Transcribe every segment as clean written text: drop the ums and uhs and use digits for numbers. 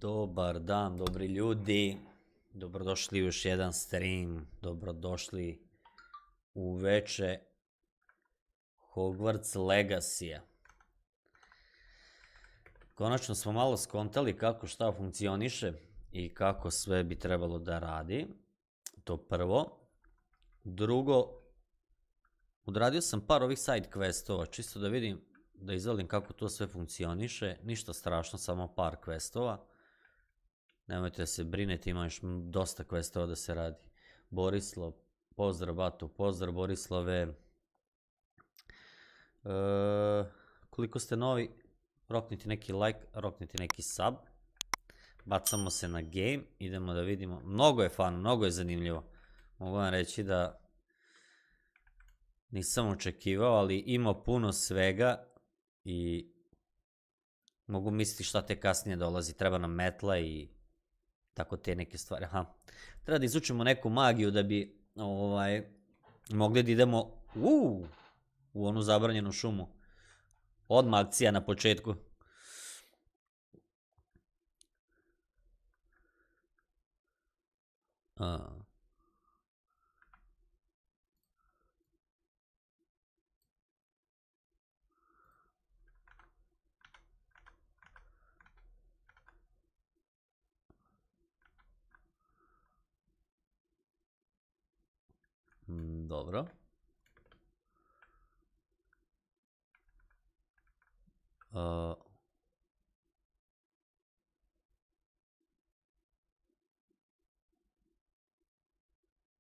Dobar dan, dobri ljudi. Dobrodošli u još jedan stream. Dobrodošli u veče Hogwarts Legacy-a. Konačno smo malo skontali kako šta funkcioniše i kako sve bi trebalo da radi. To prvo. Drugo, odradio sam par ovih side questova, čisto da vidim, da izvalim kako to sve funkcioniše. Ništa strašno, samo par questova. Nemojte da se brinete, ima još dosta questova da se radi. Borislav, pozdrav Bato, pozdrav Borislave. Koliko ste novi, roknite neki like, roknite neki sub. Bacamo se na game, idemo da vidimo. Mnogo je fun, mnogo je zanimljivo. Mogu vam reći da nisam očekivao, ali ima puno svega i mogu misliti šta te kasnije dolazi. Treba nam metla i tako te neke stvari. Aha. Treba da izučimo neku magiju da bi mogli da idemo u onu zabranjenu šumu. Odmah akcija na početku. Dobro.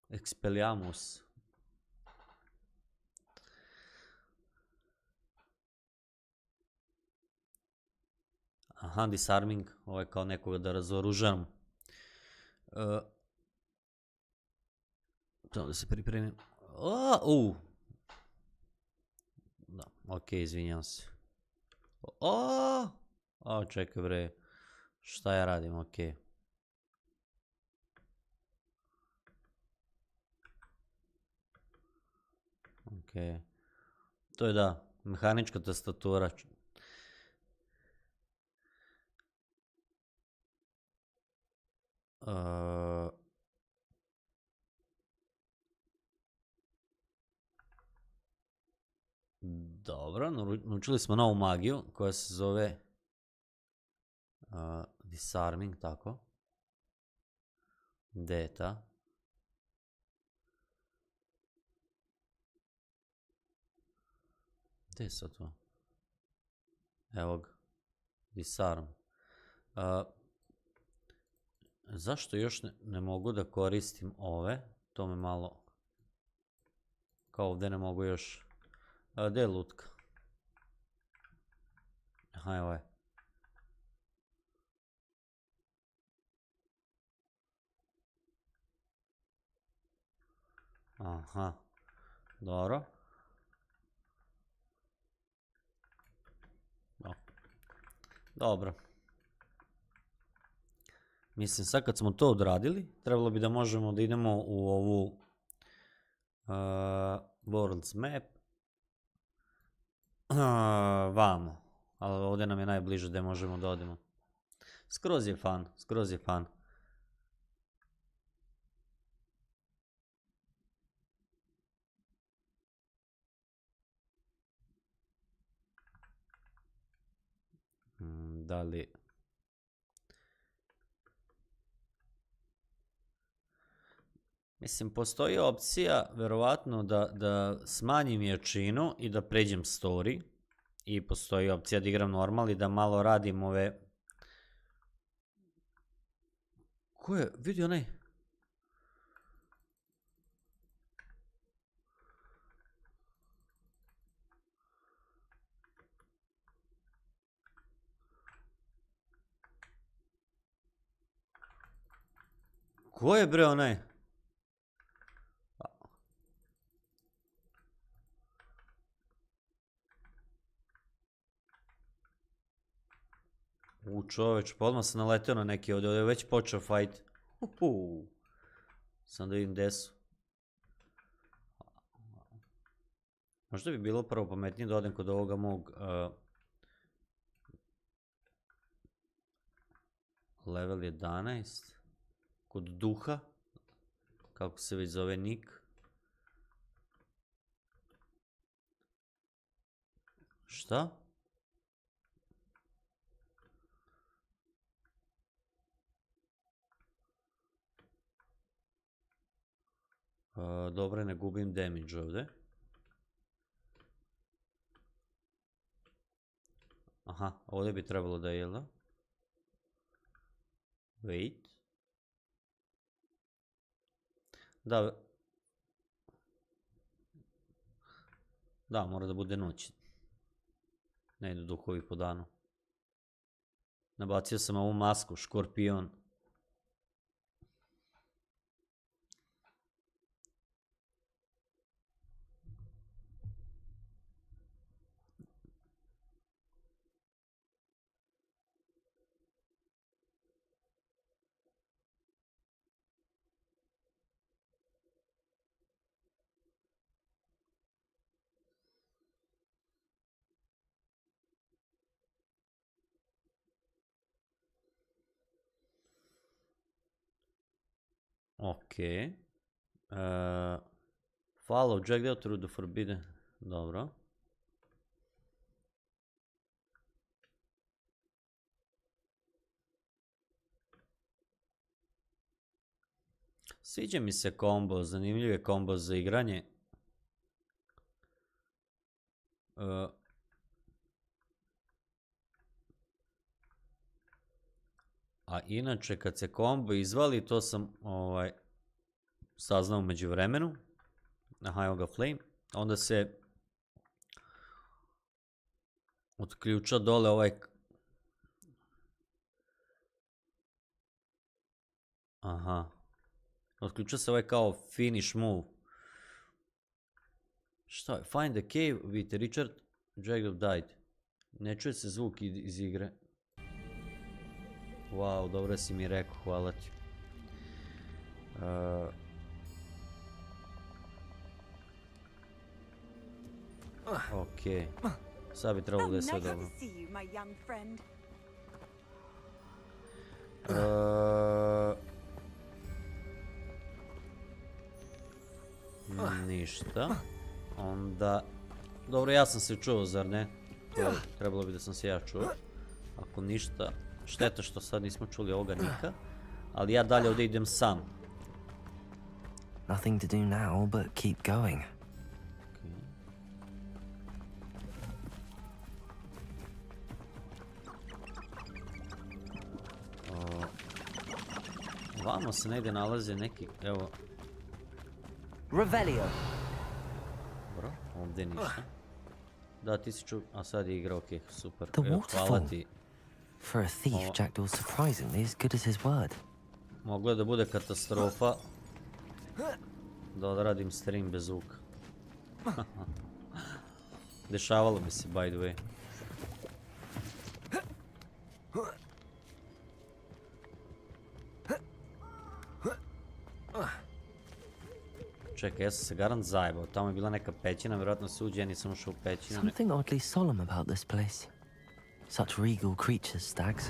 Expelliarmus. Aha, disarming. Ovo je kao nekoga da razoružam. Samo da se pripremim. Da, ok, izvinjam se. Čekaj bre. Šta ja radim, ok. Ok. To je da, mehanička tastatura. Dobro, naučili smo novu magiju koja se zove disarming, tako. Gde je ta? Gde je sad to? Evo ga. Disarm. Zašto još ne mogu da koristim ove? To me malo... Kao ovde ne mogu još... Gde je lutka? Aha, evo je. Aha. Dobro. Dobro. Mislim, sad kad smo to odradili, trebalo bi da možemo da idemo u ovu World's Map. Vamo. Ali ovdje nam je najbliže gdje možemo da odemo. Skroz je fun, skroz je fun. Da li... Mislim, postoji opcija, verovatno, da smanjim jačinu i da pređem story. I postoji opcija da igram normal i da malo radim ove... Ko je? Vidi onaj... Ko je bre onaj? Čoveč, pa odmah sam naleteo na neki ovdje, ovdje je već počeo fight. Sam da vidim gde su. Možda bi bilo prvo pametnije da odem kod ovoga mog Level 11. Kod duha. Kako se već zove nick. Šta? Dobro, ne gubim damage ovdje. Aha, ovdje bi trebalo da je, jel da? Wait. Da. Da, mora da bude noć. Ne idu duhovi po danu. Nabacio sam ovu masku, škorpion. Ok. Follow Jack Dale through the forbidden. Dobro. Sviđa mi se kombo, zanimljiv je kombo za igranje. A inače kad se kombo izvali, to sam saznao umeđu vremenu. Aha, evo ga flame. Onda se otključa dole ovaj... Aha. Otključa se ovaj kao finish move. Šta je? Find the cave with Richard Jacob died. Ne čuje se zvuk iz igre. Wow, dobro si mi rekao, hvala ti. Ok. Sad bi trebalo da je sve dobro. Ništa. Onda... Dobro, ja sam se čuo, zar ne? Trebalo bi da sam se ja čuo. Ako ništa... Šteta što sad nismo čuli ovoga nika. Ali ja dalje ovdje idem sam. Nothing to do now but keep going. Vamo se negdje nalaze neki, evo. Revelio. Dobro, ovdje ništa. Da, ti si čuo, a sad je igra, okej, super. The Evo, hvala waterfall. ti. For a thief, Jack Doyle's surprisingly as good as his word. Moglo je da bude katastrofa da odradim stream bez zvuka. Dešavalo mi se, by the way. Čekaj, ja sam se garant zajebao. Tamo je bila neka pećina, vjerojatno se uđe, ja nisam ušao u pećinu. Something oddly solemn about this place. Such regal creatures, stags.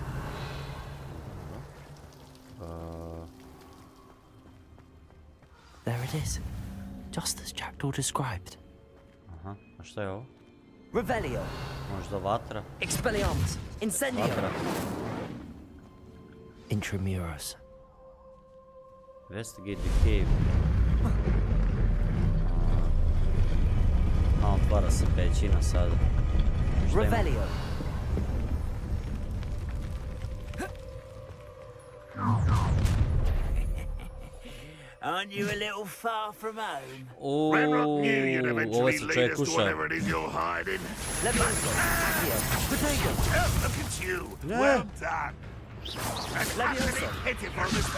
There it is. Just as Jack Doyle described. Aha, a šta je ovo? Revelio. Možda vatra? Expelliarmus. Incendio. Vatra. Intramuros. Investigate the cave. A, otvara se pećina sada. Šta ima? Revelio. Aren't you a little far from home? Ovo se čovjek kuša. Let me Potato. look at you. Well done. That's actually pitiful, this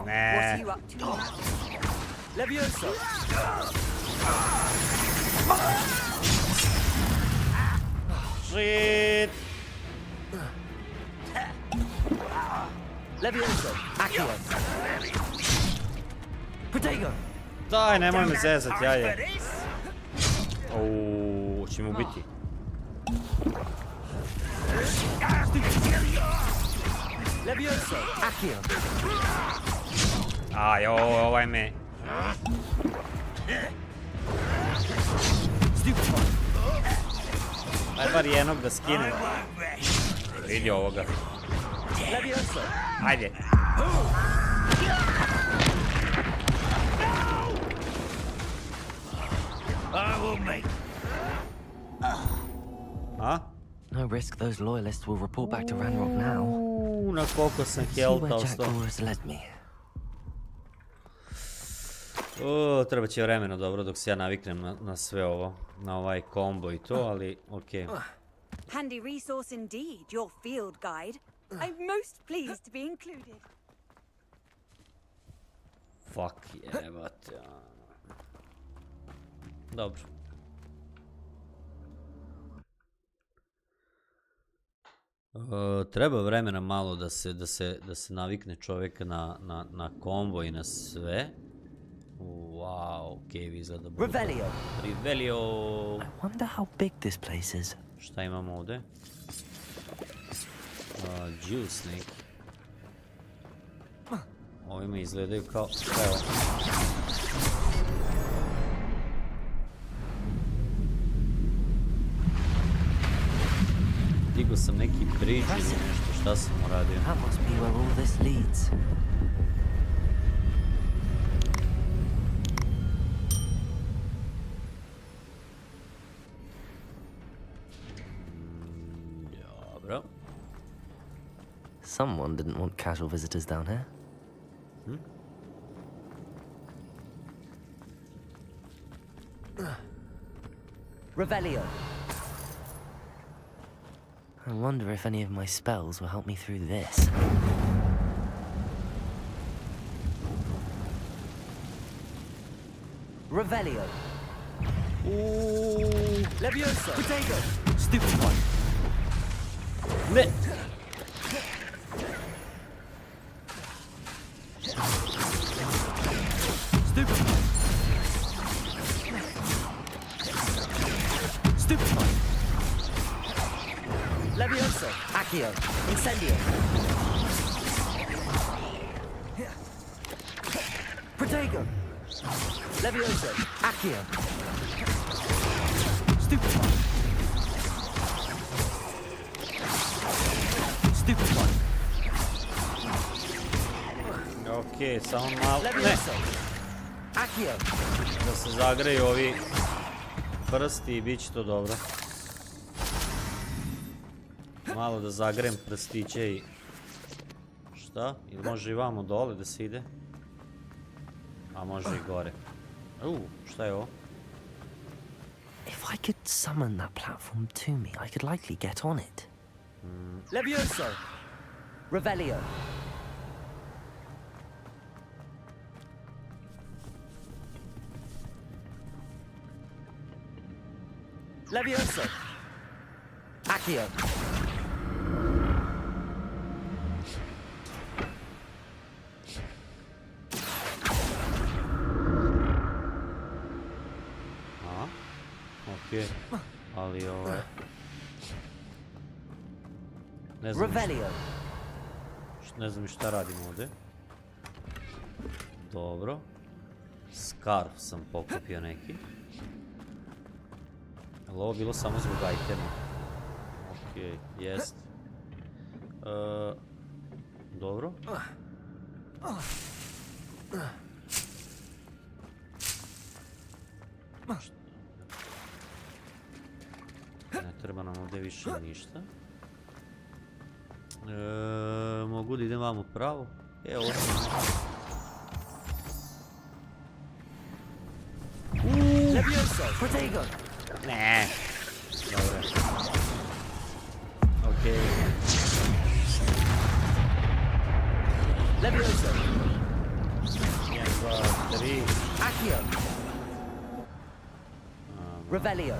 Ne. What are you up to? Levioso. Shit. Levioso. Accio. Potato. Daj, nemoj me zezat, jaje. Uuuu, će mu biti. Levioso! Accio! Aj, ovaj me... Aj bar jednog da skinem. Vidi ovoga. Levioso! Ajde. A? No risk those loyalists will report back to Ranrock now. Na koliko sam See where helta Jack ostao. Door has led me. Treba će vremena dobro dok se ja naviknem na sve ovo. Na ovaj kombo i to, ali okej. Handy resource indeed, your field guide. I'm most pleased to be included. Fuck jebate. Dobro. Treba vremena malo da se navikne čovjek na kombo i na sve. Wow, okej, izgleda brutal. Revelio! Revelio! I wonder how big this place is. Šta imamo ovdje? Juice neki. Ovi mi izgledaju kao... Evo. Digo sam neki bridge ili nešto, šta sam uradio? That must be where all this leads. Dobro. Someone didn't want casual visitors down here. Revelio. I wonder if any of my spells will help me through this. Revelio. Levioso. Potato. Stupid one. Ne! Stupid one. Stupid one. Levioso. Accio. Incendio. Protego. Levioso. Accio. Stupid one. Stupid one. Okej, samo malo... Ne! Levioso. Accio. Da se zagreju ovi prsti i bit će to dobro. Malo da zagrem prstiće i... Šta? Ili može i vamo dole da se ide? A može i gore. Šta je ovo? If I could summon that platform to me, I could likely get on it. Levioso. Revelio. Levioso. Accio. Okej, ali ovo... Ne znam šta radim ovdje. Dobro. Scarf sam pokupio neki. Je li ovo bilo samo zbog itema? Okej, jest. Dobro. Ne treba nam ovdje više ništa. Mogu da idem vamo pravo? Evo sam. Ne. Dobro. Okej. Levioso. 1, 2, 3. Accio. Revelio.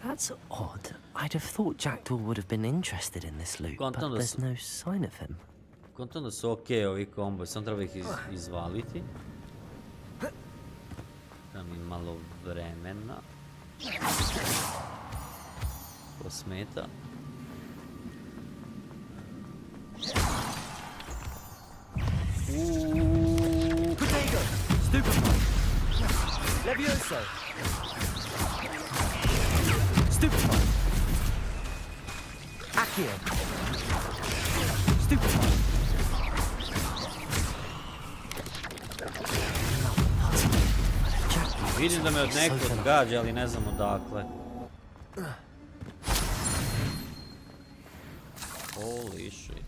That's odd. I'd have thought Jackdaw would have been interested in this loot, but there's no sign of him. Kontam da su okej ovi komboji, sam treba ih izvaliti. Da mi malo vremena. Ko smeta. Levioso! Stupefy! Accio! Stupefy! Vidim da me od nekog gađa, ali ne znam odakle. Holy shit.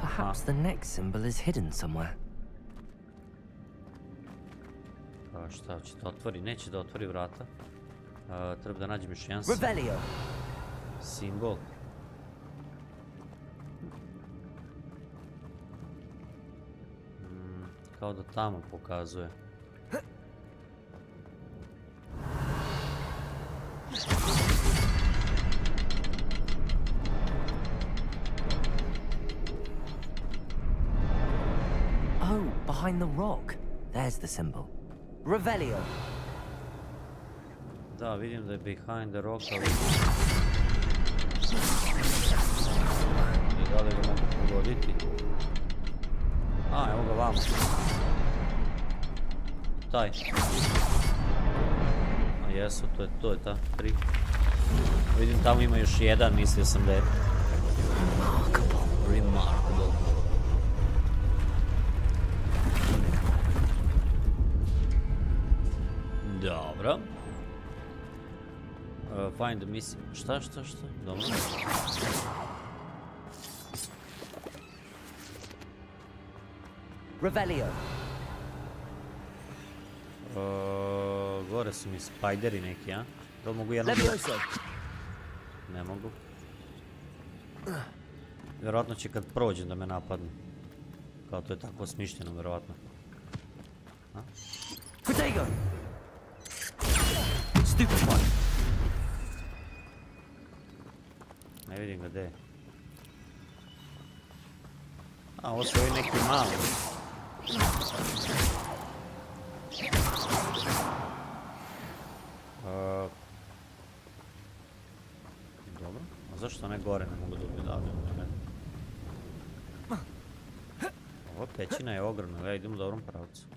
Perhaps the next symbol is hidden somewhere. Šta će da otvori? Neće da otvori vrata. Treba da nađem još jedan Revelio! simbol. Kao da tamo pokazuje. Oh, behind the rock. There's the symbol. Revelio! Da, vidim da je behind the rock, ali... Da li ga mogu pogoditi? A, evo ga vamo. Taj. A jesu, to je ta 3. Vidim tamo ima još jedan, mislio sam da je... Remarkable. Dobro. Find the missing... Šta? Dobro. Revelio! Gore su mi spajderi neki, a? Da li mogu jednog... Levioso! Ne mogu. Vjerojatno će kad prođem da me napadnu. Kao to je tako smišljeno, vjerojatno. Protego! Stupefy! Ne vidim ga gdje je. A, ovo su ovi neki mali. Dobro, a zašto ne gore ne mogu dobiti odavde? Ova pećina je ogromna, ja idem u dobrom pravcu.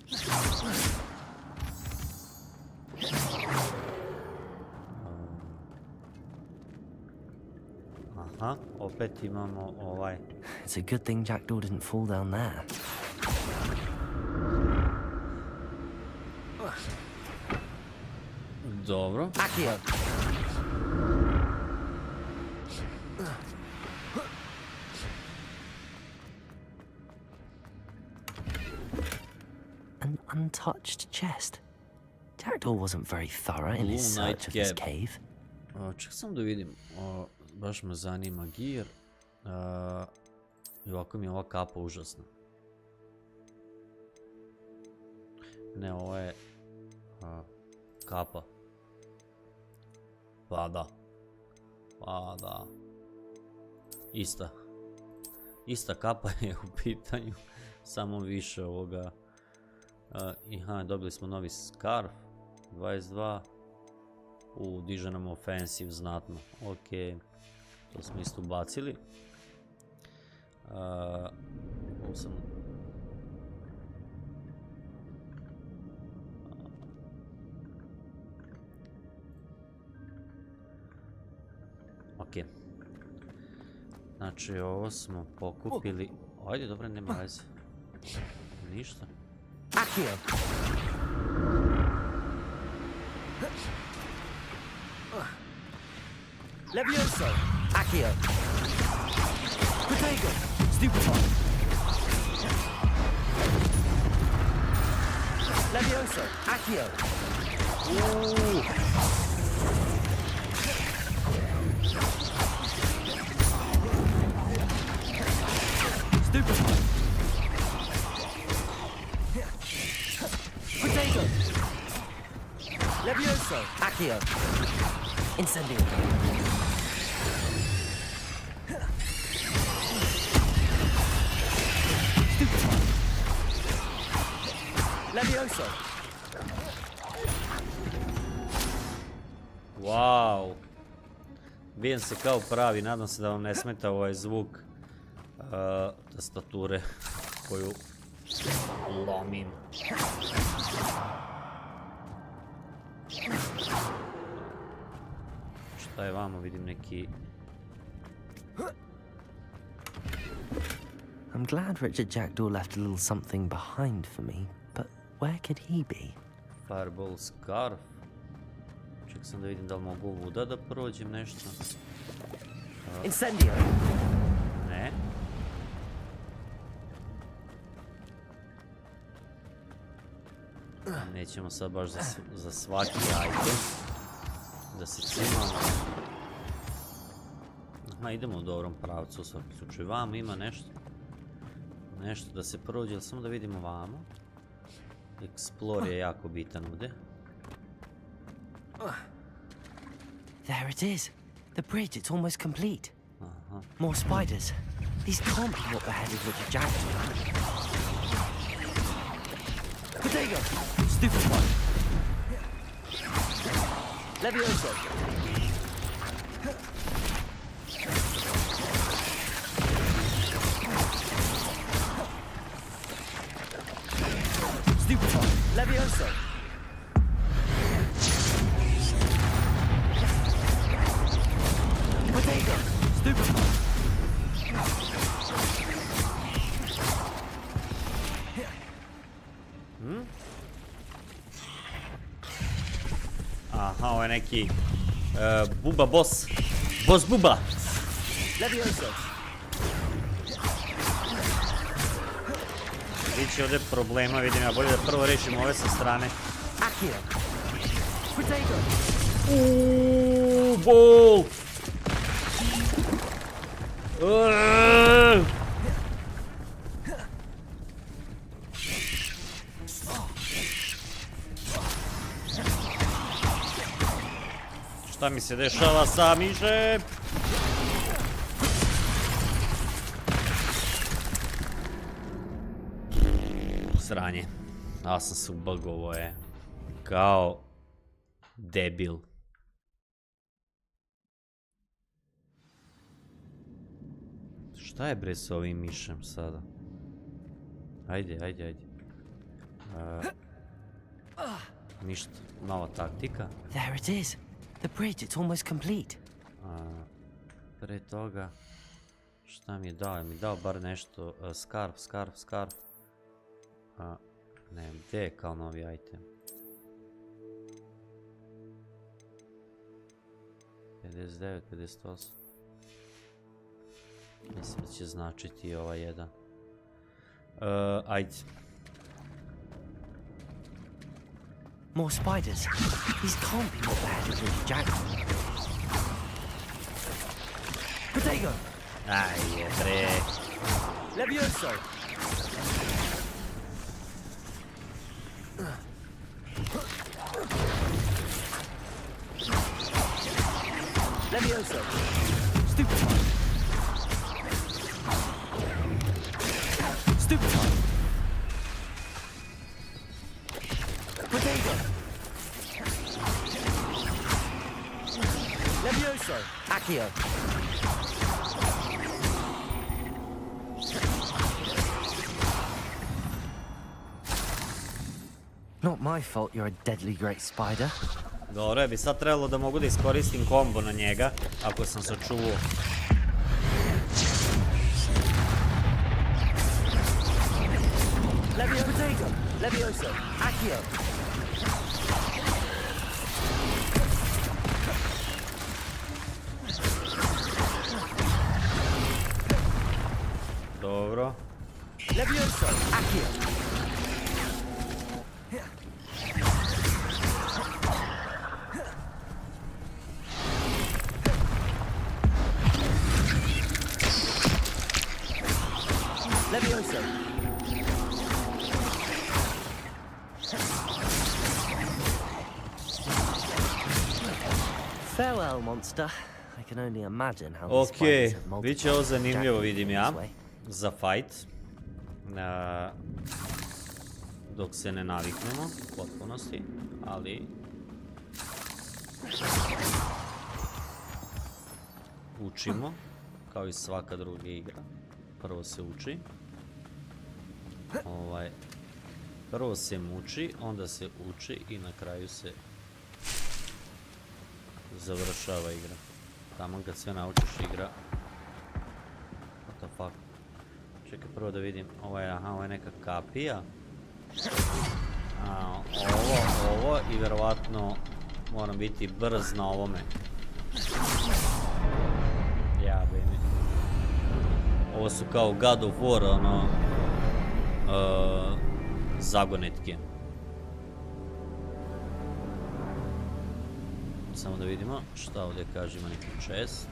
Aha, opet imamo ovaj... It's a good thing Jackdaw didn't fall down there. Dobro. Accio! An untouched chest. Jackdaw wasn't very thorough in his search of this cave. Ček sam da vidim, baš me zanima gear. I ovako mi je ova kapa užasna. Ne, ovo je kapa. Pa da. Ista kapa je u pitanju, samo više ovoga. Dobili smo novi scarf, 22. Diže nam offensive znatno. Ok, to smo isto ubacili. Ovo sam... Ok. Znači ovo smo pokupili... Ajde, dobro, nema veze. Ništa. Accio! Levioso! Accio! Protego! Stupefy! Levioso! Accio! Stupefy! Protego! Levioso! Accio! Incendio! Stupefy! Levioso! Wow! Bijem se kao pravi, nadam se da vam ne smeta ovaj zvuk tastature koju lomim. Šta je vamo, vidim neki... I'm glad Richard Jackdaw left a little something behind for me, but where could he be? Fireball scarf. Ček sam da vidim da li mogu ovuda da prođem nešto. Incendio! Ne. Nećemo sad baš za svaki ajde. Da se cimamo. Aha, idemo u dobrom pravcu u svakom slučaju. Vamo ima nešto. Nešto da se prođe, ali samo da vidimo vamo. Explore je jako bitan ovdje. There it is. The bridge, it's almost complete. More spiders. These can't be what beheaded Richard Jackdaw. Potato! Stupid one. Levioso. Stupid one. Levioso. Potato. Stupid one. Aha, ovo je neki buba boss. Boss buba. Levioso. Biće ovdje problema, vidim ja, bolje da prvo rešimo ove sa strane. Akio. Potato. Uuuu, bol! Šta mi se dešava sa mišem? Sranje. Ja sam se ubagovo je. Kao debil. Šta je bre s ovim mišem sada? Ajde, ajde, ajde. Ništa, nova taktika. There it is. The bridge, it's almost complete. Pre toga, šta mi je dao? Mi je dao bar nešto, scarf. Ne, gdje je kao novi item? 59, 58. Mislim da će značiti ova jedan. Ajde. More spiders. These can't be what beheaded Richard Jackdaw. Potato. Ajde, bre. Levioso. Levioso. Stupid one. Stupid one. Potato. Levioso. Accio. Not my fault you're a deadly great spider. Dobro, bi sad trebalo da mogu da iskoristim kombo na njega, ako sam sačuvao. Levio potato. Levioso. Accio. Dobro. Levioso. Accio. Levioso. Farewell, monster. I can only imagine how these spiders have multiplied. Bit će ovo zanimljivo, vidim ja, za fight. Dok se ne naviknemo u potpunosti, ali... učimo, kao i svaka druga igra. Prvo se uči. Prvo se muči, onda se uči i na kraju se završava igra. Tamo kad sve naučiš igra. What the fuck? Čekaj prvo da vidim. Ovo je neka kapija. Ovo i verovatno moram biti brz na ovome. Jabeni. Ovo su kao God of War, ono... zagonetke. Samo da vidimo šta ovdje kaže, ima neki chest.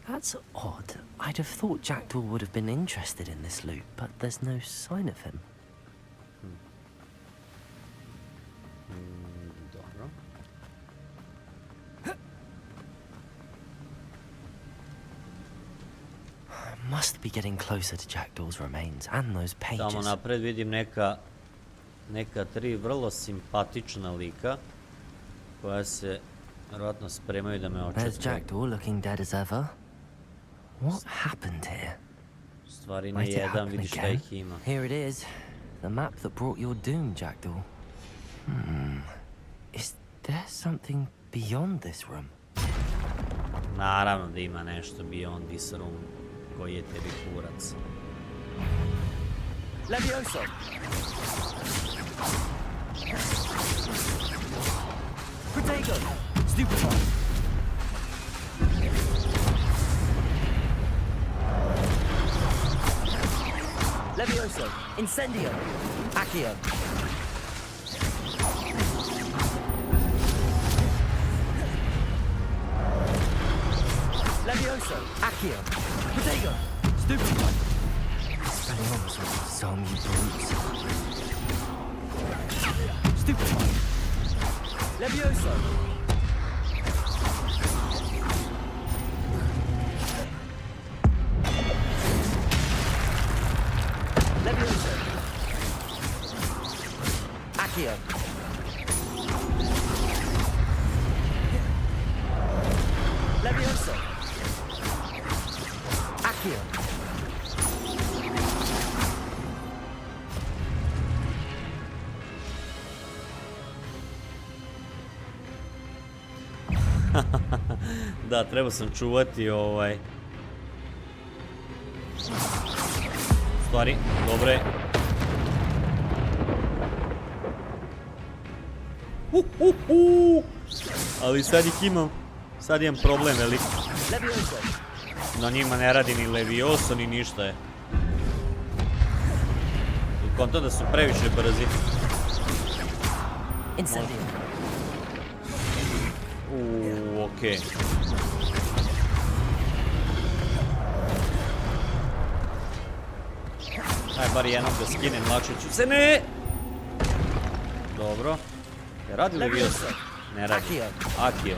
That's odd. I'd have thought Jackdaw would have been interested in this loot, but there's no sign of him. Dobro. Must be getting closer to Jackdaw's remains and those pages. Tamo napred vidim neka tri vrlo simpatična lika koja se vjerojatno spremaju da me There's očekaju. Jackdaw looking dead as ever. What happened here? Stvari ne Might it jedan, happen vidi šta again? ih ima. Here it is. The map that brought your doom, Jackdaw. Is there something beyond this room? Naravno da ima nešto beyond this room koji je tebi kurac. Levioso! Protego! Stupefy! Levioso! Incendio! Accio! Levioso! Accio! Protego! Stupefy! Some you brutes. Stupefy! Levioso! Levioso! Accio! Levioso! Accio! Da, trebao sam čuvati stvari, dobre. Ali sad ih imam. Sad imam problem, velik. Na njima ne radi ni Levioso, ni ništa je. I konto da su previše brzi. Okej. Aj, bar jednom da skinem, lakše ću se, ne! Dobro. Ne radi Levioso? Ne radi. Accio.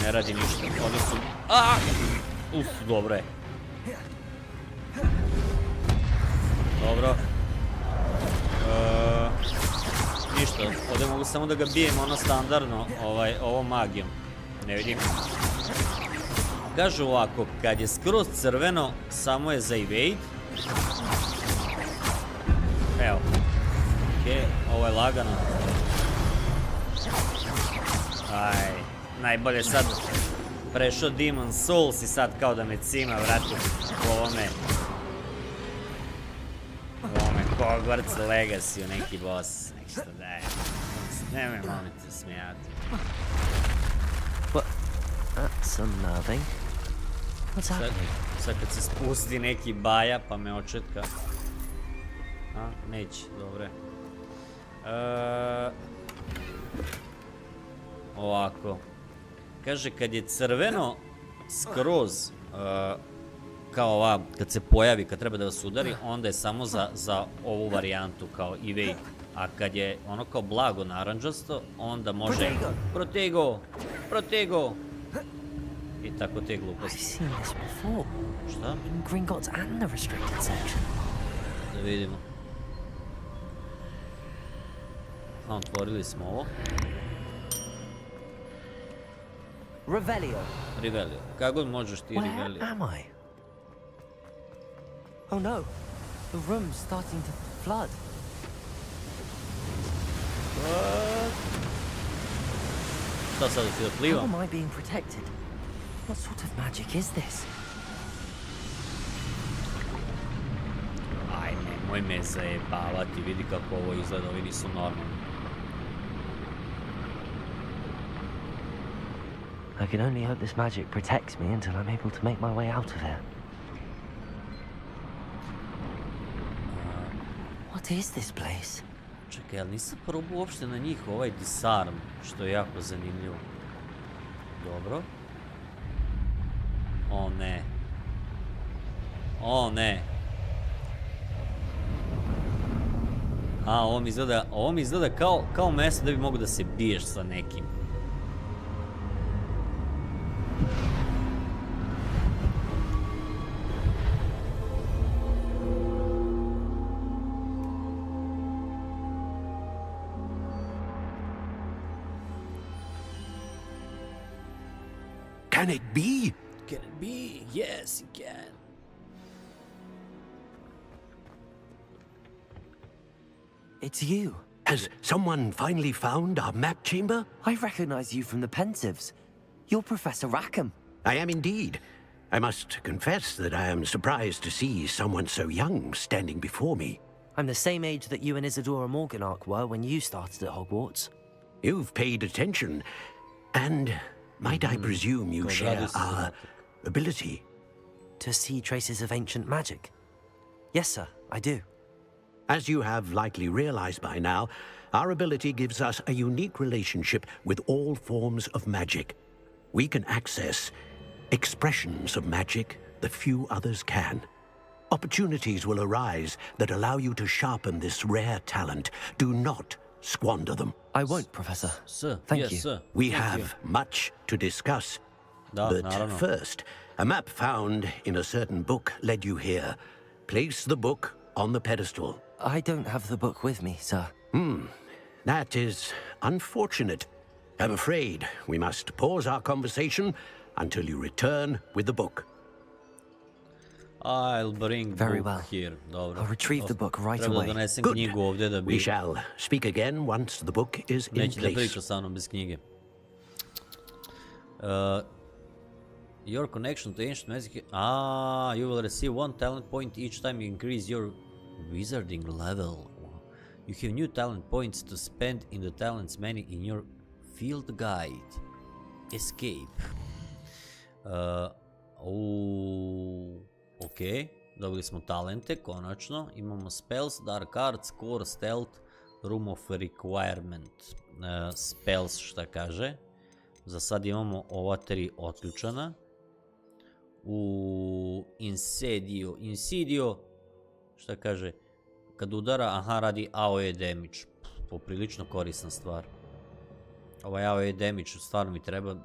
Ne radi ništa. Oni su... dobro je. Dobro. Ništa, ovdje mogu samo da ga bijem ono standardno, ovom magijom. Ne vidim. Kažu ovako, kad je skroz crveno, samo je za evade. Evo. Okej, ovo je lagano. Aj, najbolje sad prešao Demon Souls i sad kao da me cima vrati u ovome Hogwarts Legacy, neki boss. Nešto daje. Nemoj molim te smijati. That's unnerving. What's happening? Sad kad se spusti neki baja pa me očetka. Neće, dobro je. Ovako. Kaže kad je crveno skroz kao ova, kad se pojavi, kad treba da vas udari, onda je samo za ovu varijantu kao evade. A kad je ono kao blago naranđasto, onda može Protego! I tako te gluposti. Šta? Da vidimo. Otvorili smo ovo. Revelio. Rivelio. Kako god možeš ti Where Rivelio? am I? Oh no, the room's starting to flood. Šta sad da ti da How plivam? am I being protected? What sort of magic is this? Aj, nemoj me zajebavati, vidi kako ovo izgleda, ovi nisu normalni. I can only hope this magic protects me until I'm able to make my way out of here. What is this place? Čekaj, ali nisam probao uopšte na njih ovaj disarm, što je jako zanimljivo. Dobro. O ne. O ne. A, ovo mi izgleda kao mesto da bi mogo da se biješ sa nekim. Can it be? Can it be? Yes, it can. It's you. Has someone finally found our map chamber? I recognize you from the Pensives. You're Professor Rackham. I am indeed. I must confess that I am surprised to see someone so young standing before me. I'm the same age that you and Isadora Morganach were when you started at Hogwarts. You've paid attention, and might I presume you share our ability? To see traces of ancient magic? Yes, sir, I do. As you have likely realized by now, our ability gives us a unique relationship with all forms of magic. We can access expressions of magic that few others can. Opportunities will arise that allow you to sharpen this rare talent. Do not squander them. I won't, Professor. Sir, Thank yes, you. sir. We Thank have you. much to discuss. Da, But naravno. first, a map found in a certain book led you here. Place the book on the pedestal. I don't have the book with me, sir. That is unfortunate. I'm afraid we must pause our conversation until you return with the book. I'll bring Very book well. here. Dobro. I'll retrieve the book right Treba da away. donesem Good. knjigu ovdje da bi... We shall speak again once the book is in Neće da place. priča sa mnom bez knjige. Your connection to ancient magic... you will receive 1 talent point each time you increase your wizarding level. You have new talent points to spend in the talents menu in your field guide. Escape. Ok, dobili smo talente, konačno. Imamo spells, dark arts, core, stealth, room of requirement. Spells šta kaže. Za sad imamo ova 3 otključana. Insidio, šta kaže, kad udara, radi AOE damage, poprilično korisna stvar. Ovaj AOE damage stvarno mi treba.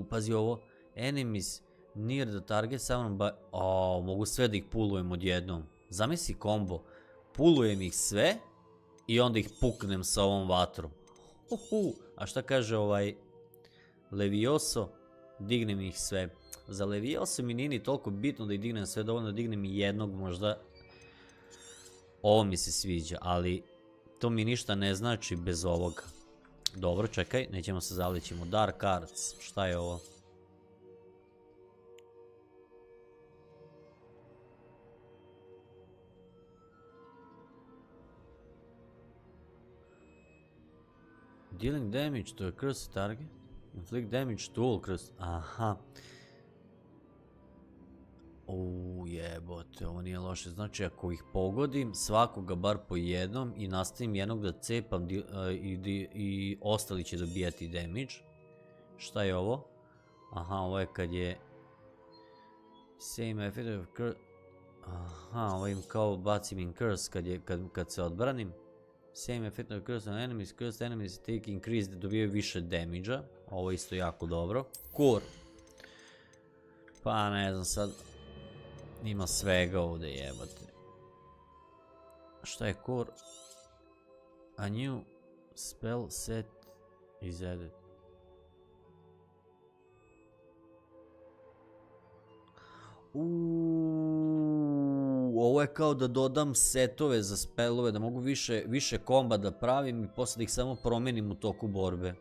Pazi ovo, enemies near the target summon by... mogu sve da ih pulujem odjednom. Zamisli kombo, pulujem ih sve i onda ih puknem sa ovom vatrom. A šta kaže ovaj Levioso? Dignem ih sve. Za Levioso mi nije ni toliko bitno da ih dignem sve, dovoljno da dignem i jednog možda. Ovo mi se sviđa, ali to mi ništa ne znači bez ovoga. Dobro, čekaj, nećemo se zalećimo. Dark Arts, šta je ovo? Dealing damage to a cursed target. Inflict damage to all cursed... Aha. Jebote, ovo nije loše. Znači, ako ih pogodim, svakoga bar po jednom i nastavim jednog da cepam i ostali će dobijati damage. Šta je ovo? Ovo je kad je... Same effect of curse... ovo im kao bacim in curse kad se odbranim. Same effect of curse on enemies. Cursed enemies take increased, dobijaju više damage-a. Ovo je isto jako dobro. Core. Pa ne znam sad. Ima svega ovdje, jebate. Šta je core? A new spell set is added. Ovo je kao da dodam setove za spelove, da mogu više komba da pravim i posle da ih samo promenim u toku borbe.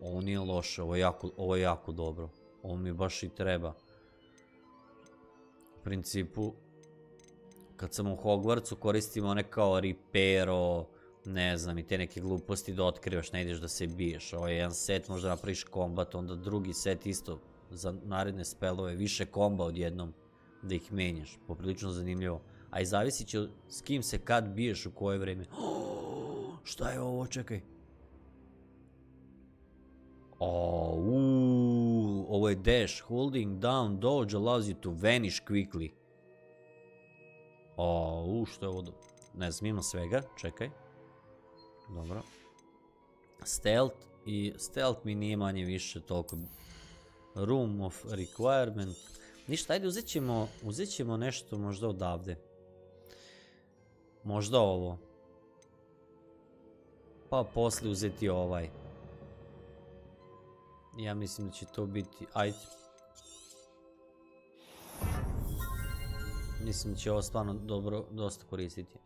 Ovo nije loše, ovo je jako dobro. Ovo mi baš i treba. U principu, kad sam u Hogwartsu koristim one kao Ripero, ne znam, i te neke gluposti da otkrivaš, ne ideš da se biješ. Ovo je jedan set, možda napraviš kombat, onda drugi set isto za naredne spelove, više komba odjednom da ih menjaš. Poprilično zanimljivo. A i zavisi će s kim se kad biješ u koje vreme. Šta je ovo? Čekaj. Ovo je dash. Holding down dodge allows you to vanish quickly. Što je ovo? Ne znam, ima svega. Čekaj. Dobro. Stealth. I stealth mi nije manje više toliko. Room of requirement. Ništa, ajde uzet ćemo nešto možda odavde. Možda ovo. Pa posle uzeti ovaj. Ja mislim da će to biti, ajde. Mislim da će ovo stvarno dobro, dosta koristiti.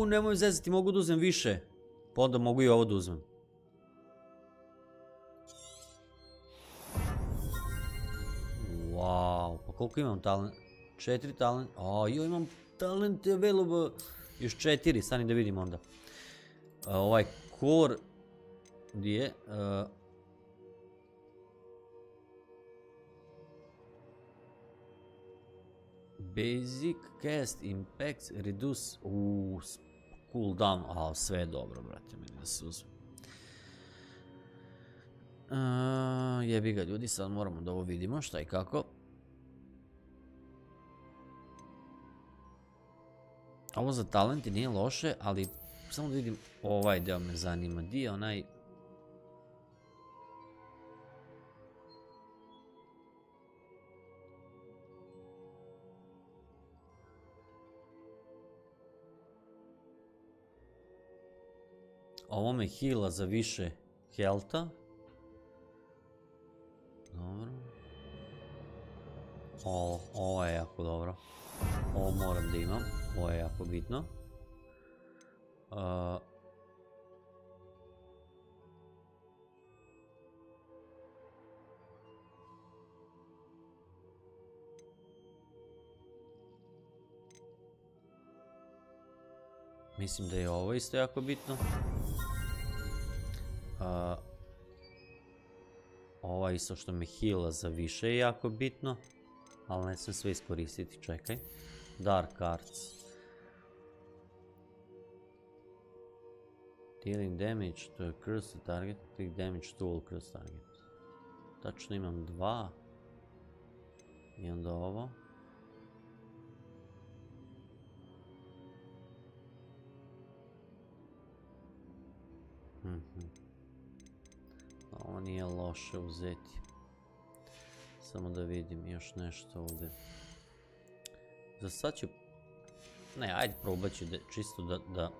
Nemoj zezati, mogu da uzmem više. Pa onda mogu i ovo da uzmem. Wow, pa koliko imam talent? 4 talent. Imam talent available. Još 4, stani da vidim onda. Ovaj core gdje je? Basic cast impacts reduce cooldown. Sve je dobro, brate, meni da se uzme. Jebi ga ljudi, sad moramo da ovo vidimo šta i kako. Ovo za talenti nije loše, ali samo da vidim, ovaj deo me zanima. Di je onaj... Ovo me heala za više healtha. Dobro. Ovo je jako dobro. Ovo moram da imam. Ovo je jako bitno. Mislim da je ovo isto jako bitno. Ovo isto što me heala za više je jako bitno. Ali ne sam sve iskoristiti, čekaj. Dark Arts. Dealing damage to a cursed target. Click damage to all cursed target. Tačno imam 2. I onda ovo. Ovo nije loše uzeti. Samo da vidim još nešto ovdje. Za sad ću... Ne, ajde probat ću čisto da...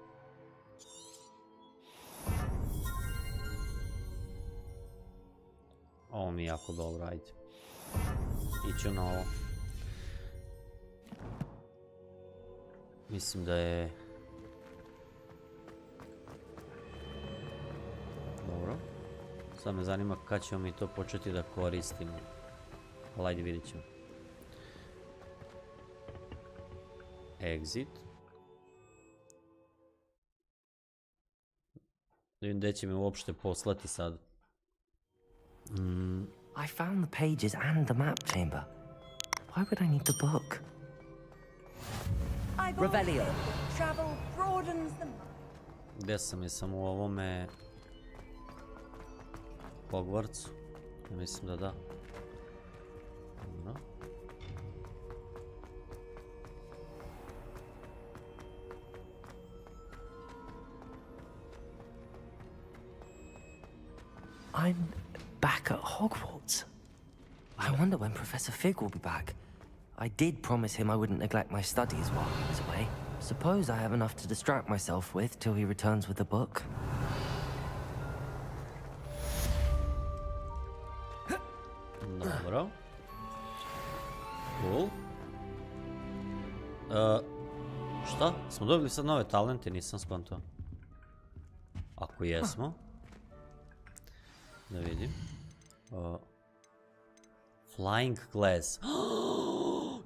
Ovo mi je jako dobro, ajde. Iću na ovo. Mislim da je... Dobro. Sad me zanima kad ćemo mi to početi da koristimo. Ali ajde vidjet ćemo. Exit. Da vidim gde će me uopšte poslati sad. I found the pages and the map chamber. Why would I need the book? Revelio. Travel broadens the mind. Gde sam? Jesam u ovome... Hogwartsu? Ja mislim da da. Dobro. I'm back at Hogwarts. I wonder when Professor Fig will be back. I did promise him I wouldn't neglect my studies while he was away. Suppose I have enough to distract myself with till he returns with the book. Dobro. Cool. Šta? Smo dobili sad nove talente, nisam skontao. Ako jesmo. Da vidim. Flying class.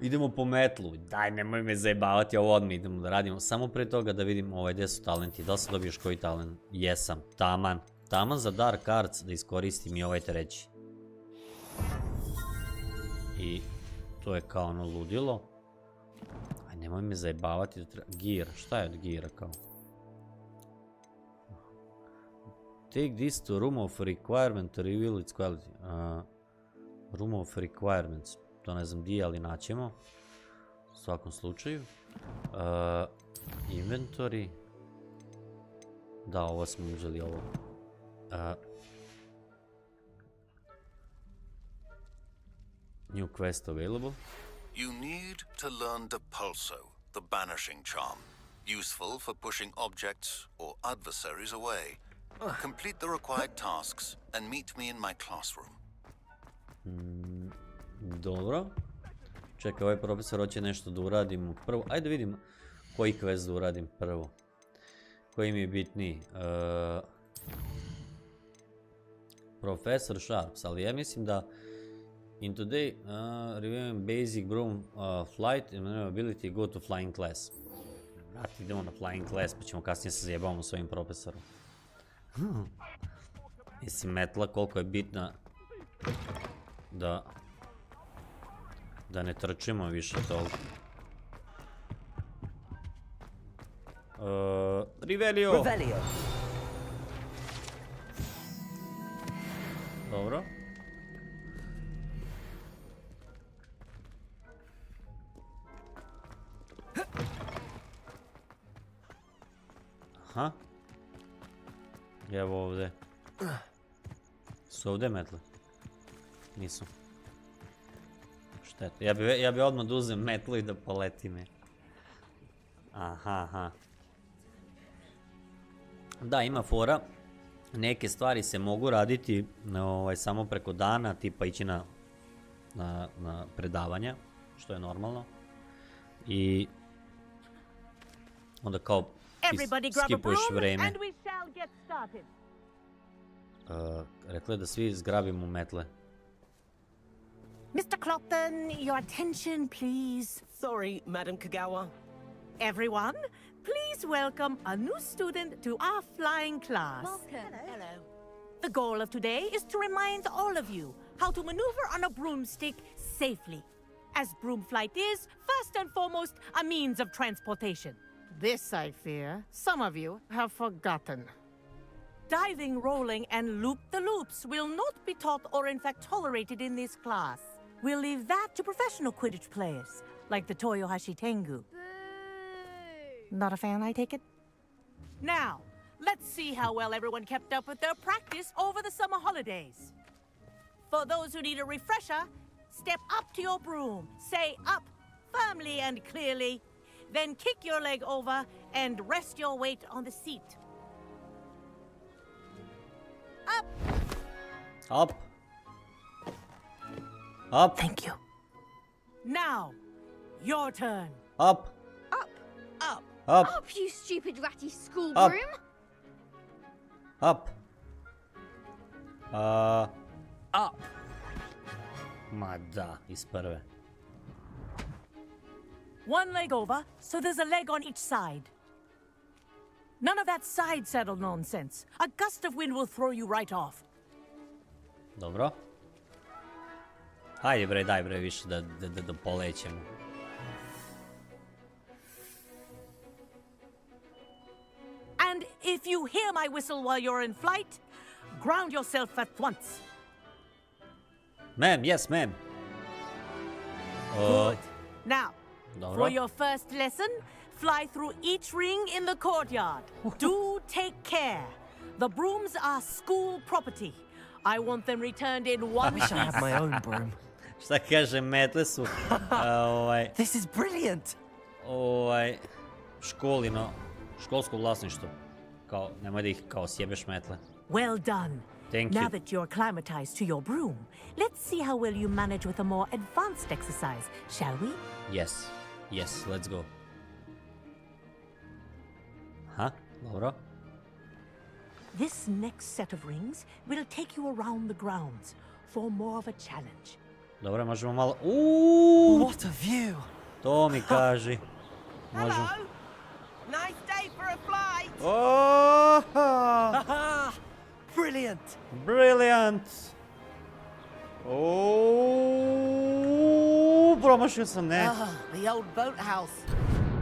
Idemo po metlu. Daj, nemoj me zajebavati, ovo odmah idemo da radimo. Samo pre toga da vidim gdje su talenti. Da li sam dobio još koji talent? Jesam. Taman. Taman za Dark Arts da iskoristim i ovaj treći. I to je kao ono ludilo. Aj, nemoj me zajebavati. Gear. Šta je od geara kao? Take this to room of requirement to reveal its quality. Room of requirements. To ne znam di, ali naćemo. U svakom slučaju. Inventory. Da, ovo smo uzeli ovo. New quest available. You need to learn Depulso, the banishing charm. Useful for pushing objects or adversaries away. Complete the required tasks and meet me in my classroom. Dobro. Čekaj, ovaj profesor hoće nešto da uradimo prvo. Ajde vidim koji quest da uradim prvo. Koji mi je bitniji. Profesor Sharps, ali ja mislim da in today reviewing basic broom flight and ability go to flying class. Vrati, idemo na flying class pa ćemo kasnije se zajebavamo svojim profesorom. Mislim, metla koliko je bitna da ne trčimo više toliko. Rivelio! Dobro. Aha. Evo ovdje. Su ovdje metle? Nisu. Šteta. Ja bi odmah da uzem metlu i da poleti me. Aha. Da, ima fora. Neke stvari se mogu raditi samo preko dana, tipa ići na predavanja, što je normalno. I onda kao skipuješ vreme. Rekla je da svi zgrabimo metle. Mr. Clopton, your attention, please. Sorry, Madam Kagawa. Everyone, please welcome a new student to our flying class. Welcome. Hello. The goal of today is to remind all of you how to maneuver on a broomstick safely, as broom flight is, first and foremost, a means of transportation. This, I fear, some of you have forgotten. Diving, rolling, and loop-the-loops will not be taught or in fact tolerated in this class. We'll leave that to professional Quidditch players, like the Toyohashi Tengu. Not a fan, I take it? Now, let's see how well everyone kept up with their practice over the summer holidays. For those who need a refresher, step up to your broom, say up firmly and clearly, then kick your leg over and rest your weight on the seat. Up! Up! Up! Thank you. Now, your turn. Up! Up. Up. Up! Up, you stupid ratty school Up. broom. Up! Up. Ma da, iz prve. One leg over, so there's a leg on each side. None of that side saddle nonsense. A gust of wind will throw you right off. Dobro. Hajde bre, daj bre više da polećemo. And if you hear my whistle while you're in flight, ground yourself at once. Ma'am, yes ma'am. Good. Now, Dobro. for your first lesson, fly through each ring in the courtyard. Do take care. The brooms are school property. I want them returned in one Wish I had piece. my own broom. Šta kaže, metle su This is brilliant. školsko vlasništvo. Kao, nemoj da ih kao sjebeš metle. Well done. Thank Now you. that you're acclimatized to your broom, let's see how well you manage with a more advanced exercise, shall we? Yes. Yes, let's go. Aha, dobro. This next set of rings will take you around the grounds for more of a challenge. Dobro, možemo malo... Uuuu, What a view! to mi kaži. Možemo... Hello. Nice day for a flight. Oh, Haha! Brilliant! brilliant! Oh, promašio sam, ne? Ah, the old boathouse.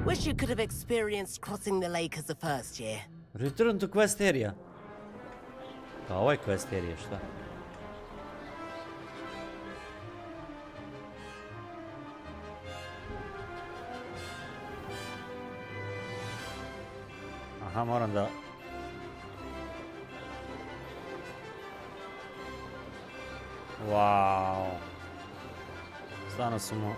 Wish you could have experienced crossing the lake as a first year. Return to quest area. Pa ovo je quest area, šta? Aha, moram da... Wow. Stvarno su mu...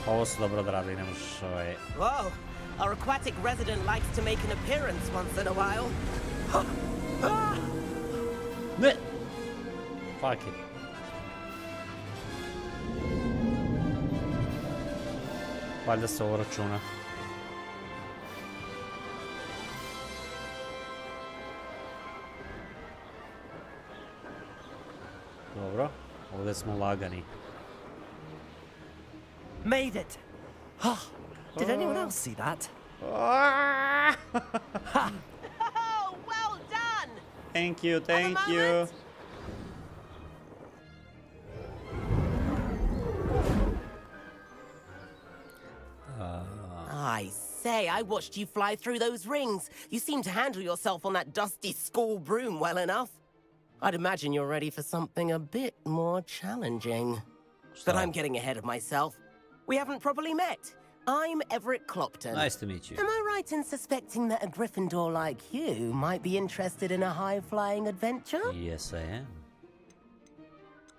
Ovo su dobro odradili, ne možeš ovaj... Whoa, our aquatic resident likes to make an appearance once in a while. Ne! Fuck it. Valjda se ovo računa. Dobro, ovdje smo lagani. Made it! Did anyone else see that? Oh, well done. Thank you, thank Have a you. moment. I say, I watched you fly through those rings. You seem to handle yourself on that dusty school broom well enough. I'd imagine you're ready for something a bit more challenging. But I'm getting ahead of myself. We haven't properly met. I'm Everett Clopton. Nice to meet you. Am I right in suspecting that a Gryffindor like you might be interested in a high-flying adventure? Yes, I am.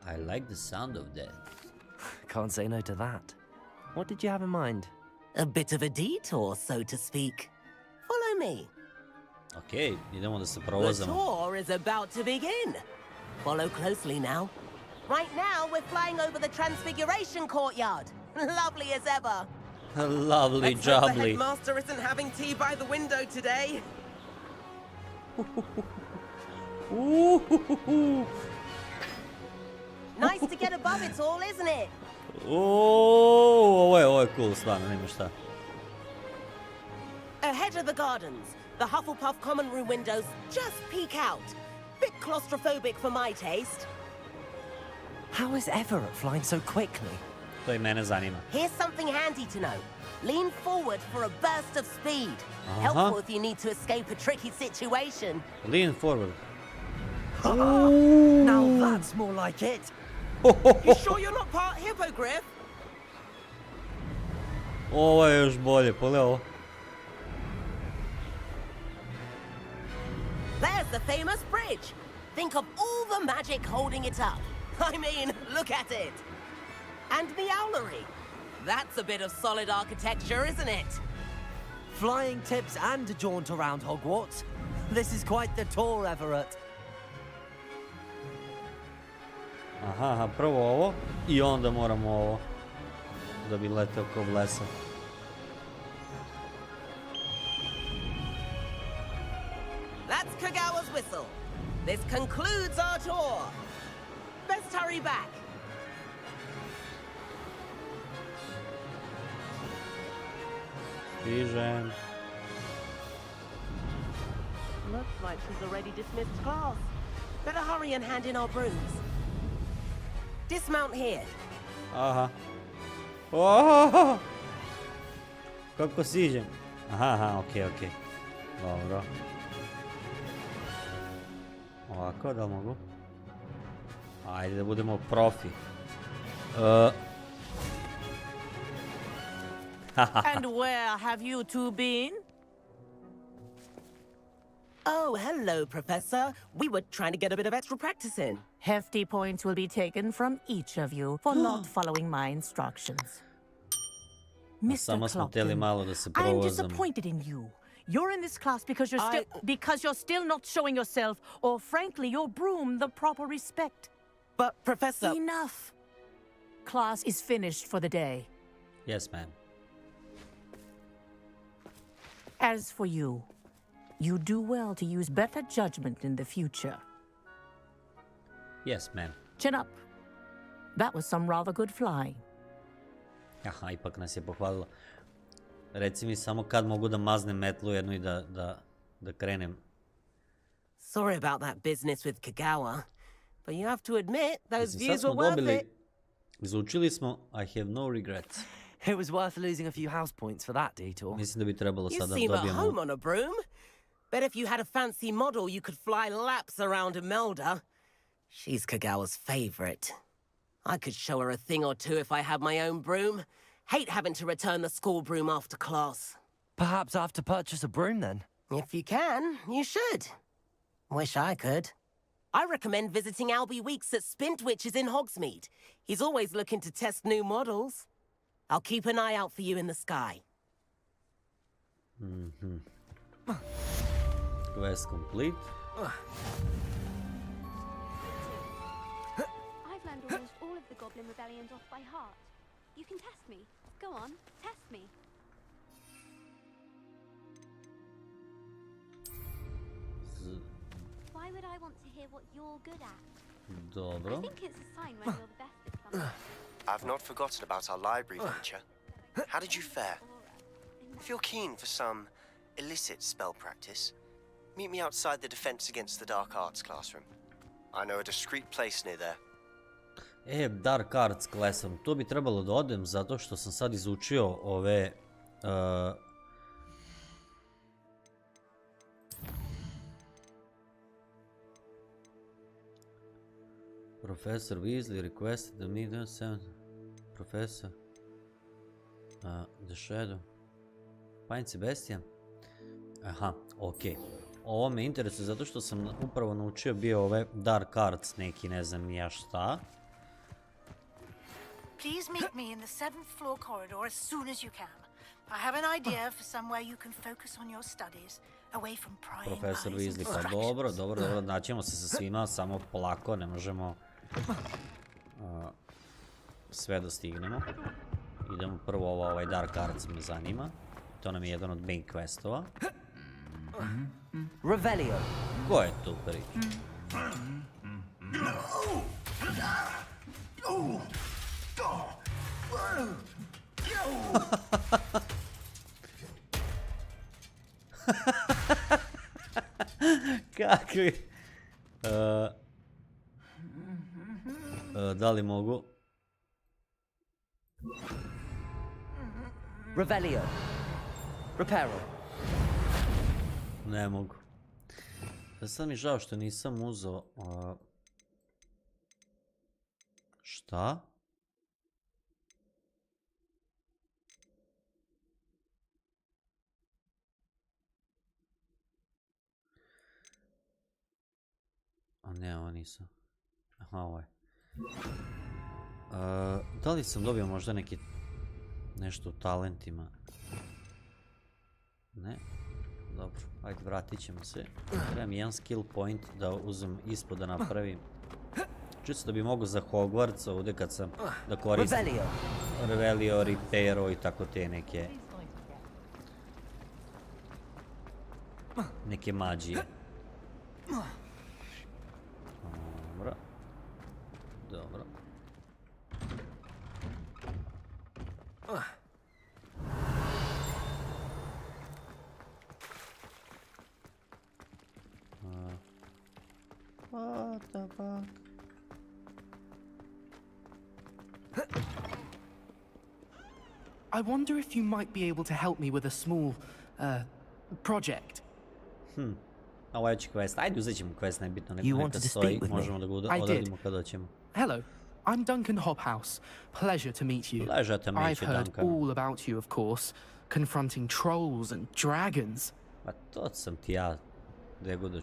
I like the sound of that. Can't say no to that. What did you have in mind? A bit of a detour, so to speak. Follow me. Ok, idemo da se The provozamo. tour is about to begin. Follow closely now. Right now, we're flying over the Transfiguration Courtyard. Lovely as ever. Lovely Let's hope the jubbly. headmaster isn't having tea by the window today. Nice to get above it all, isn't it? Ovo je cool, stvarno, nema šta. Ahead of the gardens, the Hufflepuff common room windows just peek out. Bit claustrophobic for my taste. How is Everett flying so quickly? To i mene zanima. Here's something handy to know. Lean forward for a burst of speed. Helpful if you need to escape a tricky situation. Lean forward. Now that's more like it! You sure you're not part hippogriff? Ovo je još bolje, pogledaj ovo. There's the famous bridge. Think of all the magic holding it up. I mean, look at it. And the owlery. That's a bit of solid architecture, isn't it? Flying tips and a jaunt around Hogwarts. This is quite the tour, Everett. Aha, prvo ovo i onda moramo ovo. Da bi leteo ko blesav. That's Kagawa's whistle. This concludes our tour. Best hurry back. Stižem. Looks like she's already dismissed class. Better hurry and hand in our brooms. Dismount here. Aha. Oh! Kako siđem? Aha, okej. Dobro. Ovako, da mogu? Ajde da budemo profi. And where have you two been? Oh, hello, Professor. We were trying to get a bit of extra practice in. Hefty points will be taken from each of you for not following my instructions. Mr. Samo smo htjeli Clopton, malo da se I'm provozamo. disappointed in you. You're in this class because you're still not showing yourself, or frankly, your broom the proper respect. But, Professor... Enough. Class is finished for the day. Yes, ma'am. As for you, you do well to use better judgment in the future. Yes, ma'am. Chin up. That was some rather good flying. Aha, ipak nas je pohvalila. Reci mi samo kad mogu da maznem metlu jednu i da krenem. Sorry about that business with Kagawa, but you have to admit, those Mislim, sad views were smo worth dobili, it. izučili smo I have no regrets. It was worth losing a few house points for that detour. Mislim da bi trebalo You sad da seem at home dobijemo... on a broom. Bet if you had a fancy model, you could fly laps around Imelda. She's Kagawa's favorite. I could show her a thing or two if I had my own broom. Hate having to return the school broom after class. Perhaps I have to purchase a broom then. If you can, you should. Wish I could. I recommend visiting Albie Weeks at Spintwitches in Hogsmeade. He's always looking to test new models. I'll keep an eye out for you in the sky. Quest complete. I've learned almost all of the Goblin Rebellions off by heart. You can test me. Go on, test me. Why would I want to hear what you're good at? Dobro. I think it's a sign when you're the best at something. I've not forgotten about our library venture. How did you fare? If you're keen for some illicit spell practice, meet me outside the Defense Against the Dark Arts classroom. I know a discreet place near there. Dark Arts Classroom. Tu bi trebalo da odem zato što sam sad izučio ove... Professor Weasley requested the meet seven. Professor... The Shadow. Panic Sebastian. Aha, okej. Ovo me interesuje zato što sam upravo naučio bio ove Dark Arts neki, ne znam ni ja šta. Please meet me in the 7th floor corridor as soon as you can. I have an idea for somewhere you can focus on your studies, away from prying Profesor eyes and Weasley, pa distractions. dobro, naćemo se sa svima, samo polako, ne možemo sve da stignemo. Idemo prvo ovaj Dark Arts me zanima. To nam je jedan od main questova. Revelio. Ko je tu prvi? Kakvi? Da li mogu? Revelio. Reparo. Ne mogu. Sad mi žao što nisam uzeo... Šta? A ne, ovo nisam. Aha, ovo je. Da li sam dobio možda neki... nešto u talentima? Ne? Dobro, ajde, vratit ćemo se. Trebam jedan skill point da uzem ispod da napravim. Čisto da bi mogu za Hogwarts ovdje kad sam da koristim Revelio, Reparo i tako te neke mađije. Dobro. Dobro. What the fuck? I wonder if you might be able to help me with a small, project. Ovo je quest. Ajde, uzet ćemo quest, najbitno, neka stoji, možemo da ga odradimo kad doćemo. Hello, I'm Duncan Hobhouse. Pleasure to meet you. Pleasure to meet you, I've heard Duncan. all about you, of course, confronting trolls and dragons. Pa to sam ti ja, gdje god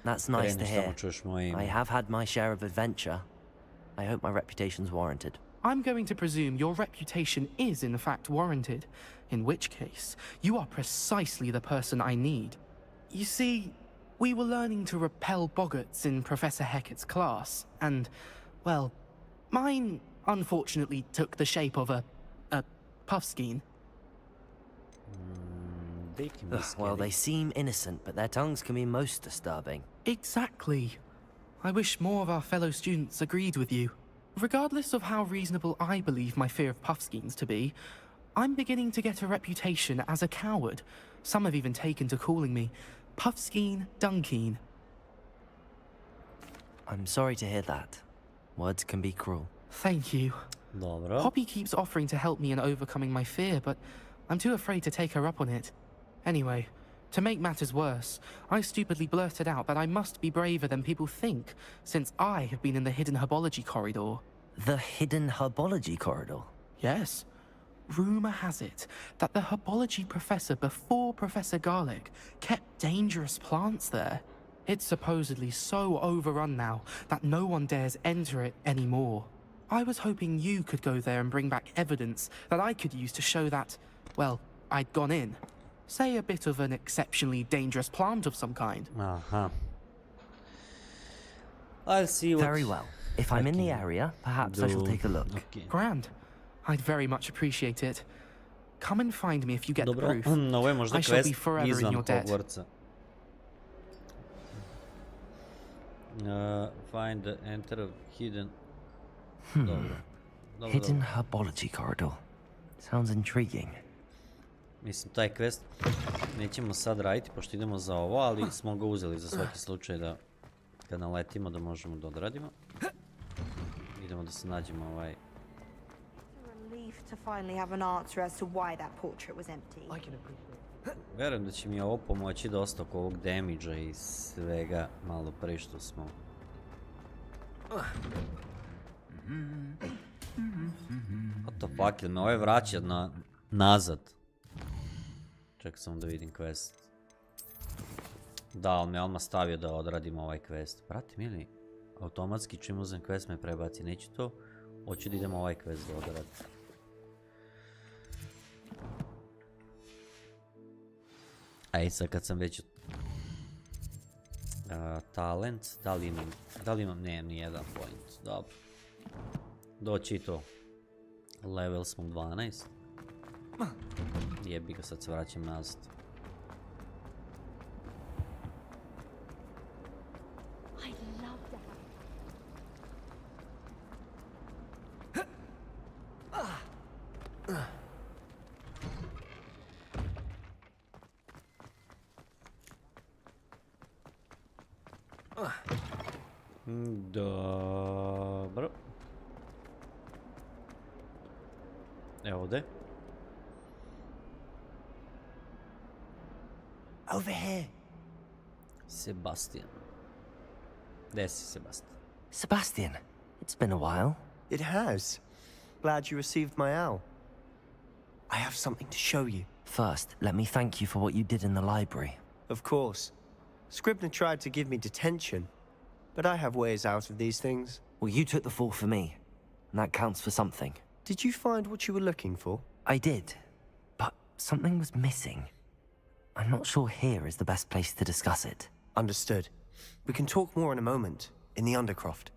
That's nice to kreneš tamo hear. čuješ moje ime. I have had my share of adventure. I hope my reputation's warranted. I'm going to presume your reputation is in fact warranted, in which case, you are precisely the person I need. You see, we were learning to repel boggarts in Professor Hecat's class, and, well, mine unfortunately took the shape of a puffskein. Well, they seem innocent, but their tongues can be most disturbing. Exactly. I wish more of our fellow students agreed with you. Regardless of how reasonable I believe my fear of puffskeins to be, I'm beginning to get a reputation as a coward. Some have even taken to calling me Puffskeen Dunkeen. I'm sorry to hear that. Words can be cruel. Thank you. Dobro. Poppy keeps offering to help me in overcoming my fear, but I'm too afraid to take her up on it. Anyway, to make matters worse, I stupidly blurted out that I must be braver than people think, since I have been in the hidden herbology corridor. The hidden herbology corridor? Yes. Rumor has it that the herbology professor before Professor Garlic kept dangerous plants there. It's supposedly so overrun now that no one dares enter it anymore. I was hoping you could go there and bring back evidence that I could use to show that, well, I'd gone in. Say a bit of an exceptionally dangerous plant of some kind. Uh-huh. I'll see what... Very well. If I'm in the area, perhaps I shall take a look. Okay. Grand. I'd very much appreciate it. Come and find me if you get the proof. Ovo je možda I shall quest be forever in izvan your debt. Hogwartsa. Find the enter of hidden... Dobro. Hidden herbology corridor. Sounds intriguing. Mislim, taj quest nećemo sad raditi, pošto idemo za ovo, ali smo ga uzeli za svaki slučaj da kad naletimo da možemo da odradimo. Idemo da se nađemo ovaj... Relief to finally have an answer as to why that portrait was empty. Verujem da će mi ovo pomoći dosta oko ovog damage-a i svega malo pre što smo... What the fuck, ili me ovaj vraća nazad? Čekaj samo da vidim quest. Da, ali me odmah stavio da odradim ovaj quest. Pratim ili automatski čim uzem quest me prebaci. Neću to, hoću da idem ovaj quest da odradim. Ej, sad kad sam već... talent, da li imam, nemam ni jedan point, dobro. Doći i to. Level smo 12. Jebi ga, sad se vraćam nazad. Dobro. Evo ovdje. Over here. Sebastian. Gdje si, Sebastian? Sebastian, it's been a while. It has. Glad you received my owl. I have something to show you. First, let me thank you for what you did in the library. Of course. Scribner tried to give me detention, but I have ways out of these things. Well, you took the fall for me, and that counts for something. Did you find what you were looking for? I did, but something was missing. I'm not sure here is the best place to discuss it. Understood. We can talk more in a moment, in the Undercroft.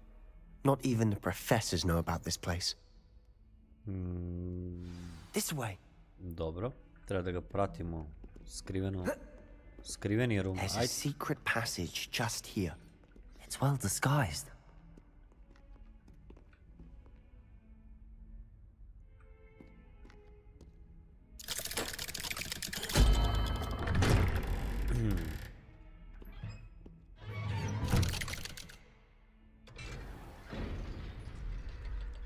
Not even the professors know about this place. This way. Dobro, treba da ga pratimo. Skriveni room. There's a secret passage just here. It's well disguised.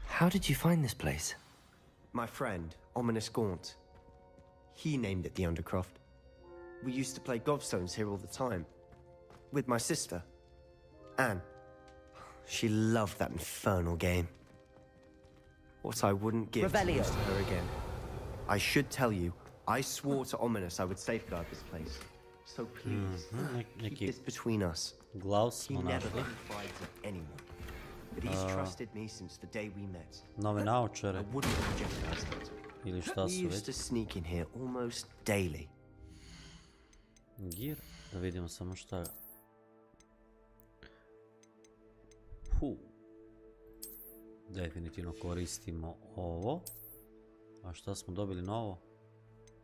How did you find this place? My friend, Ominous Gaunt. He named it the Undercroft. We used to play gobstones here all the time. With my sister, Anne. She loved that infernal game. What I wouldn't give to lose to her again. I should tell you, I swore to Ominous I would safeguard this place. So please, keep this between us. He never confides in anyone. but he's trusted me since the day we met. Nove naočare. I wouldn't have jeopardized that. Ili šta We su used to već? sneak in here almost daily. Gear? Da vidimo samo šta je. Definitivno koristimo ovo. A šta smo dobili novo?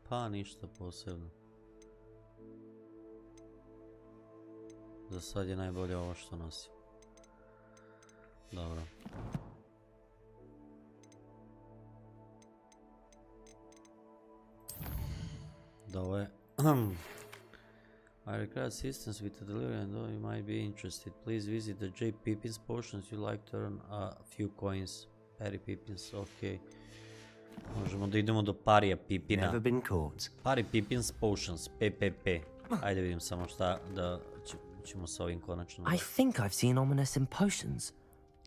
Pa ništa posebno. Za sad je najbolje ovo što nosim. Dobro. Da ovo je... I require assistance with the delivery and though you might be interested, please visit the J. Pippin's Potions. You like to earn a few coins. Perry Pippins, ok. Možemo da idemo do Parija Pippina. Never been caught. Parry Pippin's Potions, PPP. Ajde vidim samo šta da ćemo sa ovim konačno. I think I've seen Ominous in potions.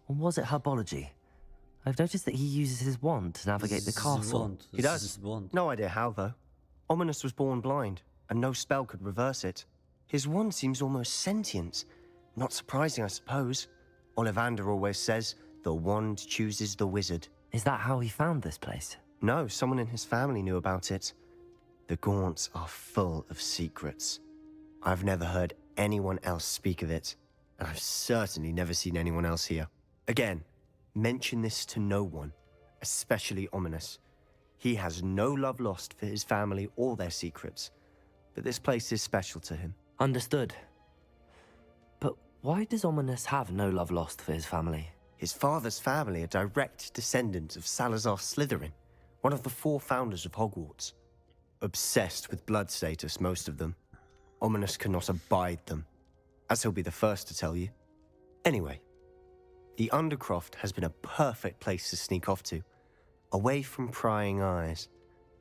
Or was it herbology? I've noticed that he uses his wand to navigate the castle. He does. No idea how, though. Ominous was born blind, and no spell could reverse it. His wand seems almost sentient. Not surprising, I suppose. Ollivander always says, the wand chooses the wizard. Is that how he found this place? No, someone in his family knew about it. The Gaunts are full of secrets. I've never heard anyone else speak of it, and I've certainly never seen anyone else here. Again, mention this to no one, especially Ominous. He has no love lost for his family or their secrets, but this place is special to him. Understood. But why does Ominous have no love lost for his family? His father's family are direct descendants of Salazar Slytherin, one of the 4 founders of Hogwarts. Obsessed with blood status, most of them. Ominous cannot abide them, as he'll be the first to tell you. Anyway, the Undercroft has been a perfect place to sneak off to, away from prying eyes,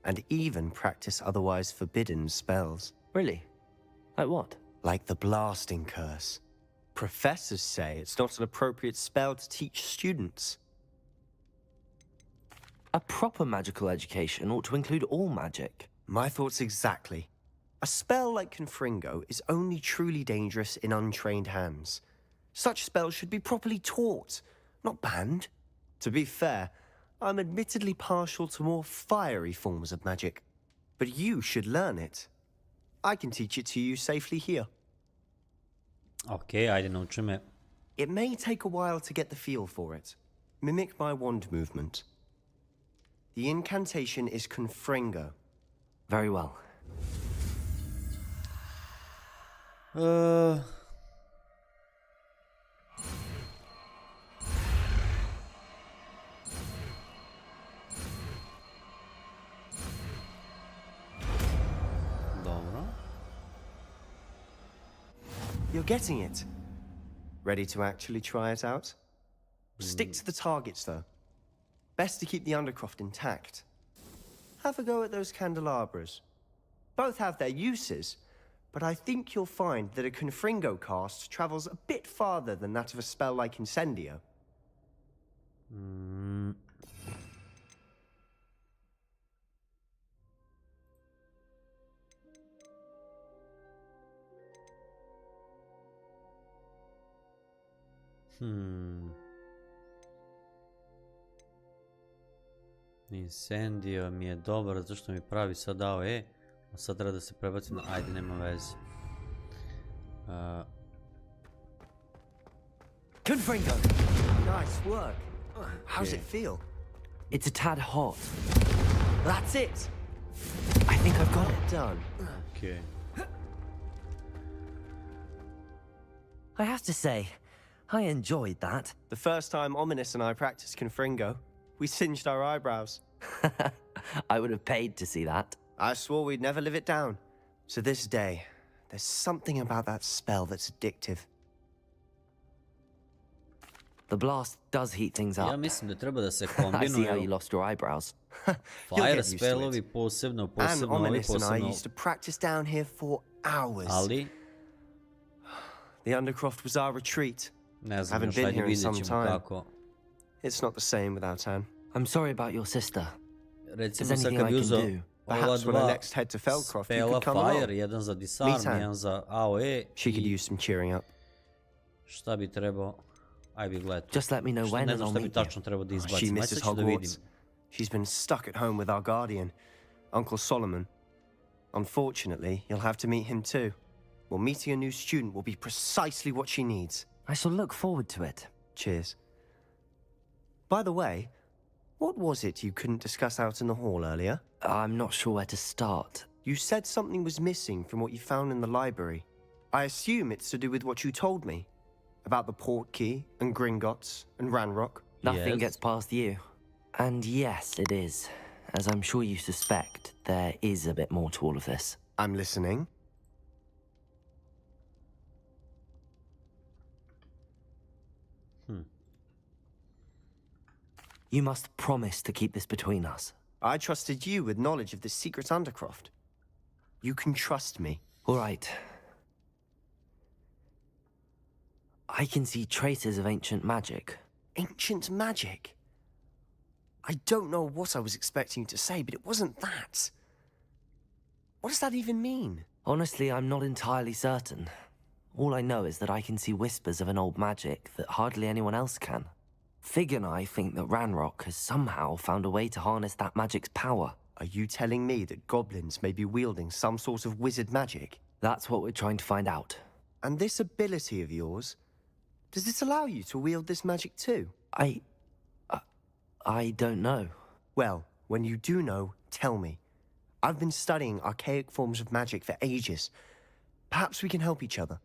and even practice otherwise forbidden spells. Really? Like what? Like the blasting curse. Professors say it's not an appropriate spell to teach students. A proper magical education ought to include all magic. My thoughts exactly. A spell like Confringo is only truly dangerous in untrained hands. Such spells should be properly taught, not banned. To be fair, I'm admittedly partial to more fiery forms of magic, but you should learn it. I can teach it to you safely here. Ok, ajde nauči me. It may take a while to get the feel for it. Mimic my wand movement. The incantation is Confringo. Very well. Dobro. You're getting it. Ready to actually try it out? Stick to the targets, though. Best to keep the Undercroft intact. Have a go at those candelabras. Both have their uses, but I think you'll find that a Confringo cast travels a bit farther than that of a spell like Incendio. Incendio mi je dobar zato što mi pravi sad dao a sad treba da se prebacim na ajde, nema veze. Confringo! Nice work. How's it feel? It's a tad hot. That's it! I think I've got it. Done. Okay. I have to say, I enjoyed that. The first time Ominous and I practiced Confringo, we singed our eyebrows. I would have paid to see that. I swore we'd never live it down. To this day, there's something about that spell that's addictive. The blast does heat things up. Ja mislim da treba da se I see how you kombinuju lost your eyebrows. fire spellovi posebno And ovi Ominous and I posebno, used to practice down here for hours. ali The Undercroft was our retreat. ne znam, Haven't još been ajde here in vidjet some ćemo time. kako. It's not the same without Anne. I'm sorry about your sister. Recimo Is sad anything kad I bi can uzeo do? ova Perhaps when I dva next head to Feldcroft, you spela could come fire, along. jedan za disarm, Meet Anne. jedan za AOE She could i use some cheering up. šta bi trebao? Aj bi gledao. Just let me know Što when ne and znam I'll šta bi meet you. tačno trebao da She izbacim. Aj sad misses ću da vidim. Hogwarts. She's been stuck at home with our guardian, Uncle Solomon. Unfortunately, you'll have to meet him too. Well, meeting a new student will be precisely what she needs. I shall look forward to it. Cheers. By the way, what was it you couldn't discuss out in the hall earlier? I'm not sure where to start. You said something was missing from what you found in the library. I assume it's to do with what you told me. About the port key, and Gringotts, and Ranrock. Nothing gets past you. And yes, it is. As I'm sure you suspect, there is a bit more to all of this. I'm listening. You must promise to keep this between us. I trusted you with knowledge of the secret Undercroft. You can trust me. All right. I can see traces of ancient magic. Ancient magic? I don't know what I was expecting you to say, but it wasn't that. What does that even mean? Honestly, I'm not entirely certain. All I know is that I can see whispers of an old magic that hardly anyone else can. Fig and I think that Ranrock has somehow found a way to harness that magic's power. Are you telling me that goblins may be wielding some sort of wizard magic? That's what we're trying to find out. And this ability of yours, does it allow you to wield this magic too? I don't know. Well, when you do know, tell me. I've been studying archaic forms of magic for ages. Perhaps we can help each other.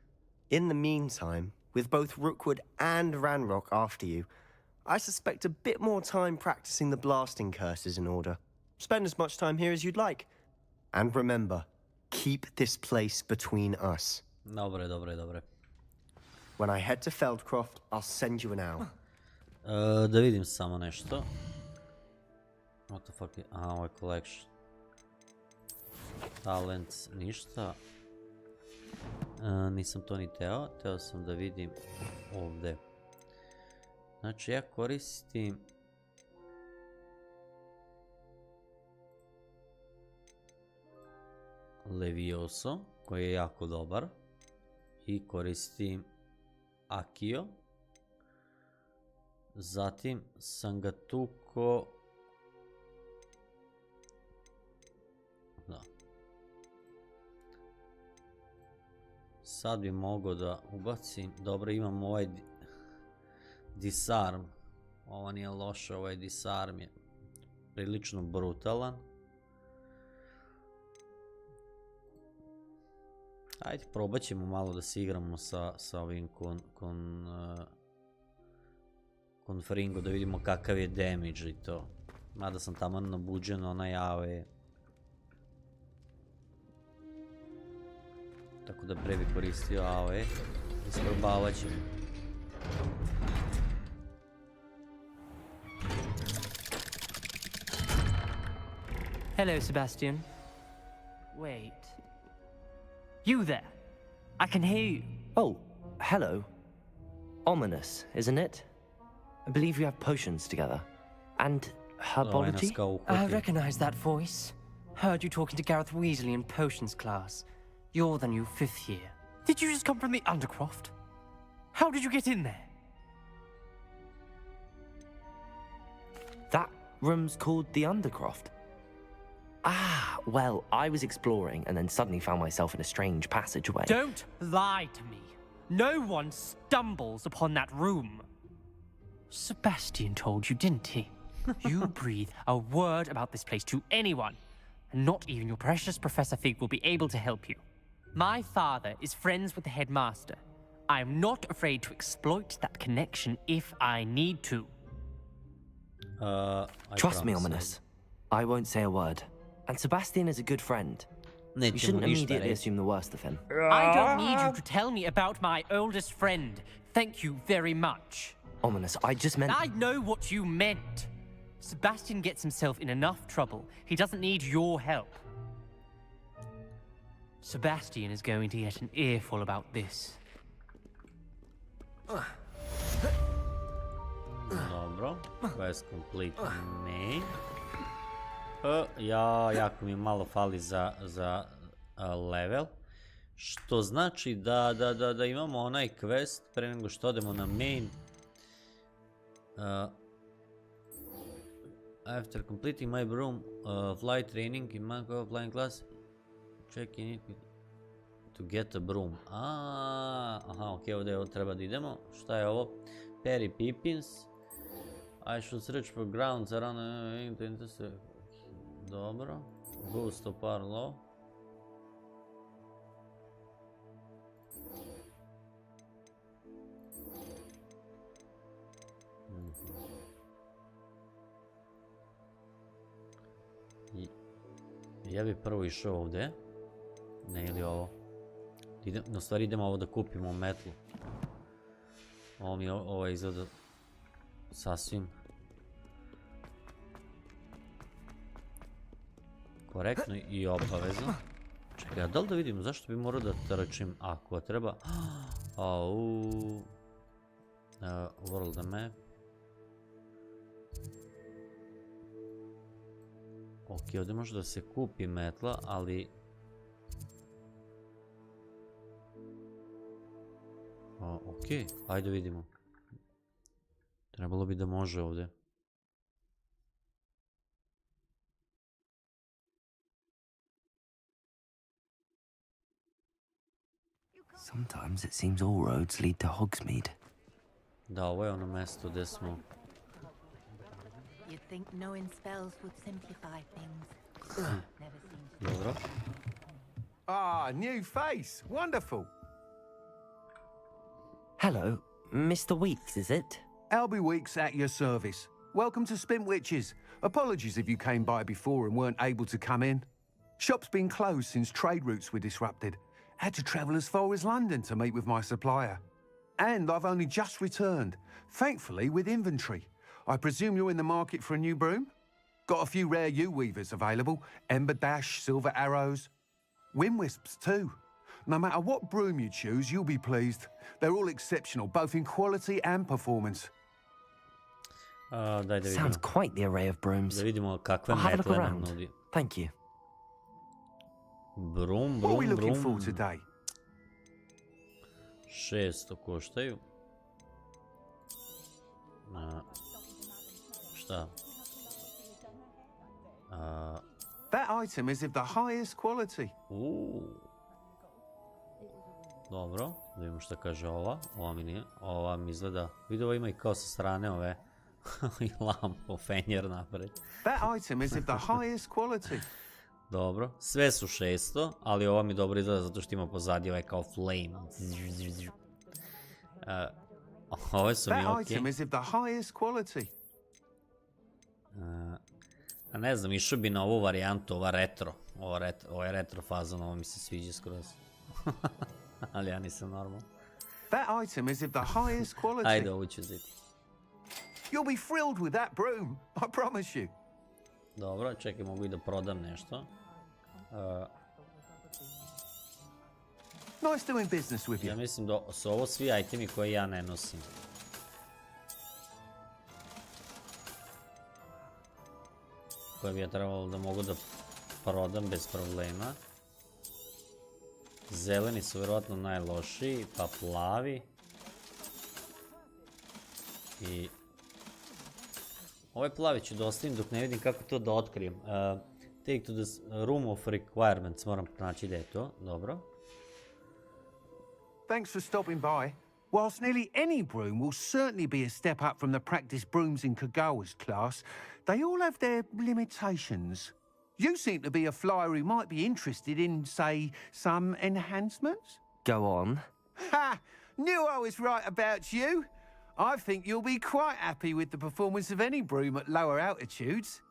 In the meantime, with both Rookwood and Ranrock after you, I suspect a bit more time practicing the blasting curse is in order. Spend as much time here as you'd like. And remember, keep this place between us. Dobre. When I head to Feldcroft, I'll send you an owl. Da vidim samo nešto. What the fuck je... Aha, ovo je collection. Talents, ništa. Nisam to ni teo. Teo sam da vidim ovdje. Znači ja koristim... Levioso, koji je jako dobar. I koristim Akio. Zatim sam ga tuko... Da. Sad bi mogao da ubacim... Dobro, imam ovaj... Disarm. Ovo nije loše, ovaj disarm je prilično brutalan. Ajde, probat ćemo malo da se igramo sa ovim konfringo, da vidimo kakav je damage i to. Mada sam tamo nabuđen, onaj AOE. Tako da pre bi koristio AOE. Isprobavat ćemo. Hello, Sebastian. Wait. You there? I can hear you. Oh, hello. Ominous, isn't it? I believe you have potions together. And herbology? I recognize that voice. Heard you talking to Gareth Weasley in potions class. You're the new 5th year. Did you just come from the Undercroft? How did you get in there? That room's called the Undercroft. Ah, well, I was exploring and then suddenly found myself in a strange passageway. Don't lie to me. No one stumbles upon that room. Sebastian told you, didn't he? You breathe a word about this place to anyone, and not even your precious Professor Fig will be able to help you. My father is friends with the headmaster. I am not afraid to exploit that connection if I need to. Trust me, Ominous. I won't say a word. And Sebastian is a good friend. You shouldn't immediately assume the worst of him. I don't need you to tell me about my oldest friend. Thank you very much. Ominous, I just meant... I know what you meant. Sebastian gets himself in enough trouble. He doesn't need your help. Sebastian is going to get an earful about this. Dobro, quest complete ne. Jako mi malo fali za level. Što znači da imamo onaj quest pre nego što odemo na main. After completing my broom flight training in my flying class, checking it to get a broom. Aha, ok, ovdje treba da idemo. Šta je ovo? Perry Pippins. I should search for grounds around... Dobro. Boost of power low. Ja bi prvo išao ovdje. Ne, ili ovo. U stvari idemo ovo da kupimo metlu. Ovo izgleda sasvim korektno i obavezno. Čekaj, a da li da vidimo zašto bi morao da trčim ako treba? World map. Ok, ovdje može da se kupi metla, ali... Ok, ajde vidimo. Trebalo bi da može ovdje. Sometimes it seems all roads lead to Hogsmeade. Da, ovo je ono mjesto gdje smo... You'd think knowing spells would simplify things. Never seems to. Dobro. Ah, new face. Wonderful. Hello, Mr. Weeks, is it? Albie Weeks at your service. Welcome to Spintwitches. Apologies if you came by before and weren't able to come in. Shop's been closed since trade routes were disrupted. Had to travel as far as London to meet with my supplier. And I've only just returned, thankfully with inventory. I presume you're in the market for a new broom? Got a few rare U-weavers available. Ember Dash, Silver Arrows. Wind Wisps too. No matter what broom you choose, you'll be pleased. They're all exceptional, both in quality and performance. Sounds quite the array of brooms. Da vidimo kakve I'll have a look metle nam around. nudi. Thank you. Brum, What are we brum, looking for brum. today? 600 koštaju. Šta? That item is of the highest quality. Dobro, da vidimo šta kaže ova. Ova mi izgleda... Vidio, ovo ima i kao sa strane ove lampo, fenjer napred. That item is of the highest quality. Dobro, sve su 600, ali ova mi dobro izgleda zato što ima pozadnje ovaj kao flame. Ove su mi That okej. item is of the highest quality. A ne znam, išao bi na ovu varijantu, ova retro. Ovo je retro fazon, ovo mi se sviđa skroz. Ali ja nisam normalno. That item is of the highest quality. Ajde, ovo ću uzeti. You'll be thrilled with that broom, I promise you. Dobro, čekaj, mogu i da prodam nešto. Nice doing business with you. Ja mislim da su ovo svi itemi koje ja ne nosim. Koje bi ja trebalo da mogu da prodam bez problema. Zeleni su vjerojatno najlošiji, pa plavi. I... Ovaj plavi ću da ostavim dok ne vidim kako to da otkrijem. Take to the room of requirements, moram pronaći da je to, dobro. Thanks for stopping by. Whilst nearly any broom will certainly be a step up from the practice brooms in Kagawa's class, they all have their limitations. You seem to be a flyer who might be interested in, say, some enhancements? Go on. Ha! Knew I was right about you. I think you'll be quite happy with the performance of any broom at lower altitudes.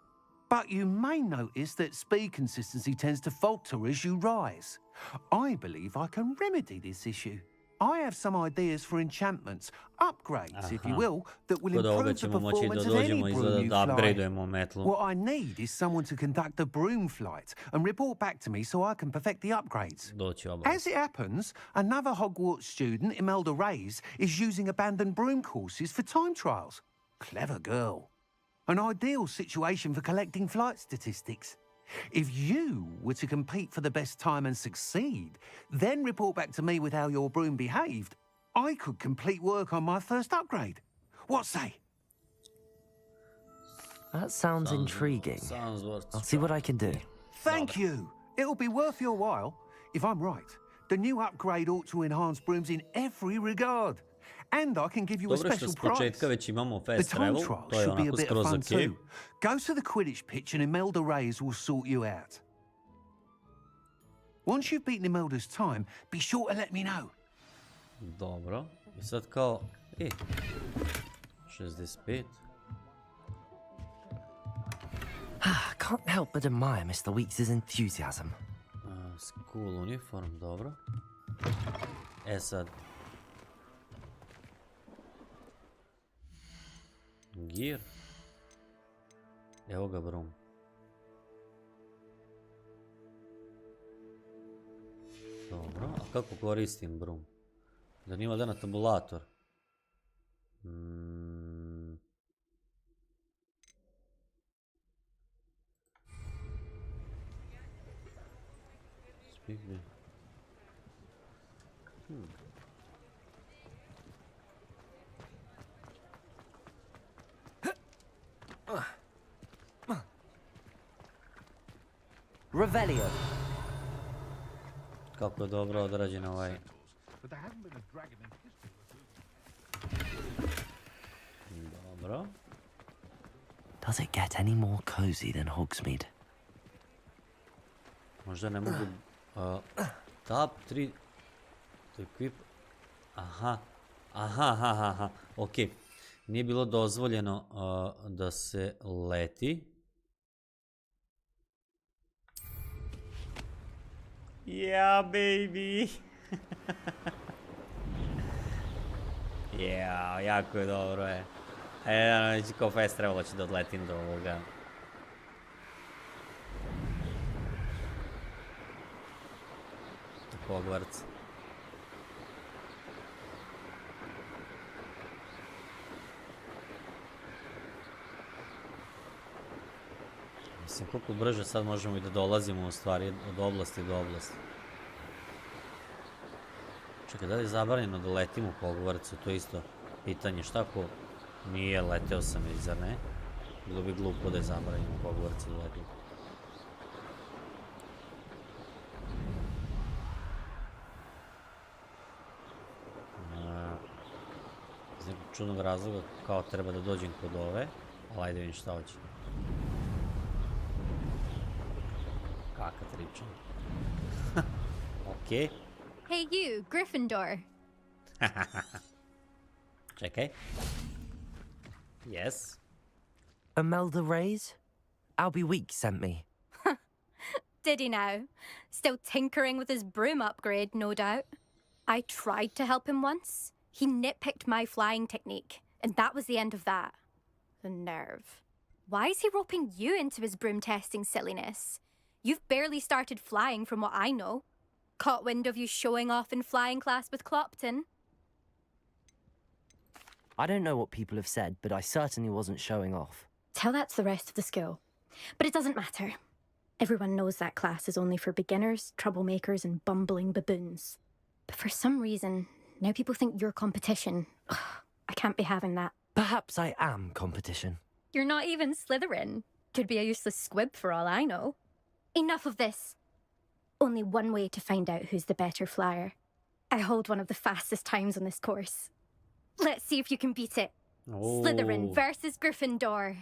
But you may notice that speed consistency tends to falter as you rise. I believe I can remedy this issue. I have some ideas for enchantments, upgrades, if you will, that will improve the performance of any broom you fly. What I need is someone to conduct a broom flight and report back to me so I can perfect the upgrades. As it happens, another Hogwarts student, Imelda Reyes, is using abandoned broom courses for time trials. Clever girl. An ideal situation for collecting flight statistics. If you were to compete for the best time and succeed, then report back to me with how your broom behaved, I could complete work on my first upgrade. What say? That sounds intriguing. Sounds worth I'll see what I can do. Thank you. It'll be worth your while. If I'm right, the new upgrade ought to enhance brooms in every regard. And I can give you a Dobro što special s prize. početka već imamo The fast time travel, trial to je should be a onako bit of skroz fun okej. too. Go to the Quidditch pitch and Imelda Reyes will sort you out. Once you've beaten Imelda's time, be sure to let me know. Dobro. I sad kao... 65. Can't help but admire Mr. Weeks' enthusiasm. School uniform, dobro. E sad. Gear. Evo ga broom. Dobro, a kako koristim broom? Da nima da na tabulator. Spigli. Revelio. Kako je dobro odrađen ovaj. Dobro. Does it get any more cozy than Hogsmeade? Možda ne mogu... Tab 3... Equip... Aha, ok. Nije bilo dozvoljeno da se leti. Yeah, baby! Yeah, jako je dobro je. Već kao fast trebalo će da odletim do ovoga. Do Hogwarts. Mislim, koliko brže sad možemo i da dolazimo u stvari od oblasti do oblasti. Čekaj, da li je zabranjeno da letimo u Hogwartsu? To je isto pitanje. Šta ako nije, leteo sam već, zar ne? Bilo bi glupo da je zabranjeno u Hogwartsu da letim. Iz nekog čudnog razloga kao treba da dođem kod ove, ali ajde vidim šta hoće. Kaka tričan. Okej. Hey you, Gryffindor. Čekaj. Yes. Imelda Reyes? Albie Weeks sent me. Did he now? Still tinkering with his broom upgrade, no doubt. I tried to help him once. He nitpicked my flying technique, and that was the end of that. The nerve. Why is he roping you into his broom testing silliness? You've barely started flying from what I know. Caught wind of you showing off in flying class with Clopton. I don't know what people have said, but I certainly wasn't showing off. Tell that to the rest of the school. But it doesn't matter. Everyone knows that class is only for beginners, troublemakers, and bumbling baboons. But for some reason, now people think you're competition. Ugh, I can't be having that. Perhaps I am competition. You're not even Slytherin. Could be a useless squib for all I know. Enough of this. Only one way to find out who's the better flyer. I hold one of the fastest times on this course. Let's see if you can beat it. Slytherin versus Gryffindor.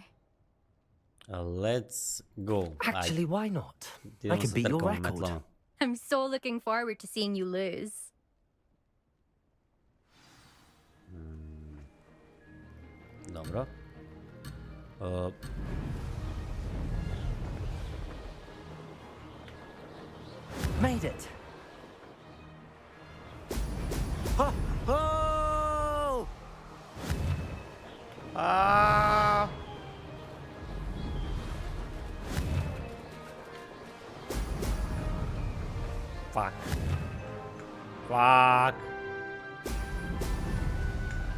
Let's go. Actually, why not? I can beat your record. I'm so looking forward to seeing you lose. Dobro. Made it. Oh! Oh! Ah! Fuck. Fuck.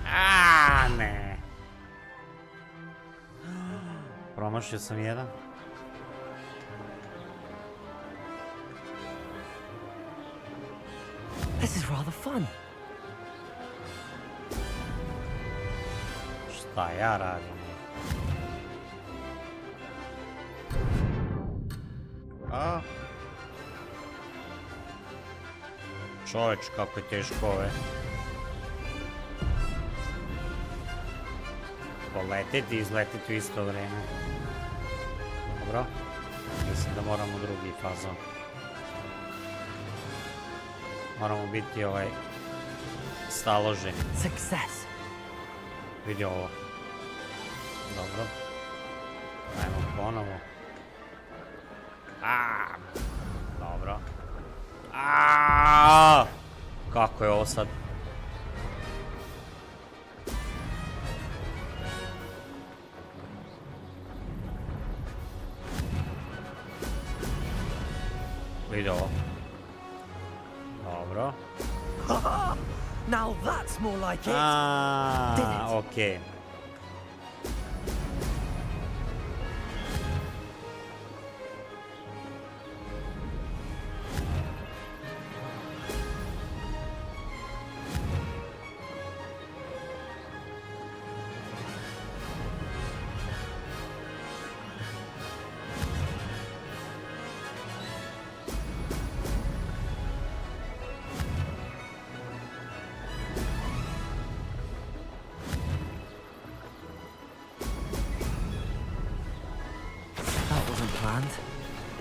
Ah, ne. Promašio sam jedan. This is rather fun. Šta ja radim? A? Čovječ, kako je teško ove. Poletiti i izletiti u isto vrijeme. Dobro. Mislim da moramo drugi fazon. Moramo biti staloženi. Success. Vidi ovo. Dobro. Ajmo ponovo. Dobro. Kako je ovo sad? Vidi ovo. Dobro. Now that's more like it. Okej.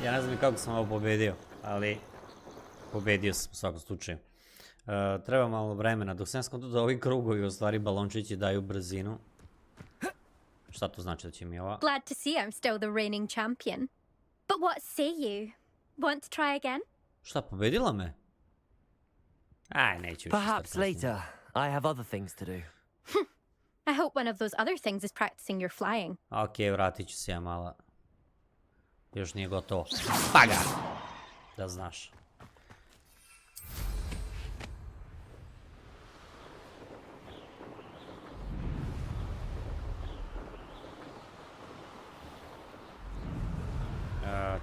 Ja ne znam kako sam ovo pobedio, ali pobedio sam u svakom slučaju. Treba malo vremena, dok sam skontao da ovi krugovi u stvari balončići daju brzinu. Šta to znači da će mi ova? Glad to see I'm still the reigning champion. But what say you? Want to try again? Šta, pobedila me? Aj, neću. Perhaps later. I have other things to do. I hope one of those other things is practicing your flying. Okej, vratit ću se ja malo. Još nije gotovo. Pa ga! Da znaš.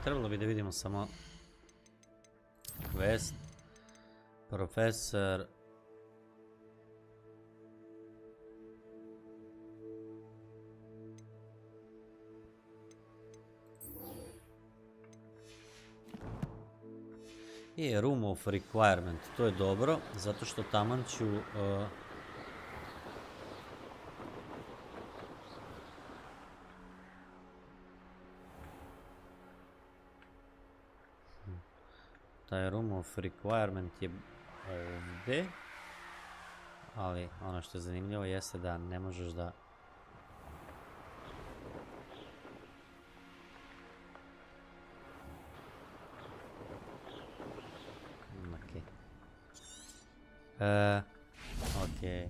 Trebalo bi da vidimo samo quest. Profesor. Je room of requirement, to je dobro, zato što taman ću taj room of requirement je ovdje, ali ono što je zanimljivo jeste da ne možeš da okej.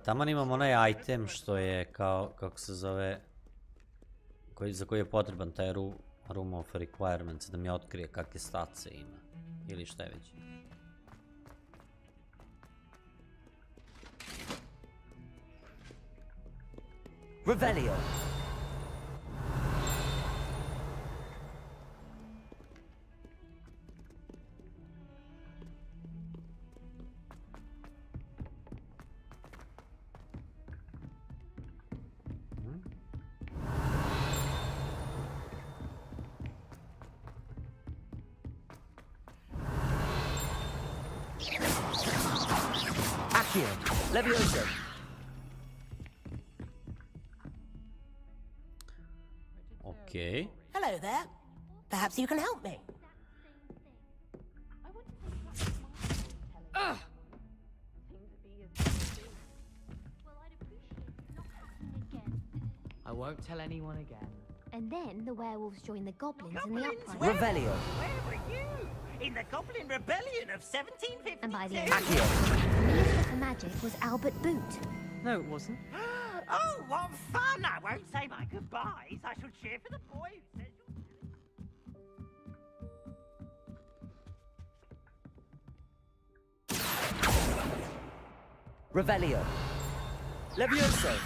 Taman imam onaj item što je kao, kako se zove, za koji je potreban taj room of requirements, da mi otkrije kakve stace ima. Ili šta je već. Revelio. Levioso. Okay. Hello there. Perhaps you can help me. I won't tell anyone again. And then the werewolves join the goblins in the uprising. Revelio. Where were you? In the Goblin Rebellion of 1752. And by the end, the Minister for Magic was Albert Boot. No, it wasn't. Oh, what fun! I won't say my goodbyes. I shall cheer for the boy who says Revelio. Levioso.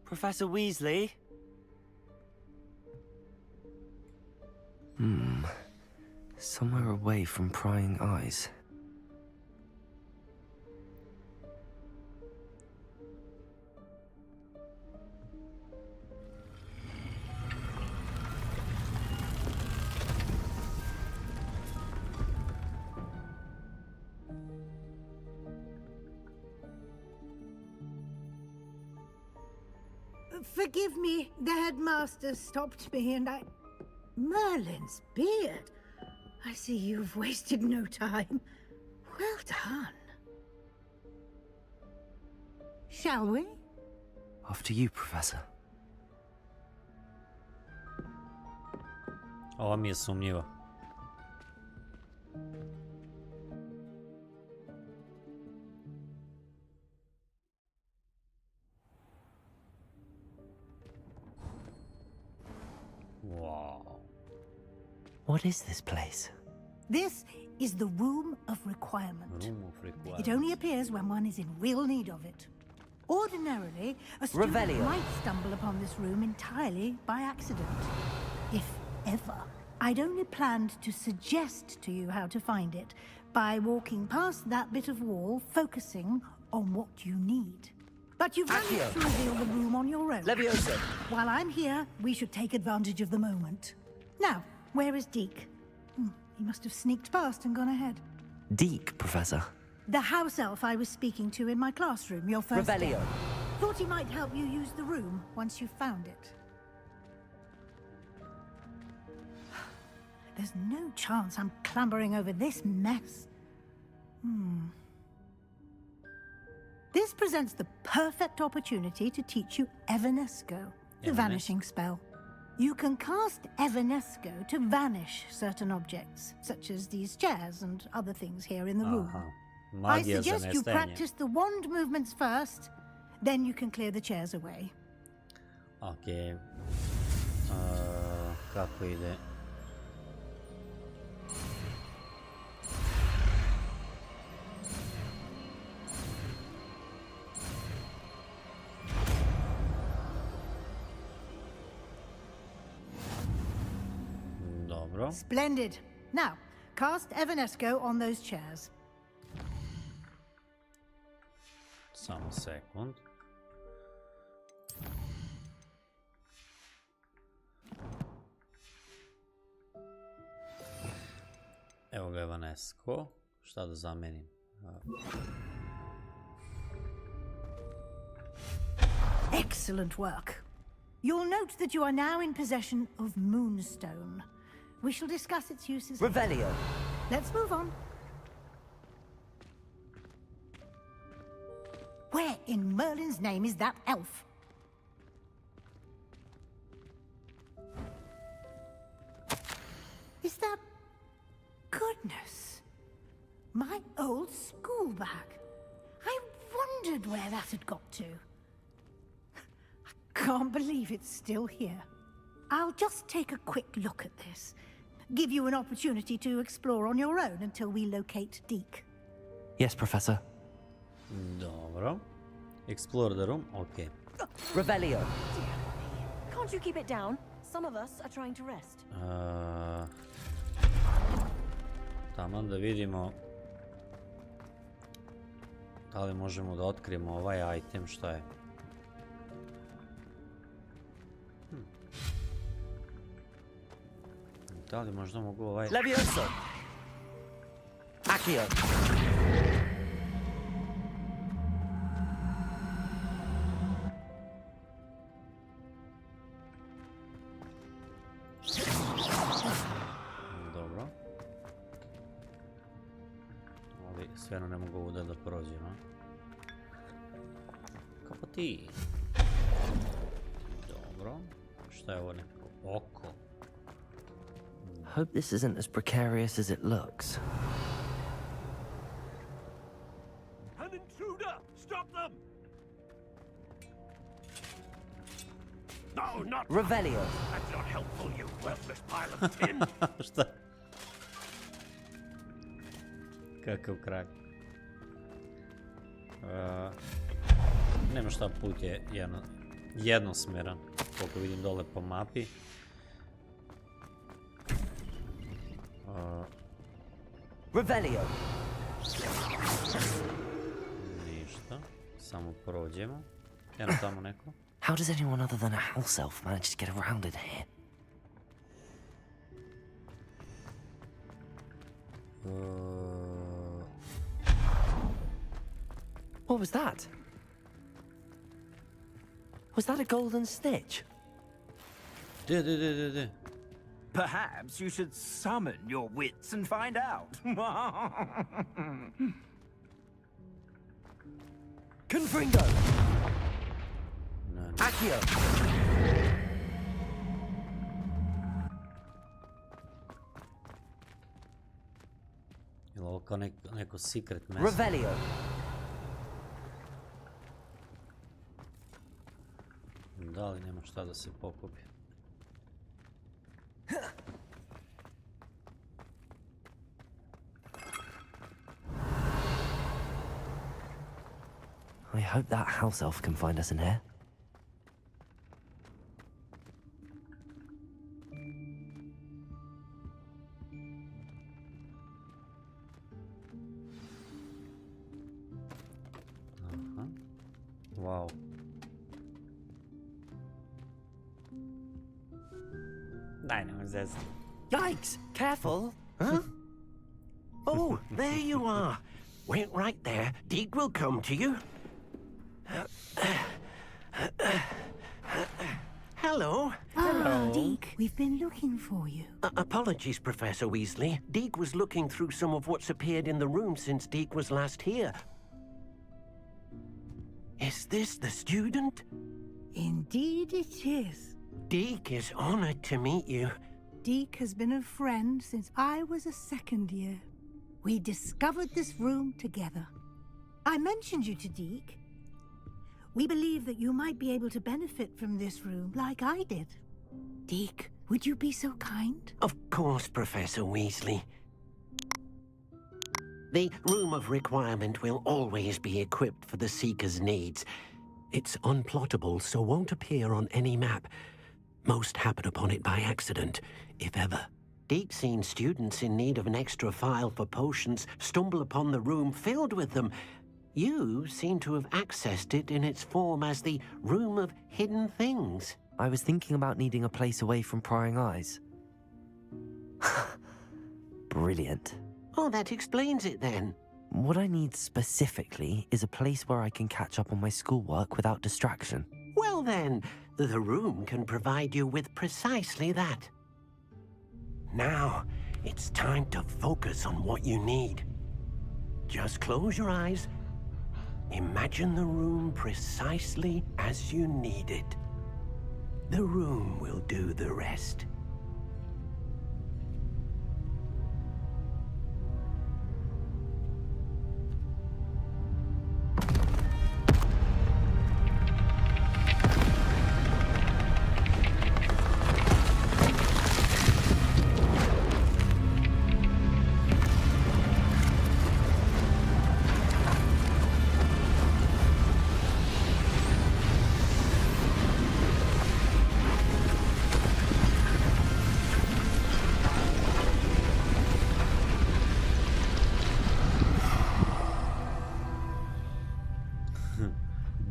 Professor Weasley? Somewhere away from prying eyes. Forgive me, the headmaster stopped me and I... Merlin's beard. I see you've wasted no time. Well done. Shall we? After you, Professor. Ova mi je sumnjiva. Wow. What is this place? This is the Room of Requirement. Room of Requirement. It only appears when one is in real need of it. Ordinarily, a student Revelio. might stumble upon this room entirely by accident. If ever. I'd only planned to suggest to you how to find it by walking past that bit of wall, focusing on what you need. But you've managed Accio. to reveal the room on your own. Leviosa. While I'm here, we should take advantage of the moment. Now, where is Deke? He must have sneaked past and gone ahead. Deke, Professor. The house elf I was speaking to in my classroom, your first day. Revelio. Thought he might help you use the room once you found it. There's no chance I'm clambering over this mess. This presents the perfect opportunity to teach you Evanesco, the vanishing spell. You can cast Evanesco to vanish certain objects, such as these chairs and other things here in the room. I Magija suggest you zamestanje. practice the wand movements first, then you can clear the chairs away. Ok. Kako ide? Dobro. Splendid. Now, cast Evanesco on those chairs. Samo sekund. Evo ga Evanesco. Šta da zamenim? Excellent work. You'll note that you are now in possession of Moonstone. We shall discuss its uses. Revelio. Let's move on. Where in Merlin's name is that elf? Is that... Goodness. My old school bag. I wondered where that had got to. I can't believe it's still here. I'll just take a quick look at this. Give you an opportunity to explore on your own until we locate Deke. Yes, Professor. Dobro. Explore the room. Ok. Revelio. Can't you keep it down? Some of us are trying to rest. Taman da vidimo da li možemo da otkrijemo ovaj item, šta je. Da li možda mogu ovaj... Levioso. Accio. Dobro. Ali svejedno ne mogu ovdje da prođem, a? Kako ti? Dobro. Šta je ovo neko oko? Hope this isn't as precarious as it looks. An intruder! Stop them! No, not... Revelio. That's not helpful, you worthless pile of tin! Šta? Kakav kraj. Nema šta, put je jednosmjeran, koliko vidim dole po mapi. Revelio. Ništa, samo prođemo. Eno tamo neko. How does anyone other than a house elf manage to get around in here? What was that? Was that a golden stitch? Perhaps you should summon your wits and find out. Confringo! Accio! Je li ovo kao neko secret message? Revelio! Da li nema šta da se pokupi? I hope that house elf can find us in here. Wow. Daj, nemoj zezati. Yikes! Careful! Huh? Oh, there you are. Wait right there. Deke will come to you. Hello. Ah, Deke, we've been looking for you. Apologies, Professor Weasley. Deke was looking through some of what's appeared in the room since Deke was last here. Is this the student? Indeed it is. Deke is honored to meet you. Deke has been a friend since I was a second year. We discovered this room together. I mentioned you to Deke. We believe that you might be able to benefit from this room like I did. Deke, would you be so kind? Of course, Professor Weasley. The Room of Requirement will always be equipped for the Seeker's needs. It's unplottable, so won't appear on any map. Most happen upon it by accident, if ever. Deke's seen students in need of an extra file for potions stumble upon the room filled with them. You seem to have accessed it in its form as the Room of Hidden Things. I was thinking about needing a place away from prying eyes. Brilliant. Oh, that explains it then. What I need specifically is a place where I can catch up on my schoolwork without distraction. Well then, the room can provide you with precisely that. Now, it's time to focus on what you need. Just close your eyes. Imagine the room precisely as you need it. The room will do the rest.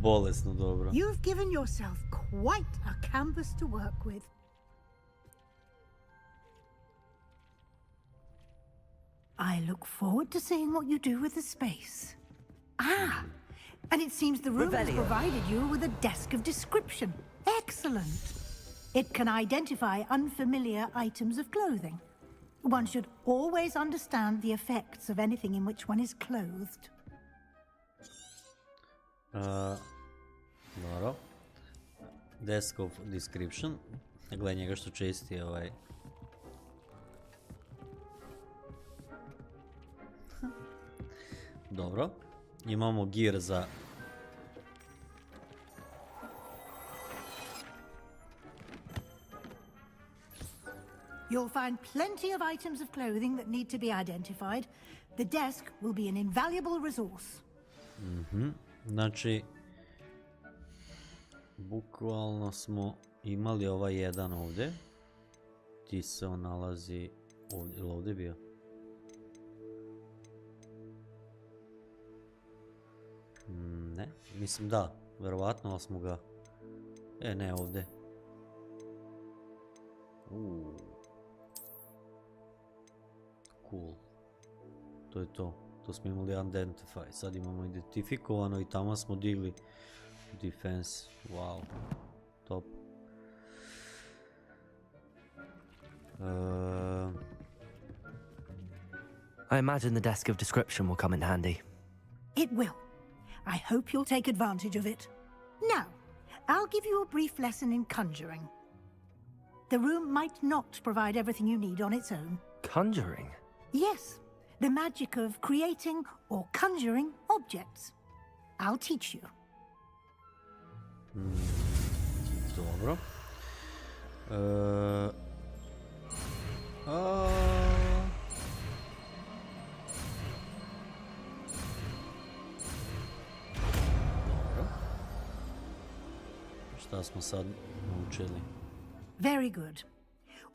Bolesno dobro. You've given yourself quite a canvas to work with. I look forward to seeing what you do with the space. Ah, and it seems the room has provided you with a desk of description. Excellent. It can identify unfamiliar items of clothing. One should always understand the effects of anything in which one is clothed. Dobro. Desk of description. Gledaj njega što čisti ovaj. Dobro. Imamo gear za... You'll find plenty of items of clothing that need to be identified. The desk will be an invaluable resource. Znači... bukvalno smo imali ovaj jedan ovdje. Ti se on nalazi ovdje, ili ovdje bio? Ne, mislim da, verovatno, ali smo ga... ne, ovdje. Cool. To je to. To smo imali identify. Sad imamo identifikovano i tamo smo digli defense. Wow. Top. I imagine the desk of description will come in handy. It will. I hope you'll take advantage of it. Now, I'll give you a brief lesson in conjuring. The room might not provide everything you need on its own. Conjuring? Yes, the magic of creating or conjuring objects. I'll teach you. Dobro. Šta smo sad naučili? Very good.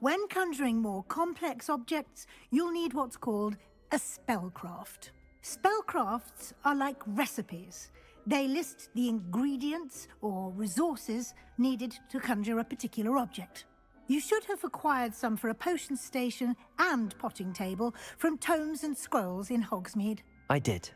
When conjuring more complex objects, you'll need what's called a spellcraft. Spellcrafts are like recipes. They list the ingredients or resources needed to conjure a particular object. You should have acquired some for a potion station and potting table from tomes and scrolls in Hogsmeade. I did.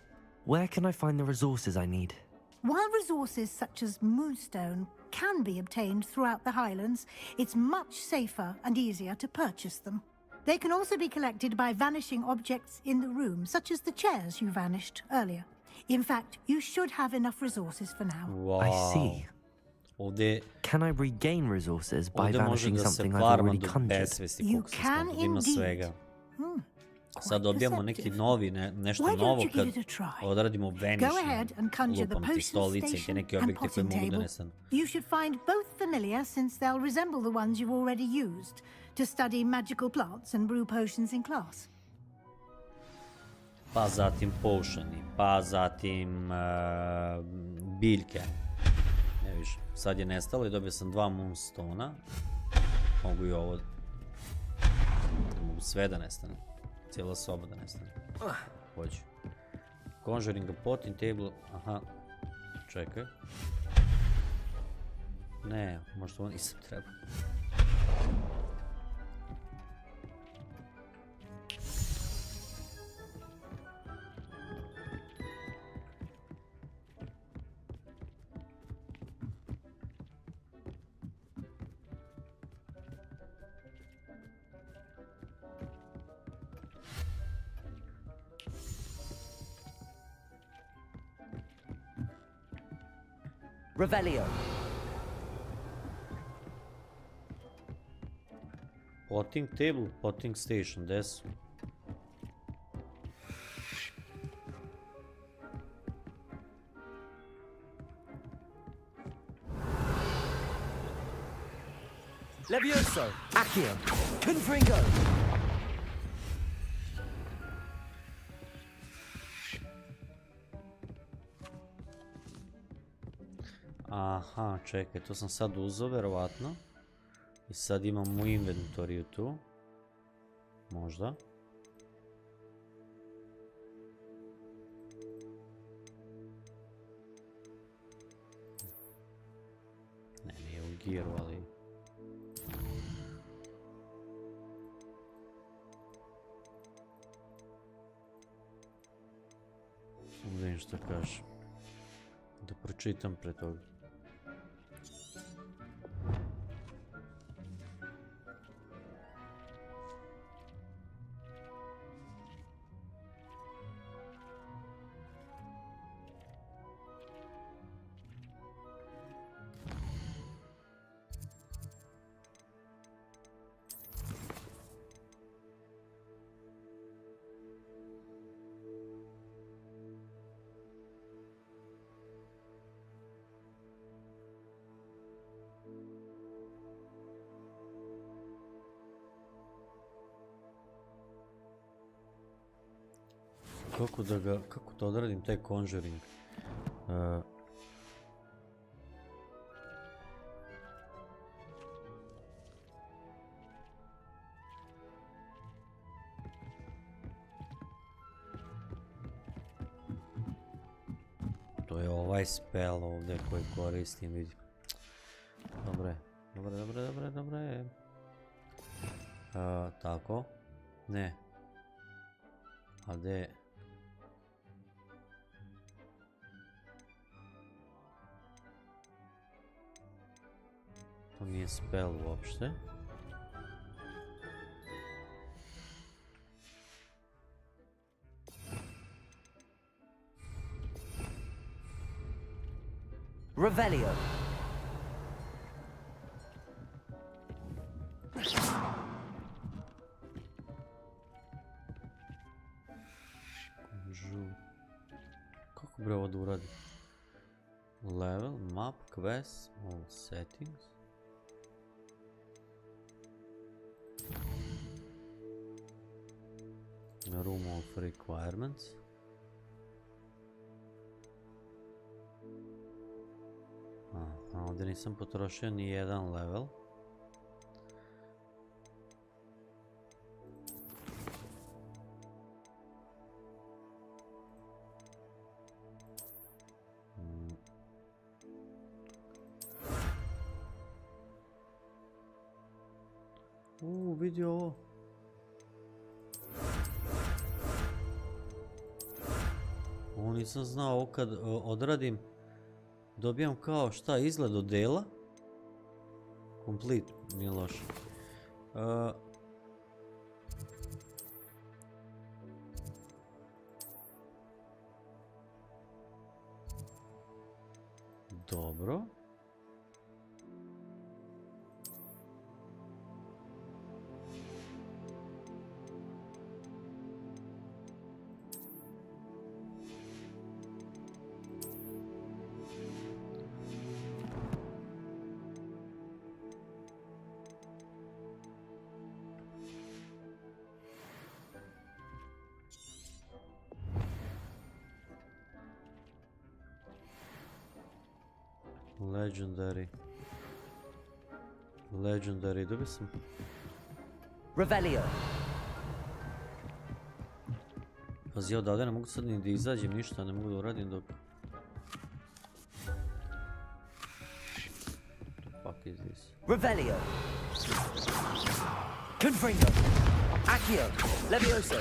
Where can I find the resources I need? While resources such as moonstone can be obtained throughout the Highlands, it's much safer and easier to purchase them. They can also be collected by vanishing objects in the room, such as the chairs you vanished earlier. In fact, you should have enough resources for now. Wow. I see. Ovdje, can I regain resources by vanishing može da something se I've already varma do conjured? besvesti koliko se smatram, ima svega. Sad dobijamo neki novi, nešto novo kad odradimo vanishing, lupam ti stolice i te neke objekte koje mogu da nestanu. You should find both familiar since they'll resemble the ones you've already used to study magical plants and brew potions in class. Pa zatim potioni, pa zatim biljke. Ne više, sad je nestalo i dobio sam 2 moonstona. Mogu i ovo, mogu sve da nestane. Cijela soba da nestane. Hoću. Conjuring a potting table, aha, čekaj. Ne, možda ovo nisam trebao. Revelio. Potting table, potting station, gde su? Levioso. Accio. Confringo. Aha, čekaj, to sam sad uzeo, verovatno. I sad imam u inventoriju tu. Možda. Ne, nije u giru, ali... Samo da vidim što kaže. Da pročitam pre toga. Kako da odradim taj conjuring? To je ovaj spell ovdje koji koristim, vidi. Dobre. Tako. Ne. A gdje? To nije spell uopšte. Revelio. Kako bre ovo da uradi? Level, map, quest, all settings. Room of requirements. Aha, ovdje nisam potrošio ni jedan level. Vidi ovo. Ovo nisam znao, ovo kad odradim dobijam kao šta, izgled od dela. Complete, nije loše. Dobro. Legendary, dobio sam. Revelio. Pazi, odavde ne mogu sad ni da izađem, ništa ne mogu da uradim dok... What the fuck is this? Revelio. Confringo. Accio. Levioso.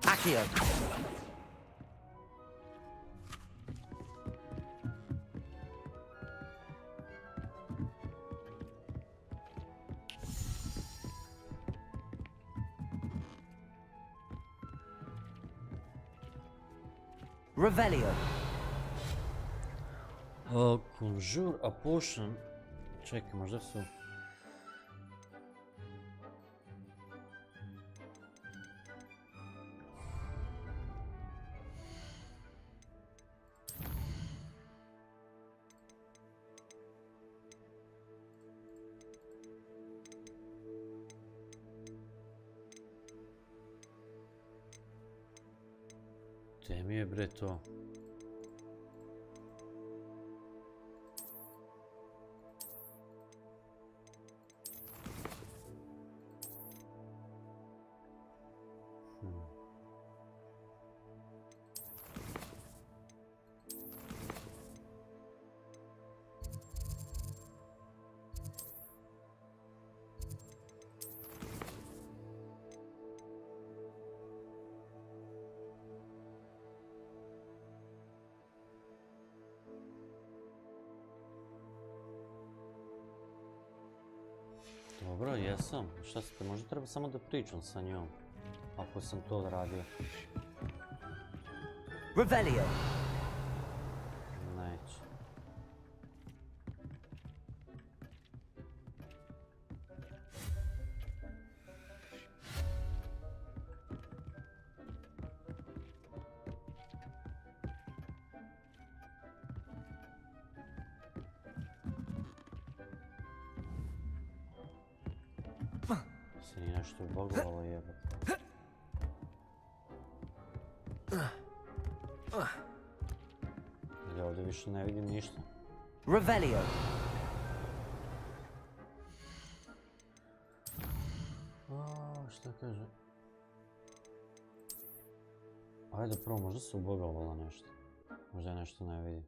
Accio. Revelio. Conjure a potion. Čekaj, možda su... Gdje mi je bre to? Dobro, jesam. Šta se te, možda treba samo da pričam sa njom. Ako sam to odradio. Revelio. Neće. Se nije nešto ubogovalo jebati. Ili ovdje više ne vidim ništa. Revelio. Šta kaže? Ajde prvo, možda se ubogavala nešto. Možda je nešto ne vidi.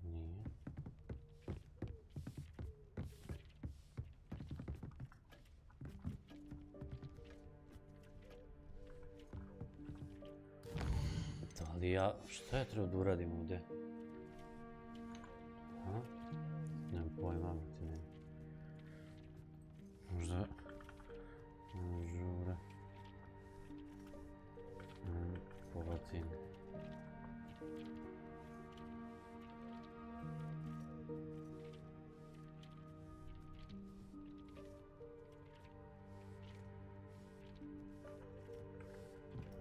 Nije. Da li ja... Šta ja treba da uradim ovdje? Nemam pojma, ti ne. Možda... Žure... Povatim.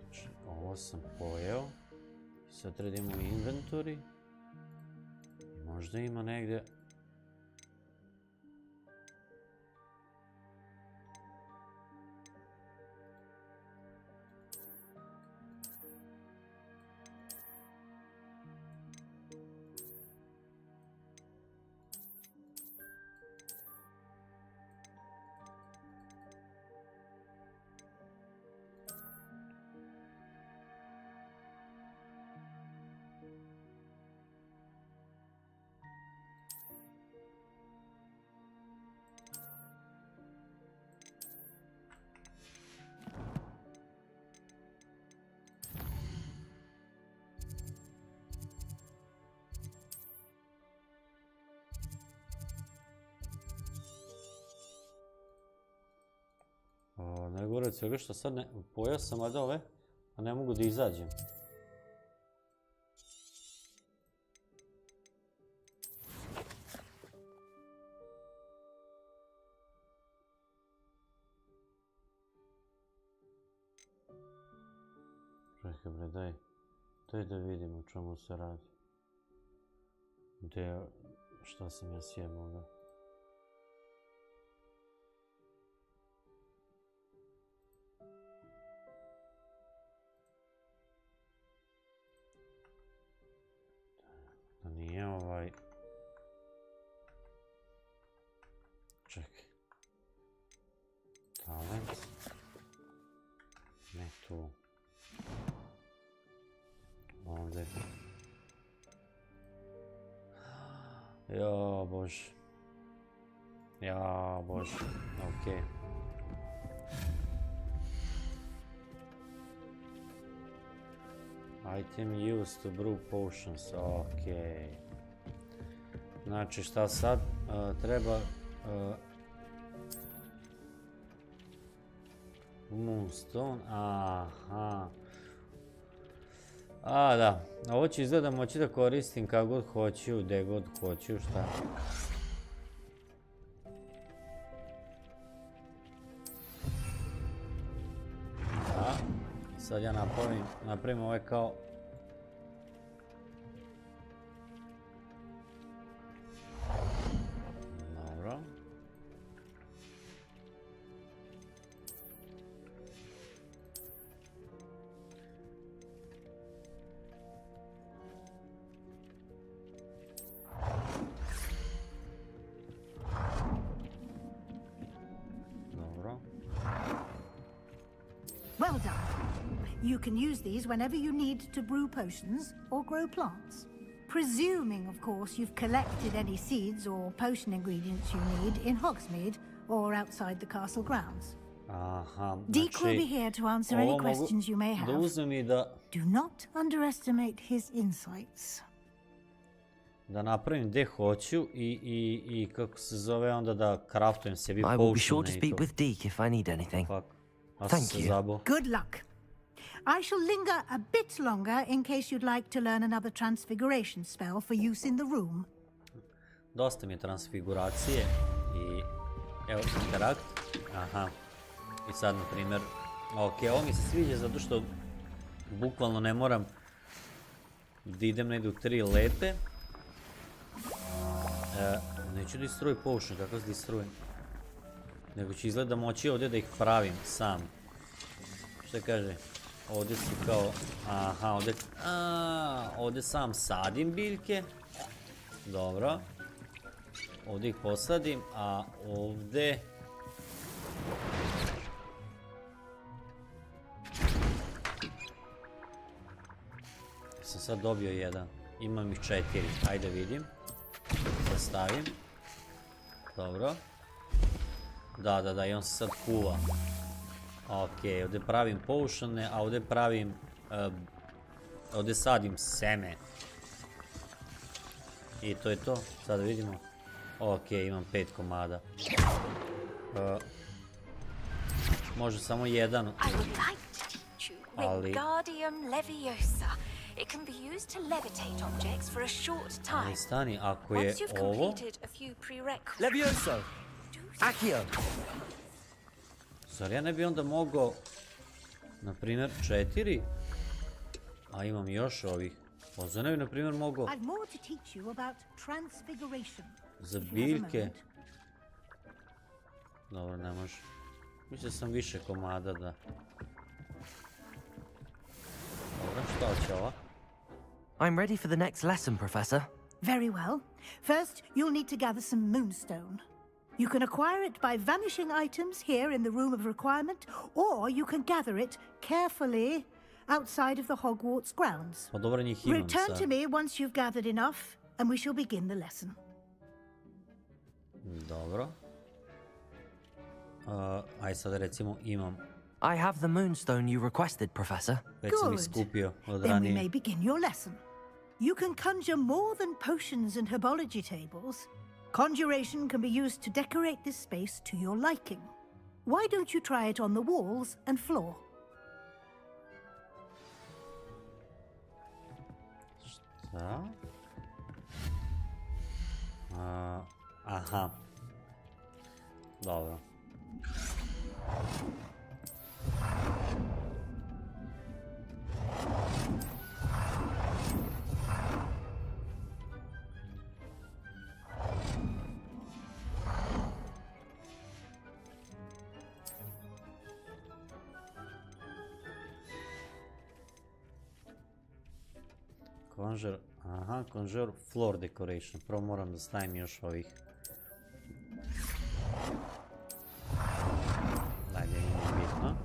Znači, ovo sam pojeo. Sad treba da imamo inventory. Možda ima negdje... Najgore od svega što sad pojao sam valjda ove, a ne mogu da izađem. Čekaj bre, daj da vidimo o čemu se radi. Gdje, šta sam ja sjebao da? To nije ovaj... Čekaj. Talent. Ne tu. Ovdje. Ja bože. Ja bože. Okej. Item used to brew potions. Okej. Znači šta sad? Treba... Moonstone. Aha. A da, ovo ću izgleda moći da koristim kako god hoću, gdje god hoću, šta. Da, sad ja napravim ovaj kao... Dobro. Well done. You can use these whenever you need to brew potions or grow plants. Presuming, of course, you've collected any seeds or potion ingredients you need in Hogsmeade or outside the castle grounds. Aha, Deke will be here to answer any questions you may have. Da uzmem i da... Do not underestimate his insights. Da napravim gdje hoću i kako se zove onda da craftujem sebi I will be sure to speak with Deke if I need anything. Thank you. Good luck. I shall linger a bit longer in case you'd like to learn another transfiguration spell for use in the room. Dosta mi je transfiguracije i evo interakt. Aha. I sad na primjer, ok, ovo mi se sviđa zato što bukvalno ne moram da idem na idu 3 lete. Neću destroy potion, kako se destroy? Nego ću izgleda moći ovdje da ih pravim sam. Što kaže? Ovdje su kao, aha, ovdje sam sadim biljke. Dobro. Ovdje ih posadim, a ovdje... Sam sad dobio jedan. Imam ih 4. Ajde vidim. Sad stavim. Dobro. Da, i on se sad kuva. Ok, ovdje pravim potione, a ovdje pravim... ovdje sadim seme. I to je to. Sad vidimo. Ok, imam 5 komada. Može samo jedan. Ali... It can be used to levitate objects for a short time. Ali stani, ako je Once you've ovo... completed a few prerequisites... Levioso! Accio! Zar ja ne bi onda mogao, na primjer, 4? A imam još ovih. Pa zar ne bi, na primjer, mogao... I've more to teach you about transfiguration. Za biljke... Dobro, ne može. Mislio sam više komada da... Dobro, što će ova? I'm ready for the next lesson, Professor. Very well. First, you'll need to gather some moonstone. You can acquire it by vanishing items here in the room of requirement, or you can gather it carefully outside of the Hogwarts grounds. Pa dobro, njih imam sad. Return to me once you've gathered enough, and we shall begin the lesson. Dobro. Aj sad recimo imam... I have the moonstone you requested, Professor. Već sam ih skupio od Then we ranije. may begin your lesson. You can conjure more than potions and herbology tables. Conjuration can be used to decorate this space to your liking. Why don't you try it on the walls and floor? Šta? Aha. Dobro. Conjure, aha, conjure floor decoration. Prvo moram da stavim još ovih. Ajde, nije bitno.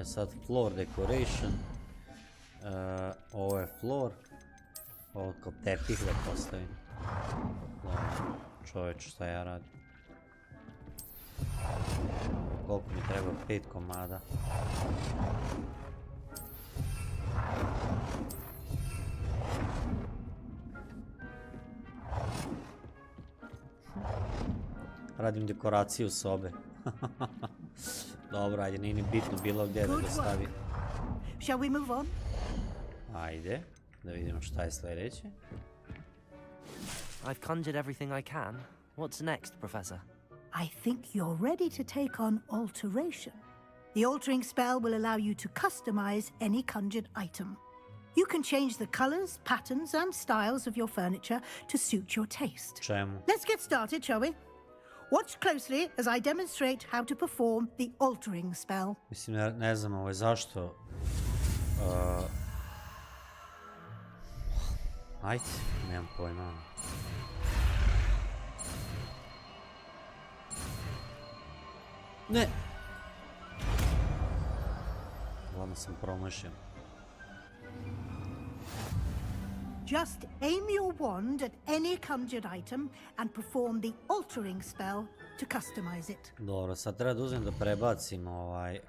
Sad floor decoration. Ovo je floor. Ovo kao tepih da postavim. Dobro, čoveč, šta ja radim? Koliko mi treba? 5 komada. Radim dekoraciju sobe. Dobro, ajde, nije ni bitno bilo gdje da ga stavim. Shall we move on? Ajde, da vidimo šta je sljedeće. I've conjured everything I can. What's next, Professor? I think you're ready to take on alteration. The altering spell will allow you to customize any conjured item. You can change the colors, patterns, and styles of your furniture to suit your taste. Čemu? Let's get started, shall we? Watch closely as I demonstrate how to perform the altering spell. Mislim, ne znam ovo je zašto. Ajde, nemam pojma. Ne! Ladno sam promašio. Just aim your wand at any conjured item and perform the altering spell to customize it. Dobro, sad treba da uzmem da prebacim ovaj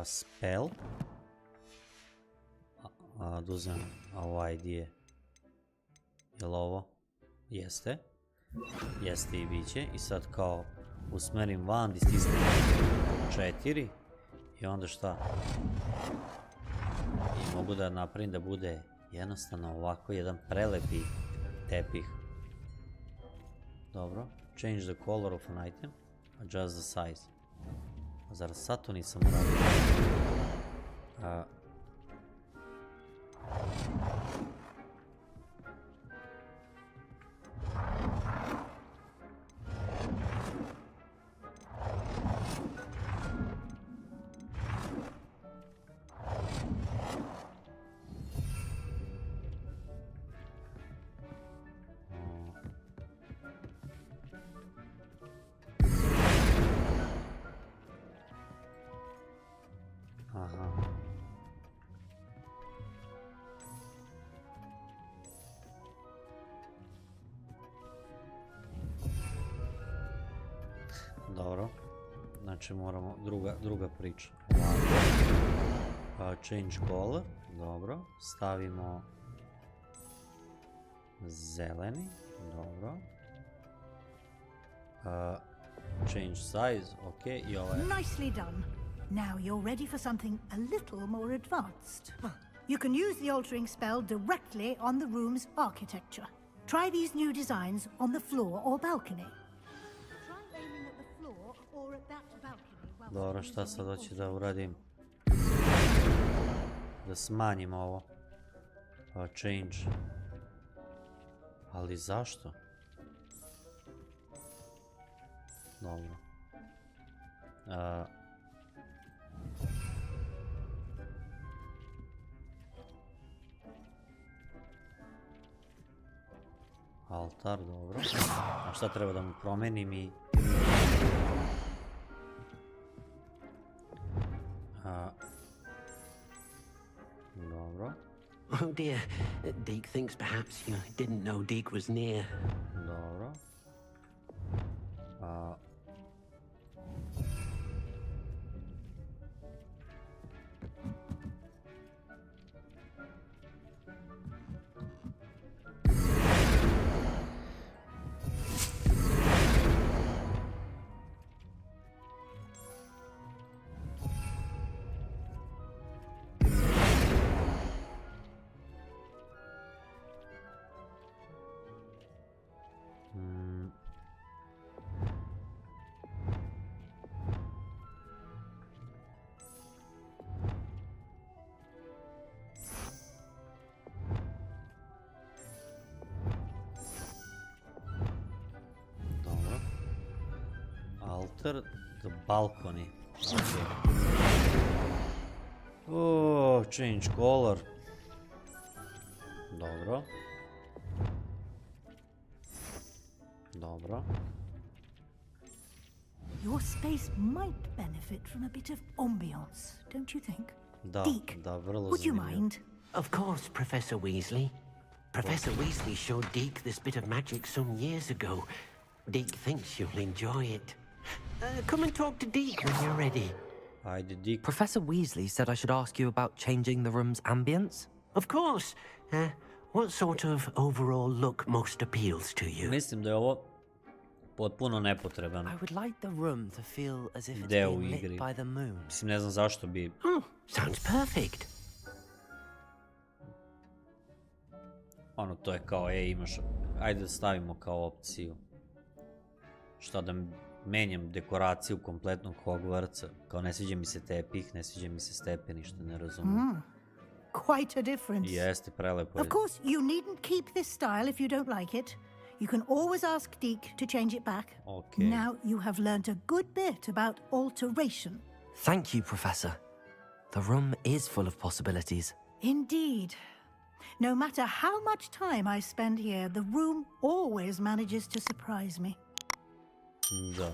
spell. Da uzmem ovaj gdje. Jel ovo? Jeste. Jeste i bit će. I sad kao usmerim van i stisnem 4. I onda šta? I mogu da napravim da bude jednostavno ovako jedan prelepi tepih. Dobro. Change the color of an item. Adjust the size. Zar sad to nisam uradio? Znači moramo, druga priča. Change color, dobro. Stavimo zeleni, dobro. Change size, ok, i ovaj. Nicely done. Now you're ready for something a little more advanced. You can use the altering spell directly on the room's architecture. Try these new designs on the floor or balcony. Try aiming at the floor or at that balcony. Dobro, šta sad hoću da uradim? Da smanjim ovo. Change. Ali zašto? Dobro. Altar, dobro. A šta treba da mu promenim i... Dobro. Oh dear, Deke thinks perhaps you didn't know Deke was near. Dobro. Alter the balcony. Okay. Oh, change color. Dobro. Dobro. Your space might benefit from a bit of ambiance, don't you think? Deke, would you mind? Of course, Professor Weasley. Professor Weasley showed Deke this bit of magic some years ago. Deke thinks you'll enjoy it. Come and talk to Deke when you're ready. Ajde, Deke. Professor Weasley said I should ask you about changing the room's ambience. Of course. What sort of overall look most appeals to you? Mislim da je ovo potpuno nepotreban. I would like the room to feel as if it's being lit by the moon. Mislim, ne znam zašto bi... Sounds perfect. Ono, to je kao, imaš... Ajde da stavimo kao opciju. Šta da menjam dekoraciju kompletnog Hogwartsa. Kao ne sviđa mi se tepih, ne sviđa mi se stepeništa, ne razumijem. Quite a difference. Jeste, prelepo je. Of course, you needn't keep this style if you don't like it. You can always ask Deke to change it back. Okay. Now you have learned a good bit about alteration. Thank you, Professor. The room is full of possibilities. Indeed. No matter how much time I spend here, the room always manages to surprise me. Da.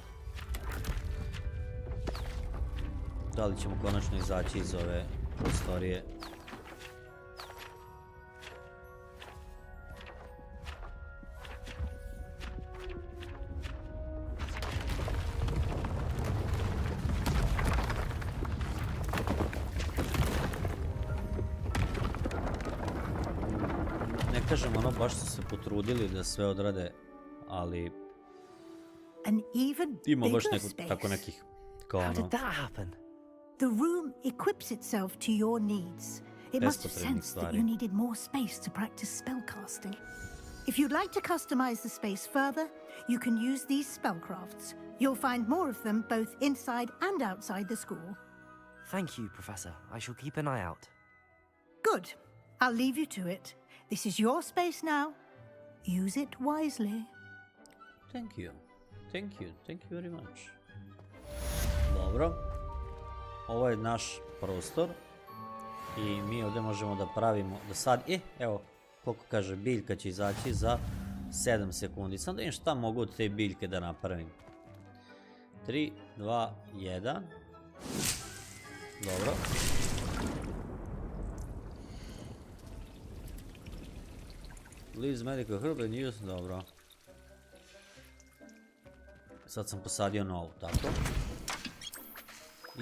Da li ćemo konačno izaći iz ove prostorije? Ne kažem, ono, baš su se potrudili da sve odrade, ali... Ima baš tako nekih, kao ono... How did that happen? The room equips itself to your needs. It must have sensed that you needed more space to practice spellcasting. If you'd like to customize the space further, you can use these spellcrafts. You'll find more of them both inside and outside the school. Thank you, Professor. I shall keep an eye out. Good. I'll leave you to it. This is your space now. Use it wisely. Thank you. Thank you very much. Dobro. Ovo je naš prostor. I mi ovdje možemo da pravimo, da sad, evo, koliko kaže, biljka će izaći za 7 sekundi. Sam da vidim šta mogu od te biljke da napravim. 3, 2, 1. Dobro. Leaves medical herb and use, dobro. Sad sam posadio novu, tako.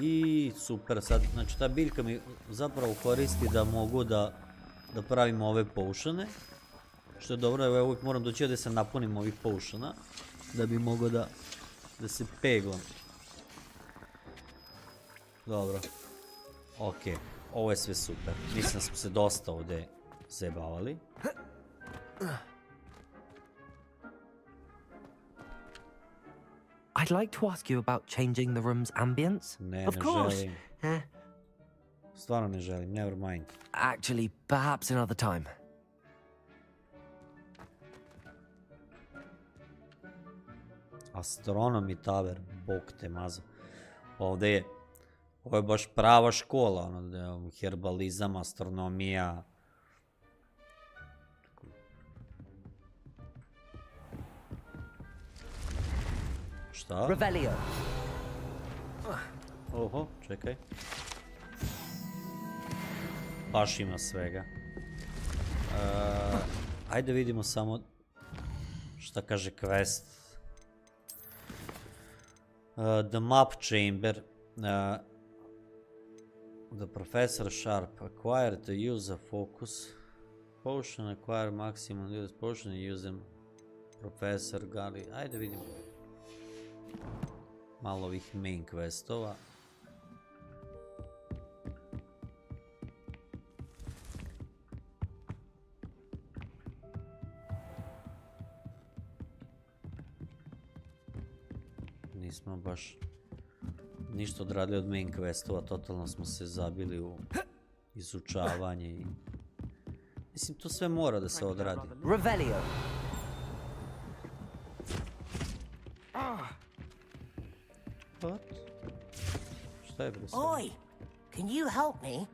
I super, sad, znači ta biljka mi zapravo koristi da mogu da pravim ove potione. Što je dobro, evo ja uvijek moram doći da se napunim ovih potiona, da bi mogao da se peglam. Dobro. Ok, ovo je sve super. Mislim da smo se dosta ovdje zajebavali. I'd like to ask you about changing the room's ambience. Ne, Of ne course. želim. Stvarno ne želim, never mind. Actually, perhaps another time. Astronomy Tower, bog te mazo. Ovo je baš prava škola, ono, da je herbalizam, astronomija. Šta? Revelio. Oho, čekaj. Baš ima svega. Ajde vidimo samo šta kaže quest. The map chamber. The professor sharp. Acquire to use a focus potion. Acquire maximum use potion and use them. Professor Gali. Ajde vidimo. Malo ovih main questova. Nismo baš ništa odradili od main questova, totalno smo se zabili u izučavanje i... Mislim, to sve mora da se odradi. Revelio. What? Šta je bre sve? Oi, can you help me?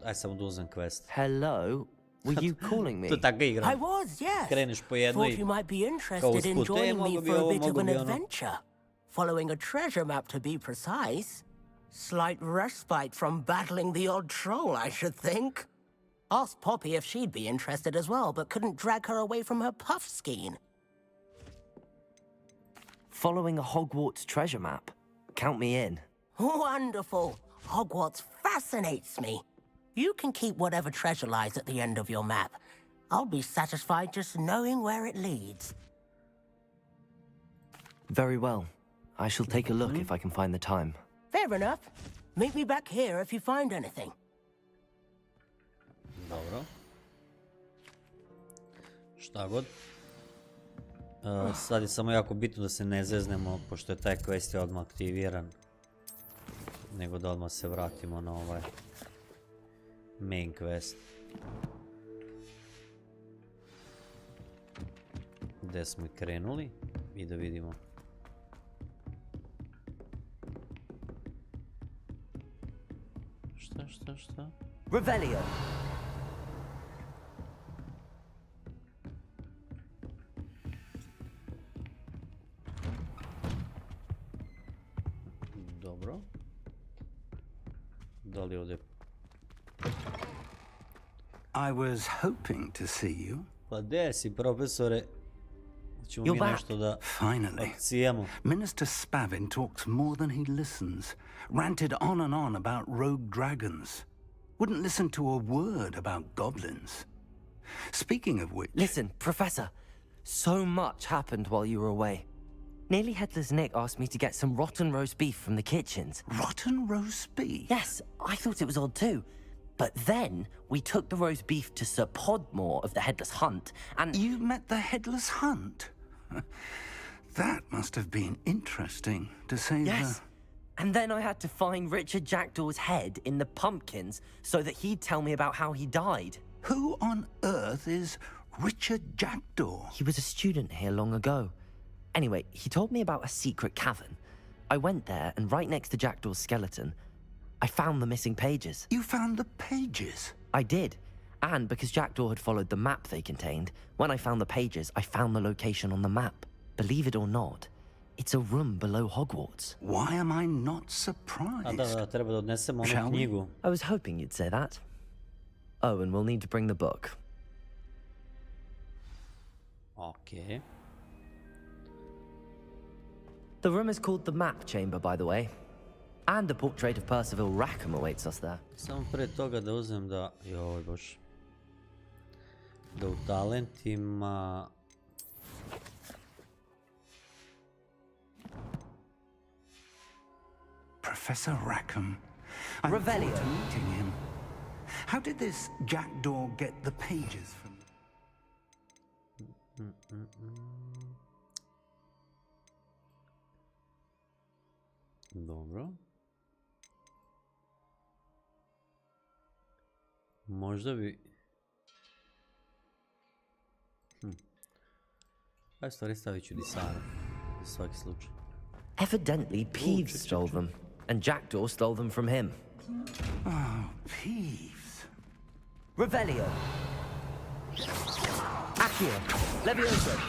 Aj samo da uzem quest. Hello? Were you calling me? To tako igram. I was, yes. Kreneš po jedno i... Thought you might be kao interested in usput, joining me mogu bi for a ovo, bit of mogu an bi ono. adventure. Following a treasure map to be precise. Slight respite from battling the odd troll, I should think. Asked Poppy if she'd be interested as well, but couldn't drag her away from her puff skein. Following a Hogwarts treasure map. Count me in. Wonderful. Hogwarts fascinates me. You can keep whatever treasure lies at the end of your map. I'll be satisfied just knowing where it leads. Very well. I shall take a look if I can find the time. Fair enough. Meet me back here if you find anything. Dobro. Šta god. Sad je samo jako bitno da se ne zeznemo, pošto je taj quest je odmah aktiviran. Nego da odmah se vratimo na ovaj main quest. Gde smo i krenuli i da vidimo. Šta? Revelio. Dobro. Da li ovdje... I was hoping to see you. Pa gdje si, profesore? Ćemo mi nešto da Finally. Minister Spavin talks more than he listens. Ranted on and on about rogue dragons. Wouldn't listen to a word about goblins. Speaking of which... Listen, Professor. So much happened while you were away. Nearly Headless Nick asked me to get some rotten roast beef from the kitchens. Rotten roast beef? Yes, I thought it was odd too. But then we took the roast beef to Sir Podmore of the Headless Hunt, and... You met the Headless Hunt? That must have been interesting, to say Yes. And then I had to find Richard Jackdaw's head in the pumpkins so that he'd tell me about how he died. Who on earth is Richard Jackdaw? He was a student here long ago. Anyway, he told me about a secret cavern. I went there, and right next to Jackdaw's skeleton, I found the missing pages. You found the pages? I did. And because Jackdaw had followed the map they contained, when I found the pages, I found the location on the map. Believe it or not, it's a room below Hogwarts. Why am I not surprised? Treba da odnesemo onu knjigu. I was hoping you'd say that. Oh, and we'll need to bring the book. Okay. The room is called the Map Chamber, by the way. And a portrait of Percival Rackham awaits us there. Samo prije toga da uzmem da... Joj bož. Da u talentima... Professor Rackham. I look forward to meeting him. How did this jackdaw get the pages from... Dobro. Možda bi... Aj stvari stavit ću Disaru. Za svaki slučaj. Evidently, Peeves stole them, and Jackdaw stole them from him. Oh, Peeves. Revelio. Accio. Levioso.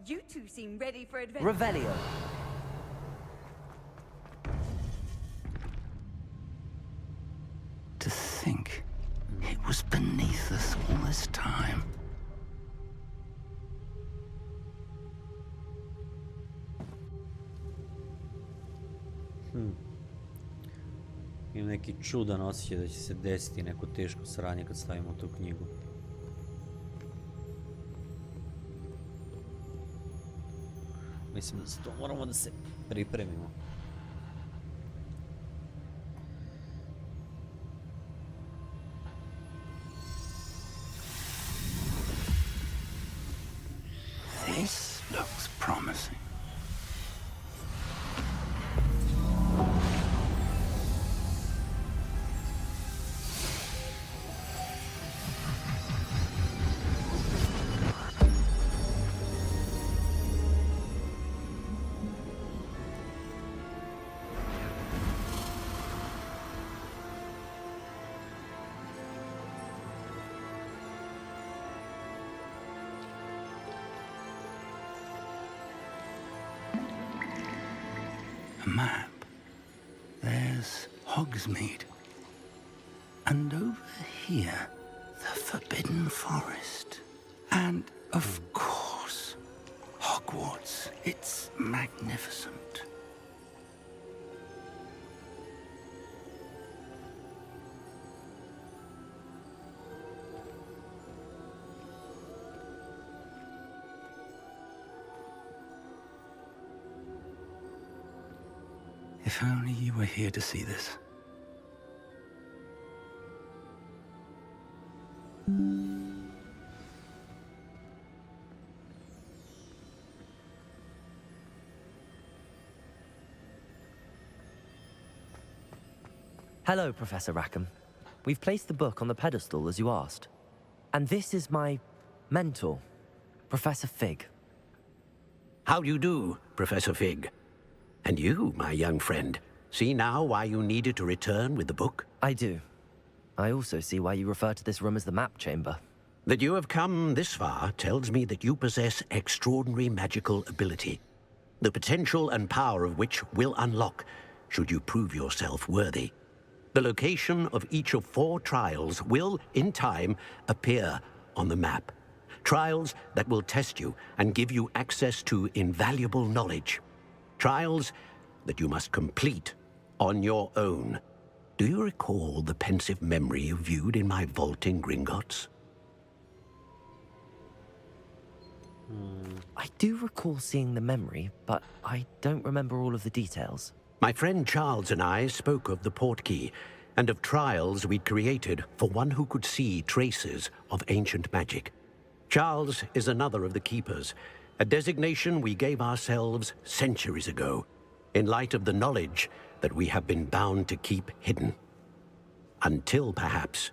You two seem ready for adventure. Revelio. To think it was beneath us all this time. Imam neki čudan osjećaj da će se desiti neko teško sranje kad stavimo tu knjigu. Mislim da za to moramo da se pripremimo. This looks promising. A map. There's Hogsmeade. And over here, the Forbidden Forest. And, of course, Hogwarts. It's magnificent. If only you were here to see this. Hello, Professor Rackham. We've placed the book on the pedestal as you asked. And this is my mentor, Professor Fig. How do you do, Professor Fig? And you, my young friend, see now why you needed to return with the book? I do. I also see why you refer to this room as the Map Chamber. That you have come this far tells me that you possess extraordinary magical ability, the potential and power of which will unlock should you prove yourself worthy. The location of each of 4 trials will, in time, appear on the map. Trials that will test you and give you access to invaluable knowledge. Trials that you must complete on your own. Do you recall the pensive memory you viewed in my vault in Gringotts? I do recall seeing the memory, but I don't remember all of the details. My friend Charles and I spoke of the portkey and of trials we'd created for one who could see traces of ancient magic. Charles is another of the keepers, a designation we gave ourselves centuries ago, in light of the knowledge that we have been bound to keep hidden. Until, perhaps,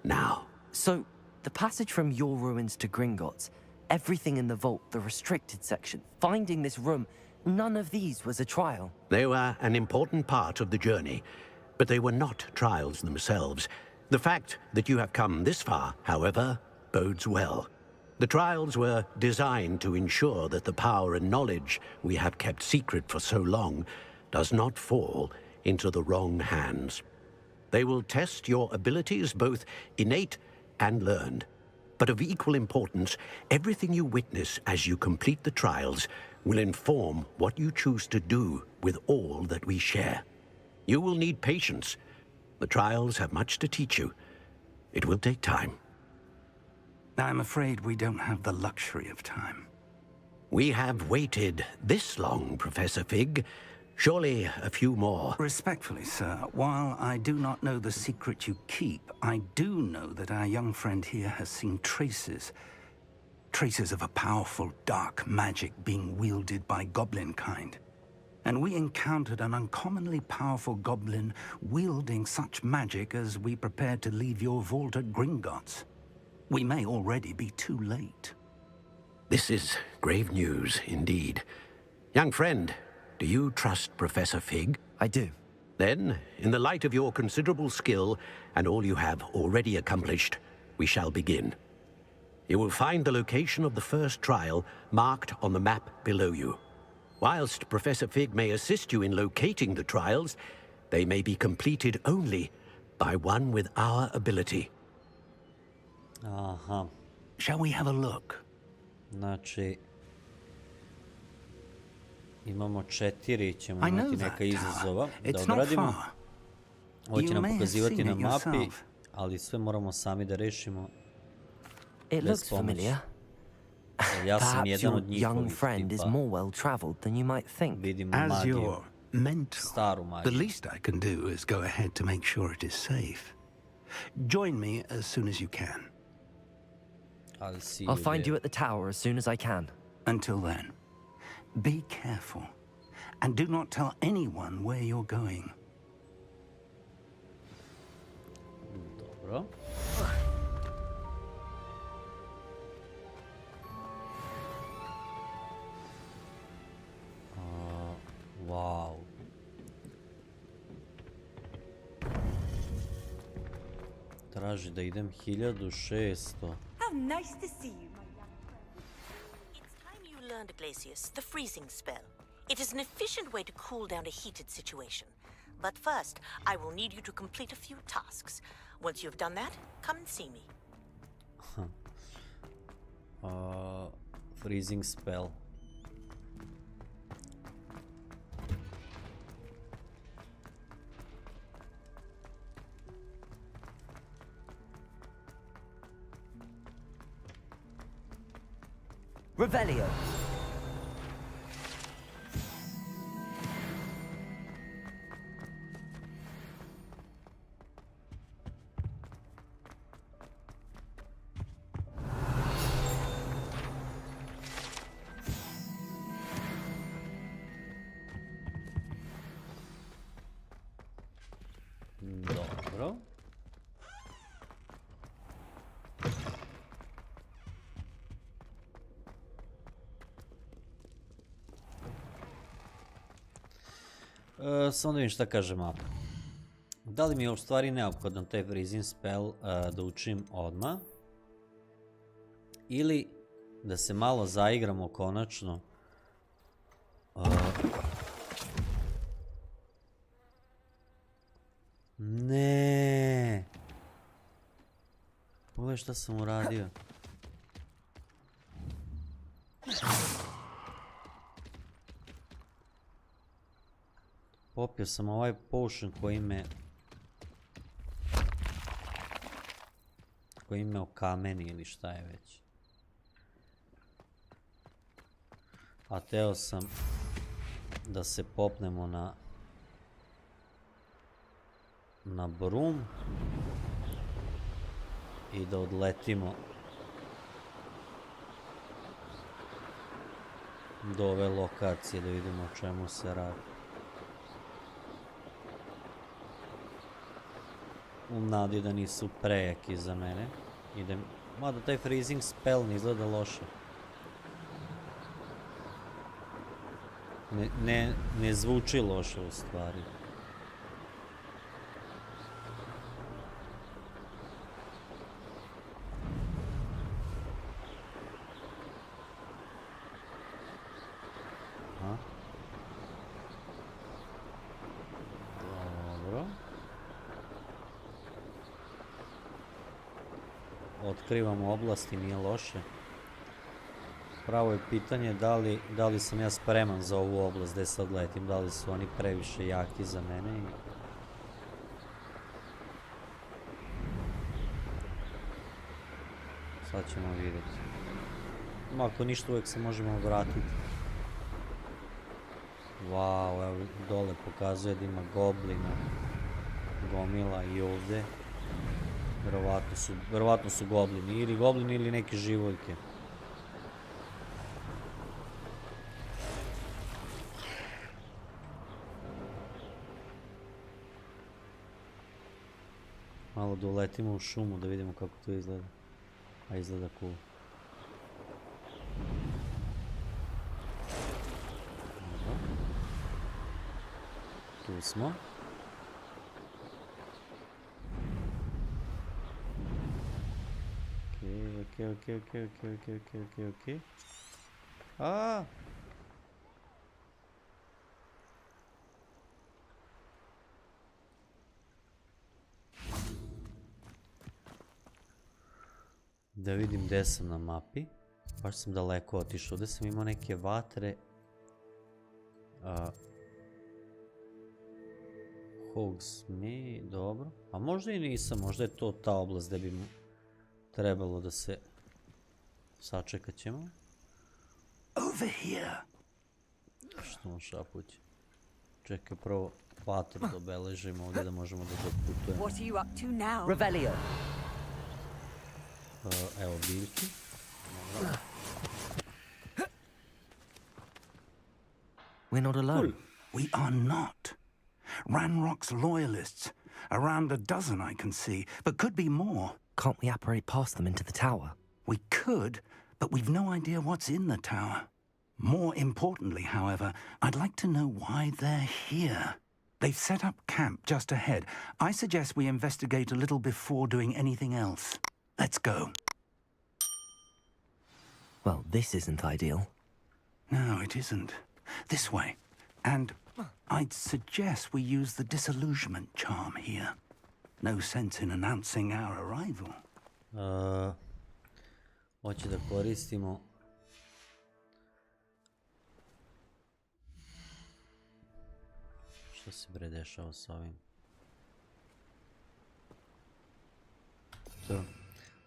now. So, the passage from your ruins to Gringotts, everything in the vault, the restricted section, finding this room, none of these was a trial. They were an important part of the journey, but they were not trials themselves. The fact that you have come this far, however, bodes well. The trials were designed to ensure that the power and knowledge we have kept secret for so long does not fall into the wrong hands. They will test your abilities, both innate and learned. But of equal importance, everything you witness as you complete the trials will inform what you choose to do with all that we share. You will need patience. The trials have much to teach you. It will take time. I'm afraid we don't have the luxury of time. We have waited this long, Professor Fig. Surely a few more. Respectfully, sir, while I do not know the secret you keep, I do know that our young friend here has seen traces of a powerful dark magic being wielded by goblin kind. And we encountered an uncommonly powerful goblin wielding such magic as we prepared to leave your vault at Gringotts. We may already be too late. This is grave news indeed. Young friend, do you trust Professor Fig? I do. Then, in the light of your considerable skill and all you have already accomplished, we shall begin. You will find the location of the first trial marked on the map below you. Whilst Professor Fig may assist you in locating the trials, they may be completed only by one with our ability. Aha. Shall we have a look? Znači, imamo 4, ćemo imati neka izazova da odradimo. Ovo će nam pokazivati na mapi, ali sve moramo sami da rešimo bez pomoći. Ja sam jedan od njihovih tipa. Vidimo magiju, staru magiju. The least I can do is go ahead to make sure it is safe. Join me as soon as you can. I'll find you at the tower as soon as I can. Until then, be careful, and do not tell anyone where you're going. Dobro. Wow. Traži da idem 1600. How nice to see you, my young friend. It's time you learned, Glacius, the freezing spell. It is an efficient way to cool down a heated situation. But first, I will need you to complete a few tasks. Once you've done that, come and see me. Freezing spell. Revelio. Dobro. Samo da vidim šta kaže mapa. Da li mi je u stvari neophodan taj freezing spell da učim odmah? Ili da se malo zaigramo konačno? Ne. Pogledaj šta sam uradio. Popio sam ovaj potion koji me okameni ili šta je već. A teo sam da se popnemo na brum i da odletimo do ove lokacije da vidimo o čemu se radi. U nadi da nisu prejaki za mene. Idem. Mada taj freezing spell ne izgleda loše. Ne zvuči loše u stvari. otkrivamo oblasti, nije loše. Pravo je pitanje da li sam ja spreman za ovu oblast gde sad letim, da li su oni previše jaki za mene i... Sad ćemo vidjeti. Ako ništa, uvijek se možemo vratiti. Wow, evo dole pokazuje da ima goblina, gomila i ovde. Verovatno su goblini, ili goblini ili neke živoljke. Malo da uletimo u šumu da vidimo kako to izgleda. A izgleda cool. Tu smo. Okej. A! Da vidim gde sam na mapi. Baš sam daleko otišao. Ovdje sam imao neke vatre. Hogsme, dobro. A možda i nisam, možda je to ta oblast gde bi trebalo da se... Sačekat ćemo. Over here. Što on šapuće? Čekaj, prvo vatru da obeležimo ovdje da možemo da doputujemo. What are you up to now? Revelio. Evo biljki. We're not alone. We are not. Ranrock's loyalists. Around a dozen I can see, but could be more. Can't we apparate past them into the tower? We could, but we've no idea what's in the tower. More importantly, however, I'd like to know why they're here. They've set up camp just ahead. I suggest we investigate a little before doing anything else. Let's go. Well, this isn't ideal. No, it isn't. This way. And I'd suggest we use the disillusionment charm here. No sense in announcing our arrival. Hoće da koristimo... Što se bre dešava s ovim? To.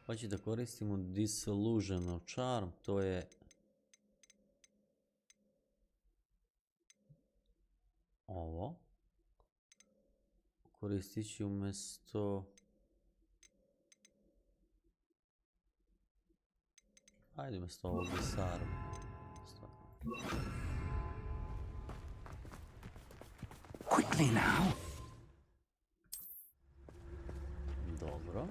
Hoće da koristimo disillusional charm, to je... Ovo. Koristit ću umjesto... Ajde umjesto ovog disarma. Quickly now. Dobro.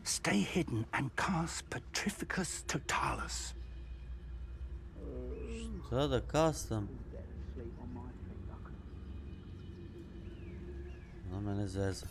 Stay hidden and cast Petrificus Totalis. Šta da kastam? Na mene zeza.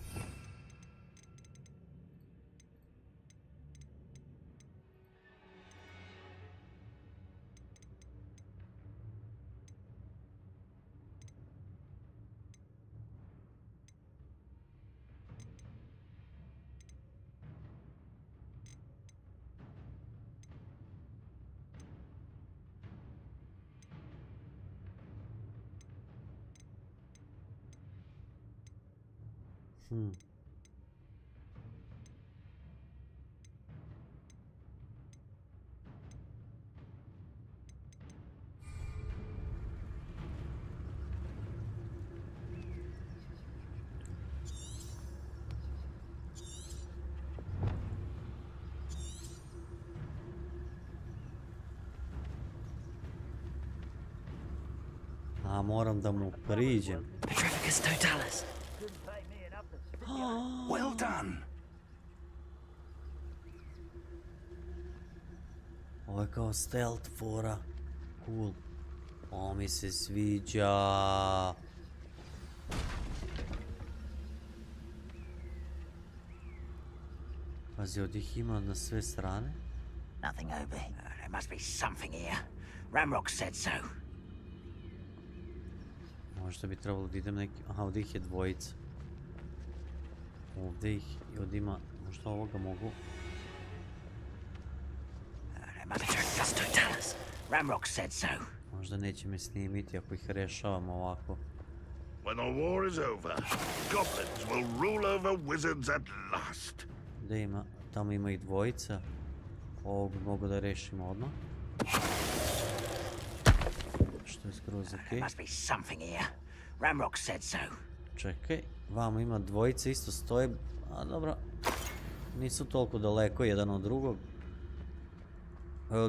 A moram da mu priđem. Petrificus Totalis. Well done. Ovo je kao stealth fora. Cool. Ovo mi se sviđa. Pazi, ovdje ih ima na sve strane. Nothing, Obi. There must be something here. Ramrock said so. Možda bi trebalo da idem neki... Aha, ovdje ih je dvojica. Ovdje ih i ovdje ima... Možda ovoga mogu... Možda neće me snimiti ako ih rešavam ovako. When the war is over, goblins will rule over wizards at last. Gdje ima? Tamo ima ih dvojica. Ovog bi mogu da rešim odmah. Što je skroz okej. Čekaj, vamo ima dvojice, isto stoje. A dobro, nisu toliko daleko jedan od drugog.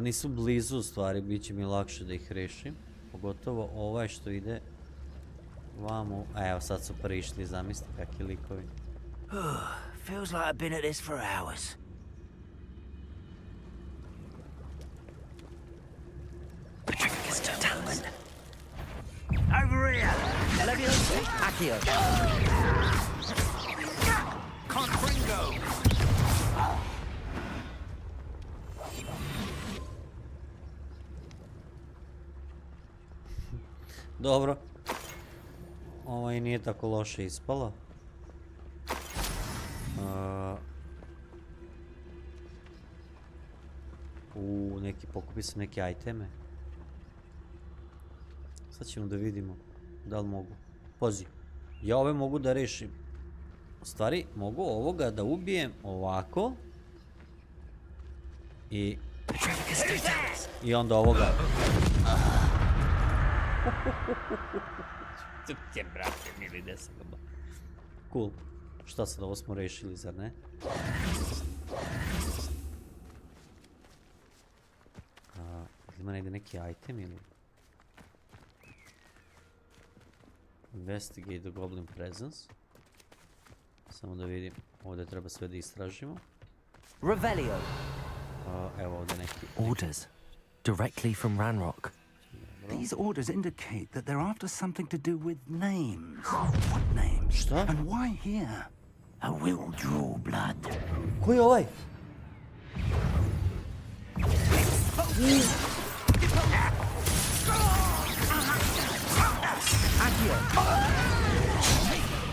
Nisu blizu u stvari, bit će mi lakše da ih rešim. Pogotovo ovaj što ide vamo. Evo sad su prišli, zamislite kakvi likovi. Feels like I've been at this for hours. Over here! Leviosa! Accio! Confringo! Dobro. Ovo i nije tako loše ispalo. Neki pokupi se neke iteme. Sad ćemo da vidimo da li mogu. Pazi, ja ove mogu da rešim. U stvari, mogu ovoga da ubijem ovako. I onda ovoga. Te brate, mili desagaba. Cool. Šta sad, ovo smo rešili, zar ne? Ima negdje neki item ili? Investigate the goblin presence. Samo da vidim, ovdje treba sve da istražimo. Revelio. Evo ovdje neki... Orders. Directly from Ranrock. These orders indicate that they're after something to do with names. What names? Šta? And why here? I will draw blood. Ko je ovaj?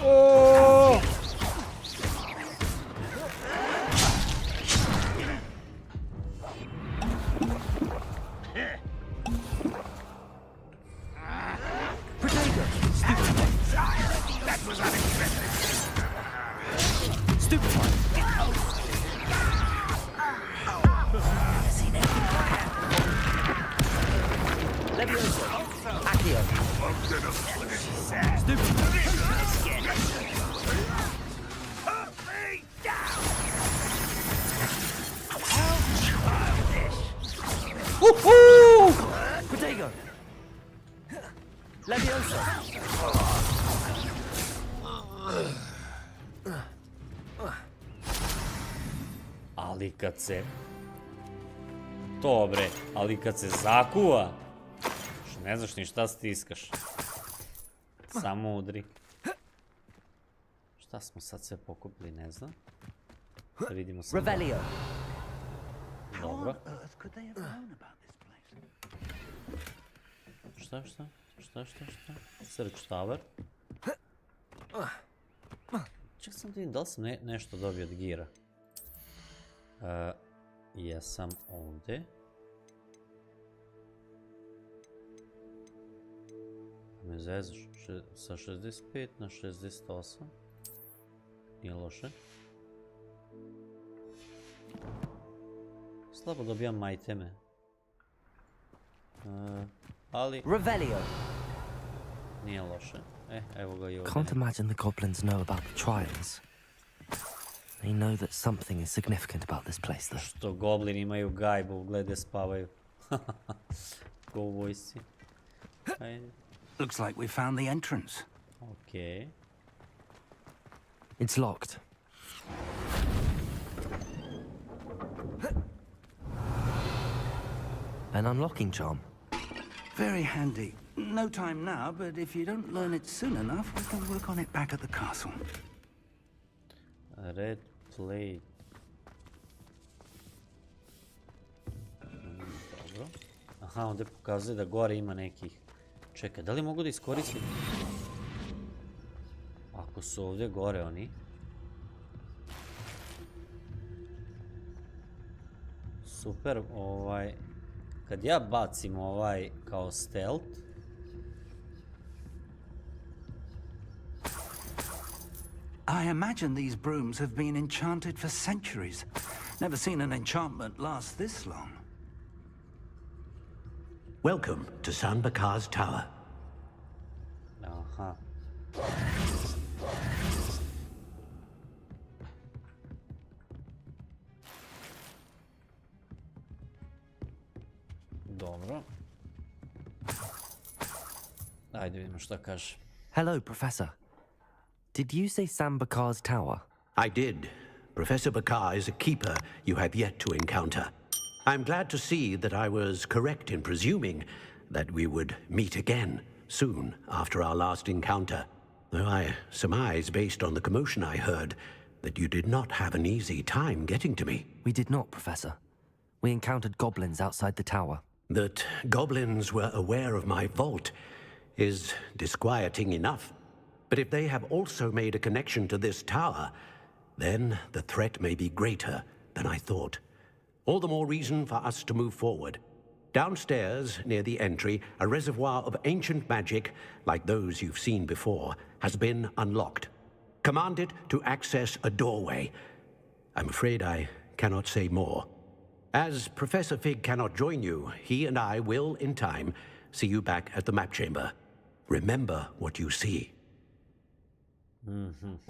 Oh! Protego! Leviosa! Ali kad se... Dobre, ali kad se zakuva... Ne znaš ni šta stiskaš. Samo udri. Šta smo sad sve pokupili, ne znam. Da vidimo samo. Revelio. Dobro. Šta? Search Tower. Ček sam da vidim, da li sam nešto dobio od gira. Jesam ovdje. Me zezaš, sa 65 na 68. Nije loše. Slabo dobijam iteme. Ali... Revelio. Nije loše. Evo ga i ovdje. Can't imagine the goblins know about the trials. They know that something is significant about this place, though. Što goblini imaju gajbu, glede spavaju. Ko u vojsci. Ajde. Looks like we found the entrance. Okay. It's locked. An unlocking charm. Very handy. No time now, but if you don't learn it soon enough, we can work on it back at the castle. Red plate. Dobro. Aha, ovdje pokazuje da gore ima nekih. Čekaj, da li mogu da iskoristim? Ako su ovdje gore oni. Super, kad ja bacim kao stealth. I imagine these brooms have been enchanted for centuries. Never seen an enchantment last this long. Welcome to San Bakar's tower. Aha. Dobro. Ajde vidimo šta kaže. Hello, Professor. Did you say San Bakar's tower? I did. Professor Bakar is a keeper you have yet to encounter. I'm glad to see that I was correct in presuming that we would meet again soon after our last encounter. Though I surmise, based on the commotion I heard, that you did not have an easy time getting to me. We did not, Professor. We encountered goblins outside the tower. That goblins were aware of my vault is disquieting enough. But if they have also made a connection to this tower, then the threat may be greater than I thought. All the more reason for us to move forward. Downstairs, near the entry, a reservoir of ancient magic, like those you've seen before, has been unlocked. Command it to access a doorway. I'm afraid I cannot say more. As Professor Fig cannot join you, he and I will, in time, see you back at the map chamber. Remember what you see.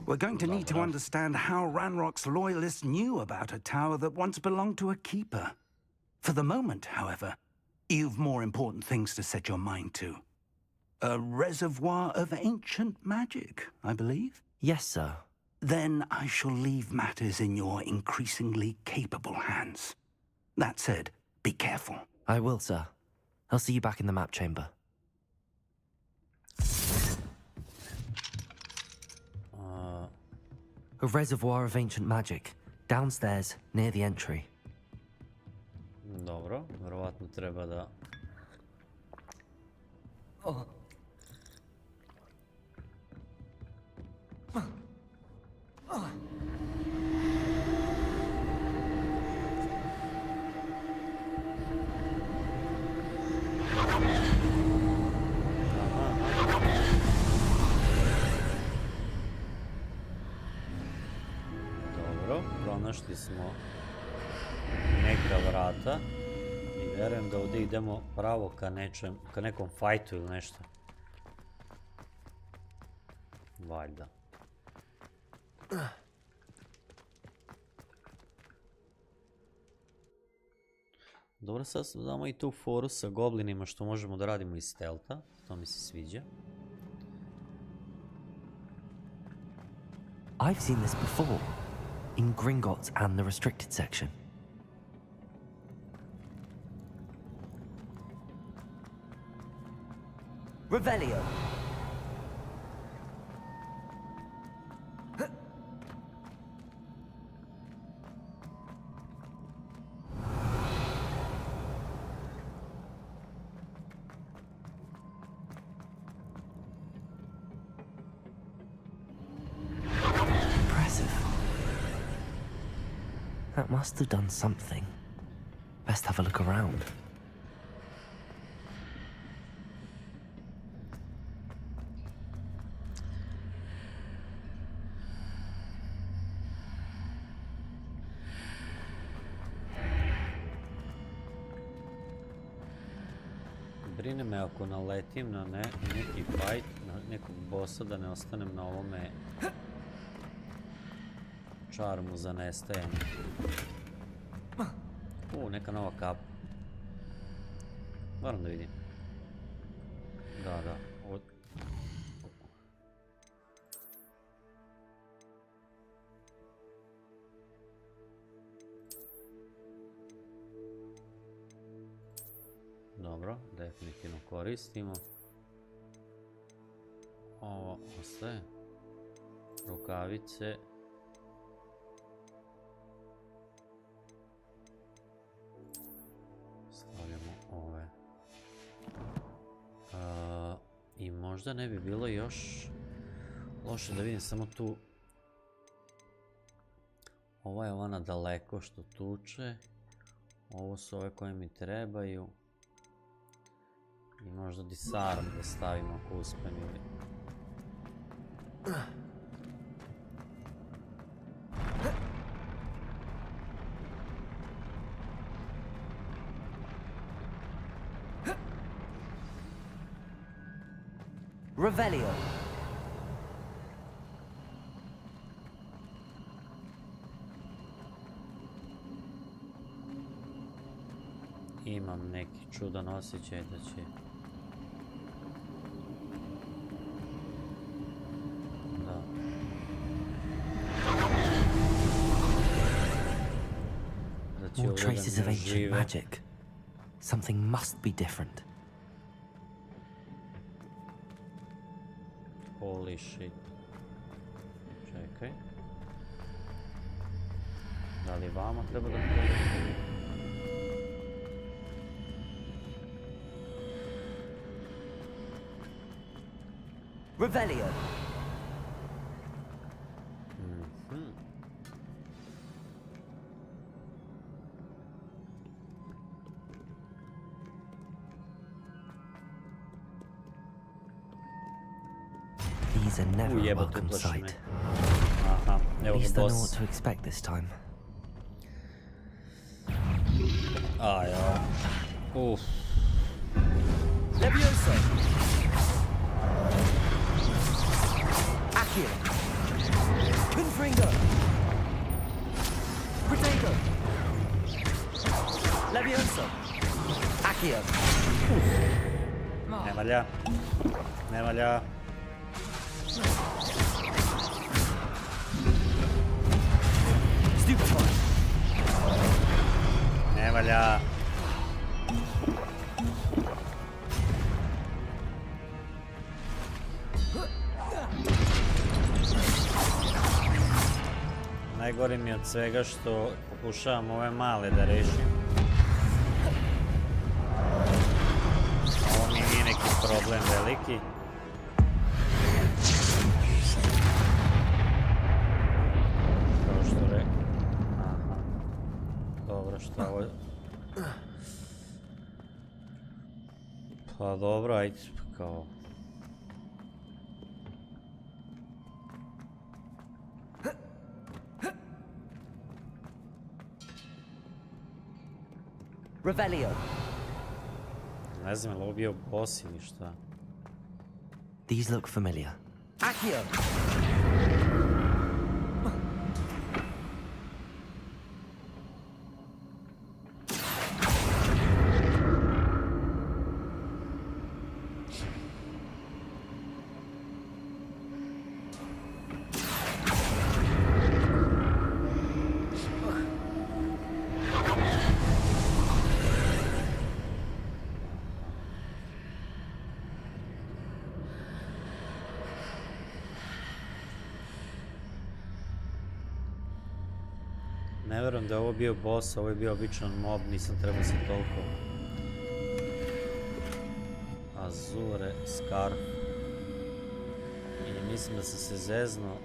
We're going to need to understand how Ranrock's loyalists knew about a tower that once belonged to a keeper. For the moment, however, you've more important things to set your mind to. A reservoir of ancient magic, I believe? Yes, sir. Then I shall leave matters in your increasingly capable hands. That said, be careful. I will, sir. I'll see you back in the map chamber. A reservoir of ancient magic, downstairs, near the entry. Dobro, vjerovatno treba da... Dobro, pronašli smo neka vrata i vjerujem da ovdje idemo pravo ka nekom fajtu ili nešto. Valjda. Dobro, sad znamo i tu foru sa goblinima što možemo da radimo iz stelta. To mi se sviđa. I've seen this before, in Gringotts and the restricted section. Revelio. That must have done something. Best have a look around. Brine me ako naletim na neki fight, na nekog bossa, da ne ostanem na ovome čarmu za nestajanje. Neka nova kapa. Moram da vidim. Da. Dobro, definitivno koristimo. Ovo ostaje. Rukavice. Stavljamo ove. I možda ne bi bilo još Loše da vidim samo tu. Ova je ona daleko što tuče. Ovo su ove koje mi trebaju. I možda disarm da stavimo ako uspem ili... Revelio. Imam neki čudan osjećaj da će... Da. Da će More ovdje traces da of mi ancient žive. magic. Something must be different. Holy shit. Čekaj. Da li vama treba da pogledam? Revelio. These are never a welcome sight. Aha, At evo least ga I know boss. what to expect this time. A ja. Uff. Levioso. Accio. Confringo. Protego. Levioso. Accio. Ne valja. Ne valja. Stupefy. Ne valja. Najgore mi je od svega što pokušavam ove male da rešim. Ovo mi nije neki problem veliki. Kao što rekao. Aha. Dobro, šta ovo je? Pa dobro, ajde, kao... Revelio. Ne znam, je li ovo bio boss ili šta? These look familiar. Accio. Ne verujem da je ovo bio boss, ovo je bio običan mob, nisam trebao se toliko... Azure, Scarf... I mislim da sam se zeznuo.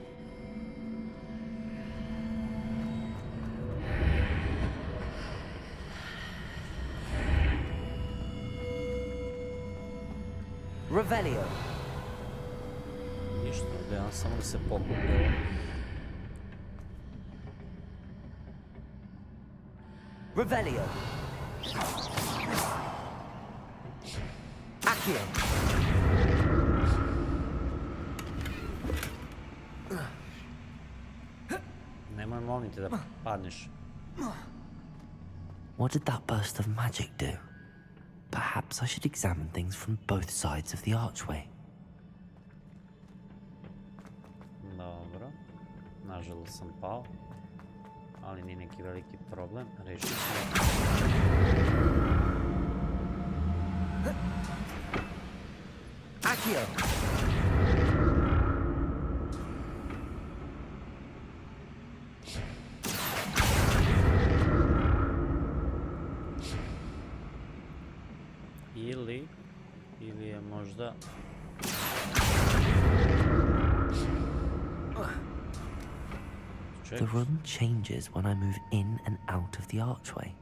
Revelio. Ništa, ovdje, ja samo da se pokupio. Revelio. Accio. Nemoj, molim te da padneš. What did that burst of magic do? Perhaps I should examine things from both sides of the archway. Dobro. Nažalost sam pao. Ali nije neki veliki problem. Rešit ću. Accio. Ili je možda... The room changes when I move in and out of the archway.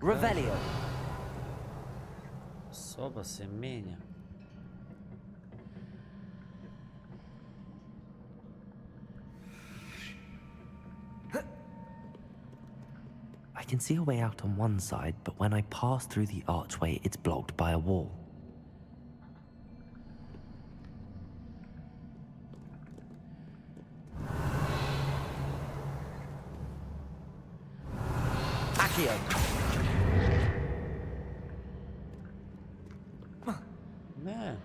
Revelio. Soba se menja. I can see a way out on one side, but when I pass through the archway, it's blocked by a wall. Accio. Ne.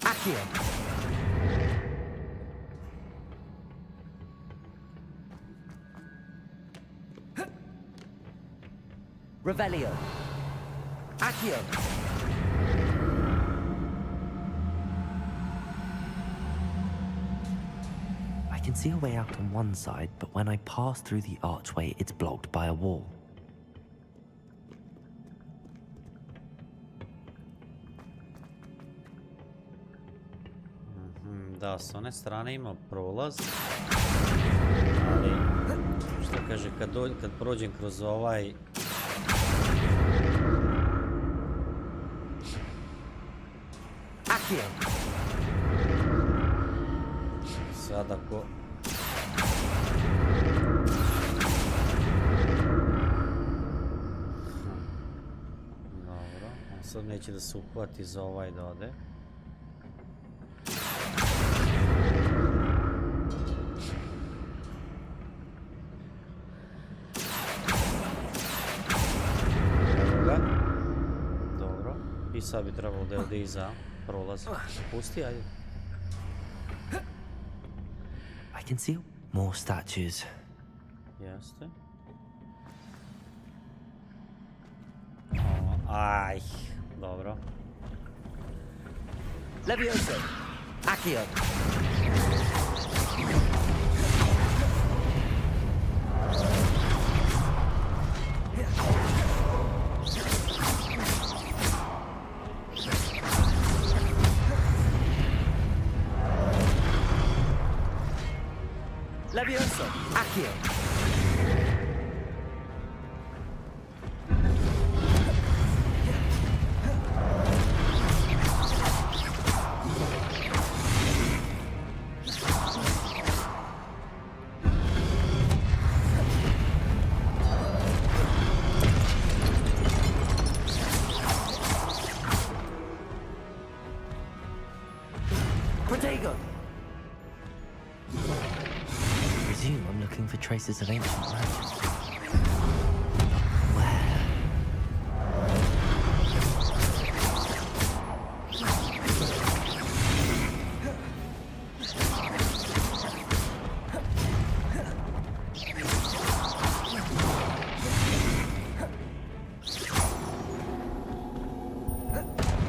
Accio. Revelio. Accio. I can see a way out on one side, but when I pass through the archway, it's blocked by a wall. Da, s one strane ima prolaz. Ali, što kaže, kad prođem kroz ovaj... Sad ako... Dobro, on sad neće da se uhvati za ovaj da ode. Evo ga. Dobro, i sad bi trebalo da ode iza prolaz. Pusti, ajde. I can see more statues. Jeste. Aj, dobro. Levioso. Accio. Levioso. Accio. Protego. I'm looking for traces of ancient magic. Where?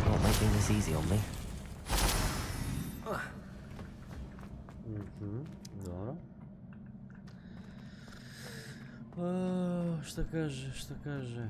Not making this easy on me. Dobro. Šta kaže, šta kaže?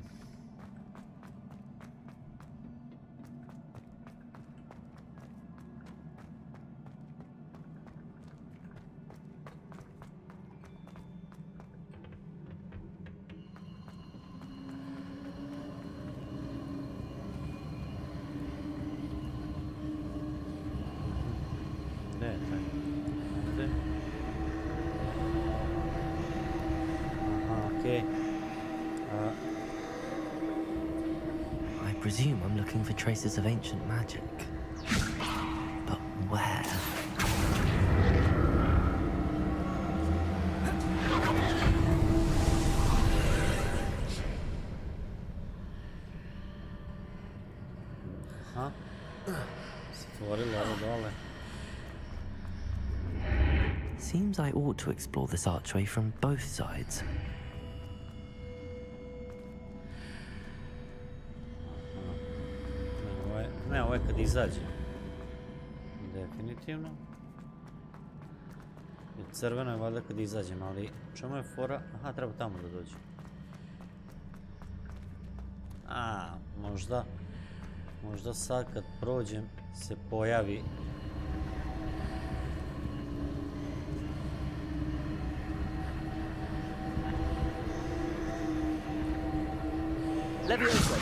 Ne, taj. Ajde. Aha, okej. I presume I'm looking for traces of ancient magic. But where? seems I ought to explore this archway from both sides. Ne, ovo je kad izađe. Definitivno. I crveno je valjda kad izađem, ali čemu je fora? Aha, treba tamo da dođe. A, možda sad kad prođem se pojavi. Levioso.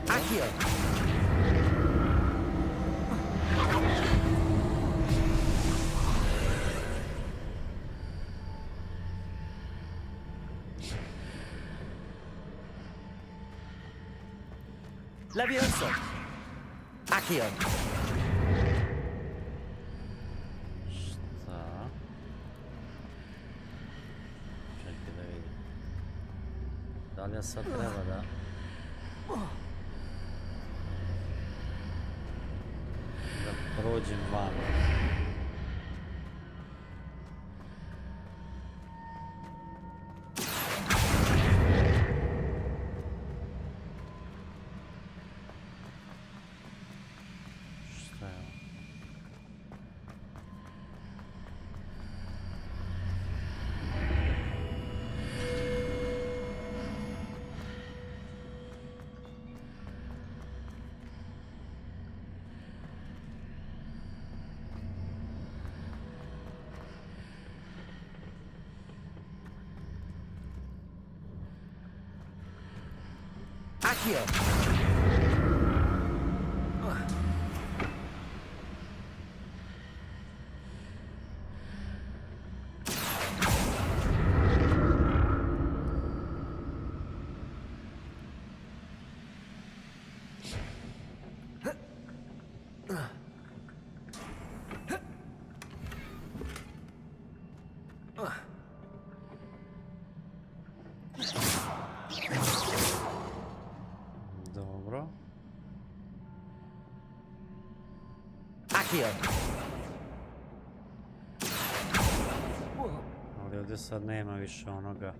Accio. Levioso. Accio. Šta? Čekaj da vidim. Da li ja sad treba da prođem van? Šta je ovo? Accio. Dobro. Accio. Ali ovdje sad nema više onoga.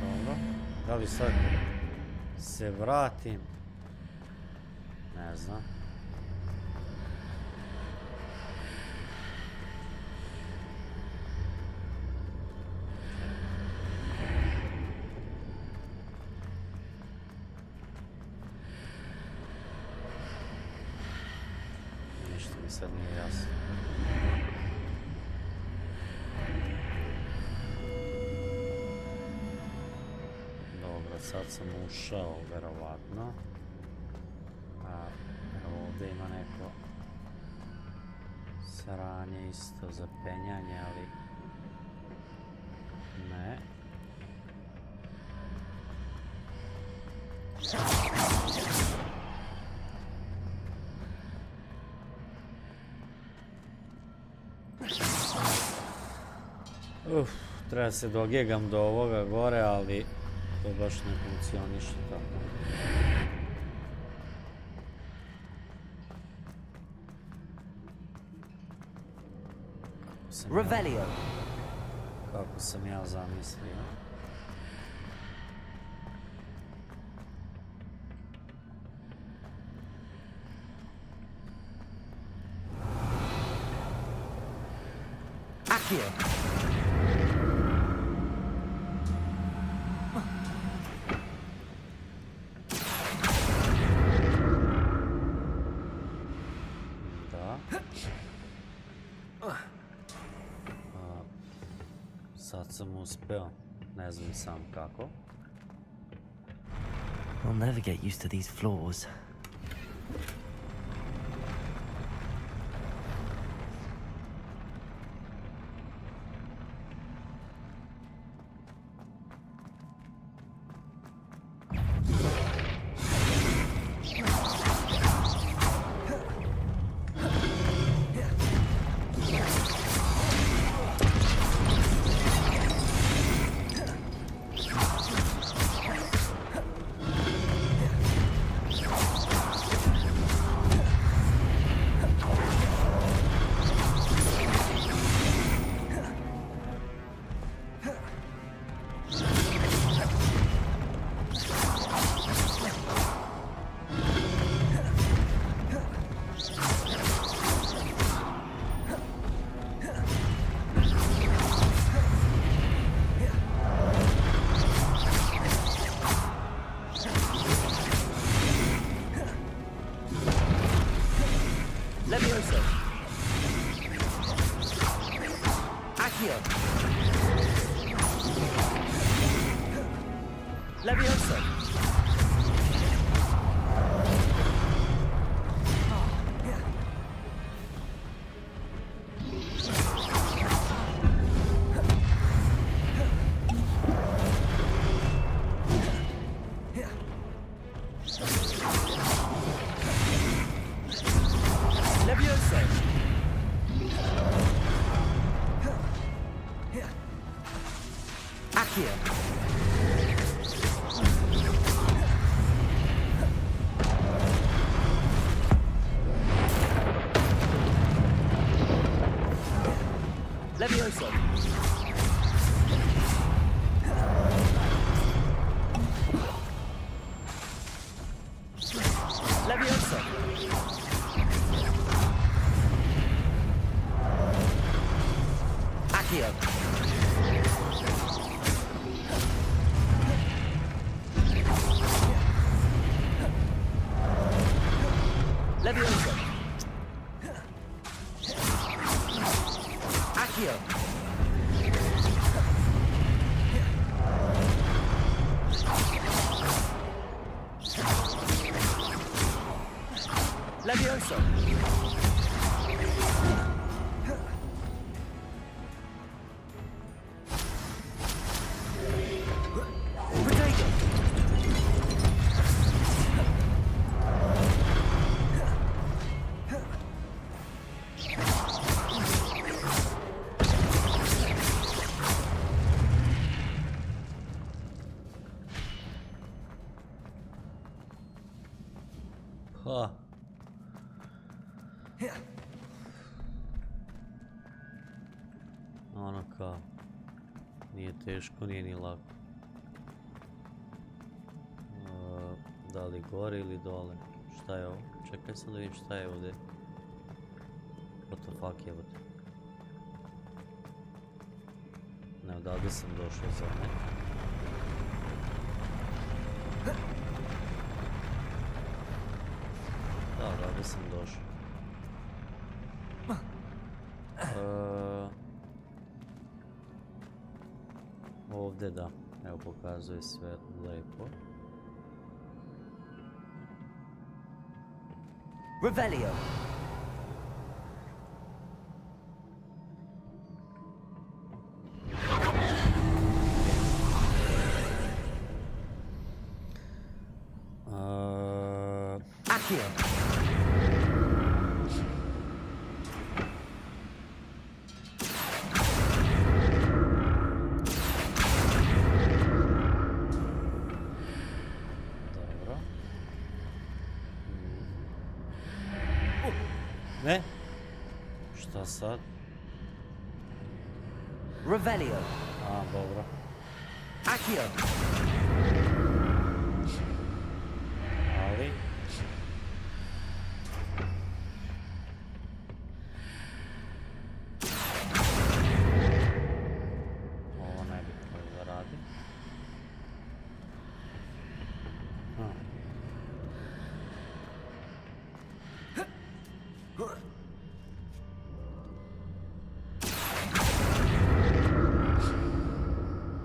Dobro. Da li sad se vratim? Ne znam. Ništa mi sad nije jasno. Dobro, sad sam ušao, verovatno. A evo ovdje ima neko sranje isto za penjanje, ali ne. Treba se dogegam do ovoga gore, ali to baš ne funkcioniše tako. Revelio. Kako sam ja zamislio. Accio. Sad sam uspeo, ne znam sam kako. I'll never get used to these floors. Leviosa. Accio. Leviosa. Accio. Leviosa. Protego. Ha. Ono kao, nije teško, nije ni lako. Da li gore ili dole? Šta je ovo? Čekaj sam da vidim šta je ovdje. What the fuck je ovo? Ne, odavde sam došao za ne. Da, odavde sam došao. Ovdje da, evo pokazuje sve lepo. Revelio. Accio. Ne? Šta sad? Revelio. A, dobro. Accio. Ali? Ovo ne bi trebalo da radi.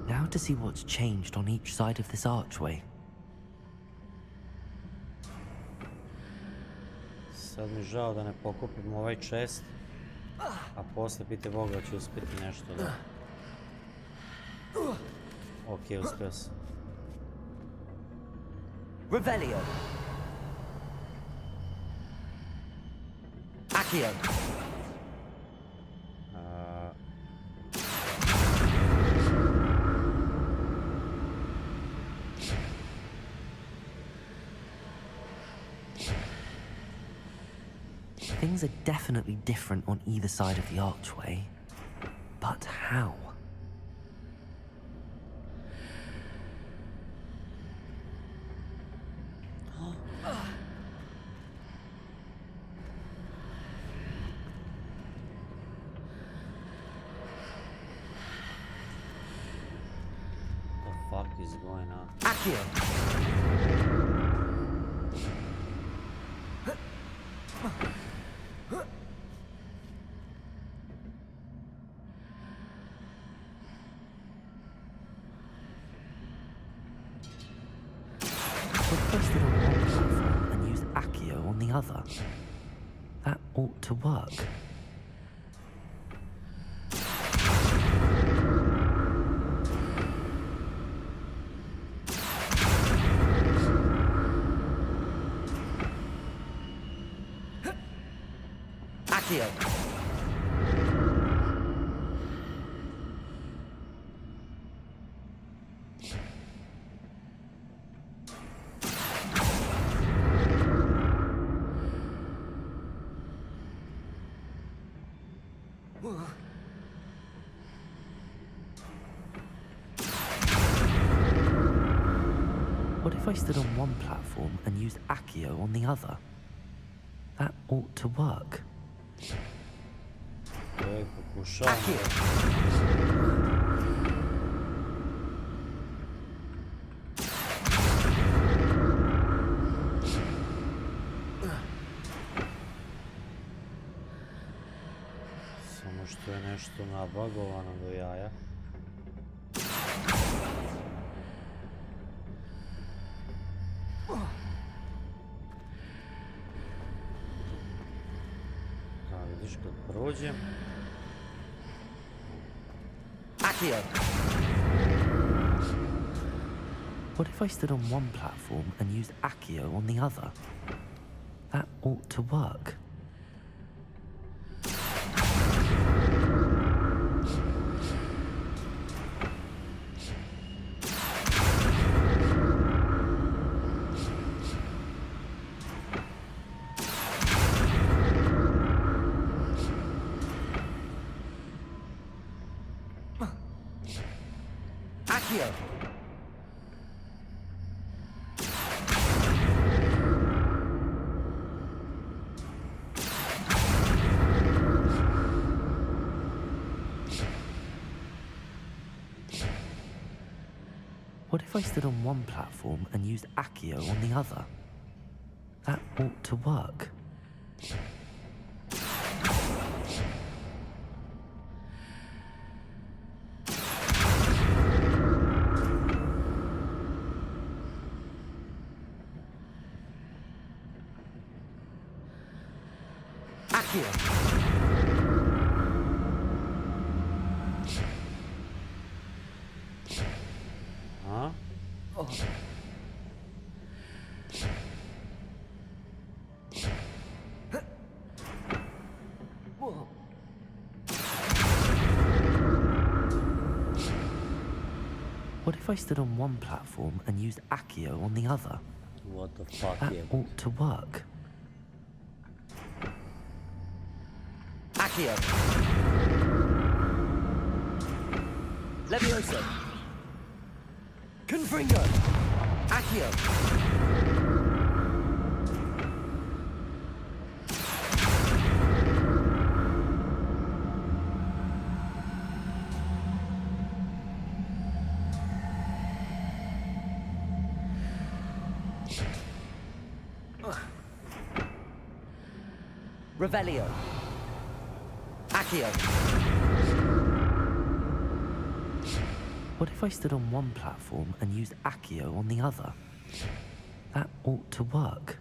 Now to see what's changed on each side of this archway. Sad mi žao da ne pokupim ovaj chest, a posle pite Boga ću uspjeti nešto da... Ok, uspio sam. Revelio. Accio. Things are definitely different on either side of the archway. But how? What the fuck is going on? Accio. Requested on one platform and use Accio on the other. That ought to work. Accio. if I stood on one platform and used Accio on the other? That ought to work. Ok, pokušavamo. Samo što je nešto nabagovano do jaja. Vidiš kad prođem. Accio! What if I stood on one platform and used Accio on the other? That ought to work. Accio! What if I stood on one platform and used Accio on the other? That ought to work. Accio! Huh? Oh. Whoa. What if I stood on one platform and used Accio on the other? What the fuck, that yeah. ought to work. Accio! Levioso! Confringo! Accio! Revelio! Accio! What if I stood on one platform and used Accio on the other? That ought to work.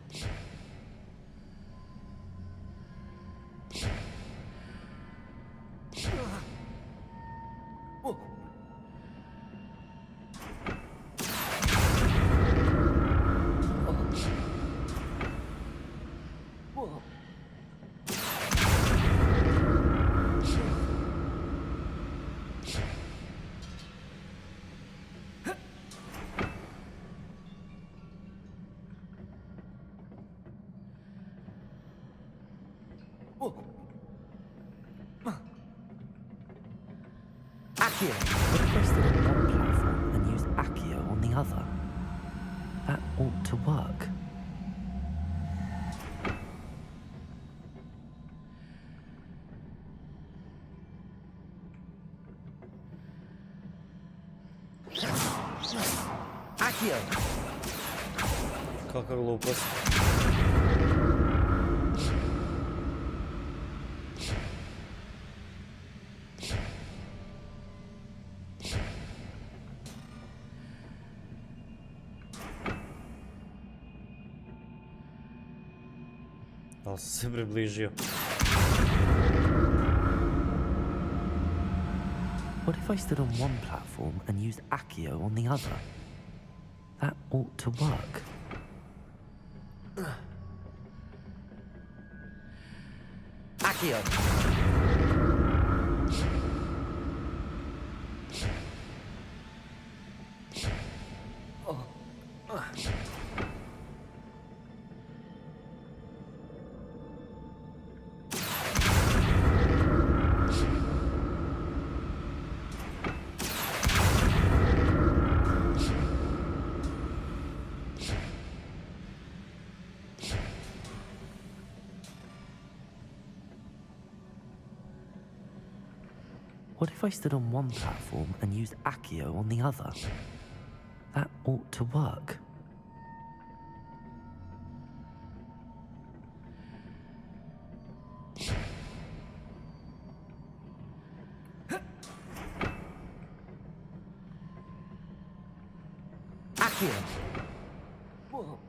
Accio! What if I stood on one platform and used Accio on the other? That ought to work. Accio! Kakva glupost. Ali sam se približio. What if I stood on one platform and used Accio on the other? That ought to work. Accio! What if I stood on one platform and used Accio on the other? That ought to work. Accio! Whoa.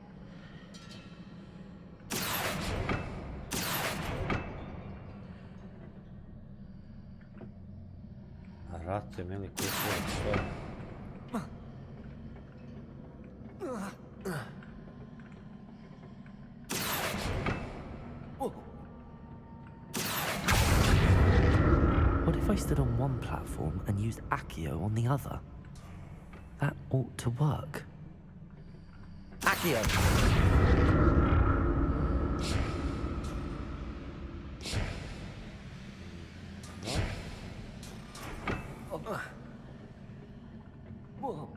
Rate, mili kuću, što? What if I stood on one platform and used Accio on the other? That ought to work. Accio! Whoa.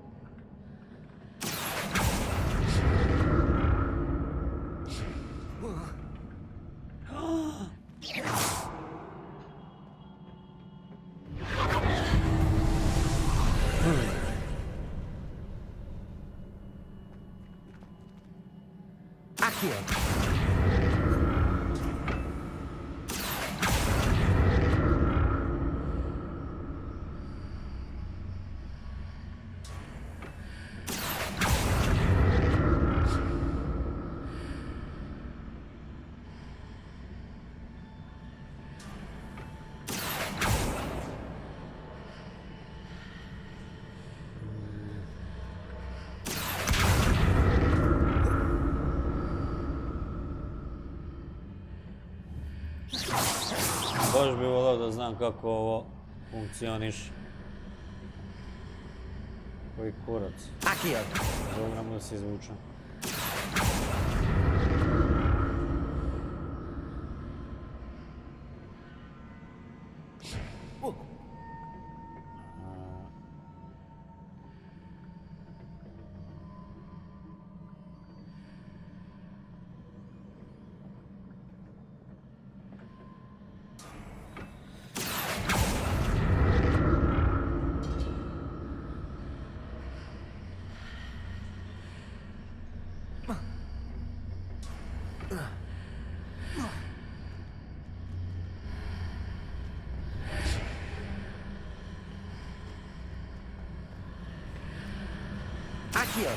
Accio! Baš bi volao da znam kako ovo funkcioniše. Koji kurac. Accio! Dobro da se izvučem. Accio!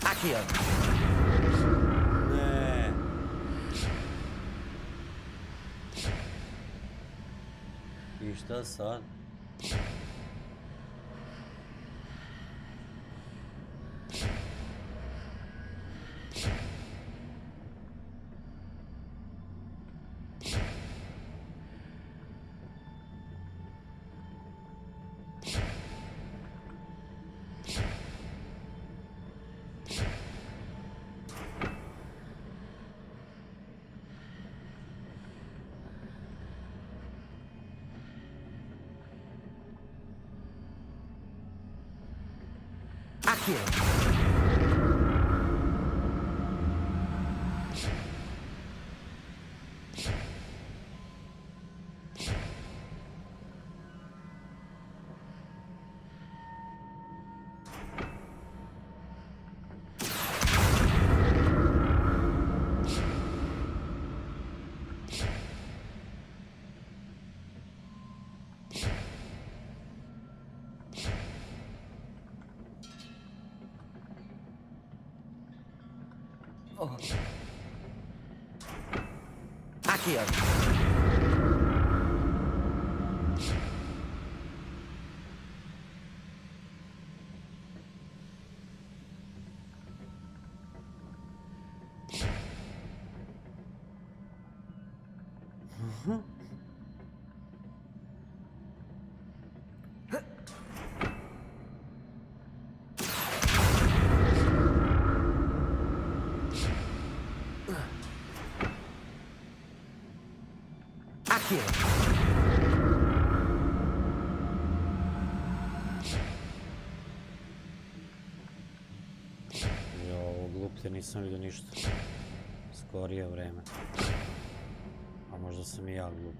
Accio! Ne. I šta sad? Accio! Accio! Jo, gluplje nisam vidio ništa. Skorije vreme. A možda sam i ja glup.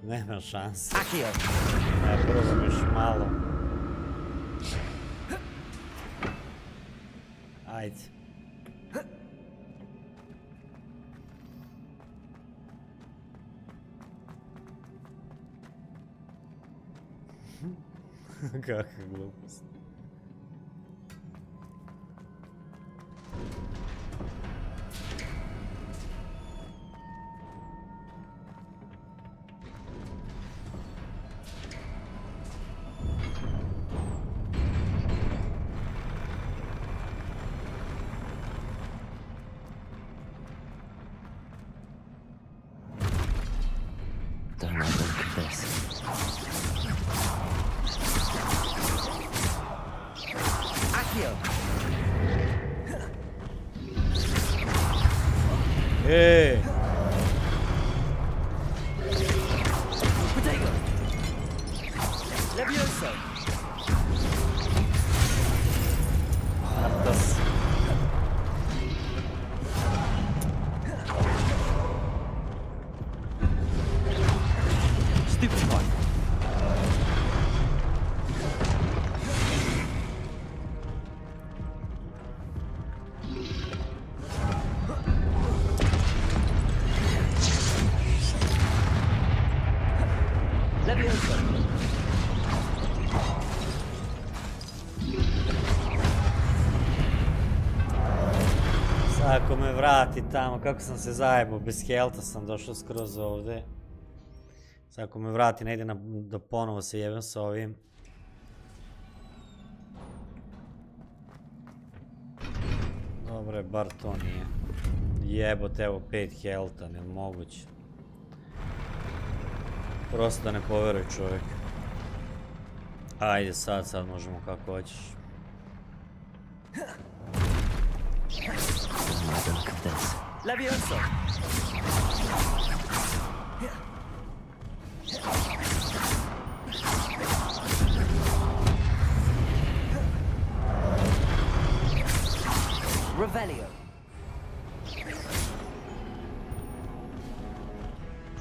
Nema šanse. Probam još malo. Ajde. Kakva glupost. Hey! Potato! Levioso! Artas. Stupid one! Ako me vrati tamo, kako sam se zajebao, bez helta sam došao skroz ovdje. Sad ako me vrati, ne ide da ponovo se jebem s ovim. Dobre, bar to nije. Jebote, evo 5 helta, ne moguće. Prosto da ne poveruje čovjek. Ajde sad možemo kako hoćeš. Look at this. Levioso! Revelio!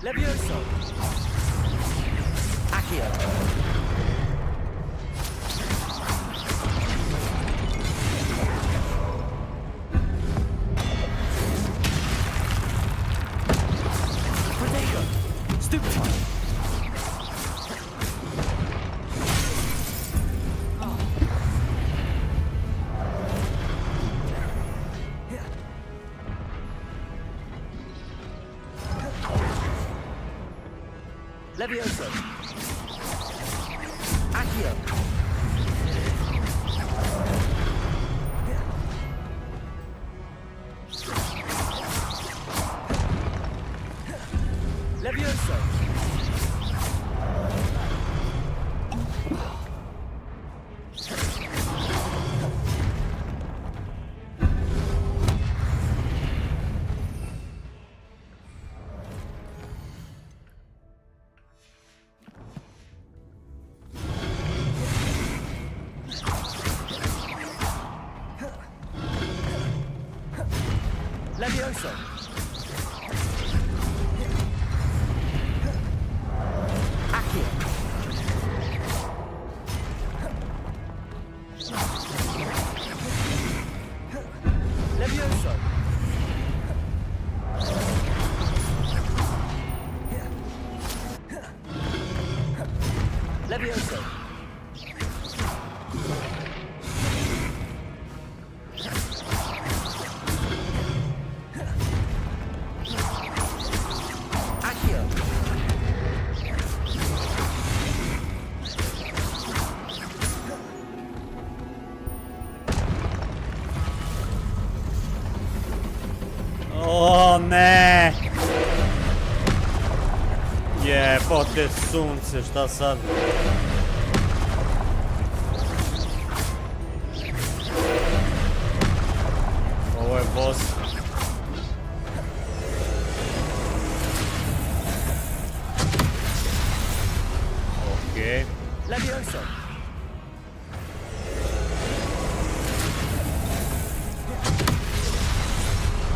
Levioso! Accio! Stupid one. Levioso. Accio. Levioso. Levioso. Accio. Levioso. O ne! Jebote sunce, šta sad? Ovo je boss. Okej. Levioso.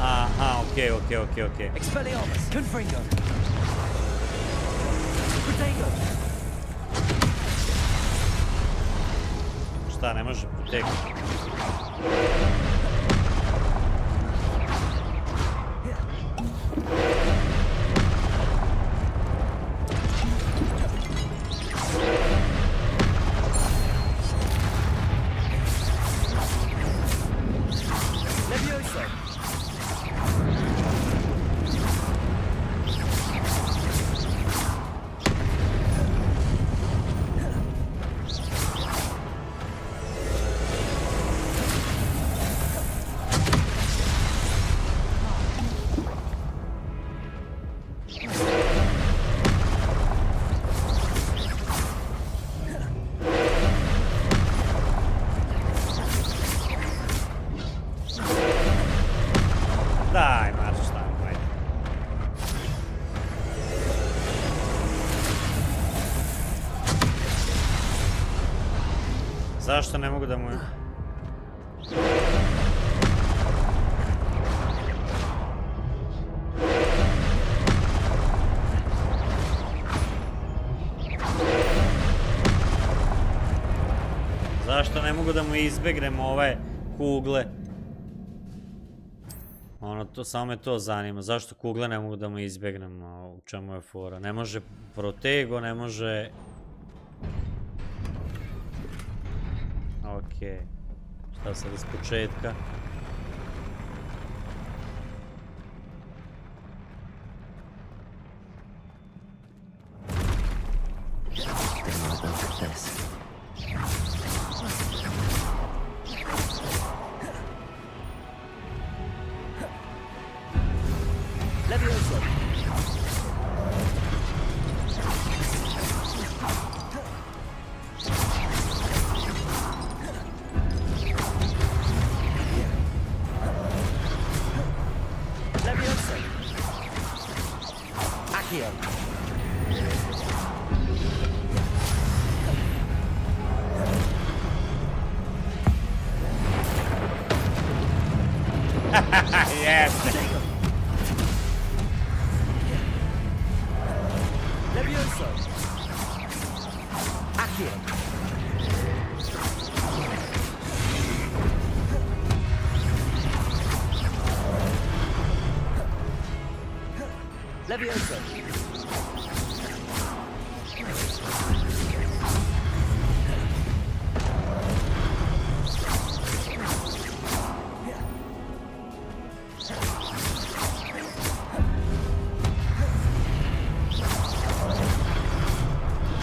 Aha, okej. Expelliarmus. Confringo. Protego. Šta, ne može proteknuti? Daj, marš tamo, ajde. Zašto ne mogu da mu... Zašto ne mogu da mu izbegnem ove kugle? Ono, to, samo me to zanima. Zašto kugle ne mogu da mu izbjegnem? U čemu je fora? Ne može protego, ne može... Okej. Šta sad iz početka?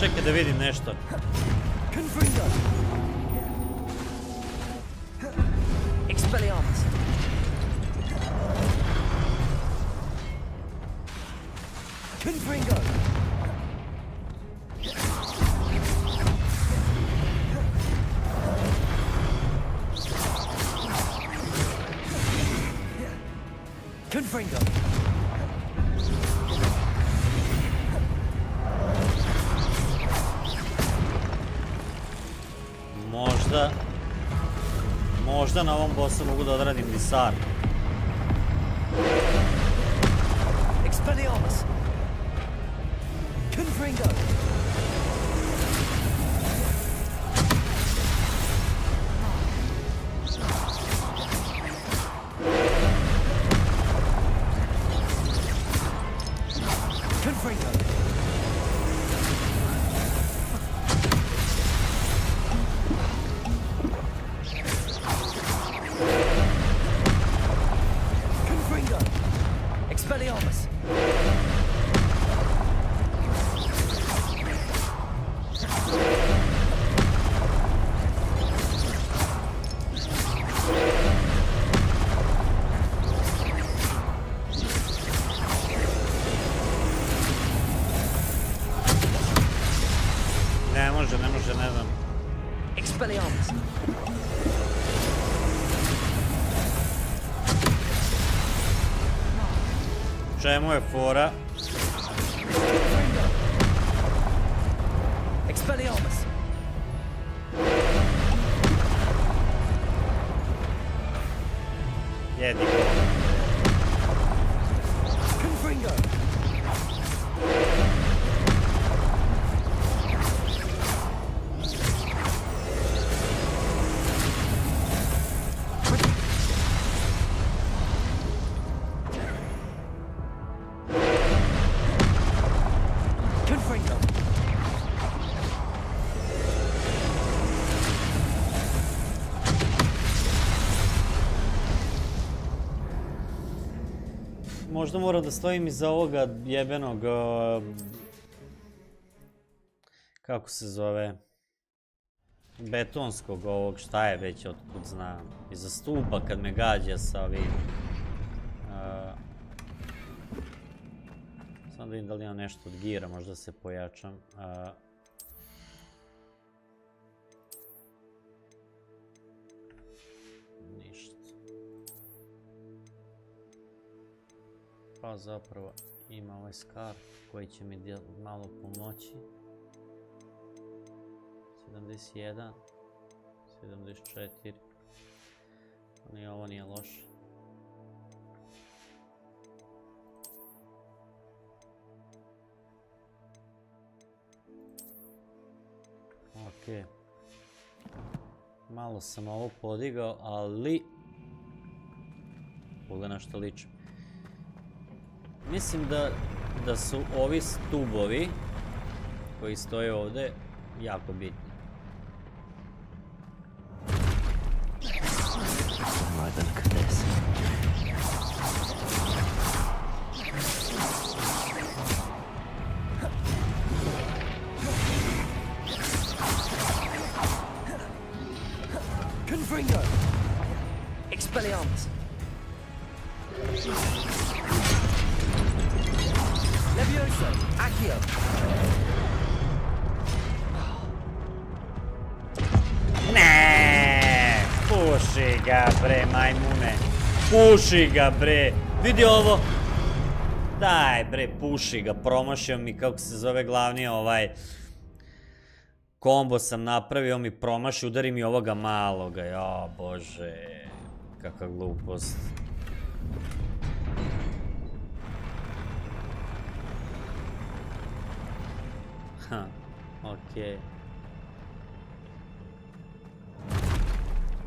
Čekaj da vidim nešto. Expelliarmus. Confringo. Confringo. Možda na ovom bossu mogu da odradim disar. Expelliarmus. Confringo. Confringo. Expelliarmus. čemu je fora? Expelliarmus. Jedi. Confringo. Možda moram da stojim iza ovoga jebenog... kako se zove? Betonskog ovog, šta je već, otkud znam. Iza stupa kad me gađa sa ovim... Samo da vidim da li imam nešto od gira, možda se pojačam. Ništa. Pa zapravo ima ovaj skar koji će mi malo pomoći. 71, 74, ni ovo nije loše. Ok, malo sam ovo podigao, ali pogledaj na što liči. Mislim da su ovi stubovi koji stoje ovde jako bitni. Confringo. Expelliarmus. Levioso. Accio. Ne, puši ga bre, majmune. Puši ga bre. Vidi ovo. Daj bre, puši ga. Promašio mi, kako se zove glavni ovaj... Kombo sam napravio, mi promaši, udari mi ovoga maloga. Ja, bože. Kakva glupost. Ha, okej.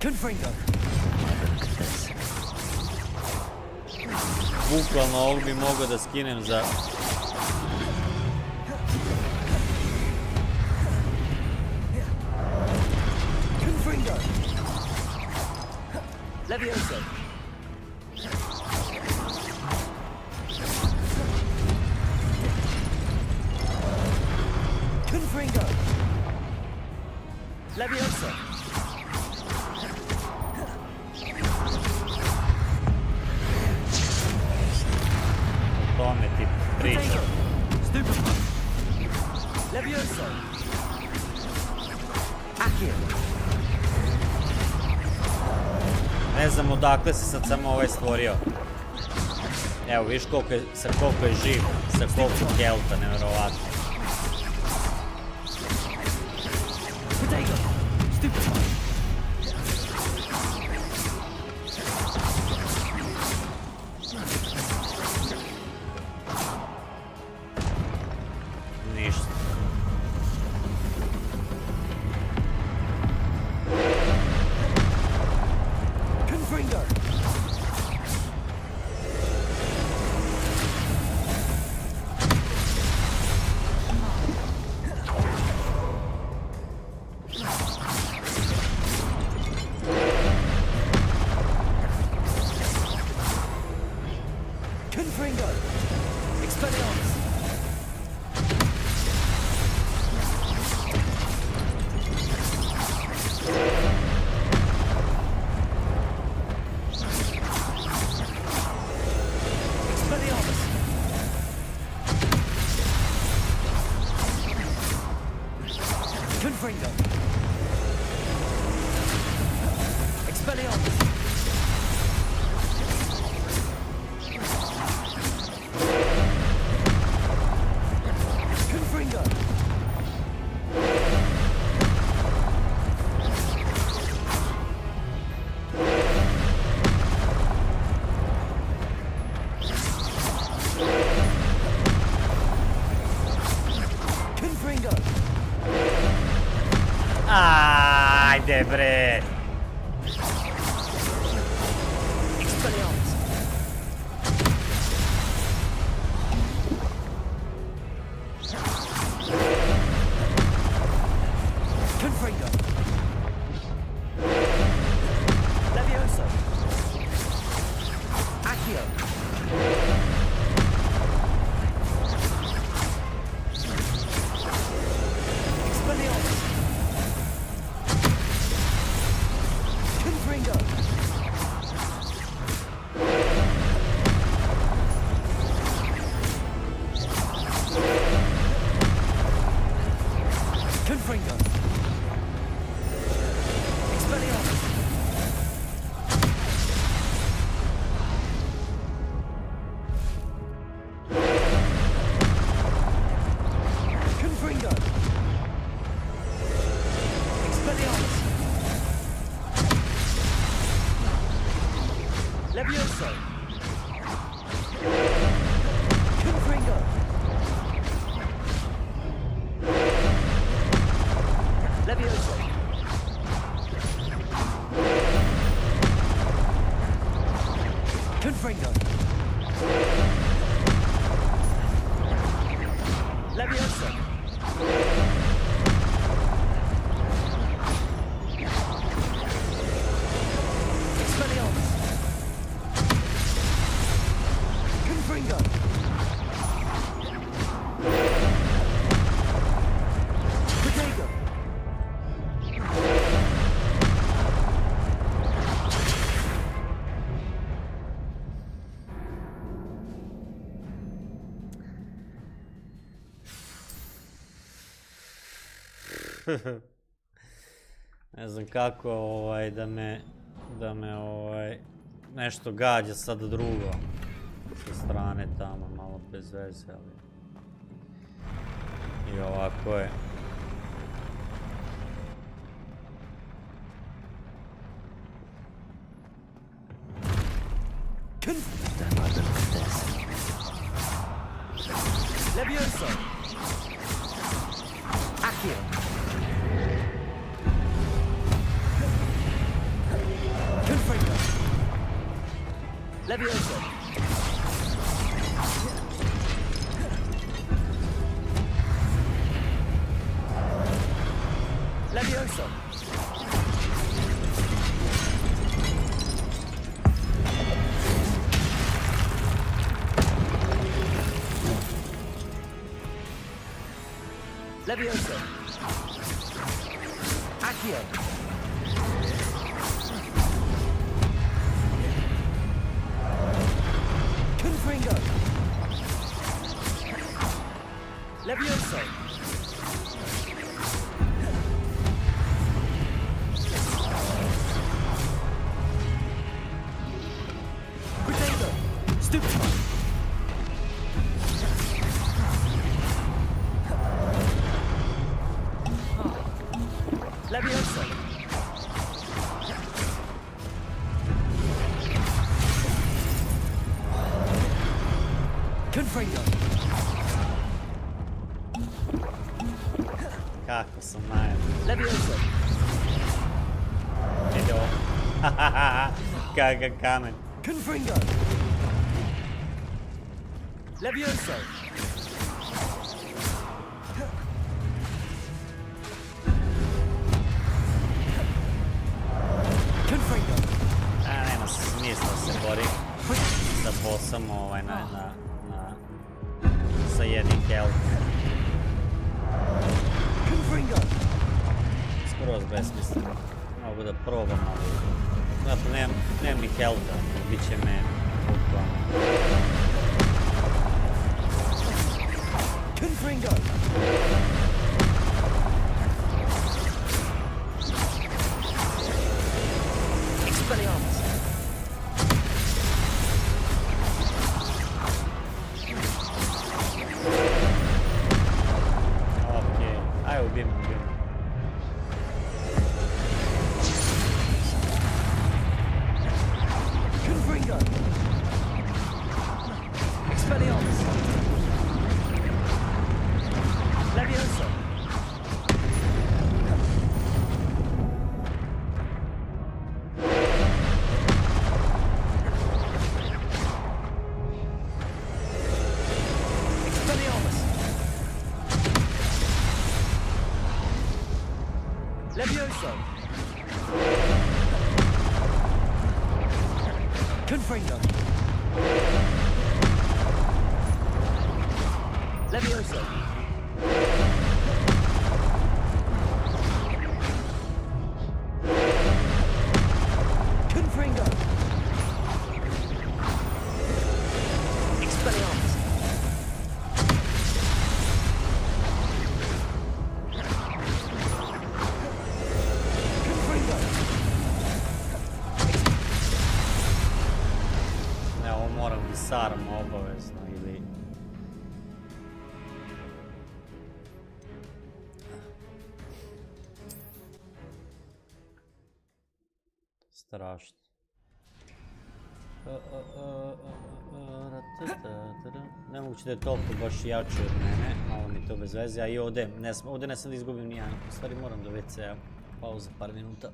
Confringo. Bukvalno ovog bi mogao da skinem za... Confringo. Levioso. Confringo. Levioso. O tome ti pričam. Stupefy. Levioso. Accio. Ne znam odakle se sad samo ovaj stvorio. Evo, viš sa koliko je živ, sa koliko kelta, nevjerovatno. Potato. Stupefy. Ništa. Confringo. Confringo. Expelliarmus. Expelliarmus. Confringo. Expelliarmus. Daj bre! Confringo. Levioso. Accio. Expelliarmus. Confringo. Confringo. Expelliarmus. Confringo. Expelliarmus. Levioso. Confringo. Levioso. Confringo. Levioso. Expelliarmus. Confringo. Protego. Ne znam kako da me nešto gađa sad drugo sa strane tamo, malo bez veze, ali i ovako je. Levioso. Accio. Confringo. Levioso. Levioso. Levioso. Accio. Confringo. Levioso. Protego. Stupefy. Levioso. Confringo. Kako sam najedno. Levioso. Ide ovo. Kakav kamen. Confringo. Levioso. Confringo. Nema smisla se bori sa bosom sa jednim health. Confringo. Skroz besmisleno. Mogu da probam, ali zato nemam ni healtha, bit će me bukvalno. Confringo. Expelliarmus. Okej, aj ubijem. Confringo. Levioso! Confringo! Levioso! Confringo! Expelliarmus! Confringo! Ne, ovo moram disarm obavezno ili... Strašno. Nemoguće da je toliko baš jače od mene, malo mi to bez veze, a i ovdje ne sam da izgubim nijedan, u stvari moram do WC-a, pauza par minuta.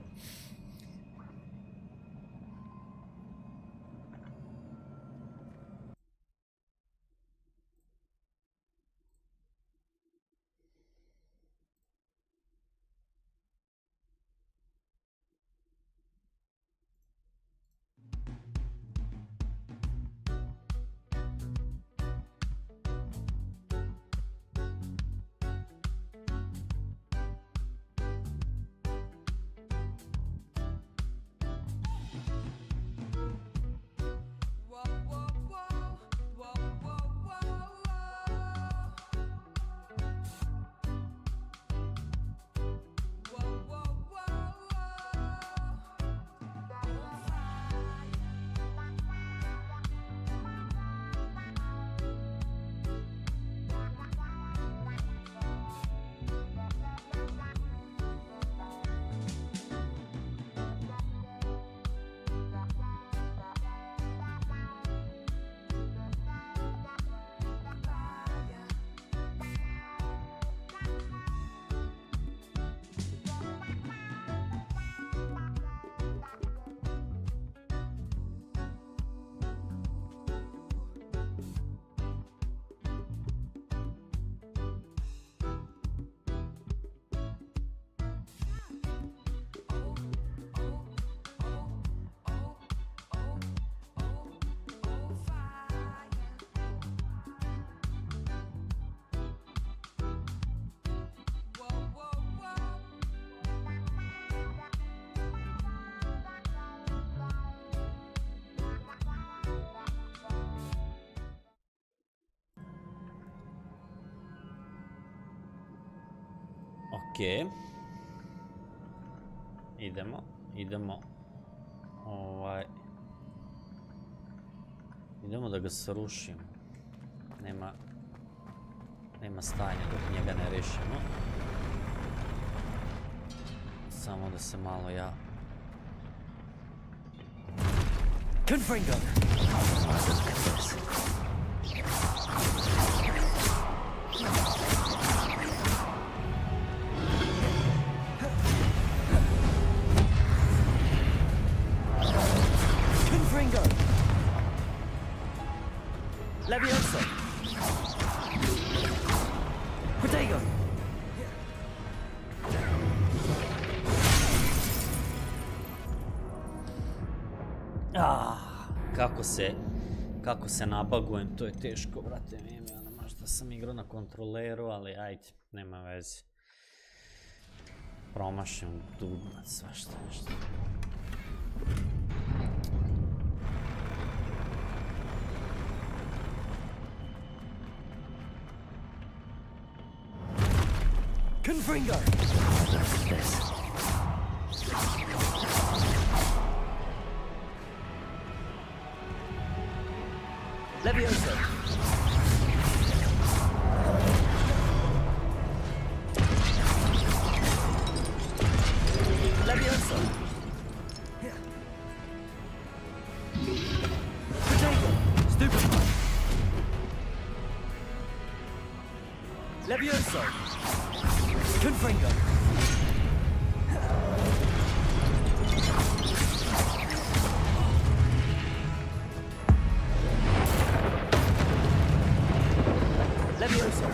Ok. Idemo. Idemo da ga srušimo. Nema stajanja dok njega ne rešimo. Samo da se malo ja... Confringo! Confringo! Levioso! Protego! Kako se nabagujem, to je teško, brate, možda sam igrao na kontroleru, ali ajde, nema veze. Promašim dugmac, svašta nešto. Confringo! Levioso! Levioso! Potato! Stupefy! Levioso! Confringo! Levioso!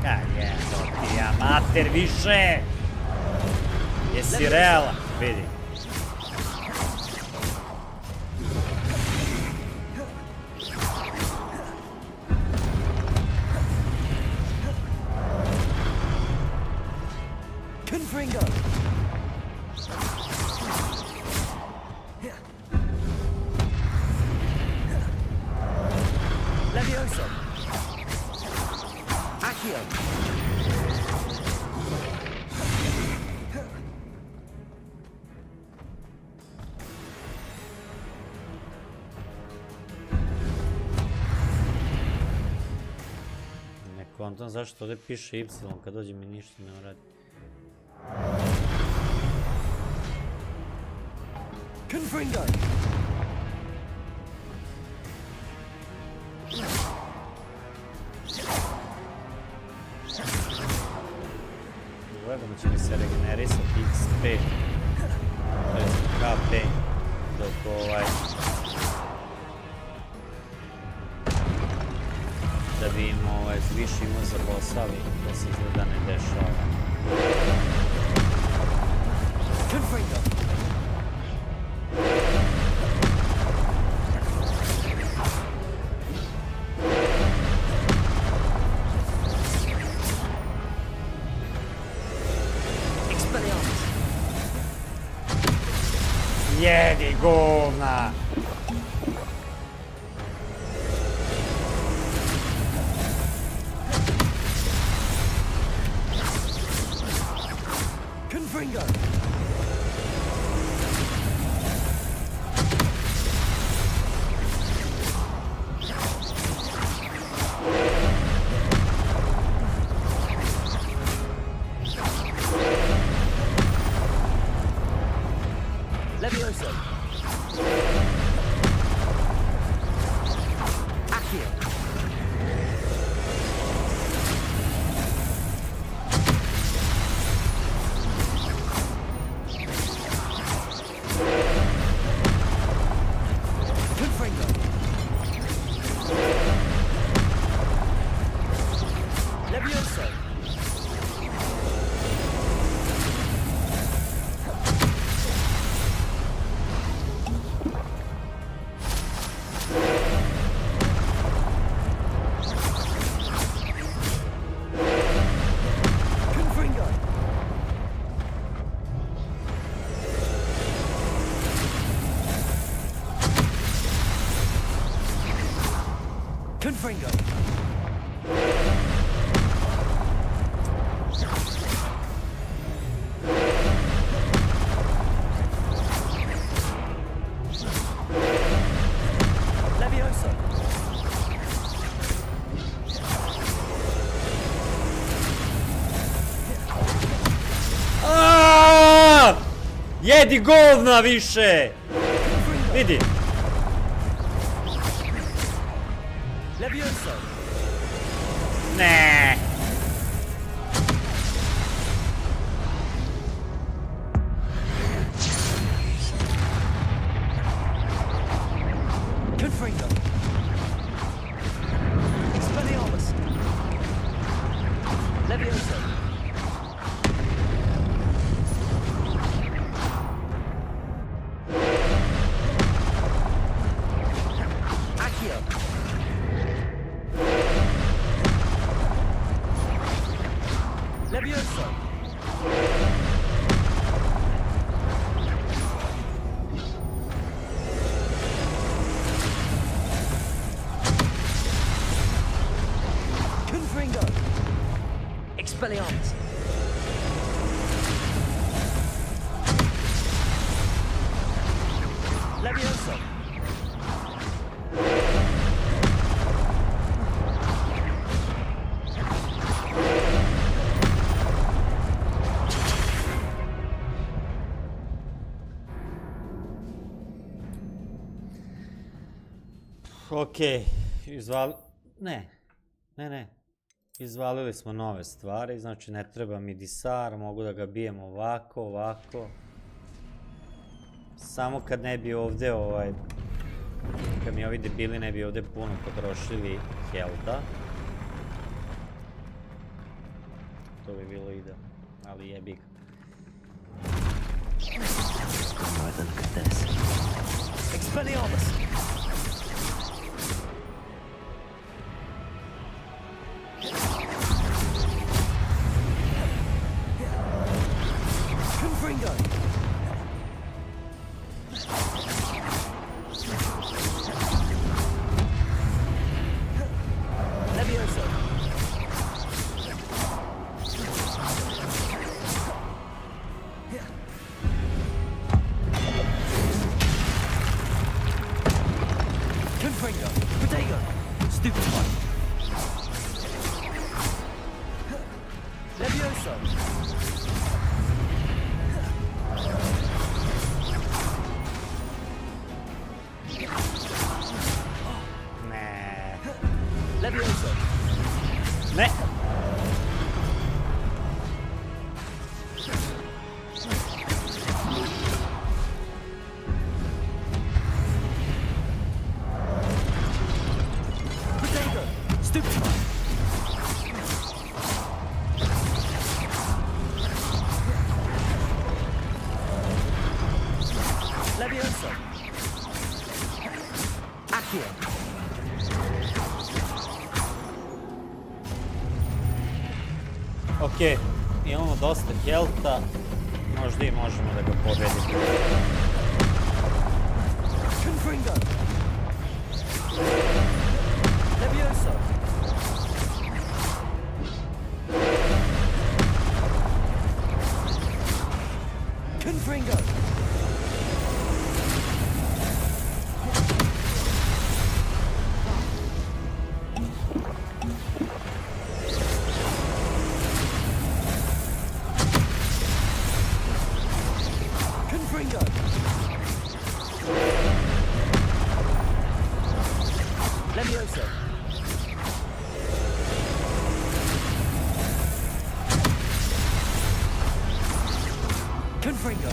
Jebo ti ja mater više! Jesi realan? Vidi. Confringo! Levioso! Accio! Ne kontam zašto ovdje piše Y kad dođe mi ništa ne uradi. Confringo! Gledamo će mi se regenerisati XP, to je KP, dok da bi im više imao za bosavi, to se izgleda ne dešava. Confringo! Jedi govna! Confringo! Levioso! Accio! Confringo! Levioso! Confringo! Levioso! Jedi govna više! Vidi! Levioso! Ne. Confringo! Expelliarmus! Levioso! Accio! Levioso! Confringo! Expelliarmus! Levioso! Okej, izvalili smo nove stvari, znači ne treba mi disar, mogu da ga bijem ovako. Samo kad ne bi ovdje kad mi ovi debili ne bi ovdje puno potrošili helda. to bi bilo idealno, ali jebi ga. Alright, then look at this. Expelliarmus! Confringo! Levioso! Confringo! Protego! Stupefy! Levioso! Levioso! Ne! Protego! Stupefy! Levioso! Accio! Ok, imamo dosta helta, možda i možemo da ga pobedimo. Confringo! Levioso! Confringo! Confringo! Levioso! Confringo!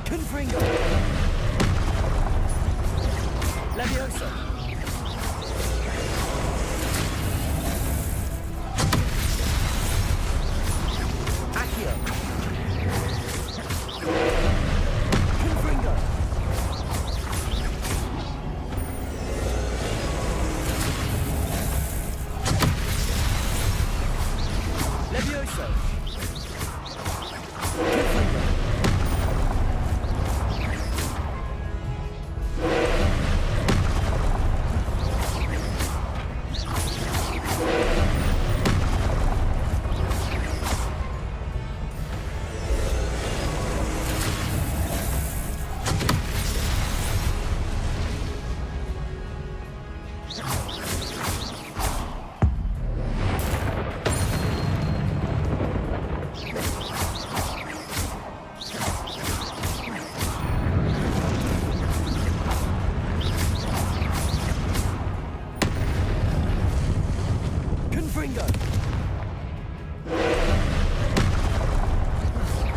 Confringo! Levioso! Accio! Confringo! Levioso! Confringo! Confringo!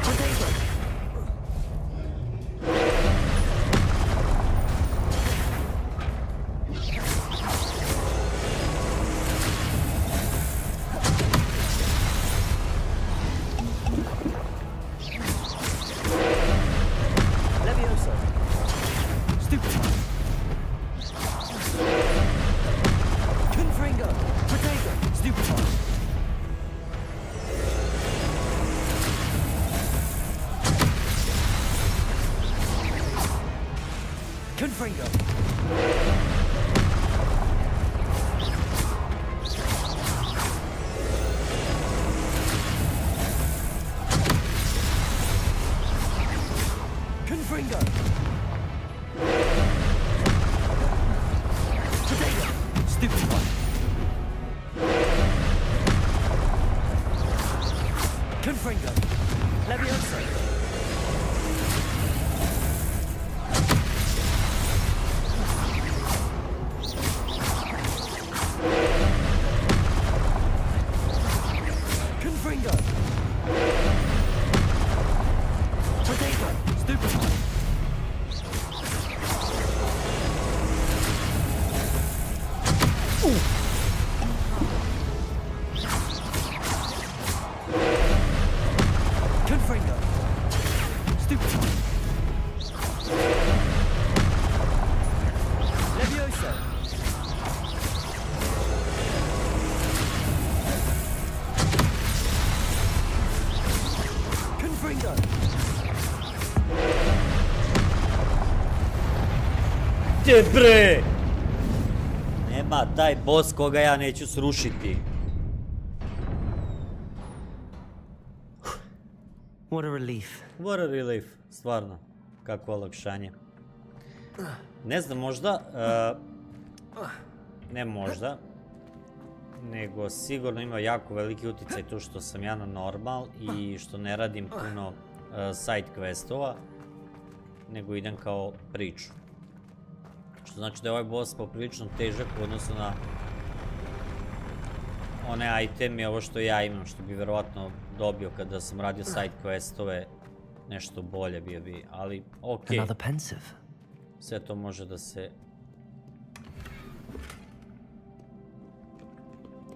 Protego! Levioso! Stupefy! Confringo! Protego! Stupefy! Confringo! Confringo! Protego! Stupefy! Confringo! Levioso! Confringo! Protego! Stupefy! Confringo. Stupid. Levioso. Confringo. Te bre! Nema taj boss koga ja neću srušiti. What a relief. What a relief, stvarno. Kakvo olakšanje. Ne znam, možda... ne možda. Nego sigurno ima jako veliki utjecaj to što sam ja na normal i što ne radim puno side questova. Nego idem kao priču. Što znači da je ovaj boss poprilično težak u odnosu na one itemi, ovo što ja imam, što bi verovatno dobio kada sam radio side questove, nešto bolje bio bi, ali okej. Another pensive. Sve to može da se...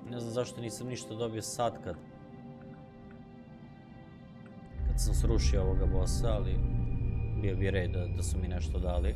Ne znam zašto nisam ništa dobio sad kad sam srušio ovoga bossa, ali bio bi red da su mi nešto dali.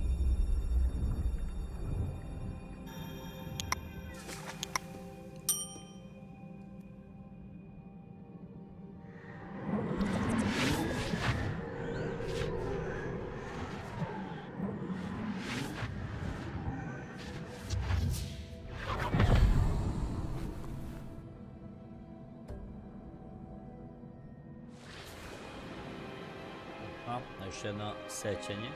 Još jedno sećanje.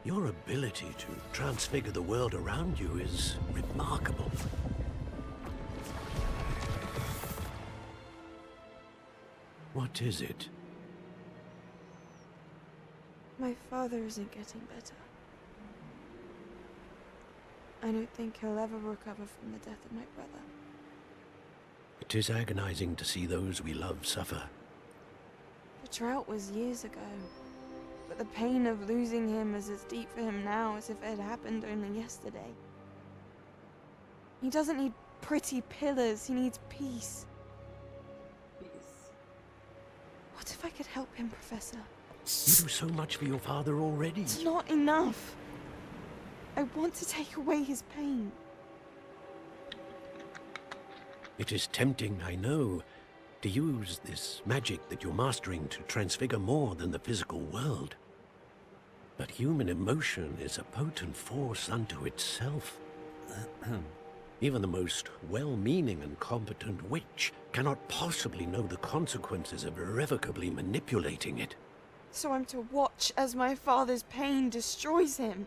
Your ability to transfigure the world around you is remarkable. What is it? My father isn't getting better. I don't think he'll ever recover from the death of my brother. It is agonizing to see those we love suffer. The drought was years ago, but the pain of losing him is as deep for him now as if it had happened only yesterday. He doesn't need pretty pillars, he needs peace. What if I could help him, Professor? You do so much for your father already. It's not enough. I want to take away his pain. It is tempting, I know, to use this magic that you're mastering to transfigure more than the physical world. But human emotion is a potent force unto itself. Even the most well-meaning and competent witch cannot possibly know the consequences of irrevocably manipulating it. So I'm to watch as my father's pain destroys him.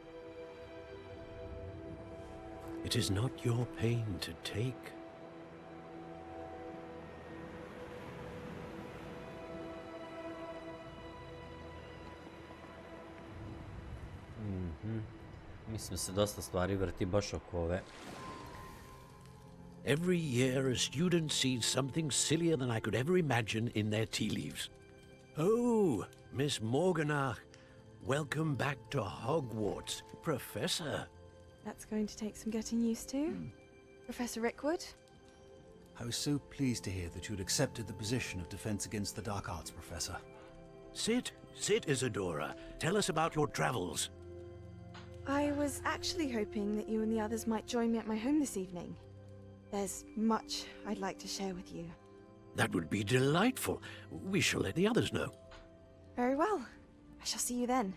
It is not your pain to take. Mislim se dosta stvari vrti baš oko ove. Every year a student sees something sillier than I could ever imagine in their tea leaves. Oh, Miss Morganach, welcome back to Hogwarts, Professor. That's going to take some getting used to. Professor Rickwood? I was so pleased to hear that you'd accepted the position of Defense Against the Dark Arts, Professor. Sit, Isadora. Tell us about your travels. I was actually hoping that you and the others might join me at my home this evening. There's much I'd like to share with you. That would be delightful. We shall let the others know. Very well. I shall see you then.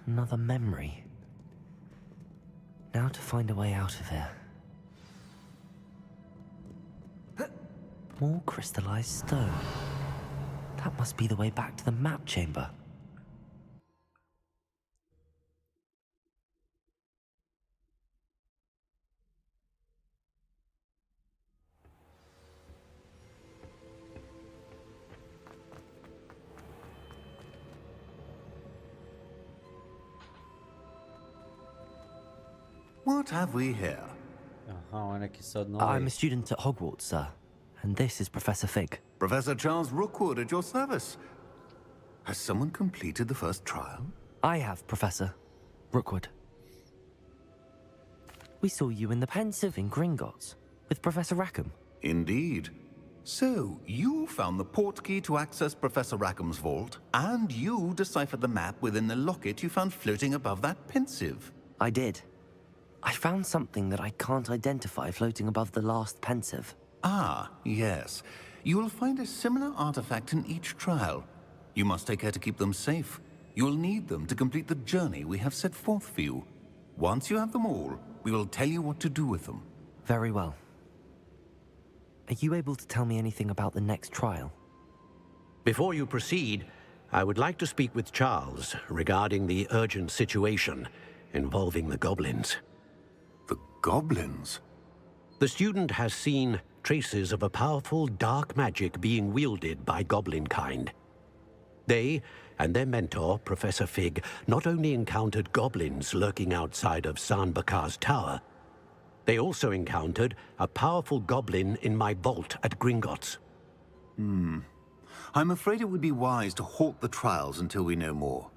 Another memory. Now to find a way out of here. More crystallized stone. That must be the way back to the map chamber. What have we here? I'm a student at Hogwarts, sir. And this is Professor Fig. Professor Charles Rookwood at your service. Has someone completed the first trial? I have, Professor Rookwood. We saw you in the Pensive in Gringotts with Professor Rackham. Indeed. So, you found the port key to access Professor Rackham's vault, and you deciphered the map within the locket you found floating above that Pensive. I did. I found something that I can't identify floating above the last Pensive. Ah, yes. You will find a similar artifact in each trial. You must take care to keep them safe. You will need them to complete the journey we have set forth for you. Once you have them all, we will tell you what to do with them. Very well. Are you able to tell me anything about the next trial? Before you proceed, I would like to speak with Charles regarding the urgent situation involving the goblins. The goblins? The student has seen traces of a powerful dark magic being wielded by goblin kind. They and their mentor, Professor Fig, not only encountered goblins lurking outside of San Bakar's tower, they also encountered a powerful goblin in my vault at Gringotts. I'm afraid it would be wise to halt the trials until we know more.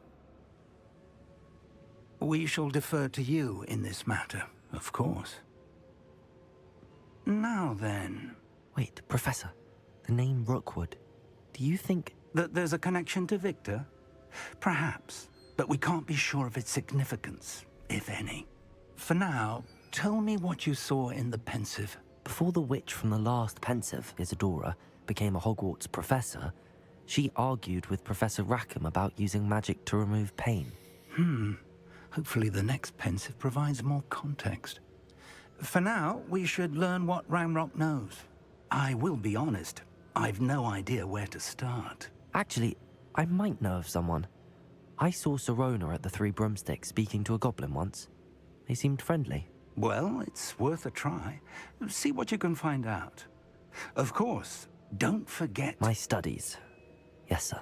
We shall defer to you in this matter, of course. Now then... Wait, Professor. The name Rookwood. Do you think... that there's a connection to Victor? Perhaps, but we can't be sure of its significance, if any. For now, tell me what you saw in the Pensive. Before the witch from the last Pensive, Isadora, became a Hogwarts professor, she argued with Professor Rackham about using magic to remove pain. Hopefully the next Pensive provides more context. For now, we should learn what Ranrock knows. I will be honest, I've no idea where to start. Actually, I might know of someone. I saw Serona at the Three Broomsticks speaking to a goblin once. They seemed friendly. Well, it's worth a try. See what you can find out. Of course, don't forget... My studies. Yes, sir.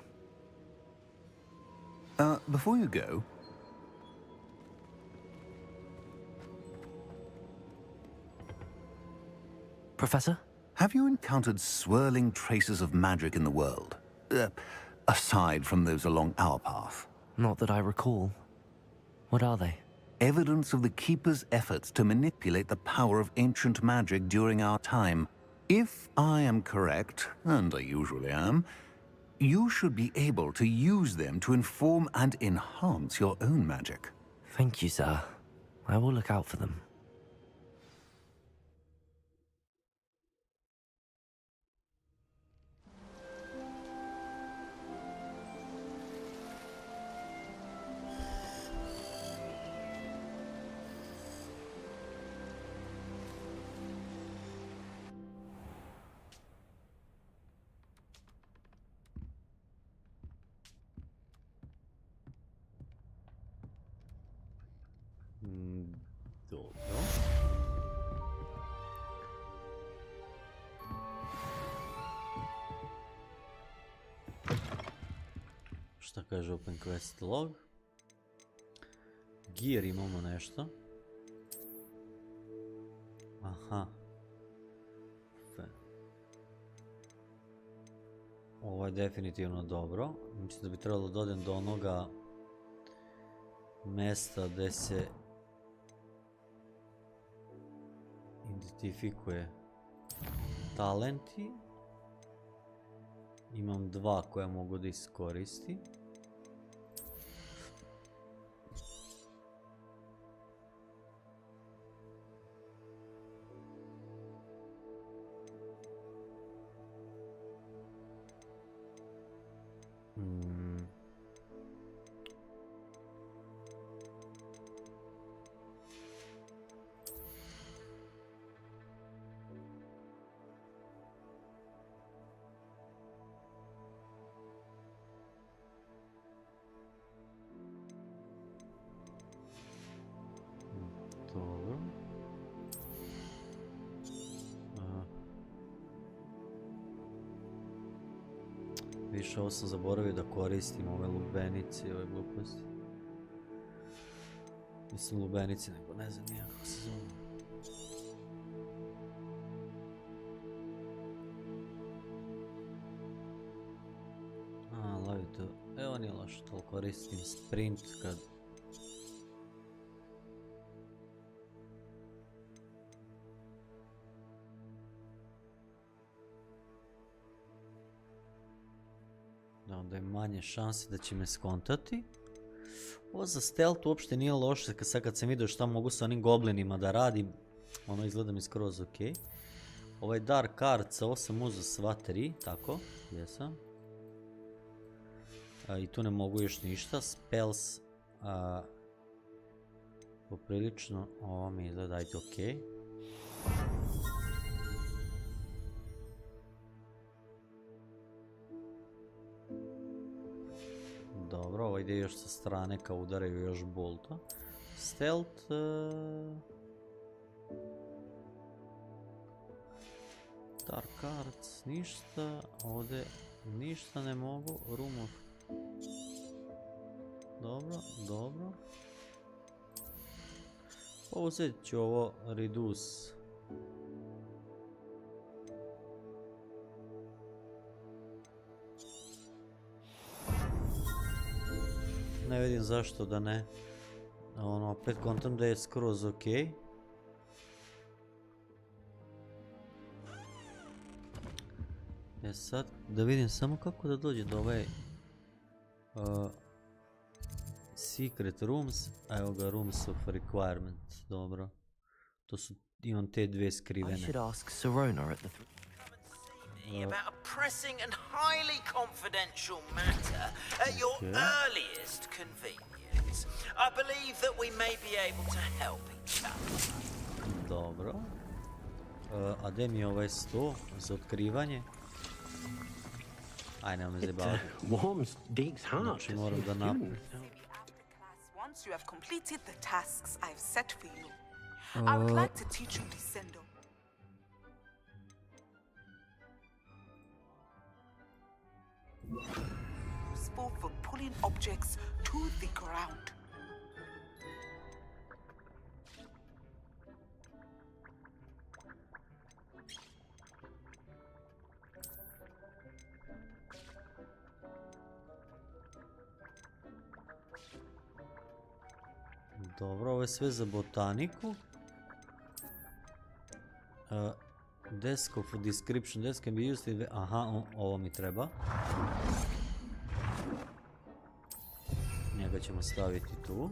Before you go... Professor? Have you encountered swirling traces of magic in the world? Aside from those along our path? Not that I recall. What are they? Evidence of the Keeper's efforts to manipulate the power of ancient magic during our time. If I am correct, and I usually am, you should be able to use them to inform and enhance your own magic. Thank you, sir. I will look out for them. Dobro. Šta kaže Open Quest log? Gear imamo nešto. Aha. Ovo je definitivno dobro. Mislim da bi trebalo da odem do onoga mesta gde se identifikuje talenti. Imam 2 koje mogu da iskoristim. Dobro. Više ovo sam zaboravio da koristim ove lubenice i ove gluposti. Mislim lubenice, nego ne znam nije kako se zove. Evo nije loše, to koristim sprint kad... Da, onda je manje šanse da će me skontati. Ovo za stealth uopšte nije loše, kad sam vidio šta mogu sa onim goblinima da radim, ono izgleda mi skroz ok. Ovaj Dark Arts, ovo sam uzeo sva 3, tako, jesam. I tu ne mogu još ništa, spells, poprilično, ovo mi izgleda, ajde ok. Dobro, ovo ide još sa strane kao udaraju još bolta. Stealth... Dark Arts, ništa, ovdje ništa ne mogu, Room of... Dobro, dobro. Uzet ću ovo Reduce. Ne vidim zašto da ne. Ono, opet kontam da je skroz ok. Sad, da vidim samo kako da dođe do ovaj Secret Rooms, a evo ga Rooms of Requirement, dobro. To su, imam te dve skrivene. I should ask Serona at the about a pressing and highly confidential matter at your earliest convenience. I believe that we may be able to help each other. Dobro. A gdje mi je ovaj 100 za otkrivanje? Aj, nema me zjebavati. Warms Deke's heart. Znači moram da napravim. Once you have completed the tasks I've set for you, I would like to teach you Descendo. Useful for pulling objects to the ground. Dobro, ovo je sve za botaniku. Desk of description, desk can be used, aha, ovo mi treba. Njega ćemo staviti tu.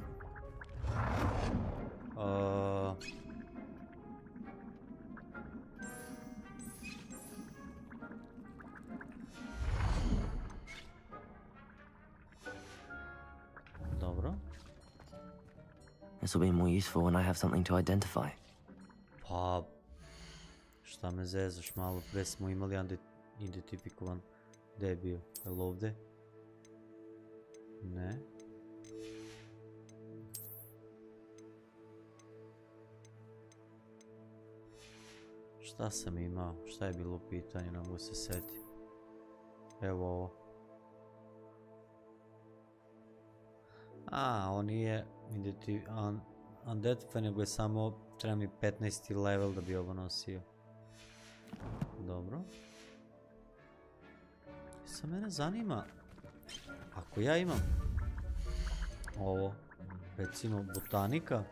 Dobro. This will be more useful when I have something to identify. Pa, šta me zezaš, malo pre smo imali identifikovan. Gde je bio? Je li ovdje? Ne. Šta sam imao? Šta je bilo u pitanju? Ne mogu se setiti. Evo ovo. A, on nije undead, nego je samo, treba mi 15. level da bi ovo nosio. Dobro. Sad mene zanima, ako ja imam ovo, recimo botanika,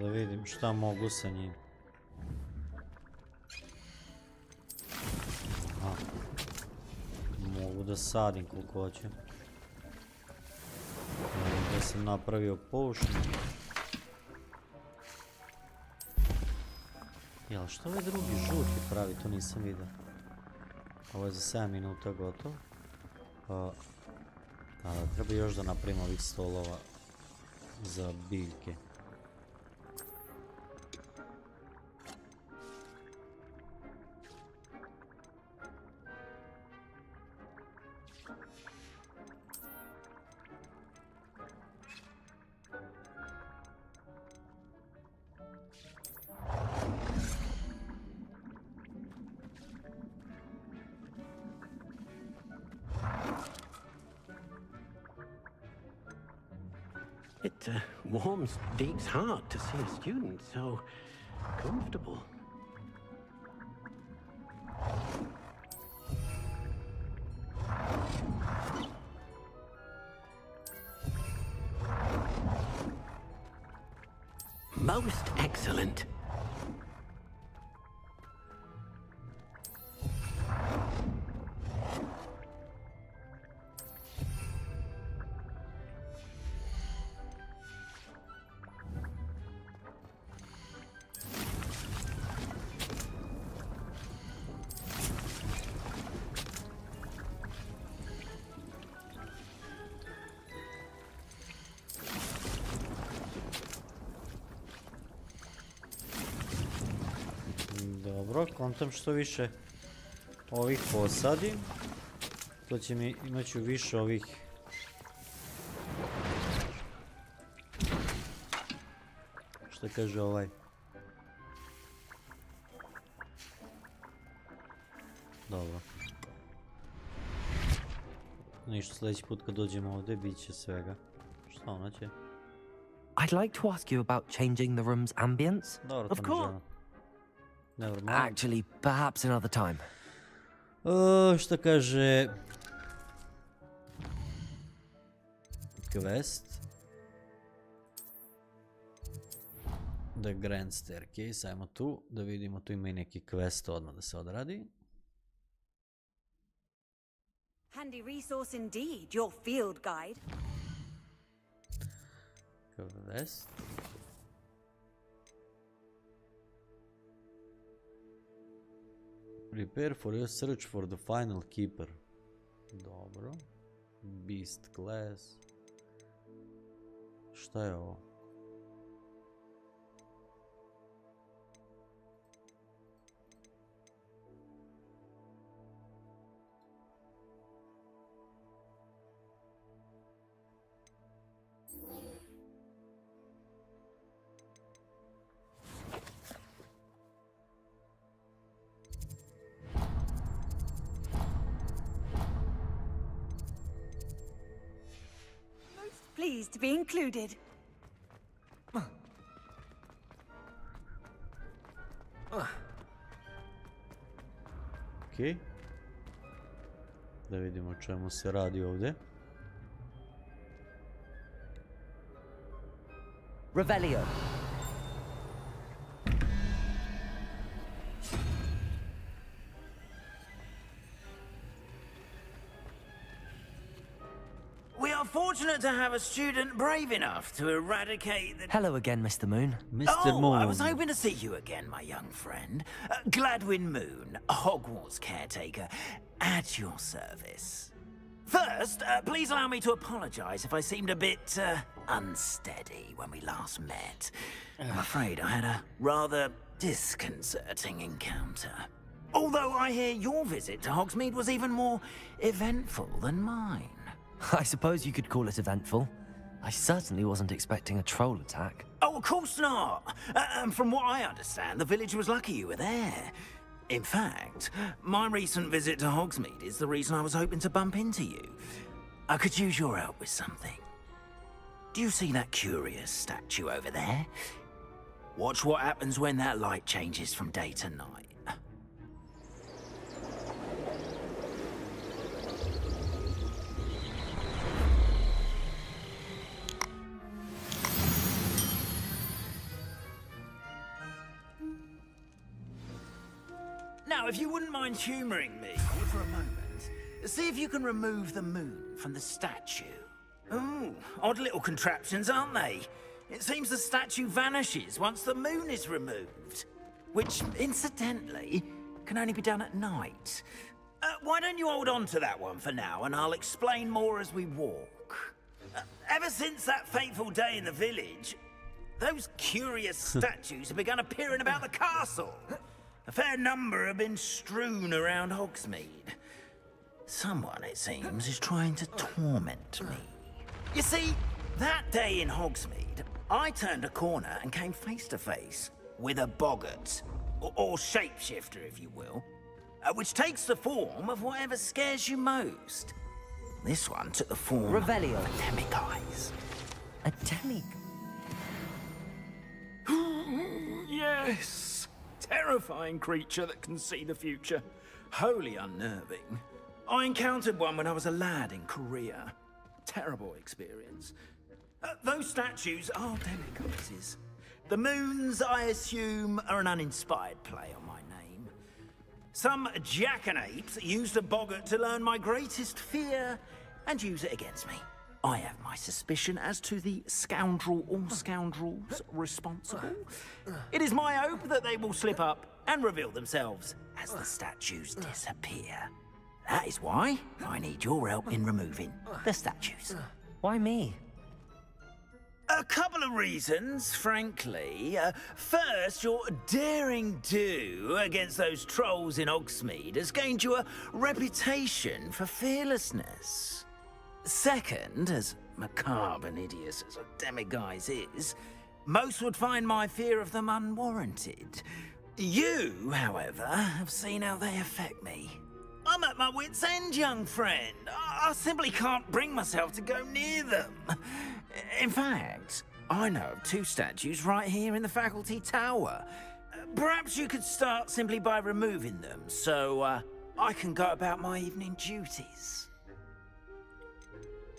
da vidim šta mogu sa njim. Aha. Mogu da sadim koliko hoću. Da sam napravio potion. Jel što ovaj drugi žuti pravi, to nisam vidio. Ovo je za 7 minuta gotovo. Treba još da napravimo ovih stolova za biljke. It warms Deke's heart to see a student so comfortable. Most excellent. Dobro, kontam što više ovih posadim, to će mi imaću više ovih što kaže ovaj. Dobro. Ništa, sljedeći put kad dođemo ovdje bit će svega. Šta ona će? I'd like to ask you about changing the room's ambience. Dobro, Of to ne course. želim. Never mind. Actually, perhaps another time. Šta kaže... Quest. The Grand Staircase, ajmo tu, da vidimo, tu ima i neki quest odmah da se odradi. Handy resource indeed, your field guide. Quest. Prepare for your search for the final keeper. Dobro. Beast class. Šta je ovo? Pleased to be included. Ok. Da vidimo o čemu se radi ovdje. Revelio. We are fortunate to have a student brave enough to eradicate the... Hello again, Mr. Moon. Mr. Moon. I was hoping to see you again, my young friend. Gladwin Moon, Hogwarts caretaker, at your service. First, please allow me to apologize if I seemed a bit unsteady when we last met. I'm afraid I had a rather disconcerting encounter. Although I hear your visit to Hogsmeade was even more eventful than mine. I suppose you could call it eventful. I certainly wasn't expecting a troll attack. Oh, of course not. From what I understand, the village was lucky you were there. In fact, my recent visit to Hogsmeade is the reason I was hoping to bump into you. I could use your help with something. Do you see that curious statue over there? Watch what happens when that light changes from day to night. Now, if you wouldn't mind humouring me for a moment, see if you can remove the moon from the statue. Ooh, odd little contraptions, aren't they? It seems the statue vanishes once the moon is removed. Which, incidentally, can only be done at night. Why don't you hold on to that one for now, and I'll explain more as we walk. Ever since that fateful day in the village, those curious statues have begun appearing about the castle. A fair number have been strewn around Hogsmeade. Someone, it seems, is trying to torment me. You see, that day in Hogsmeade, I turned a corner and came face to face with a boggart, or shapeshifter, if you will, which takes the form of whatever scares you most. This one took the form Revelio. of a demiguise. A demiguise? Yes! Terrifying creature that can see the future. Wholly unnerving. I encountered one when I was a lad in Korea. Terrible experience. Those statues are demigoddesses. The moons, I assume, are an uninspired play on my name. Some jackanapes used a boggart to learn my greatest fear and use it against me. I have my suspicion as to the scoundrel or scoundrels responsible. It is my hope that they will slip up and reveal themselves as the statues disappear. That is why I need your help in removing the statues. Why me? A couple of reasons, frankly. First, your daring do against those trolls in Hogsmeade has gained you a reputation for fearlessness. Second, as macabre and hideous as a demiguise is, most would find my fear of them unwarranted. You, however, have seen how they affect me. I'm at my wit's end, young friend. I simply can't bring myself to go near them. In fact, I know of 2 statues right here in the faculty tower. Perhaps you could start simply by removing them, so I can go about my evening duties.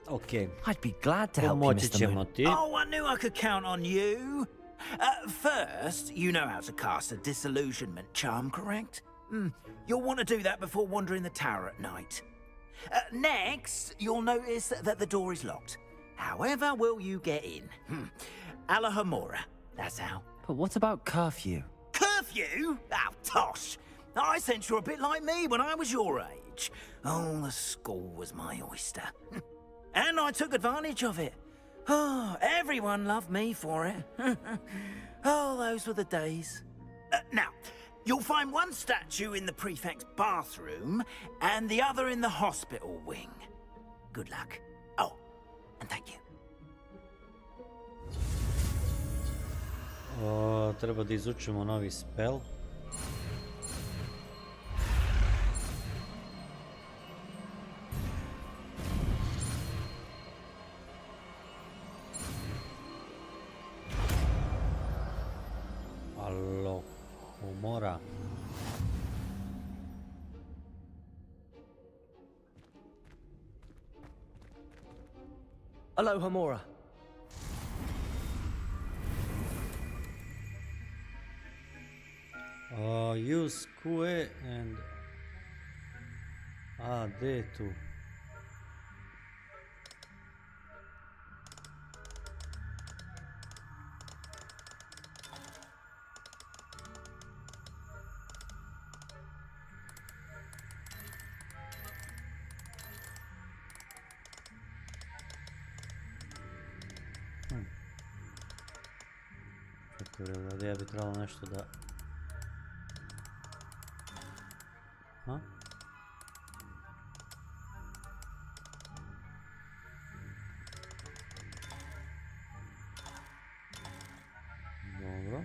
Okay. I'd be glad to help you, Mr. Moon. Oh, I knew I could count on you. First, you know how to cast a disillusionment charm, correct? You'll want to do that before wandering the tower at night. Next, you'll notice that the door is locked. However will you get in? Alahomora, that's how. But what about curfew? Curfew? Oh, tosh. I sense you're a bit like me when I was your age. Oh, the school was my oyster. And I took advantage of it. Oh, everyone loved me for it. Oh, those were the days. Now, you'll find one statue in the prefect's bathroom and the other in the hospital wing. Good luck. Oh, and thank you. Treba da izučimo novi spell. Alohomora. Alohomora. Use QE and AD2. Čekaj, ja bi trebalo nešto da... Ha? Dobro.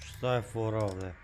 Šta je fora ovdje?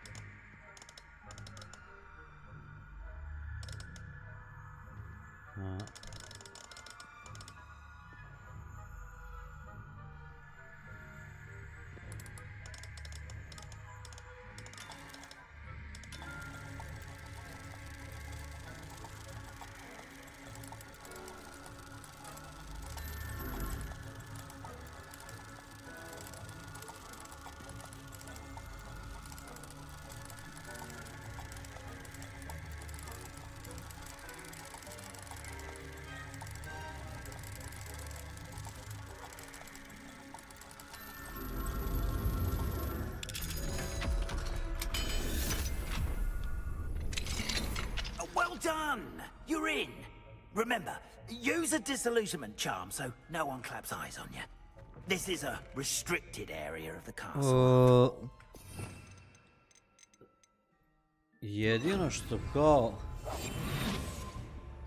done! You're in! Remember, use a disillusionment charm so no one claps eyes on you. This is a restricted area of the castle. Jedino što kao...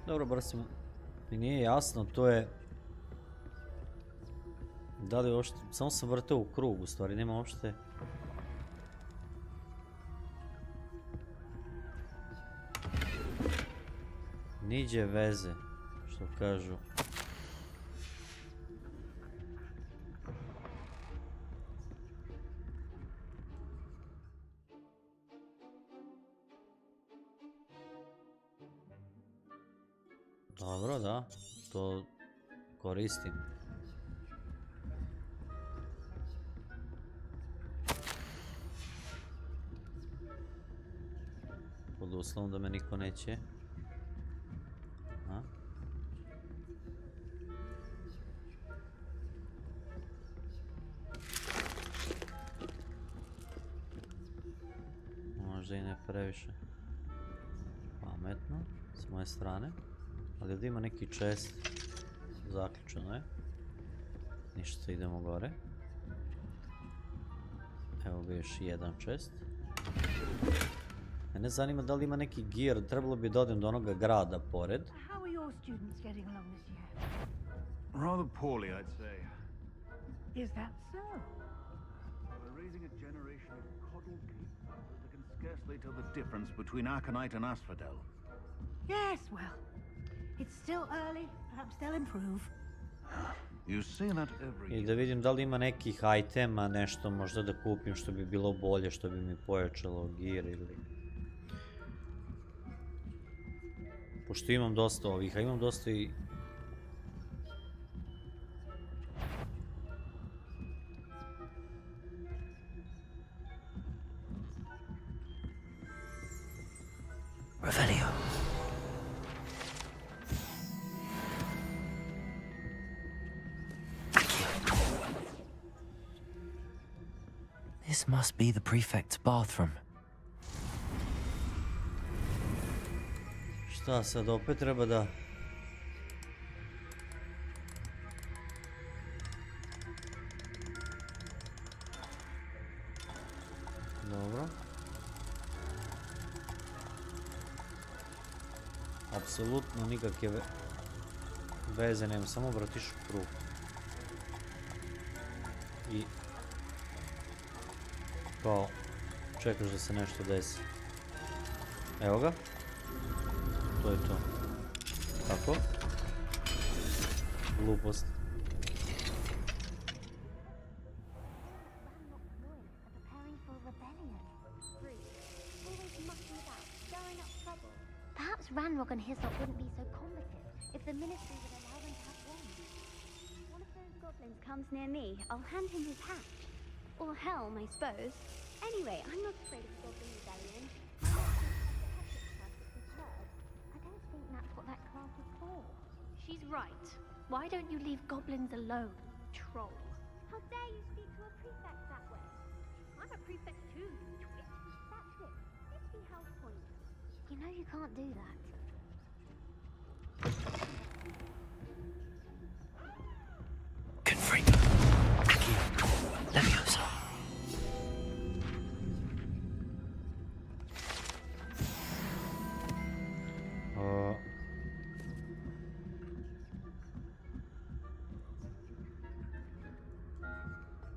Dobro, bar mi nije jasno, to je... Da li uopšte... Samo sam vrteo u krug, u stvari, nema uopšte... Niđe veze, što kažu. Dobro, da, to koristim. Pod uslovom da me niko neće. Možda i ne previše pametno s moje strane, ali ovdje ima neki chest, zaključeno je, ništa, idemo gore. Evo ga još jedan chest. Mene zanima da li ima neki gear, trebalo bi da odem do onoga grada pored. Rather poorly, I'd say. Is that so? We're raising a generation of coddled people that can scarcely tell the difference between Aconite and Asphodel. Yes, well, it's still early. Perhaps they'll improve. You say that every... I da vidim da li ima nekih itema, nešto možda da kupim što bi bilo bolje, što bi mi pojačalo gear ili... Pošto imam dosta ovih, a imam dosta i... Revelio. This must be the prefect's bathroom. Šta sad, opet treba da... Dobro. Apsolutno nikakve veze nema, samo vratiš u krug. I... kao, čekaš da se nešto desi. Evo ga. To je to. Tako? Glupost. Perhaps Ranrock and Hyssop wouldn't be so combative if the ministry would allow them to have one. One of those goblins comes near me, I'll hand him his hatch. Or helm, I suppose. Anyway, I'm not afraid of goblin rebellion. I don't think that's what that class is for. She's right. Why don't you leave goblins alone, troll? How dare you speak to a prefect that way? I'm a prefect too, you twit. That's it. This be house point. You know you can't do that. Confringo. Accio. Leviosa.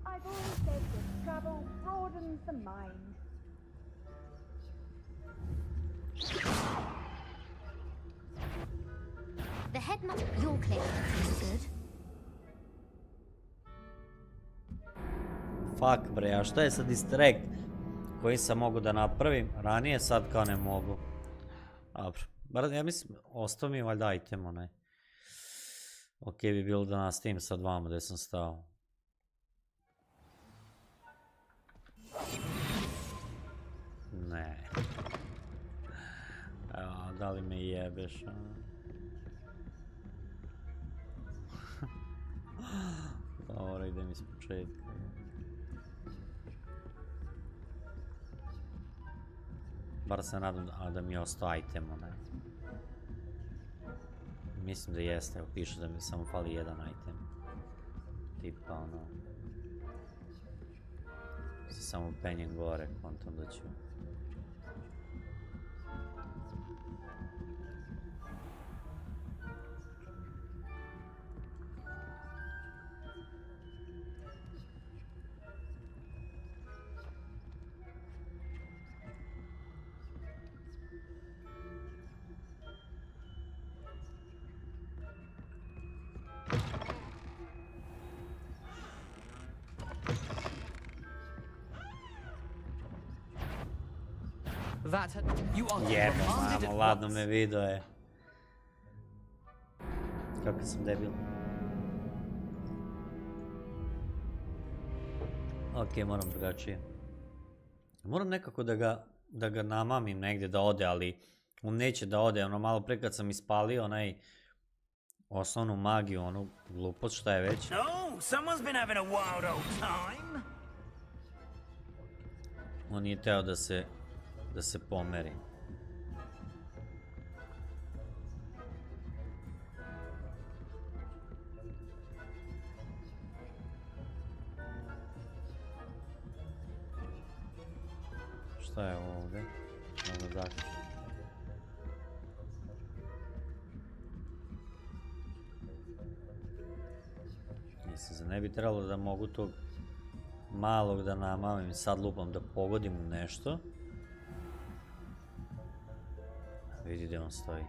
I've always said that travel broadens the mind. The headmaster, you're clearly good. Fuck bre, a šta je sa distract koji sam mogu da napravim ranije, sad kao ne mogu. Dobro, bar ja mislim, ostao mi je valjda item onaj. Ok bi bilo da nastavim sad vama gdje sam stao. Ne. Evo, da li me jebeš? Dobro, idem iz početka. Bar se nadam da mi je ostao item onaj. Mislim da jeste, evo piše da mi samo fali jedan item. Tipa ono... Se samo penjem gore, kontom da ću... Jebe, mamo, ladno me video je. Kako sam debil. Ok, moram drugačije. Moram nekako da ga namamim negdje da ode, ali on neće da ode. Ono malo pre kad sam ispalio onaj osnovnu magiju, onu glupost, šta je već. On nije teo da se pomeri. Šta je ovdje? Ovo zaključno. Mislim, za ne bi trebalo da mogu tog malog da namamim, sad lupam da pogodim u nešto. Vidi gdje on stoji.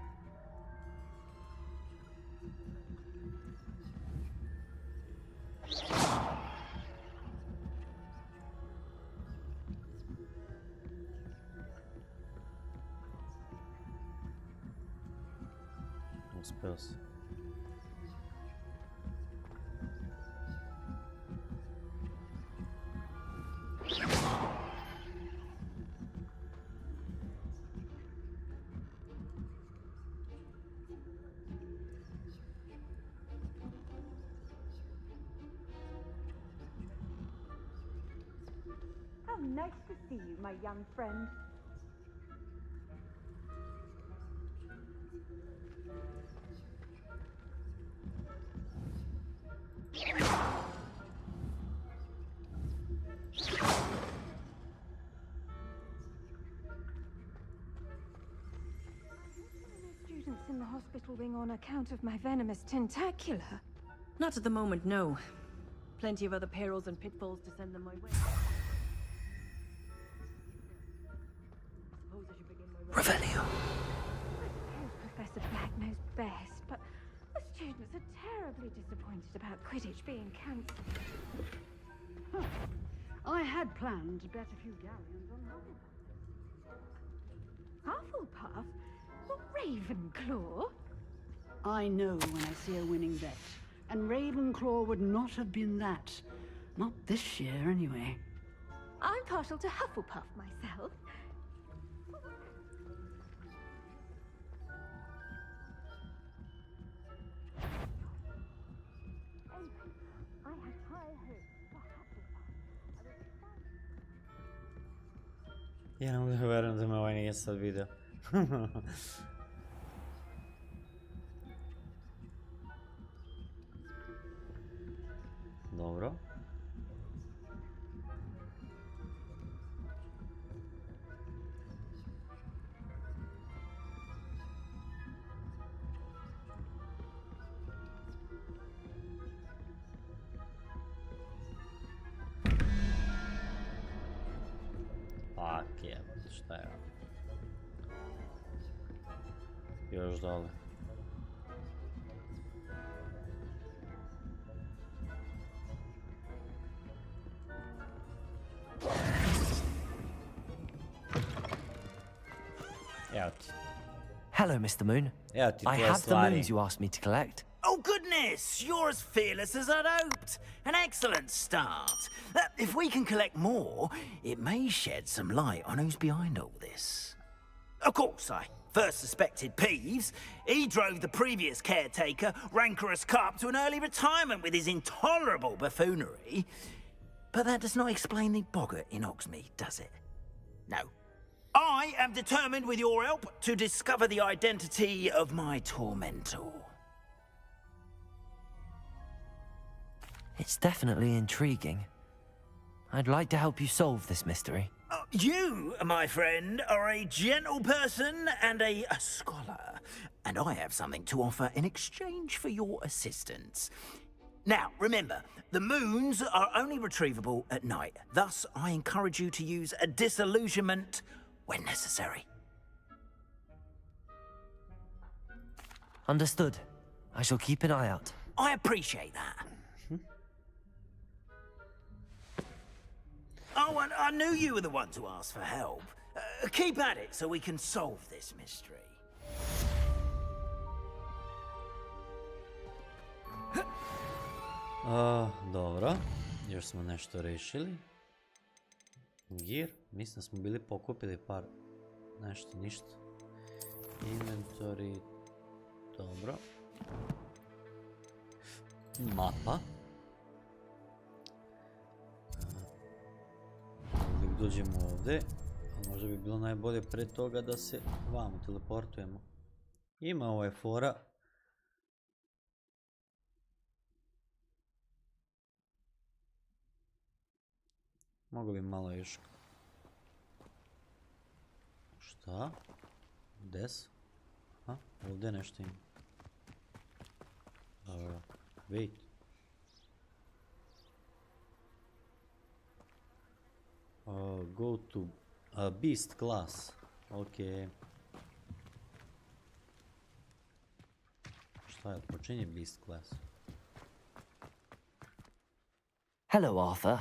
Uspeo sam. How nice to see you, my young friend. Students in the hospital wing on account of my venomous tentacular. Not at the moment, no. Plenty of other perils and pitfalls to send them my way. Revelio. Professor Black knows best, but the students are terribly disappointed about Quidditch being cancelled. I had planned to bet a few galleons on Hufflepuff. Hufflepuff? Well, Ravenclaw? I know when I see a winning bet, and Ravenclaw would not have been that. Not this year, anyway. I'm partial to Hufflepuff myself. I have high hopes for Hufflepuff. Ja ne mogu da verujem da me ovaj nije sad video. Dobro. Fuck je, šta je ovo? Još dole. Evo ti. Hello, Mr. Moon. Evo ti I tvoje have the stvari. moons you asked me to collect. Oh, goodness! You're as fearless as I'd hoped. An excellent start. If we can collect more, it may shed some light on who's behind all this. Of course, I first suspected Peeves. He drove the previous caretaker, Rancorous Carp, to an early retirement with his intolerable buffoonery. But that does not explain the boggart in Hogsmeade, does it? No. I am determined, with your help, to discover the identity of my tormentor. It's definitely intriguing. I'd like to help you solve this mystery. You, my friend, are a gentle person and a scholar, and I have something to offer in exchange for your assistance. Now, remember, the moons are only retrievable at night. Thus, I encourage you to use a disillusionment when necessary. Understood. I shall keep an eye out. I appreciate that. Oh, and I knew you were the one to ask for help. Keep at it so we can solve this mystery. Dobro, još smo nešto rešili. Gear, mislim da smo bili pokupili par... Nešto, ništa. Inventory, dobro. Mapa. Dok dođemo ovdje, a možda bi bilo najbolje pre toga da se vamo teleportujemo. Ima ovaj fora. Mogu bi malo još... Šta? Des? A, ovdje nešto ima. Wait. Go to Beast class. Ok. Šta je, počinje Beast class? Hello, Arthur.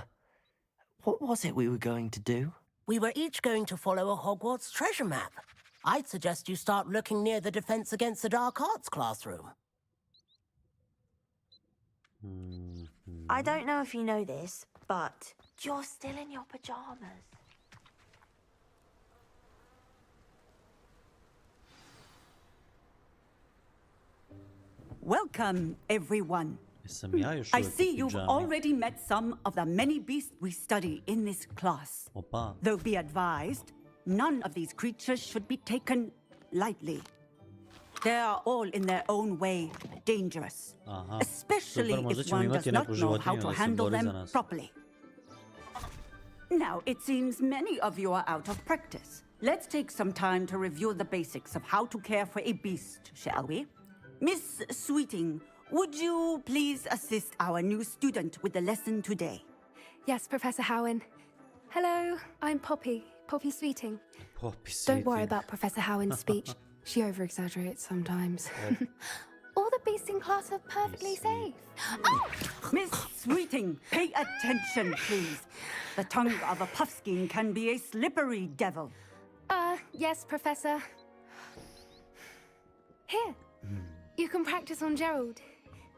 What was it we were going to do? We were each going to follow a Hogwarts treasure map. I'd suggest you start looking near the Defense Against the Dark Arts classroom. I don't know if you know this, but you're still in your pajamas. Welcome, everyone. I see you've already met some of the many beasts we study in this class. Though be advised, none of these creatures should be taken lightly. They are all in their own way dangerous, especially if one does not know how to handle them properly. Now, it seems many of you are out of practice. Let's take some time to review the basics of how to care for a beast, shall we? Miss Sweeting, would you please assist our new student with the lesson today? Yes, Professor Howen. Hello, I'm Poppy Sweeting. Don't worry about Professor Howen's speech. She over-exaggerates sometimes. All the beasts in class are perfectly safe. Oh! Miss Sweeting, pay attention, please. The tongue of a puffskein can be a slippery devil. Yes, Professor. Here, you can practice on Gerald.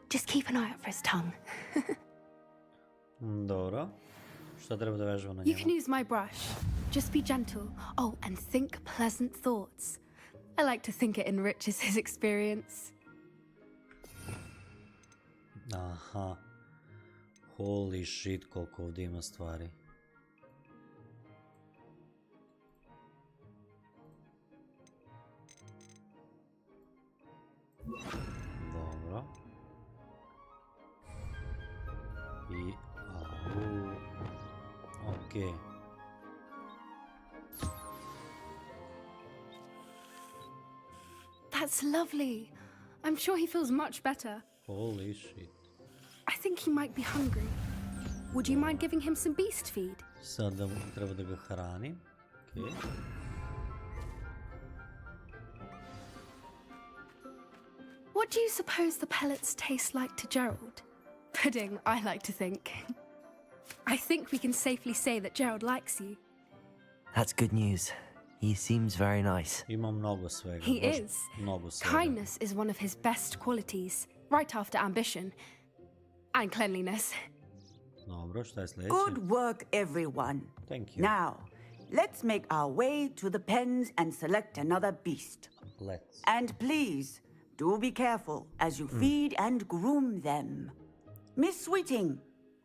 Just keep an eye out for his tongue. Dobro. Šta treba da vežemo na You njemu? can use my brush. Just be gentle. Oh, and think pleasant thoughts. I like to think it enriches his experience. Aha. Holy shit, koliko ovdje ima stvari. Dobro. I... Okej. That's lovely. I'm sure he feels much better. Holy shit. I think he might be hungry. Would you mind giving him some beast feed? Sad treba da ga hranim. Okej. What do you suppose the pellets taste like to Gerald? Pudding, I like to think. I think we can safely say that Gerald likes you. That's good news. He seems very nice. Ima mnogo svega. He is. Mnogo svega. Kindness is one of his best qualities, right after ambition. And cleanliness. Dobro, šta je sljedeće? Good work, everyone. Thank you. Now, let's make our way to the pens and select another beast. Let's. And please, do be careful as you feed and groom them. Miss Sweeting,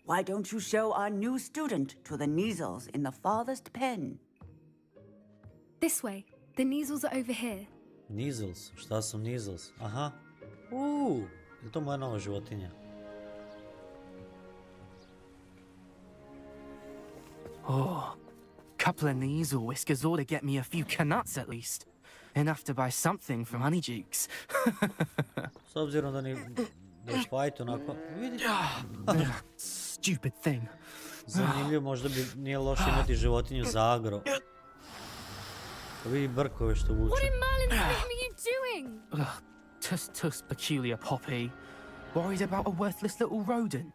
why don't you show our new student to the Neasels in the farthest pen? This way. The Neasels are over here. Neasels? Šta su Neasels? Aha. Je to moja nova životinja? Oh, couple of knees or whiskers ought to get me a few canuts at least. Enough to buy something from Honeydukes. S obzirom da ni fight onako, vidi. Stupid thing. Zanimljivo, možda bi nije loše imati životinju za agro. Vidi brkove što vuče. What in Merlin's name are you doing? Tus peculiar Poppy. Worried about a worthless little rodent.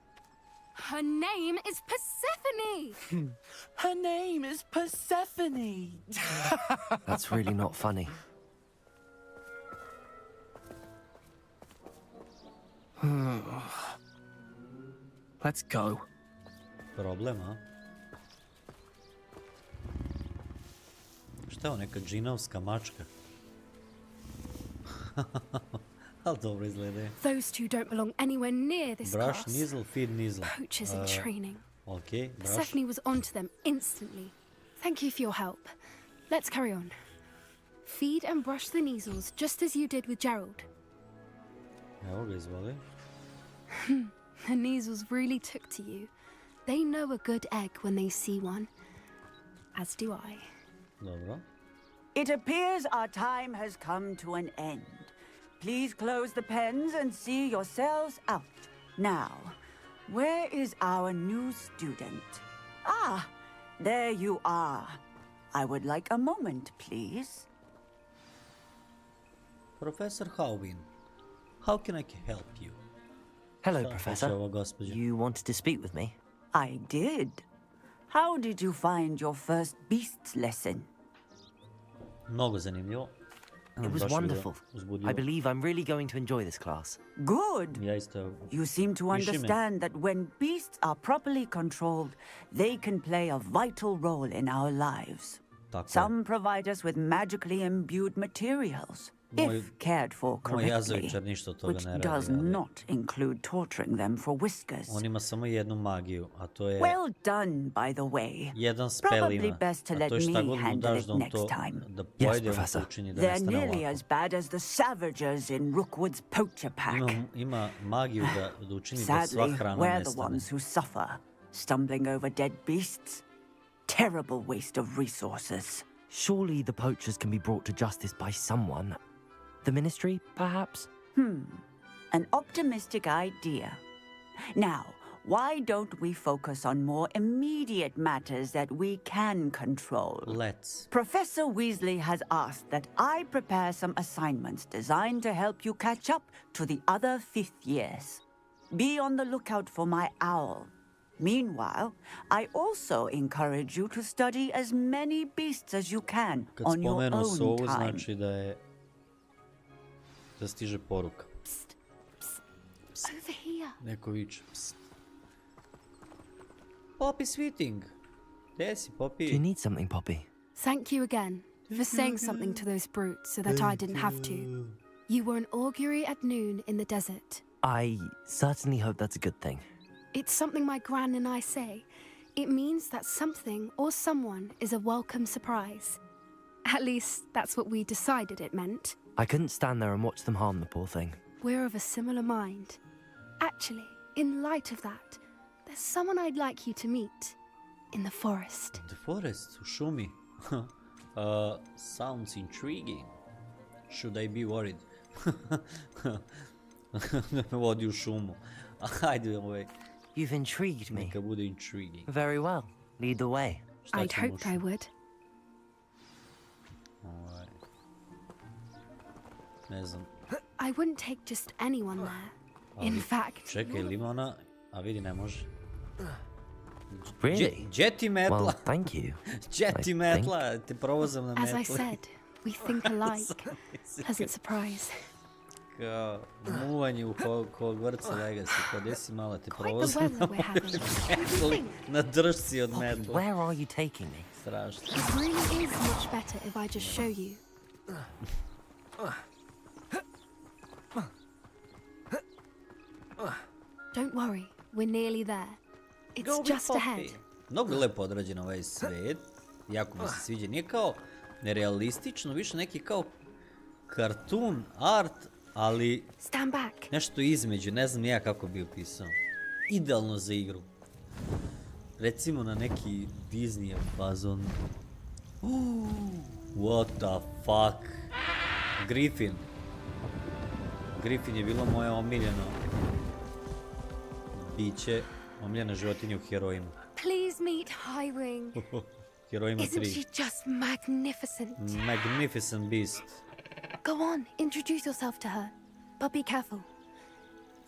Her name is Persephone! Her name is Persephone! That's really not funny. Let's go. Problem, a? Šta je ovo, neka džinovska mačka? Ali dobro izgleda. Those two don't belong anywhere near this Brush, class. Nizzle, feed Nizzle. Poachers in training. Okay, brush. Persephone was onto them instantly. Thank you for your help. Let's carry on. Feed and brush the Nizzles just as you did with Gerald. Evo ga, izvoli. The Nizzles really took to you. They know a good egg when they see one. As do I. Dobro. It appears our time has come to an end. Please close the pens and see yourselves out. Now, where is our new student? Ah, there you are. I would like a moment, please. Professor Howin, how can I help you? Hello, Professor. You wanted to speak with me? I did. How did you find your first beasts lesson? Mnogo zanimljivo. It was wonderful. I believe I'm really going to enjoy this class. Good. Ja isto. You seem to understand that when beasts are properly controlled, they can play a vital role in our lives. Some provide us with magically imbued materials, if cared for correctly, which does not include torturing them for whiskers. On ima samo jednu magiju, a to je... Well done, by the way. Jedan spell Probably ima, best to a let to je šta me god mu handle daš it da on next to... time. Da pojede, on to učini da They're nestane nearly ovako. as bad as the Savagers in Rookwood's poacher pack. Ima magiju da učini da sva Sadly, hrana we're the nestane. ones who suffer, stumbling over dead beasts. Terrible waste of resources. Surely the poachers can be brought to justice by someone. The Ministry, perhaps? An optimistic idea. Now, why don't we focus on more immediate matters that we can control? Let's. Professor Weasley has asked that I prepare some assignments designed to help you catch up to the other fifth years. Be on the lookout for my owl. Meanwhile, I also encourage you to study as many beasts as you can on your Kad spomenu own sovu, time. znači da stiže poruka. Over here. Neko viče. Poppy Sweeting. Gdje si, Poppy? Do you need something, Poppy? Thank you again for saying something to those brutes so that I didn't have to. You were an augury at noon in the desert. I certainly hope that's a good thing. It's something my gran and I say. It means that something or someone is a welcome surprise. At least, that's what we decided it meant. I couldn't stand there and watch them harm the poor thing. We're of a similar mind. Actually, in light of that, there's someone I'd like you to meet. In the forest. The forest, u šumi. Sounds intriguing. Should I be worried? Da me vodi u šumu. Ajde, ovaj. You've intrigued me. Neka bude intriguing. Very well. Lead the way. I'd hoped I would. Ne znam. I wouldn't take just anyone there. In fact... Čekaj, limona, a vidi ne može. Really? Gdje metla? Well, thank you. Gdje metla? Te provozam na metli. As I said, we think alike. Pleasant surprise. Kao muvanje u Hogwartsu Legacy. Kao gdje si mala, te provozam na metli. Na držci od metla. Where are you taking me? Strašno. It really is much better if I just show you. Don't worry, we're nearly there. It's just ahead. Mnogo je lepo odrađen ovaj svijet. Jako mi se sviđa. Nije kao nerealistično, više neki kao kartun, art, ali Stand back. nešto između. Ne znam ja kako bi opisao. Idealno za igru. recimo na neki Disney fazon. What the fuck? Griffin. Griffin je bilo moje omiljeno biće, omiljena životinja u herojima. Please meet Highwing. Herojima 3. Isn't she just magnificent? Magnificent beast. Go on, introduce yourself to her. But be careful.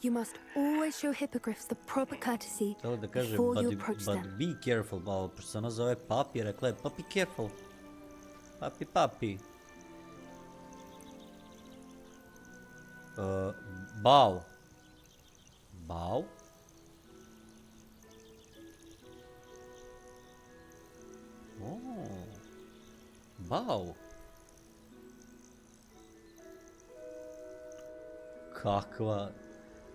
You must always show hippogriffs the proper courtesy before you approach them. But be careful, pošto se ona zove Papi, rekla je, Papi careful. Papi, Papi. Bao. Bao? Bao.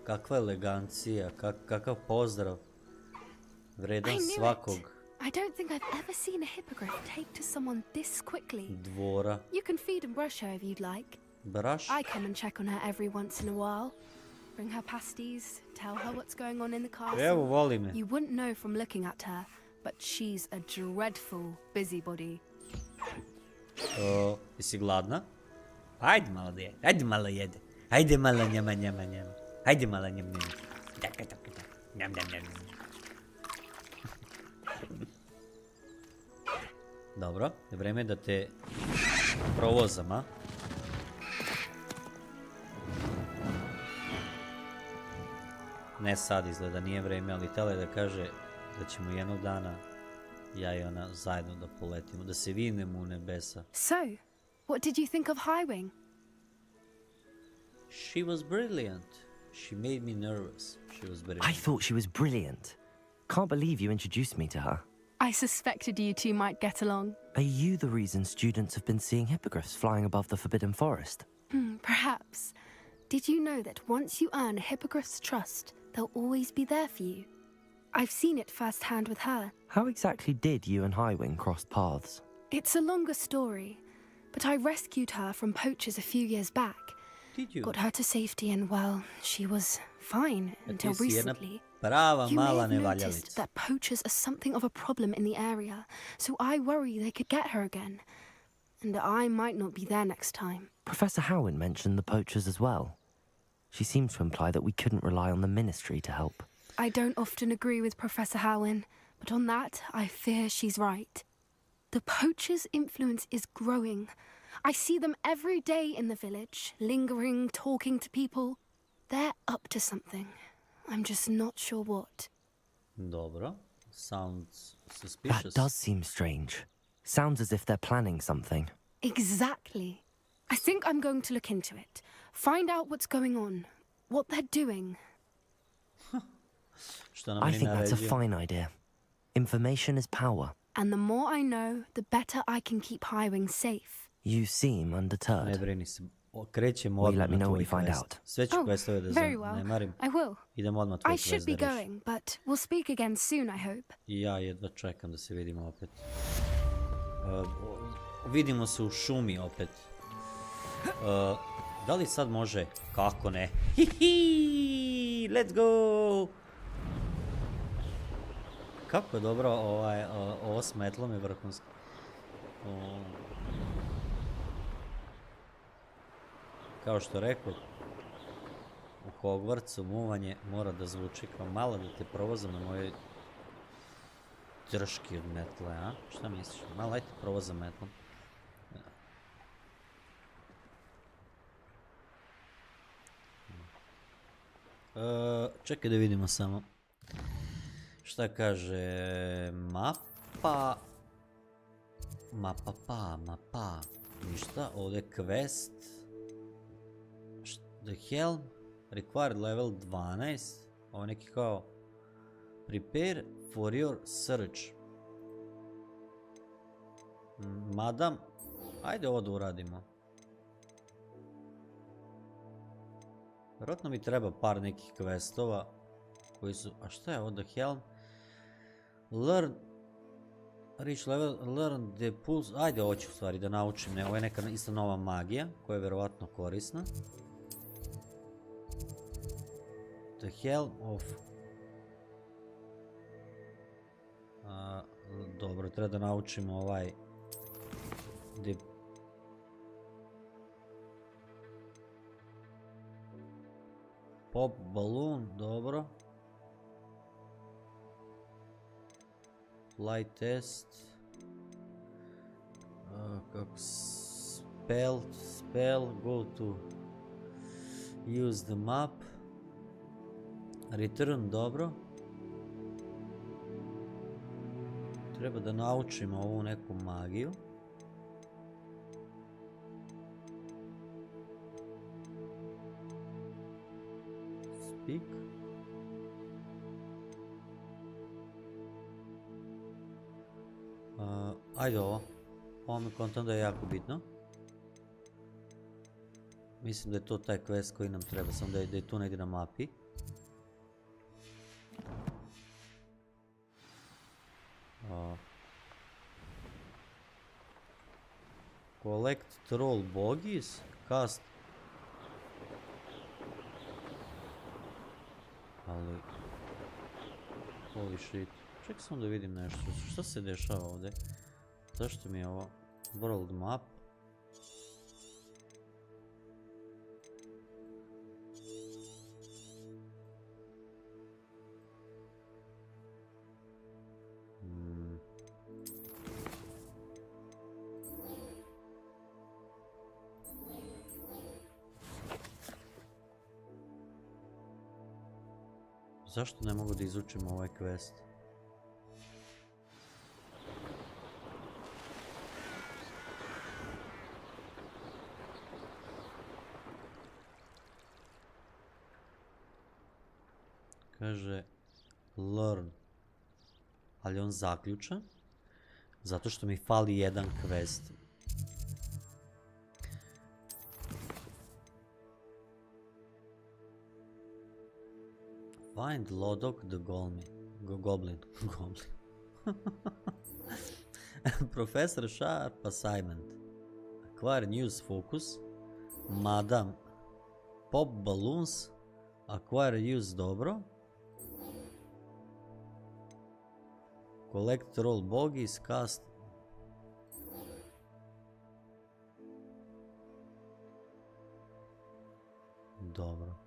Kakva elegancija, kakav pozdrav. Vredan svakog. I don't think I've ever seen a hippogriff take to someone this quickly. Dvora. You can feed and brush her if you'd like. Brush? I come and check on her every once in a while. Bring her pasties, tell her what's going on in the castle. Evo, voli me. You wouldn't know from looking at her, but she's a dreadful busybody. Jesi gladna? Ajde malo da jede, ajde malo jede. Ajde malo njama. Ajde malo njam. Dobro, je vreme da te provozam, a? Ne sad izgleda, nije vreme, ali tela je da kaže da ćemo jednog dana ja i ona zajedno da poletimo, da se vinemo u nebesa. So, what did you think of Highwing? She was brilliant. She made me nervous. She was brilliant. I thought she was brilliant. Can't believe you introduced me to her. I suspected you two might get along. Are you the reason students have been seeing hippogriffs flying above the Forbidden Forest? Perhaps. Did you know that once you earn a hippogriff's trust, they'll always be there for you? I've seen it firsthand with her. How exactly did you and Highwing cross paths? It's a longer story, but I rescued her from poachers a few years back. Did you? Got her to safety and, well, she was fine until recently. Prava You may mala have nevaljavica. noticed that poachers are something of a problem in the area, so I worry they could get her again. And I might not be there next time. Professor Howin mentioned the poachers as well. She seemed to imply that we couldn't rely on the ministry to help. I don't often agree with Professor Howin, but on that, I fear she's right. The poachers' influence is growing. I see them every day in the village, lingering, talking to people. They're up to something. I'm just not sure what. Dobro. Sounds suspicious. That does seem strange. Sounds as if they're planning something. Exactly. I think I'm going to look into it. Find out what's going on. What they're doing. I think that's a fine idea. Information is power. And the more I know, the better I can keep Highwing safe. You seem undeterred. Ne brini se. Krećemo Will you odmah let me na know what tvoj you find quest. out? Sve ću questove da very well. zanemarim. I will. Idemo odmah tvoj I quest should be da rešim. going, but we'll speak again soon, I hope. I ja jedva čekam da se vidimo opet. Vidimo se u šumi opet. Da li sad može? Kako ne? Hihi! Let's go! Kako je dobro ovo s metlom je vrhunsko. Kao što rekao, u Hogwartsu muvanje mora da zvuči kao malo da te provozam na mojoj drški od metle, a? Šta misliš? Malo ajte provozam metlom. Čekaj da vidimo samo. Šta kaže? Mapa. Mapa. Ništa, ovdje je quest. The hell? Required level 12. Ovo je neki kao prepare for your search. Madam, ajde ovo da uradimo. Vjerojatno mi treba par nekih questova koji su... A šta je ovo? The hell? Learn... Reach level, learn the pulse... Ajde, ovo ću u stvari da naučim. Ne, ovo je neka isto nova magija koja je vjerovatno korisna. The helm of... Dobro, treba da naučimo ovaj... Pop balloon, dobro. Flight test. Kako spell, go to use the map. Return, dobro. Treba da naučimo ovu neku magiju. Speak. Ajde ovo. Ovo mi kontam da je jako bitno. Mislim da je to taj quest koji nam treba, samo da je tu negdje na mapi. Collect troll bogies, cast. Ali... Holy shit. Čekaj samo da vidim nešto. Što se dešava ovdje? Zašto mi je ovo? World map. Zašto ne mogu da izučim ovaj quest? Kaže learn. Ali on zaključan. Zato što mi fali jedan quest. Find Lodok the Goblin. Professor Sharp assignment. Acquire news focus. Madam. Pop balloons. Acquire use dobro. Collect roll bogies. Cast. Dobro.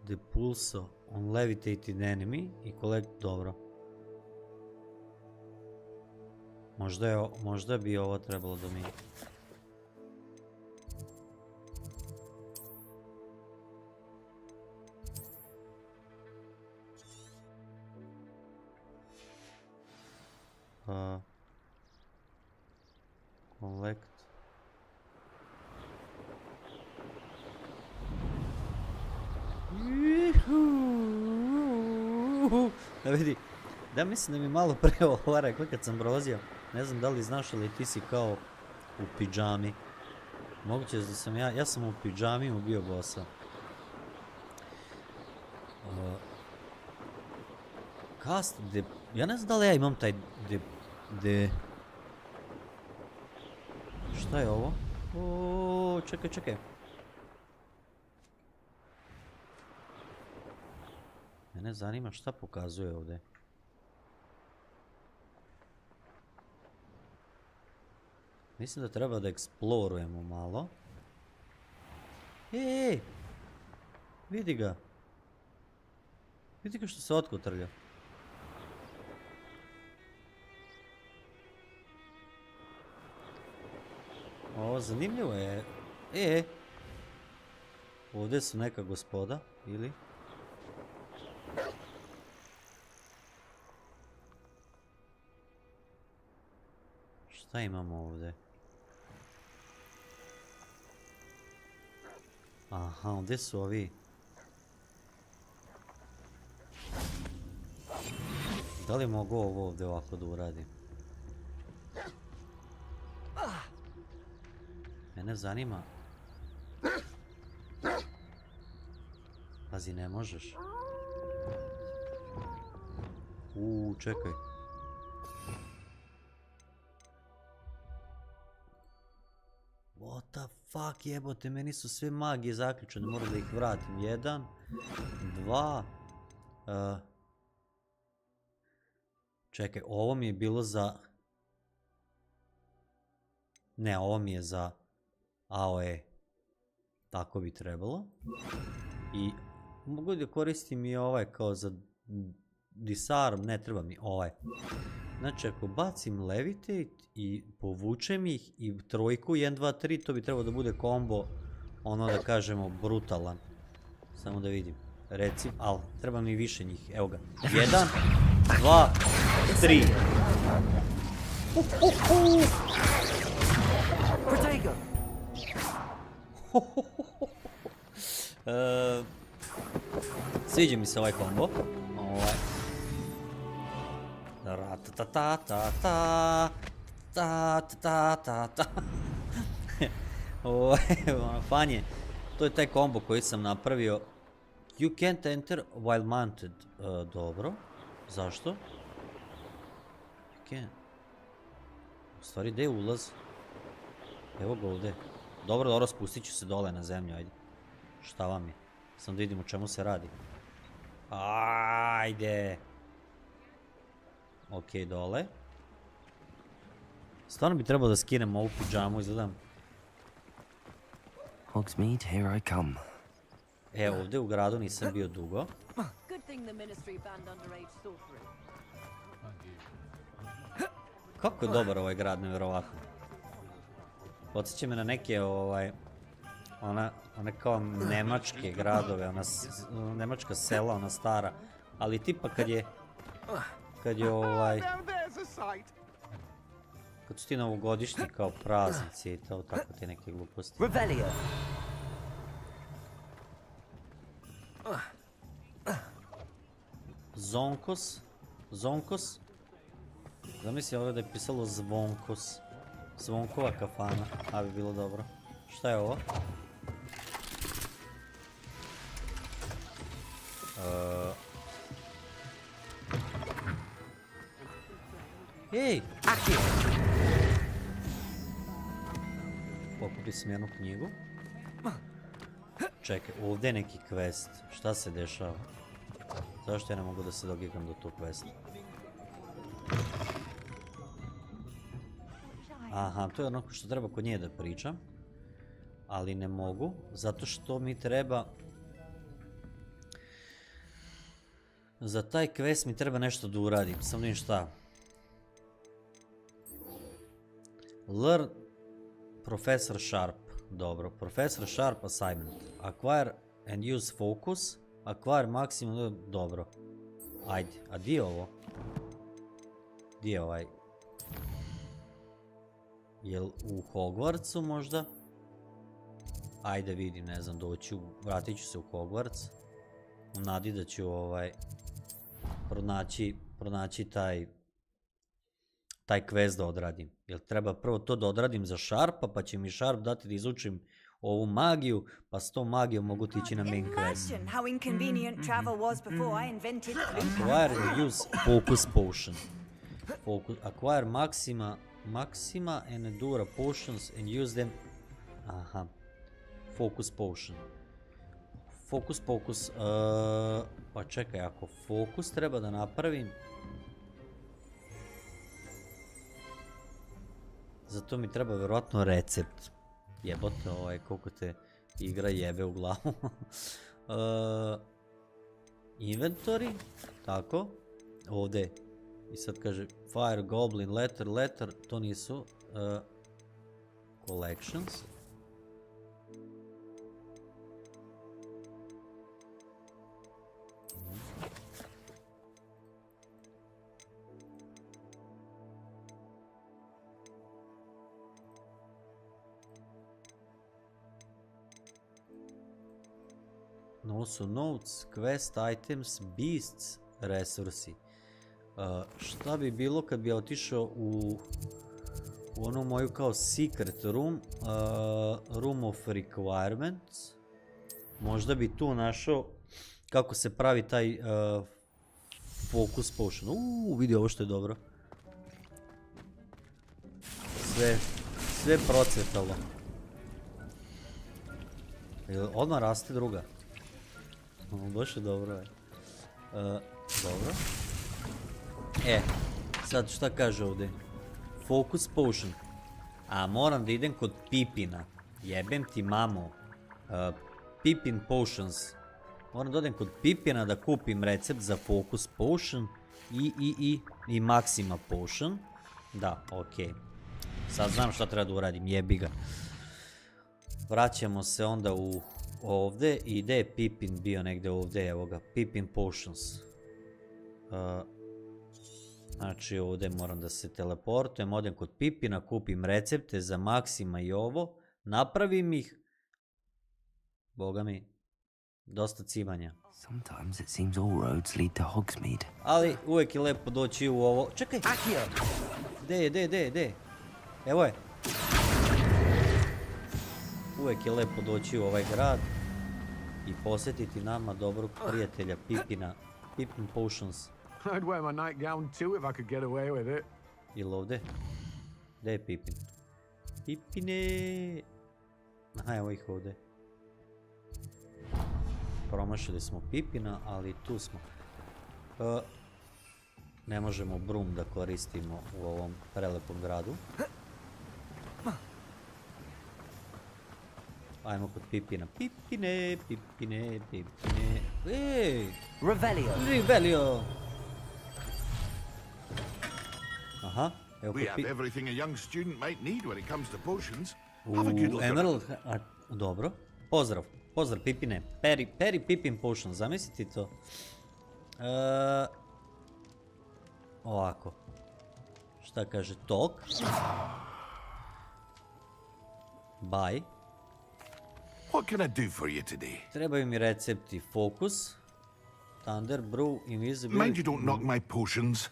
The pulse on levitating enemy i collect, dobro. Možda bi ovo trebalo da mi... Collect. Da vidi, da mislim da mi malo pre ovo rekla kad sam prolazio. Ne znam da li znaš, ali ti si kao u pidžami. Moguće da sam ja sam u pidžami ubio bossa. Cast, ja ne znam da li ja imam taj šta je ovo? Ooo, čekaj. Mene zanima šta pokazuje ovdje. Mislim da treba da eksplorujemo malo. Ej! Vidi ga. Vidi ga što se otkotrlja. Ovo zanimljivo je. Ovdje su neka gospoda, ili? Šta imamo ovdje? Aha, ovdje su ovi. Da li mogu ovo ovdje ovako da uradim? Mene zanima. Pazi, ne možeš. Čekaj. What the fuck, jebote, meni su sve magije zaključene, moram da ih vratim. 1, 2, Čekaj, ovo mi je bilo za... Ne, ovo mi je za AOE. Tako bi trebalo. I mogu da koristim i ovaj kao za disarm, ne treba mi ovaj. Znači ako bacim levitate i povučem ih i trojku 1, 2, 3, to bi trebalo da bude kombo, ono da kažemo brutalan. Samo da vidim. Recim, ali treba mi više njih. Evo ga. 1, 2, 3. Sviđa mi se ovaj kombo. Fanje, to je taj kombo koji sam napravio. You can't enter while mounted. Dobro. Zašto? You can't. U stvari, gde je ulaz? Evo ga ovde. Dobro, spustit ću se dole na zemlju, ajde. Šta vam je? Sam da vidim o čemu se radi. Ajde. Ok, dole. Stvarno bi trebalo da skinem ovu pidžamu, izgledam. Hogsmeade, here I come. Evo, ovde u gradu nisam bio dugo. Kako je dobar ovaj grad, nevjerovatno. Podsjeća me na neke, one kao nemačke gradove, nemačka sela, ona stara. Ali tipa kad su ti novogodišnji kao praznici i to, tako te neke gluposti. Zonkos. Zamisli ovdje da je pisalo Zvonkos. Zvonkova kafana, a bi bilo dobro. Šta je ovo? Ej! Pokupi sam jednu knjigu. Čekaj, ovdje je neki quest. Šta se dešava? Zašto ja ne mogu da se dogigam do tog questa? Aha, to je ono što treba kod nje da pričam. Ali ne mogu, zato što mi treba... Za taj quest mi treba nešto da uradim, sam vidim šta. Learn Professor Sharp. Dobro, Professor Sharp assignment. Acquire and use focus. Acquire maximum, dobro. Ajde, a di je ovo? Di je ovaj? Jel u Hogwartsu možda? Ajde vidim, ne znam, vratit ću se u Hogwarts. U nadi da ću pronaći taj quest da odradim. Jel treba prvo to da odradim za Sharpa, pa će mi Sharp dati da izučim ovu magiju, pa s tom magijom mogu tići na main quest. Acquire and use focus potion. Acquire maxima and endura potions and use them. Aha. Focus potion. Focus. Pa čekaj, ako fokus treba da napravim, zato mi treba vjerojatno recept. Jebote, koliko te igra jebe u glavu. Inventory, tako, ovdje. I sad kaže Fire, Goblin, Letter, to nisu. Collections. Also notes, quest items, beasts, resursi. Šta bi bilo kad bi otišao u onu moju kao secret room, room of requirements. Možda bi tu našao kako se pravi taj focus potion. Vidi ovo što je dobro. Sve procvetalo. Odmah raste druga. Baš je dobro. Dobro. Sad šta kaže ovdje? Focus potion. A moram da idem kod Pipina. Jebem ti mamo. Pipin potions. Moram da odem kod Pipina da kupim recept za focus potion i Maxima potion. Da, okej. Sad znam šta treba da uradim, jebi ga. Vraćamo se onda u ovdje i gdje je Pipin bio negdje ovdje, evo ga, Pipin potions. Znači ovdje moram da se teleportujem, odem kod Pipina, kupim recepte za Maxima i ovo, napravim ih. Boga mi, dosta cimanja. Sometimes it seems all roads lead to Hogsmeade. Ali uvijek je lepo doći u ovo. Čekaj! Gdje? Evo je. Uvijek je lepo doći u ovaj grad i posjetiti nama dobrog prijatelja Pipina. Pipin potions. I'd wear my nightgown too if I could get away with it. Ili ovdje? Gdje je Pipin? Pipine! Aha, evo ih ovdje. Promašili smo Pipina, ali tu smo. Ne možemo broom da koristimo u ovom prelepom gradu. Ajmo kod Pipina. Pipine. Ej! Revelio! Aha, evo kod Pipina. We have everything a young student might need when it comes to potions. Have a good look. Emerald, dobro. Pozdrav Pipine. Peri Pipin potion, zamislite to. Ovako. Šta kaže talk? Buy. What can I do for you today? Trebaju mi recepti. Focus. Thunder, brew, invisibility. Mind you don't knock my potions.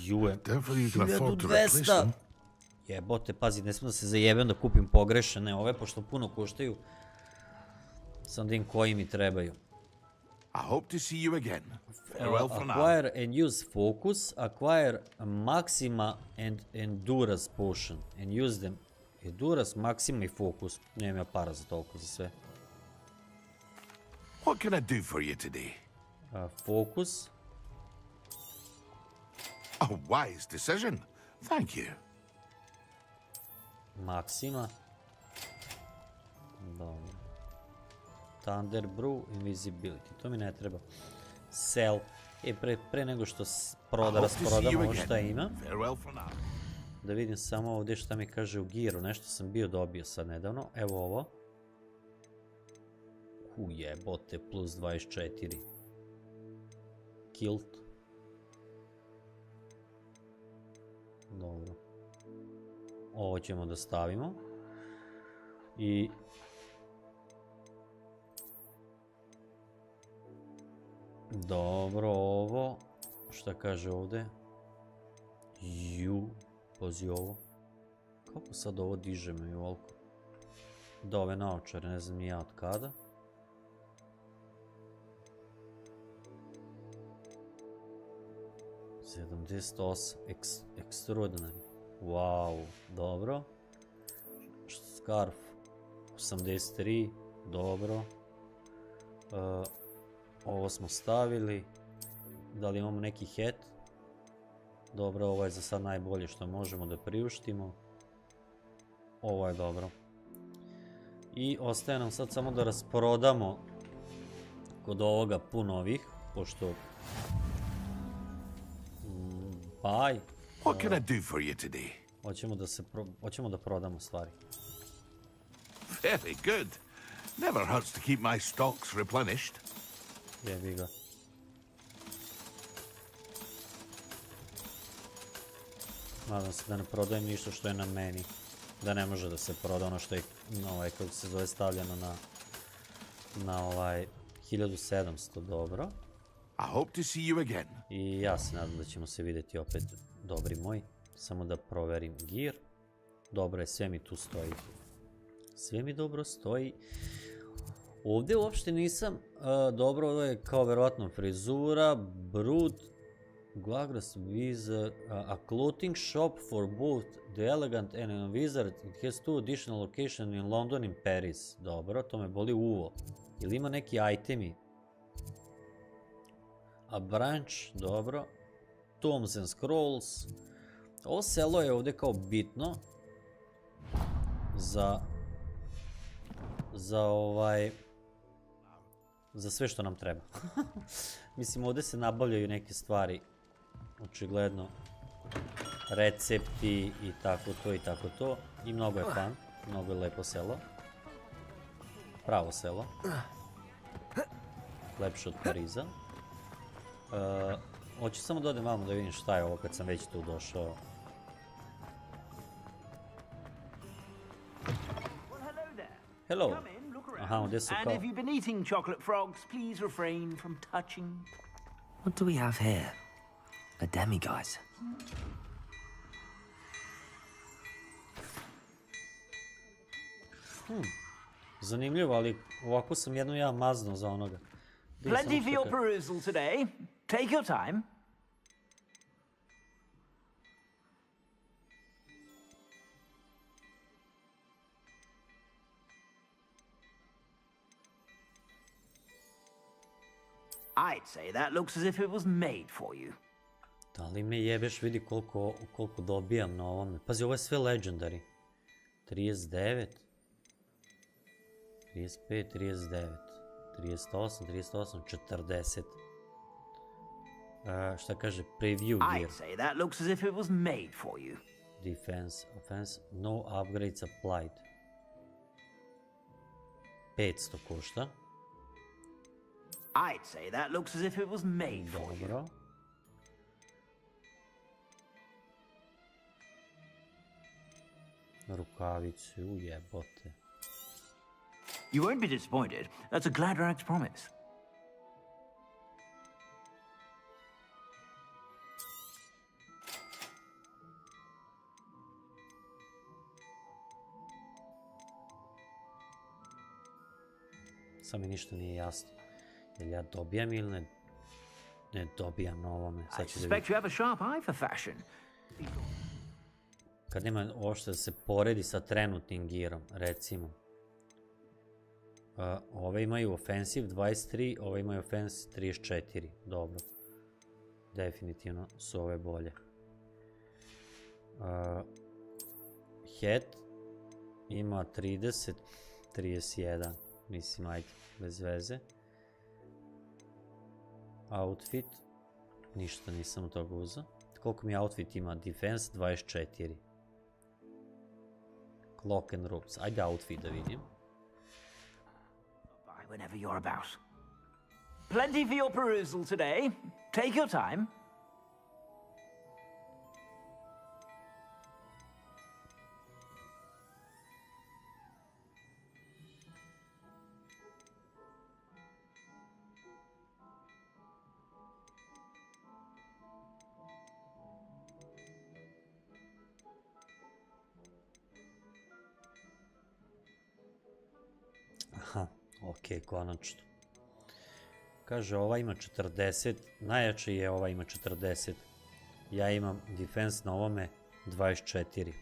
Juje. Therefore you can afford to replace them. Jebote, pazi, ne smijem da se zajebem da kupim pogrešene ove, pošto puno koštaju. Sam dim koji mi trebaju. I hope to see you again. Farewell for now. Acquire and use focus. Acquire Maxima and Endurance potion. And use them. Endurance, Maxima i focus. Nemam ja para za toliko za sve. What can I do for you today? Focus. A wise decision. Thank you. Maxima. Dobro. Thunder, brew, invisibility. To mi ne treba. Sell. Pre nego što rasprodamo ovo šta ima. Da vidim samo ovdje šta mi kaže u giru. Nešto sam bio dobio sad nedavno. Evo ovo. Jebote, plus 24. Kilt. Dobro. Ovo ćemo da stavimo. I... Dobro, ovo. Šta kaže ovdje? Pazi ovo. Kako sad ovo dižemo i ovoliko? Da, ove naočare, ne znam ni ja od kada. Extraordinary. Wow, dobro. Scarf 83, dobro. Ovo smo stavili. Da li imamo neki hat? Dobro, ovo je za sad najbolje što možemo da priuštimo. Ovo je dobro. I ostaje nam sad samo da rasprodamo kod ovoga puno ovih, pošto... Buy. What can I do for you today? Hoćemo da prodamo stvari. Very good. Never hurts to keep my stocks replenished. Jebi ga. Nadam se da ne prodajem ništa što je na meni. Da ne može da se proda ono što je, kako se zove, stavljeno na 1700, dobro. I hope to see you again. I ja se nadam da ćemo se vidjeti opet, dobri moji. Samo da proverim gear. Dobro je, sve mi tu stoji. Sve mi dobro stoji. Ovdje uopšte nisam, dobro, ovo je kao verovatno frizura, brut, Glagras Wizard, a clothing shop for both the elegant and a wizard. It has two additional locations in London and Paris. Dobro, to me boli uvo. Ili ima neki itemi? A branch, dobro. Tomes and Scrolls. Ovo selo je ovdje kao bitno za sve što nam treba. Mislim, ovdje se nabavljaju neke stvari, očigledno, recepti i tako to. I mnogo je fun, mnogo je lepo selo. Pravo selo. Lepše od Pariza. Hoću samo da odem vamo da vidim šta je ovo kad sam već tu došao. Hello. Aha, ovdje su kao... And if you've been eating chocolate frogs, please refrain from touching. What do we have here? A demiguise. Zanimljivo, ali ovako sam jedno ja mazno za onoga. Plenty for your perusal today. Take your time. I'd say that looks as if it was made for you. Da li me jebeš, vidi koliko dobijam na ovome. Pazi, ovo je sve legendary. 39. 35, 39. 38, 40. Šta kaže? Preview gear. I'd say that looks as if it was made for you. Defense, offense, no upgrades applied. 500 košta. I'd say that looks as if it was made for you. Dobro. Rukavice, ujebote. You won't be disappointed. That's a Gladrax promise. Sad mi ništa nije jasno. Jel ja dobijam ili ne? Ne dobijam na ovome. I suspect you have a sharp eye for fashion. Kad nema uopšte da se poredi sa trenutnim girom, recimo. Ove imaju offensive 23, ove imaju offensive 34. Dobro. Definitivno su ove bolje. Head ima 30, 31. Mislim, ajde, bez veze. Outfit. Ništa nisam od toga uzao. Koliko mi outfit ima? Defense 24. Clock and ropes. Ajde outfit da vidim. Whenever you're about. Plenty for your perusal today. Take your time. Aha. Ok, konačno. Kaže, ova ima 40, najjače je ova ima 40. Ja imam defense na ovome 24.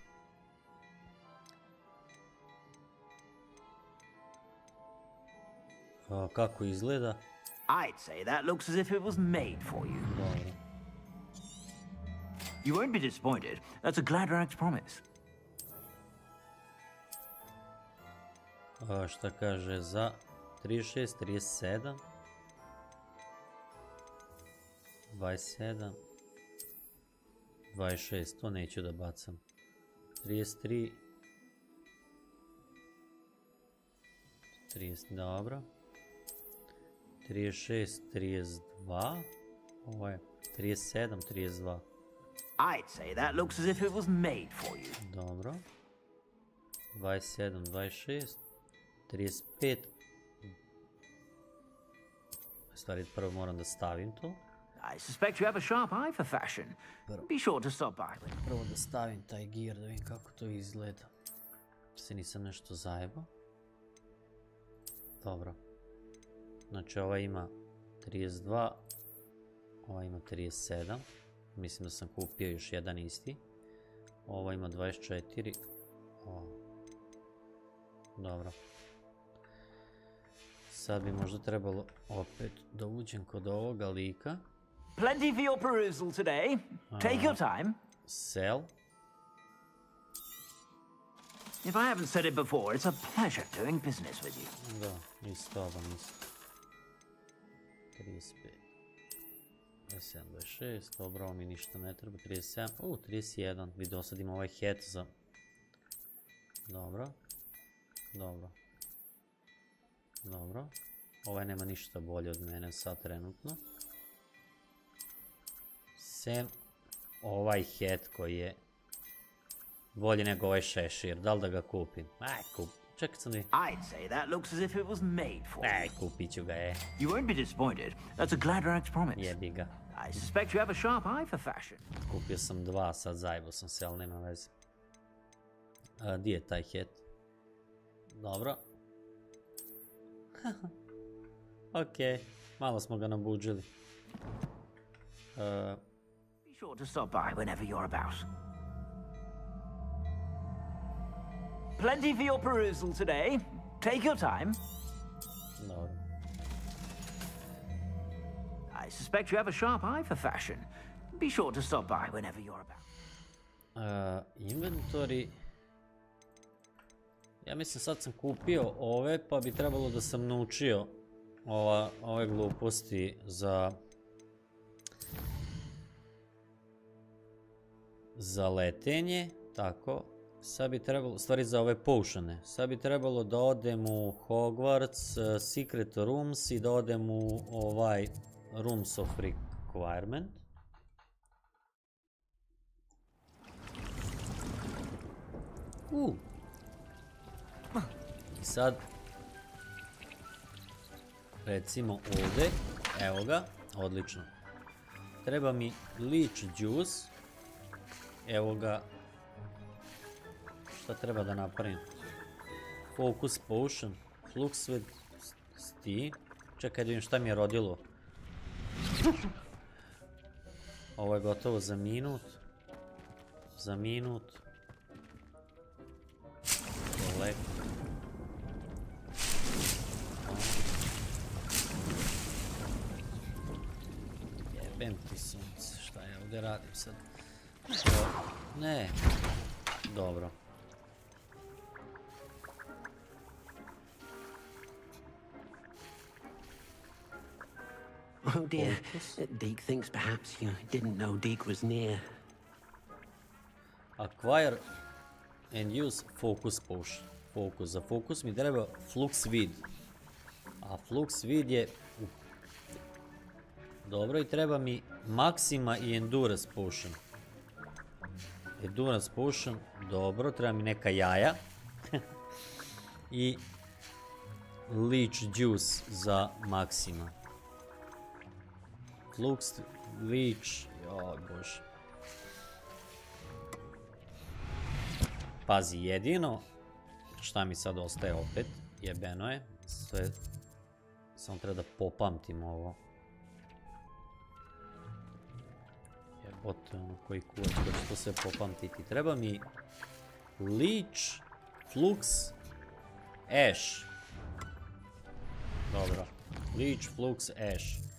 Kako izgleda? I'd say that looks as if it was made for you. Dobro. You won't be disappointed. That's a Gladrax promise. Šta kaže za 36, 37, 27, 26, to neću da bacam. 33, 30, dobro. 36, 32, ovo je 37, 32. I'd say that looks as if it was made for you. Dobro. 27, 26, 35. Stvari, prvo moram da stavim to. I suspect you have a sharp eye for fashion. Be sure to stop by. Prvo da stavim taj gear da vidim kako to izgleda. Se nisam nešto zajebao. Dobro. Znači ova ima 32. Ova ima 37. Mislim da sam kupio još jedan isti. Ova ima 24. Dobro. Sad bi možda trebalo opet da uđem kod ovoga lika. Plenty for your perusal today. Take your time. Sell. If I haven't said it before, it's a pleasure doing business with you. Da, isto ovo isto. 35. 27, 26, dobro, ovo mi ništa ne treba. 37, 31, vidio sad ima ovaj hat za... Dobro. Dobro. Dobro. Ovaj nema ništa bolje od mene sad trenutno. Sem ovaj hat koji je bolje nego ovaj šešir. Da li da ga kupim? Aj, čekaj sam di. I'd say that looks as if it was made for you. Aj, kupit ću ga, You won't be disappointed. That's a Gladrax promise. Jebi ga. I suspect you have a sharp eye for fashion. Kupio sam dva, sad zajebo sam se, ali nema veze. Di je taj hat? Dobro. Okej, malo smo ga nabuđili. Be sure to stop by whenever you're about. Plenty for your perusal today. Take your time. Dobro. I suspect you have a sharp eye for fashion. Be sure to stop by whenever you're about. Inventory. Ja mislim sad sam kupio ove, pa bi trebalo da sam naučio ove gluposti za letenje, tako. Sad bi trebalo, u stvari za ove potione, sad bi trebalo da odem u Hogwarts, Secret Rooms i da odem u ovaj Rooms of Requirement. I sad, recimo ovdje, evo ga, odlično. Treba mi Leech Juice, evo ga. Šta treba da napravim? Focus Potion, Flux with Sti. Čekaj da vidim šta mi je rodilo. Ovo je gotovo za minut. Za minut. Collect. Jebem ti sunce, šta ja ovdje radim sad? Ne. Dobro. Oh dear, Deke thinks perhaps you didn't know Deke was near. Acquire and use focus potion. Focus. Za focus mi treba flux vid. A flux vid je... Dobro, i treba mi Maxima i Endurance potion. Endurance potion, dobro, treba mi neka jaja. I Leech Juice za Maxima. Flux, Leech, joj bože. Pazi, jedino šta mi sad ostaje opet, jebeno je, sve, samo treba da popamtim ovo. Jebote, ono koji kurac, da ću to sve popamtiti. Treba mi Leech, Flux, Ash. Dobro, Leech, Flux, Ash.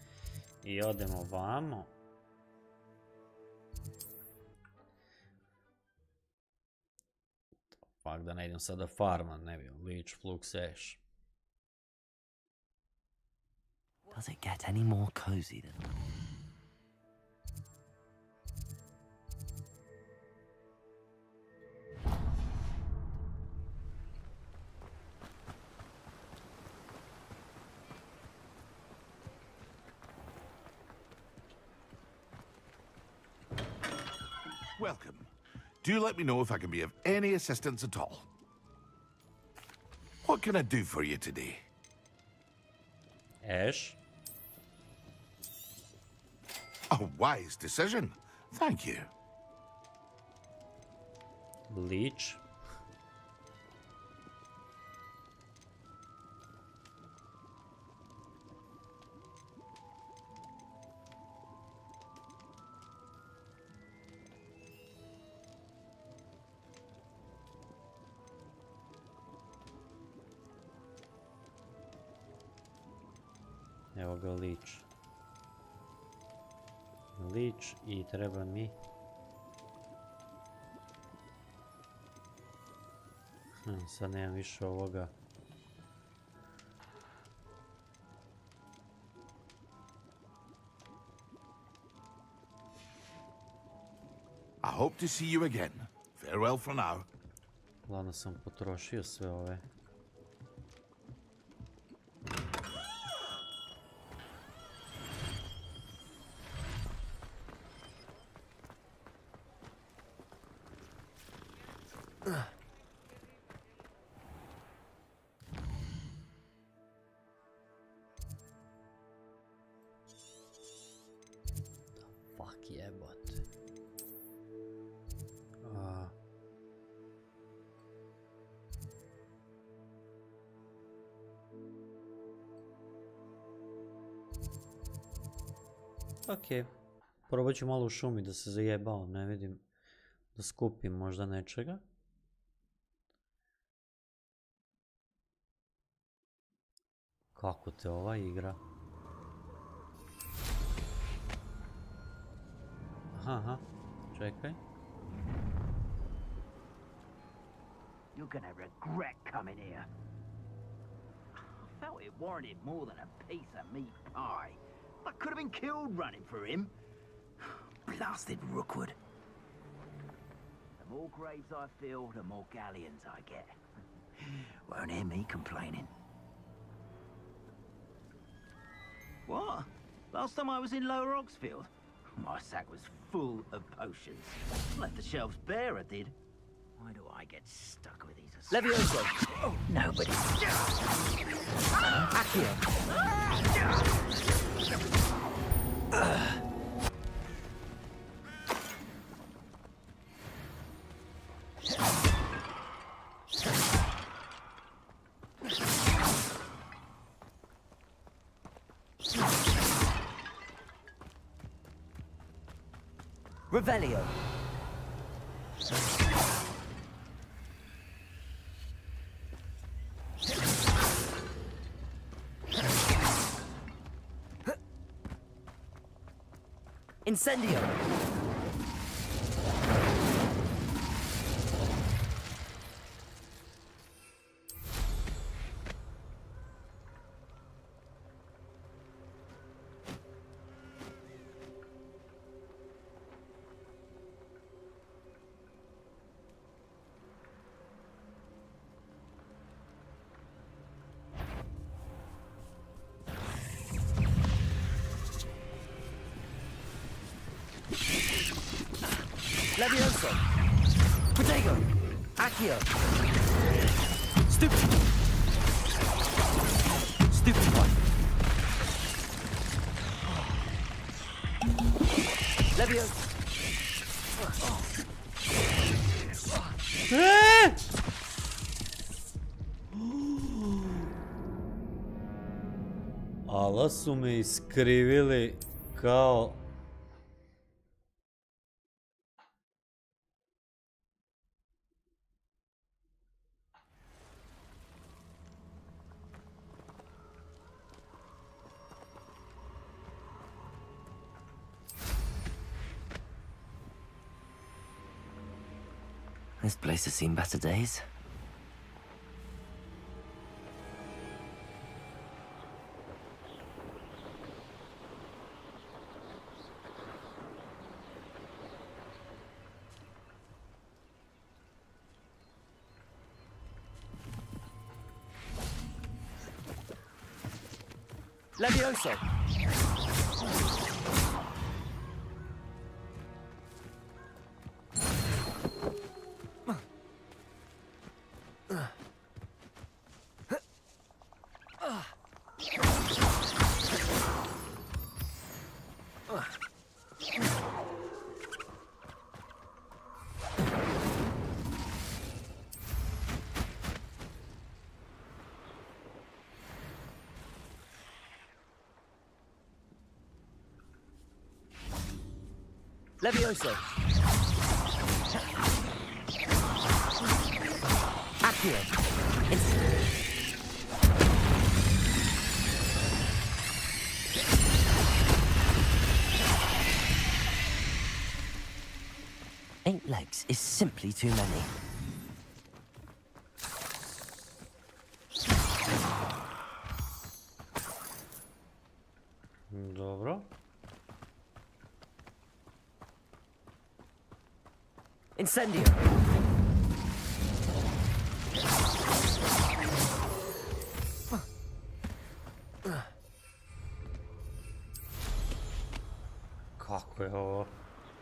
I odemo vamo. Fak da ne idem sada farman, ne bi. Leech, Flux, Ash. Does it get any more cozy than... Welcome. Do let me know if I can be of any assistance at all. What can I do for you today? Ash. A wise decision. Thank you. Leech. Evo ga Leech. Leech i treba mi Sad nemam više ovoga. I hope to see you again. Farewell for now. Ladno sam potrošio sve ove. Fuck jebote. Ok, probat ću malo u šumi da se zajebao, ne vidim da skupim možda nečega. Kako te ova igra? Aha, čekaj. You're gonna regret coming here. I felt it warranted more than a piece of meat pie. I could have been killed running for him. Blasted Rookwood. The more graves I fill, the more galleons I get. Won't hear me complaining. What? Last time I was in Lower Oxfield, my sack was full of potions. Left the shelves bare, I did. Why do I get stuck with these? Levioso! Oh, nobody. Accio! Revelio! Incendio! Levioso! Protego! Accio! Stupid! Stupid one! Levioso! Ala su me iskrivili kao... This place has seen better days. Levioso! Levioso! Accio! Eight legs is simply too many. Incendio. Kako je ovo?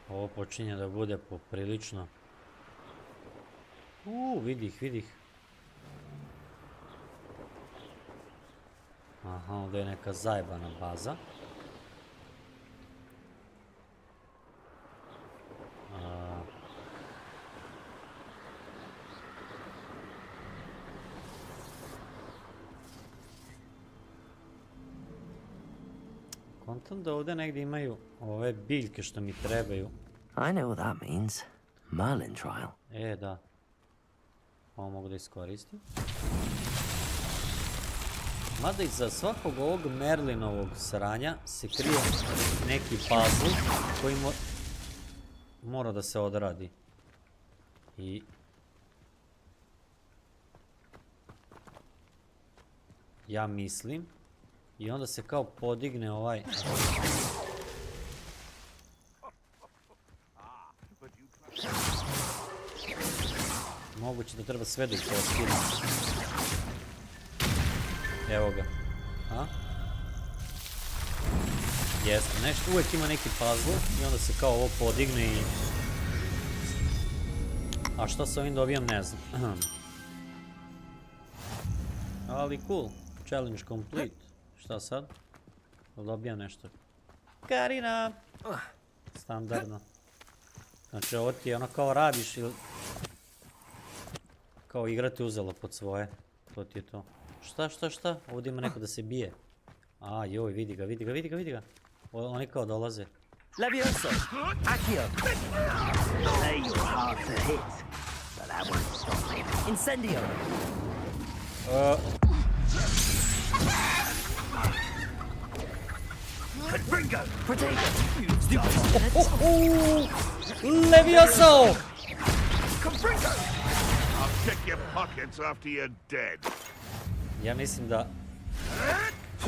Ovo počinje da bude poprilično. Vidih. Aha, ovdje je neka zajebana baza. Kontam da ovdje negdje imaju ove biljke što mi trebaju. I know what that means. Merlin trial. Da. Ovo mogu da iskoristim. Mada iza svakog ovog Merlinovog sranja se krije neki puzzle koji mora da se odradi. I... ja mislim... I onda se kao podigne ovaj... Moguće da treba sve da ih poskine. Evo ga. Jeste, nešto, uvijek ima neki puzzle i onda se kao ovo podigne i... A što sa ovim dobijam, ne znam. Ali cool. Challenge complete. Šta sad? Dobijam nešto. Karina! Standardno. Znači ovo ti je ono kao radiš ili... Kao igra ti uzela pod svoje. To ti je to. Šta? Ovdje ima neko da se bije. Joj, vidi ga. Oni kao dolaze. Levioso! Accio! You're hard to hit, but that won't stop me. Incendio! Ringo! Protego! Levioso! I'll check your pockets after you're dead. Ja mislim da...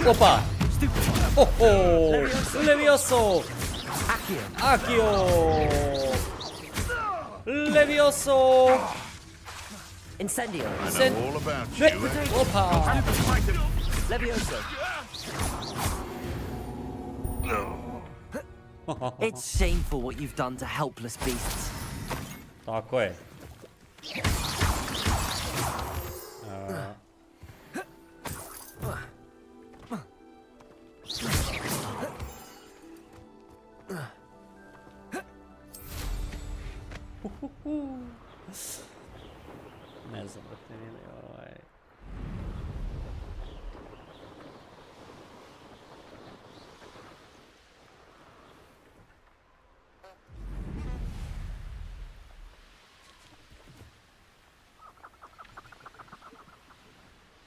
Opa! Levioso! Accio! Levioso! Incendio! I know all about you. Opa! Levioso! It's shameful what you've done to helpless beasts. Tako je. Ne znam da te vidi ovaj...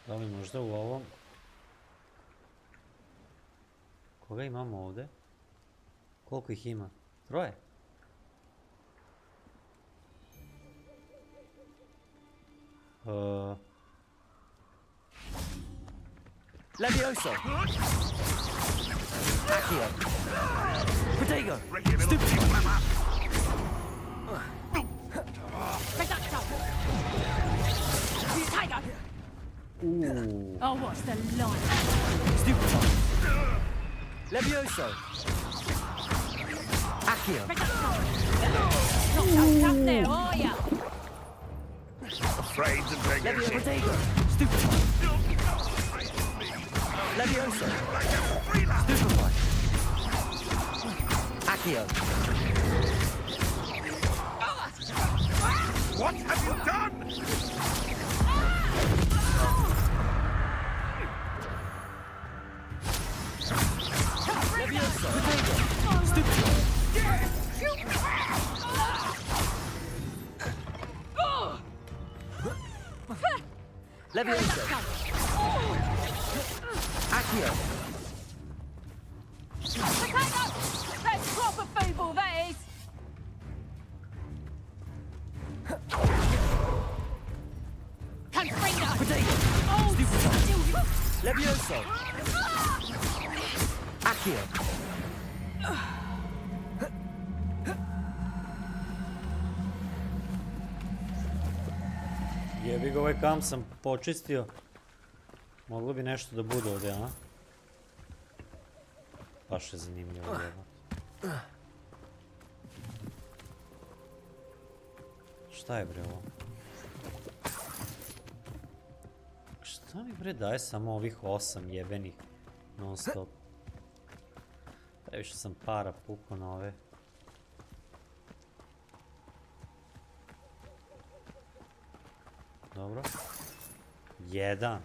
Da li možda u ovom... Koga imamo ovdje? Koliko ih ima? 3? Levioso! Accio! Protego! Stupid! Tiger! Ooh. Oh, what's the line? Stupid! Levioso! Accio! Not up there, are ya? Afraid to take a hit. Protego! Stupid! Levioso! Stupefy! Accio! What have you done? Levioso! Protego! Stupefy! Levioso! Accio! That's proper feeble, that is! Confringo! Protego! Oh, Stupefy! Levioso! Accio! Jebi ga, ovaj kamp sam počistio. Moglo bi nešto da bude ovdje, a? Baš je zanimljivo jebati. Šta je bre ovo? Šta mi bre daje samo ovih 8 jebenih non stop? Previše sam para pukao na ove. Dobro. 1.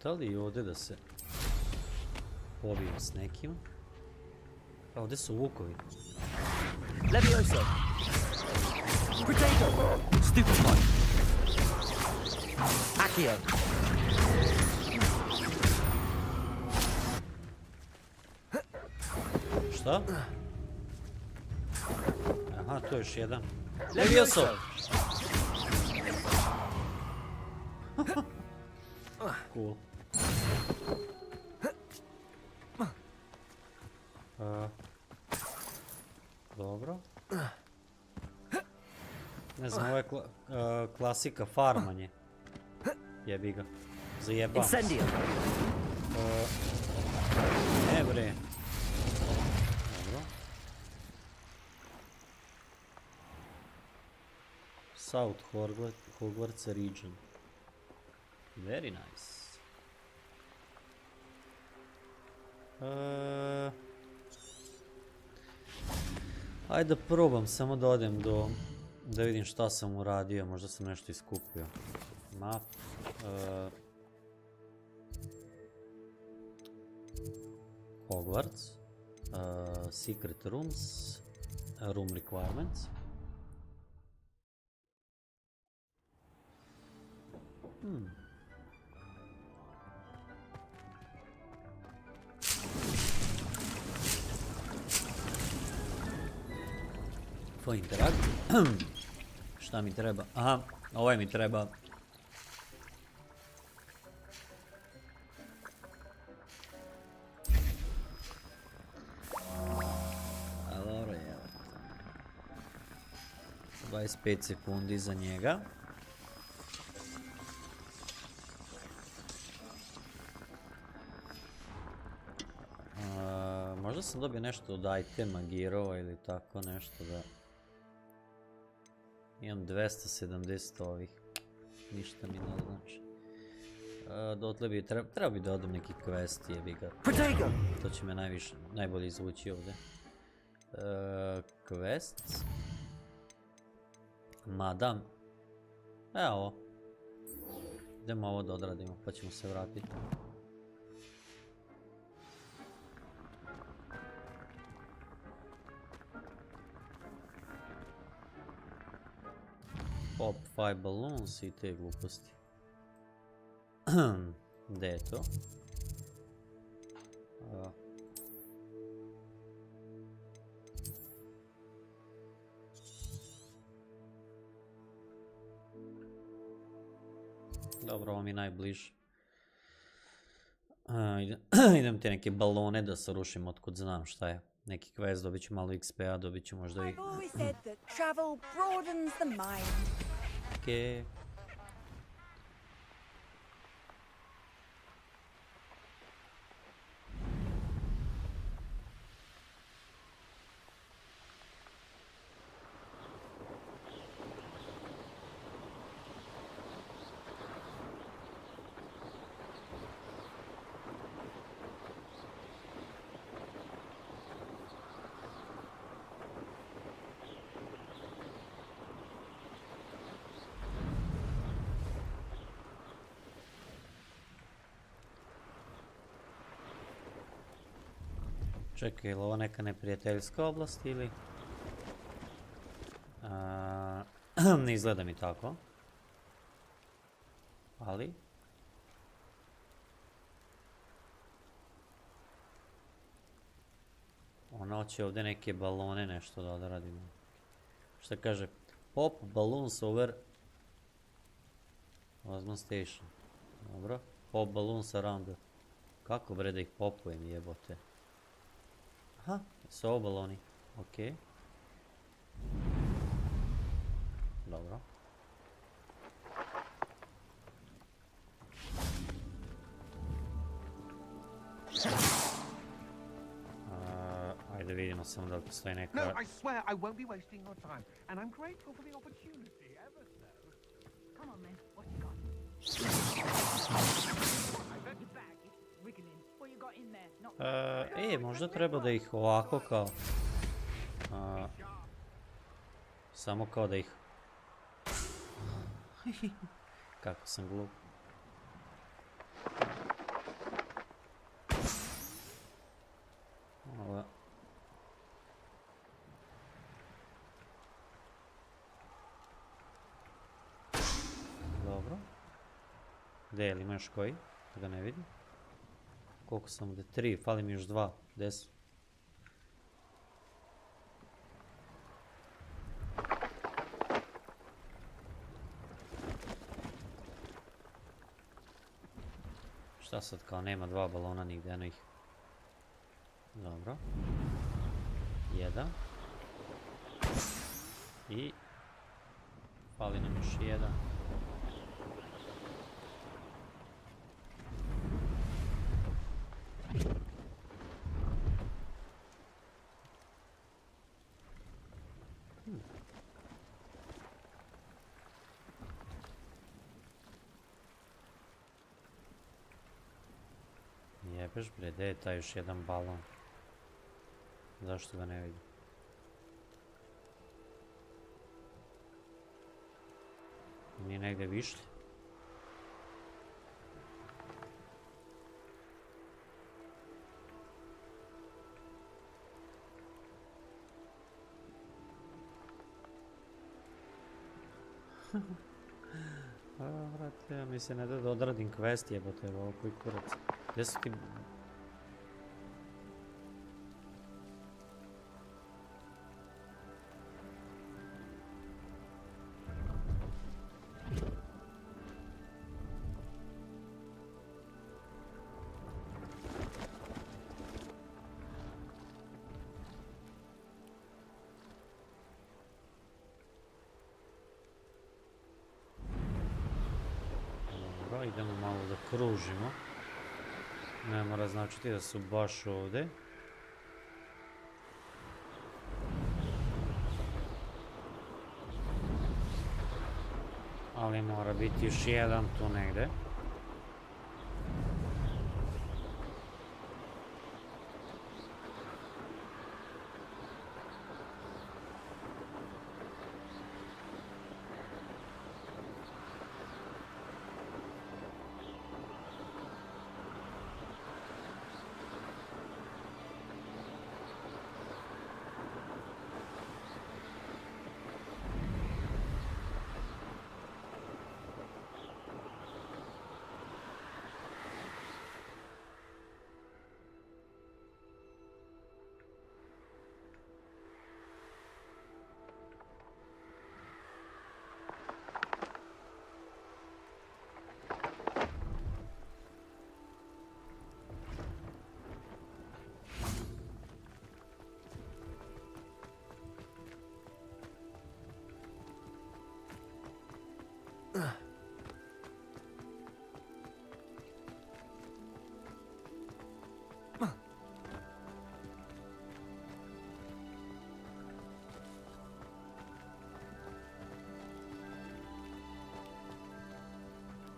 Da li je ovdje da se pobijem s nekim? A ovdje su vukovi. Levioso. Potato. Stupefy. Accio. Šta? Aha, to je još jedan. Levioso. Cool. Dobro. Ne znam, ovo je klasika farmanje. Jebi ga. Zajebam. Ne bre. Dobro. South Hogwarts region. Very nice. Ajde da probam, samo da odem da vidim šta sam uradio, možda sam nešto iskupio. Map. Hogwarts. Secret rooms. Room requirements. For interakt. Šta mi treba? Aha, ovaj mi treba. A dobro je. 25 sekundi za njega. Možda sam dobio nešto od itema, girova ili tako nešto da... Imam 270 ovih. Ništa mi ne znači. Dotle bi treba bi da odem neki quest, jebi ga. To će me najbolje izvući ovdje. Quest. Madam. Evo. Idemo ovo da odradimo pa ćemo se vratiti. Pop 5 balloons i te gluposti. Gdje je to? Dobro, ovo mi je najbliže. Idem te neke balone da se rušim otkud znam šta je. Neki quest, dobit ću malo XP-a, dobit ću možda i... Okej. Čekaj, je li ovo neka neprijateljska oblast ili... Ne izgleda mi tako. Ali... hoće ovdje neke balone nešto da odradimo. Šta kaže? Pop balloons over Osman station. Dobro. Pop balloons around the... Kako bre da ih popujem jebote? Aha, su ovo baloni. Okej. Dobro. Ajde vidimo samo da li postoji neka... No, I swear I won't be wasting your time, and I'm grateful for the opportunity, ever so. Come on, man, what you got? I bet your back is wriggling. What you got in there? Not... možda treba da ih ovako kao... samo kao da ih... Kako sam glup. Ovo... Dobro. Gdje je li ima još koji? Da ga ne vidim. Koliko sam ovdje? 3, fali mi još 2. Gdje su? Šta sad kao nema 2 balona nigdje, eno ih. Dobro. 1. I... fali nam još 1. Jebeš bre, gdje je taj još jedan balon? Zašto ga ne vidim? Nije negdje višli? Vrate, ja mi se ne da odradim quest jebote, ovo koji kurac. Gdje su ti... Idemo malo da kružimo. Ne mora značiti da su baš ovdje. Ali mora biti još jedan tu negdje.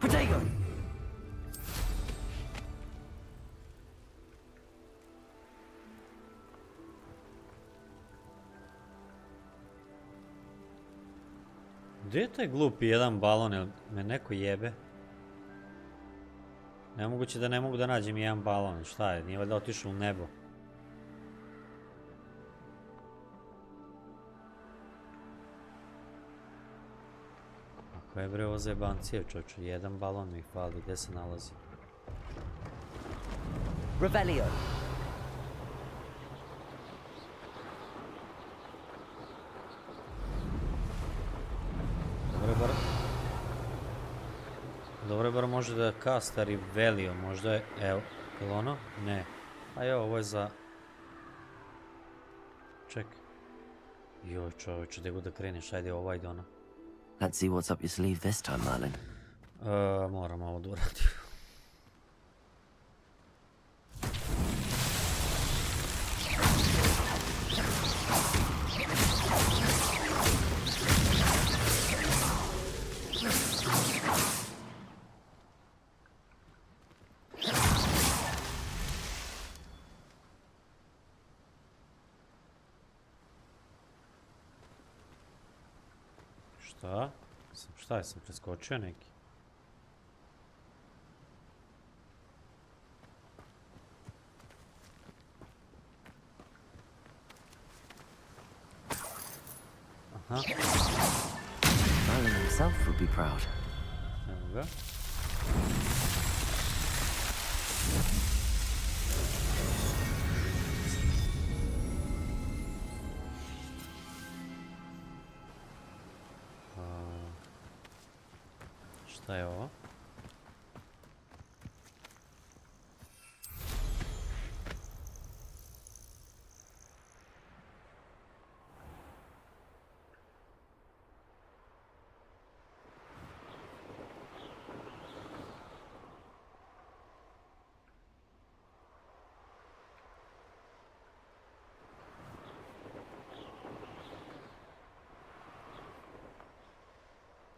Potato! Gdje je taj glupi jedan balon, jel me neko jebe? Nemoguće da ne mogu da nađem jedan balon, šta je, nije valjda otišao u nebo. Kako je bre ovo zajebancije, čoču, jedan balon mi fali, gdje se nalazi? Revelio. bar može da kasta Rivelio, možda je, evo, je li ono? Ne. A evo, ovo je za... Čekaj. Joj čovječe, gdje god da kreneš, ajde ovo, ajde ono. Let's see what's up your sleeve this time, Merlin. Moram ovo da uradim. Šta je, sam preskočio neki? Aha. Merlin himself would be proud. Evo ga. Šta je ovo?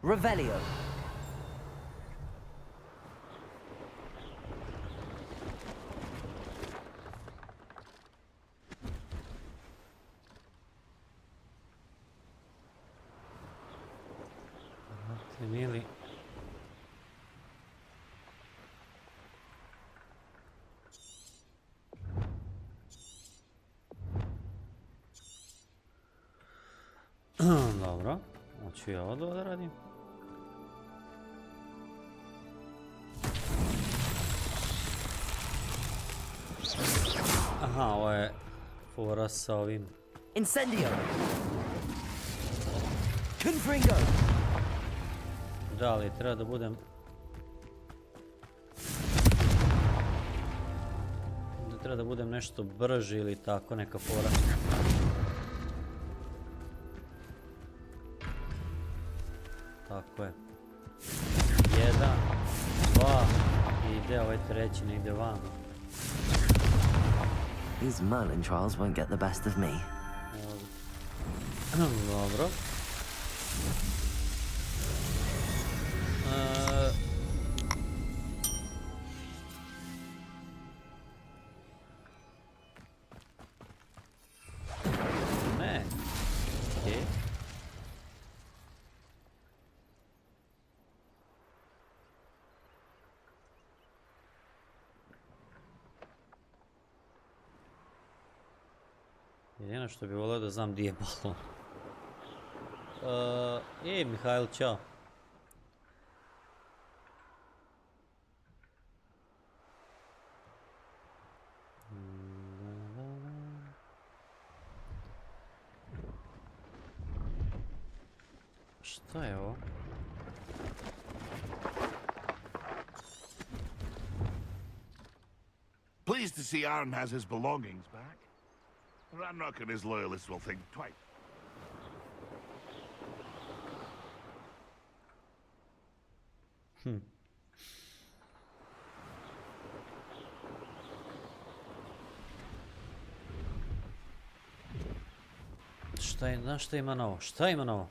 Revelio. Mili. Dobro, hoću ja ovo da radim. Aha, ovo je fora sa ovim. Incendio. Confringo. Da, ali treba da budem... Treba da budem nešto brži ili tako, neka fora. Tako je. 1, 2 i ide ovaj treći negdje van. These Merlin trials won't get the best of me. Dobro. Ne. Okej. Jedino što bi volio da znam gdje je balon. Mihajl, čao. Šta je ovo? Pleased to see Arn has his belongings back. Ranrock and his loyalists will think twice. Šta ima novo? Šta ima novo?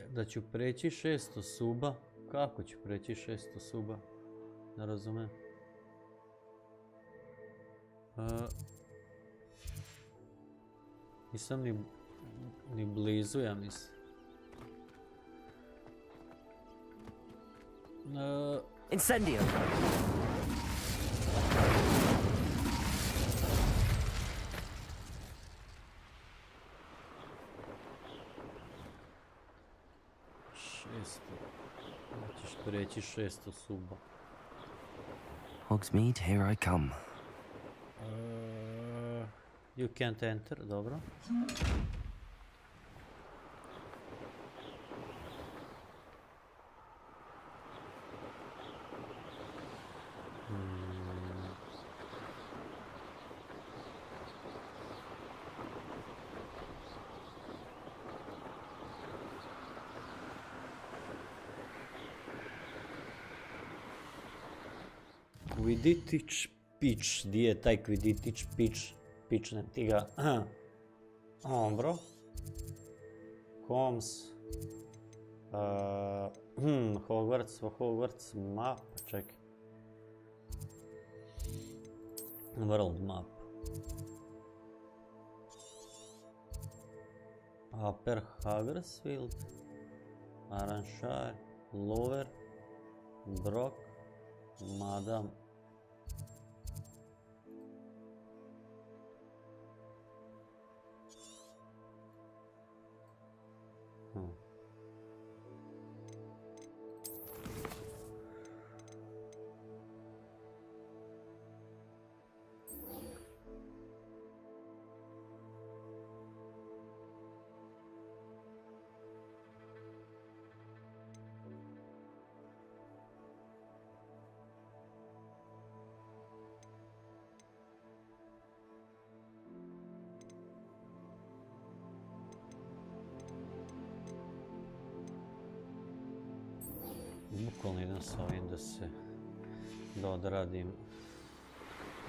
Da ću preći 600 suba? Kako ću preći 600 suba? Ne razumem. Nisam ni blizu, ja mislim. Incendio! Ćeš preći 600 suba. Hogsmeade, here I come. You can't enter, dobro. Quidditch pitch, di je taj Quidditch pitch? Pičnem ti ga. Dobro. Coms. Hogwarts map, čekaj. World map. Upper Huddersfield. Arranshire. Lower. Brock. Madam. Bukvalno idem s ovim da odradim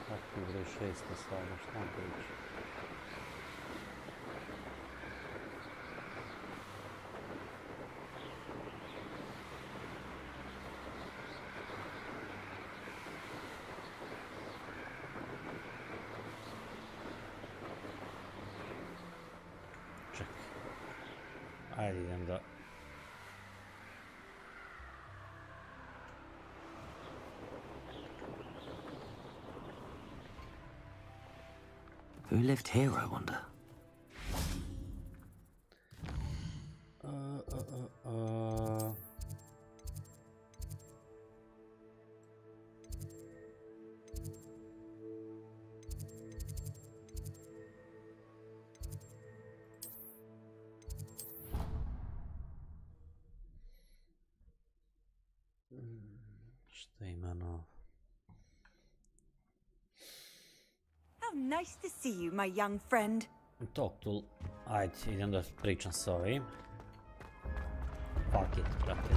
kakvi broj 600 sada, šta vam priča? Čekaj, ajde idem da... Who lived here, I wonder? Šta ima novo? Nice to see you, my young friend. Talk to... Ajde, idem da pričam s ovim. Fuck it, brate.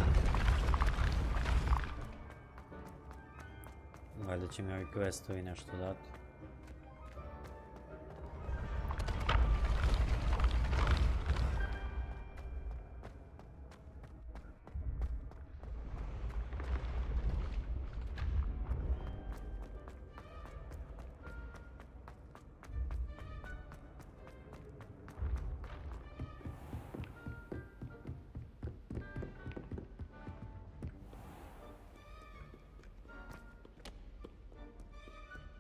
Valjda će mi ovi questovi nešto dati.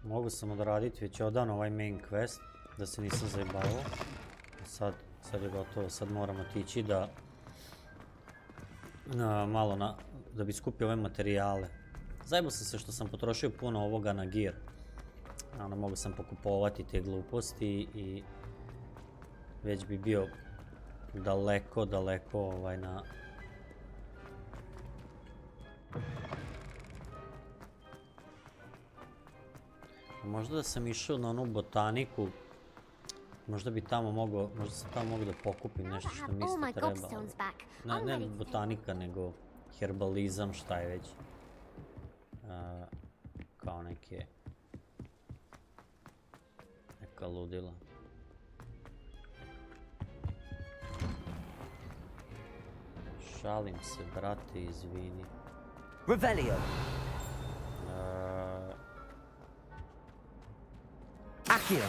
Mogu sam odraditi već odavno ovaj main quest, da se nisam zajebavao. Sad je gotovo, sad moram otići da malo da bi skupio ove materijale. Zajebao sam se što sam potrošio puno ovoga na gear. Mogu sam pokupovati te gluposti i već bi bio daleko na... Možda da sam išao na onu botaniku, možda bi tamo mogao, možda sam tamo mogao da pokupim nešto što mi isto treba. Ne botanika, nego herbalizam, šta je već. Kao neka ludila. Šalim se, brate, izvini. Revelio! Accio.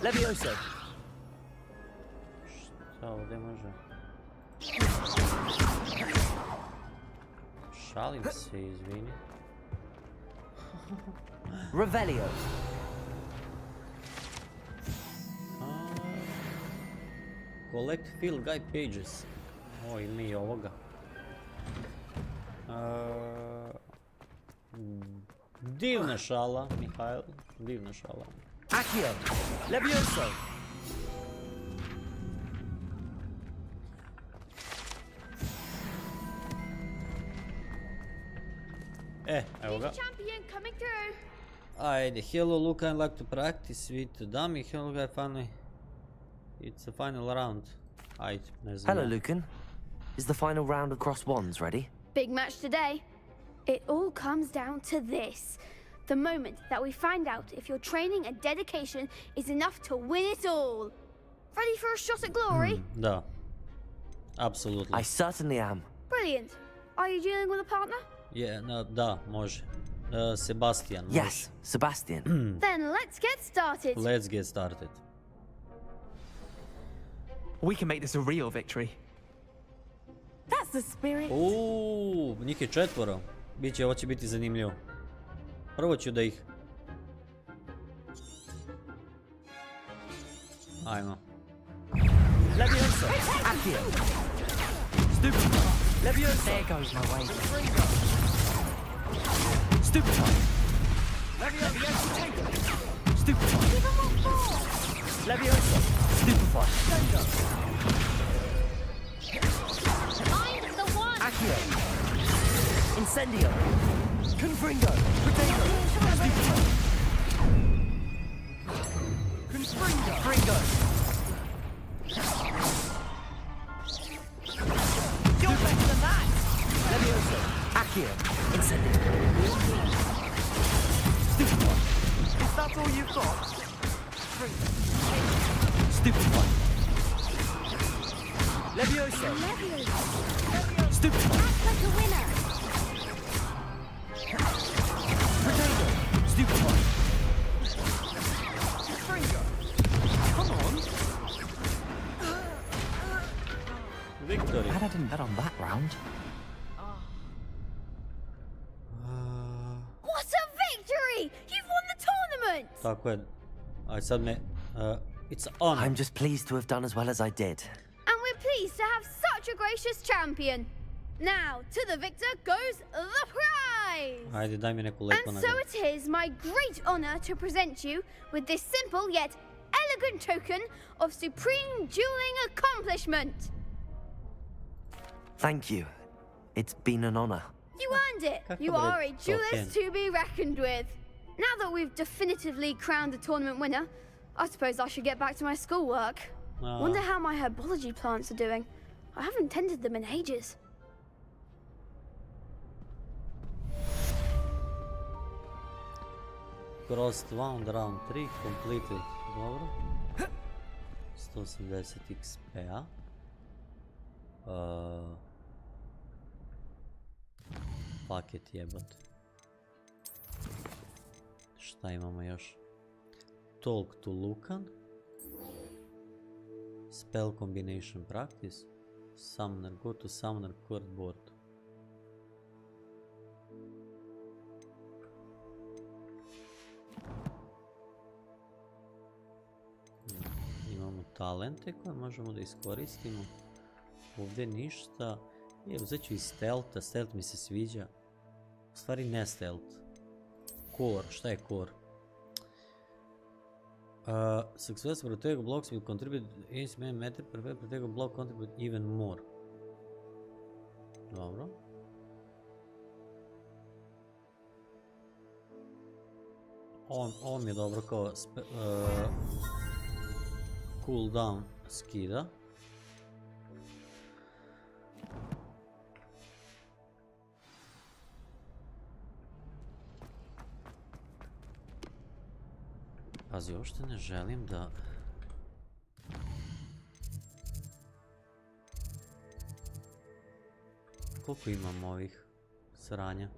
Levioso. Šta ovdje može? Šalim se, izvini. Revelio. Collect field guide pages. O, ima i ovoga. Divna šala, Mihajl. Divna šala. Accio. Levioso. Evo ga. Ajde, hello Luka, I'd like to practice with dummy. Hello guy, finally. It's a final round. Ajde, ne znam. Hello Lucan. Is the final round of cross wands ready? Big match today. It all comes down to this. The moment that we find out if your training and dedication is enough to win it all. Ready for a shot at glory? Da. Absolutely. I certainly am. Brilliant. Are you dealing with a partner? Yeah, no, da, može. Sebastian. Yes, Sebastian. Then let's get started. Let's get started. We can make this a real victory. That's the spirit. Njih je 4. Ovo će biti zanimljivo. Prvo ću da ih... Ajmo. Levioso. Accio. Stupefy. Levioso. There goes my way. Stupefy. Levioso. Stupefy. Levioso. Stupefy. I'm the one. Accio. Incendio. Confringo. Potato. Stupefy. Confringo. Fringo. You're better than that. Levioso. Accio. Incendio. Stupefy. Is that all you've got? Stupefy. Levioso. Stupefy. Act like a winner. Potato. Stupefy. Fringo. Come on. Victory. Glad I didn't bet on that round. What a victory! You've won the tournament! Tako je. Aj sad me... It's on. I'm just pleased to have done as well as I did. And we're pleased to have such a gracious champion. Now, to the victor goes the prize! Ajde, daj mi neku lepu And so nagradu. it is my great honor to present you with this simple yet elegant token of supreme dueling accomplishment. Thank you. It's been an honor. You earned it. You are a duelist to be reckoned with. Now that we've definitively crowned the tournament winner, I suppose I should get back to my schoolwork. Wonder how my herbology plants are doing. I haven't tended them in ages. Crossed round 3, completed. Dobro. 180 XP-a. Paket jebot. Šta imamo još? Talk to Lucan. Spell combination practice. Summoner, go to summoner court board. Imamo talente koje možemo da iskoristimo. Ovdje ništa. Uzet ću i stealtha, stealth mi se sviđa. U stvari ne stealth. Core, šta je core? Success protego blocks will contribute against main matter, protego block contribute even more. Dobro. Ovo mi je dobro kao cooldown skida. Pazi, uopšte ne želim da... Koliko imam ovih sranja?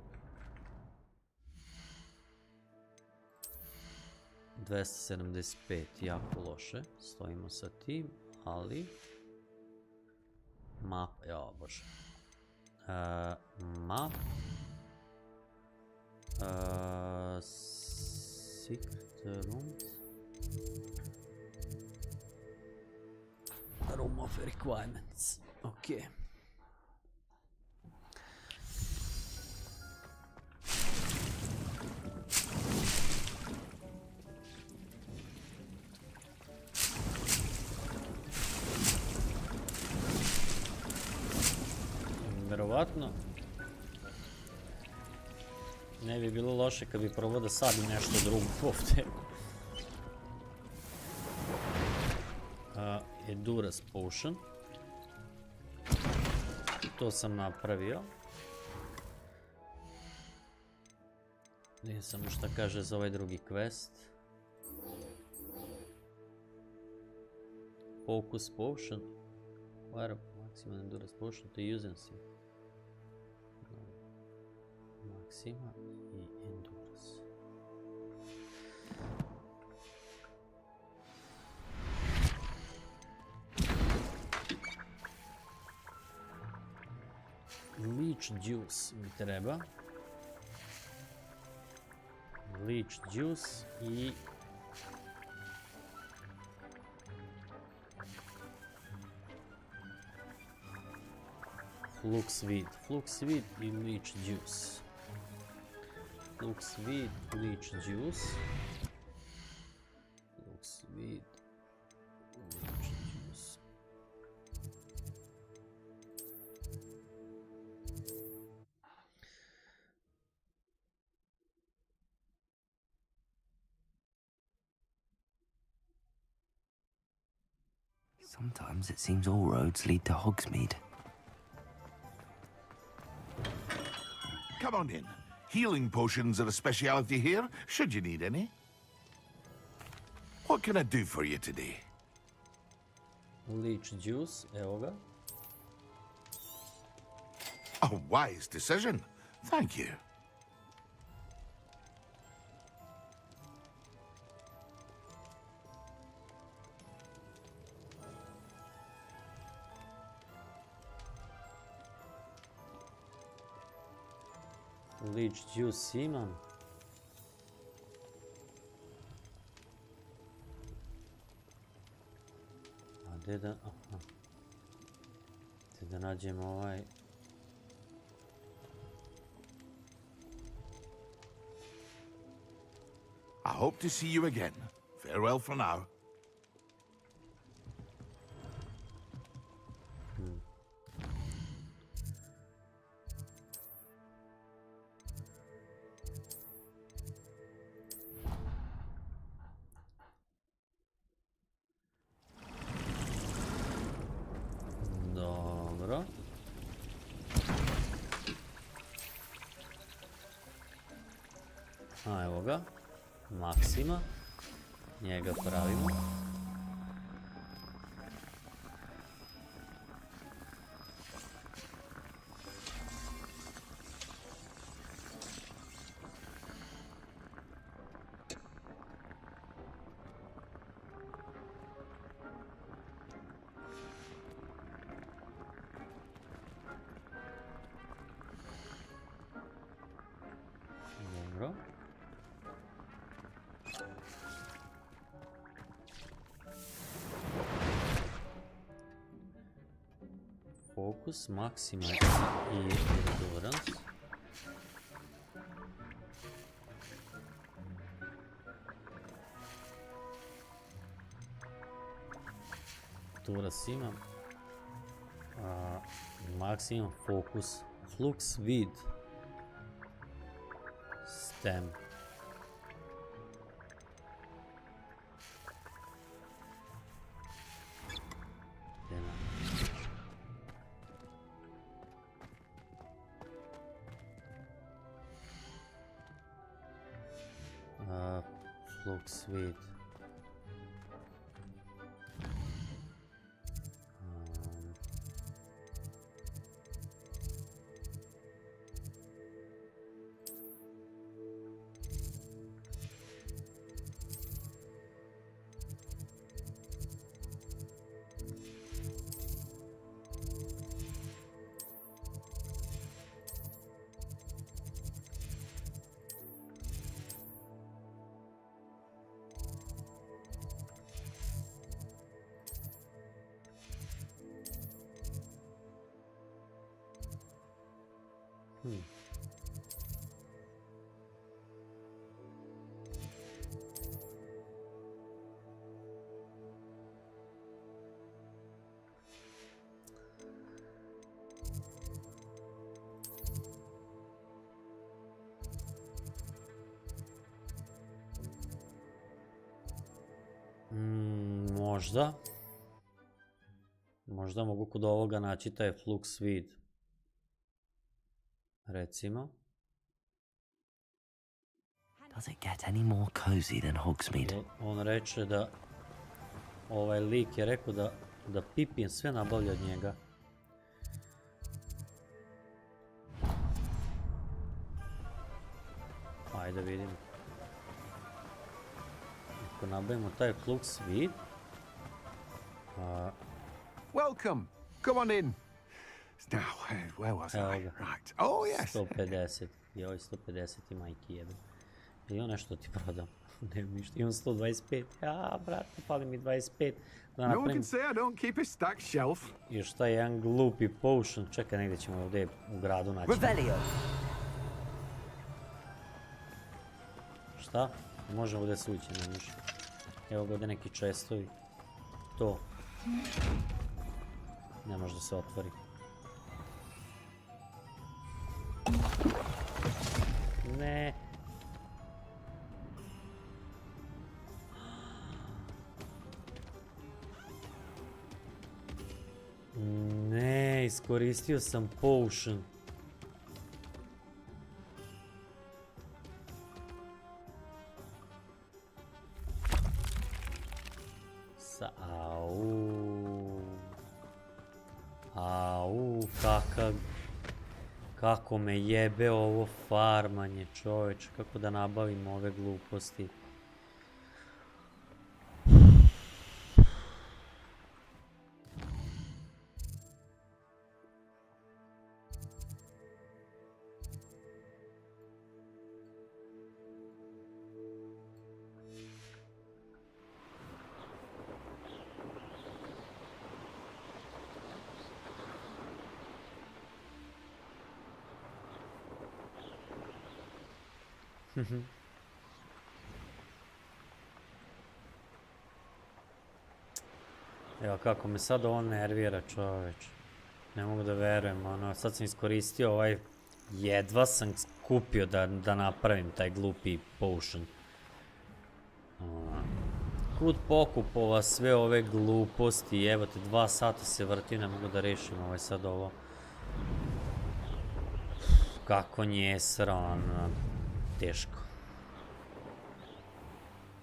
275, jako loše. Stojimo sa tim, ali... Map, jao bože. Map. Secret room. Room of requirements. Ok. Verovatno ne bi bilo loše kad bi probao da sadim nešto drugo ovdje. Endurance potion. To sam napravio. Nije samo šta kaže za ovaj drugi quest. Focus potion. Where maximum endurance potion to use and see. Maxima i endurance. Leech juice mi treba. Leech juice i fluxweed. Fluxweed i leech juice. Fluxweed, leech juice. Fluxweed, leech juice. Sometimes it seems all roads lead to Hogsmeade. Come on in. Healing potions are a speciality here, should you need any. What can I do for you today? Leech juice, evo ga. A wise decision. Thank you. Leech juice imam. A gdje da... Aha. Gdje da nađemo ovaj... I hope to see you again. Farewell for now. Dobro. A evo ga. Maksima. Njega pravimo. Dobro. Focus, Maxima i Endurance. Endurance imam. Maximum Focus, Flux Vid, Stem. Flux Vid. Možda. Možda mogu kod ovoga naći taj flux vid. Recimo. Does it get any more cozy than Hogsmeade? On reče da ovaj lik je rekao da Pippin sve nabavlja od njega. Ajde vidimo. Ako nabavimo taj flux vid. Welcome. Come on in. Now, where was I? Right. Oh, yes. 150. Joj, 150 i majki jebe. I on nešto ti prodam. Nemam ništa. Imam 125. Ja, brate, fali mi 25. No one can say I don't keep a stacked shelf. Još taj jedan glupi potion. Čekaj, negdje ćemo ovdje u gradu naći. Revelio. Šta? Možemo ovdje sući, ne više. Evo ovdje neki čestovi. To. Ne može da se otvori. Ne. Ne, iskoristio sam potion. Kako me jebe ovo farmanje, čoveč, kako da nabavim ove gluposti. Evo kako me sad ovo nervira, čoveč. Ne mogu da verujem, ono, sad sam iskoristio ovaj, jedva sam kupio da napravim taj glupi potion. Kud pokupova sve ove gluposti, evo te 2 sata se vrti, ne mogu da rešim ovaj sad ovo. Kako njesra, ono, teško.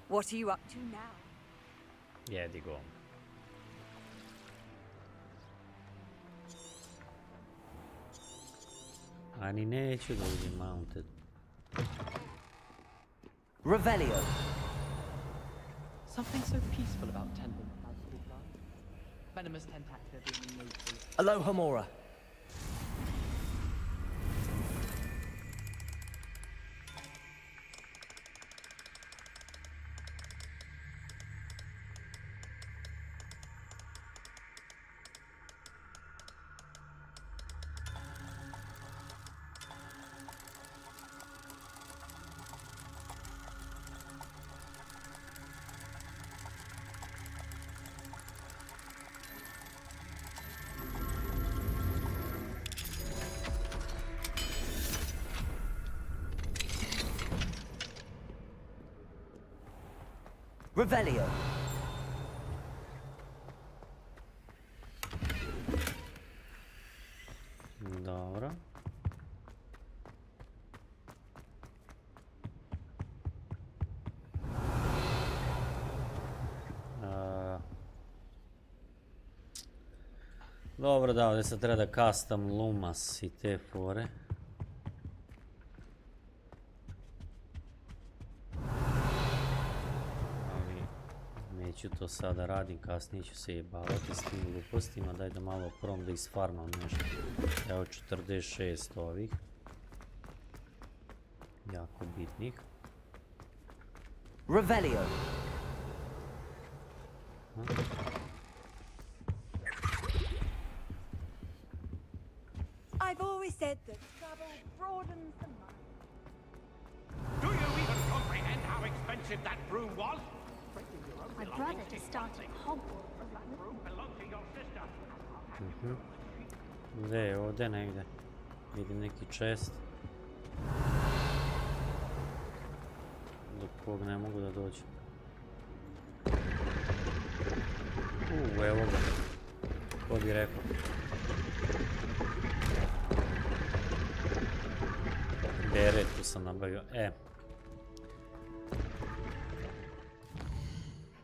What are you up to now? Jedi go. Ani neću da uđem mounted. Revelio. Something so peaceful about tending magical plants. Venomous tentacula being made. Aloha Mora. Revelio. Dobro. Dobro, da, ovdje sad treba da custom lumas i te fore. Neću to sada radim, kasnije ću se jebavati s tim glupostima, daj da malo prom da isfarmam nešto. Evo 46 ovih. Jako bitnih. Revelio. I've always always said that travel broadens the mind. Do you even comprehend how expensive that broom was? My brother just started Hogwarts. That broom belonged to your sister. Gde je ovdje negdje? Vidim neki chest. Do kog ne mogu da dođem. Evo ga. Ko bi rekao. Beret tu sam nabavio.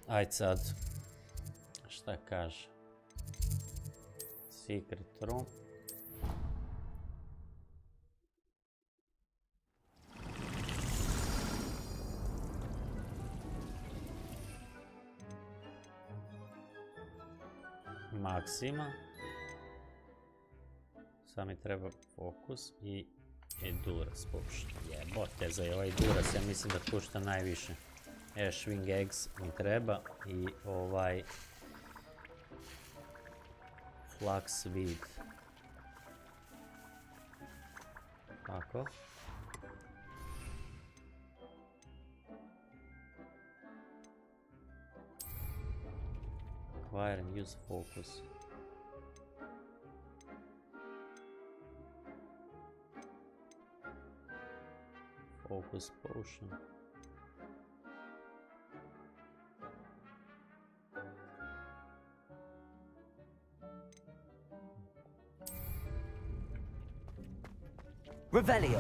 Ajde sad. Šta kaže? Secret room. Maksima. Sad mi treba fokus i Enduras popušta. Jebote za ovaj Enduras, ja mislim da pušta najviše. Swing Eggs mi treba i ovaj Flaxweed. Tako. Acquire and use focus. Focus potion. Revelio.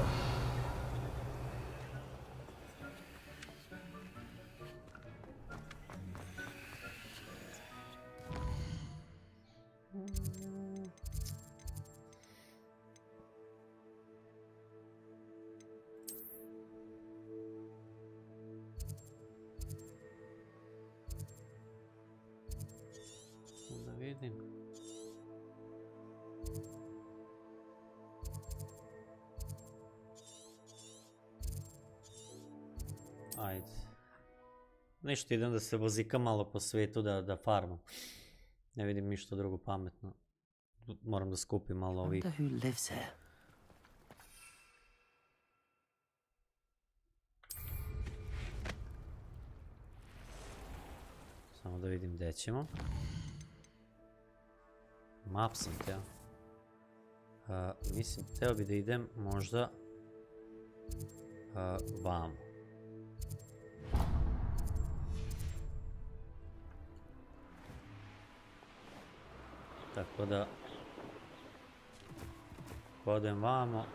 Da vidim. Ajde. Ništa, idem da se vozikam malo po svijetu da farmam. Ne vidim ništa drugo pametno. Moram da skupim malo ovih. Samo da vidim gdje ćemo. Map sam teo. Mislim, teo bi da idem možda vamo. Tako da odem vamo.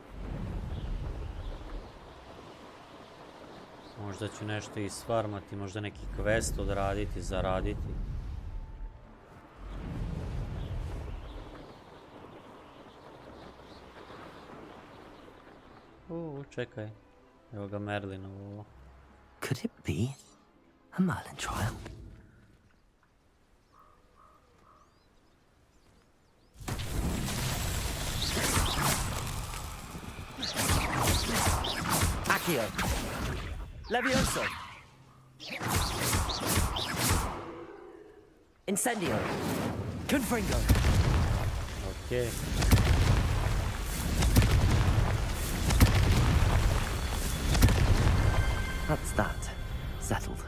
Možda ću nešto isfarmati, možda neki quest odraditi, zaraditi. Čekaj. Evo ga Merlinovo. Could it be a Merlin trial? Accio. Levioso. Incendio. Confringo. Okay. That's that. Settled.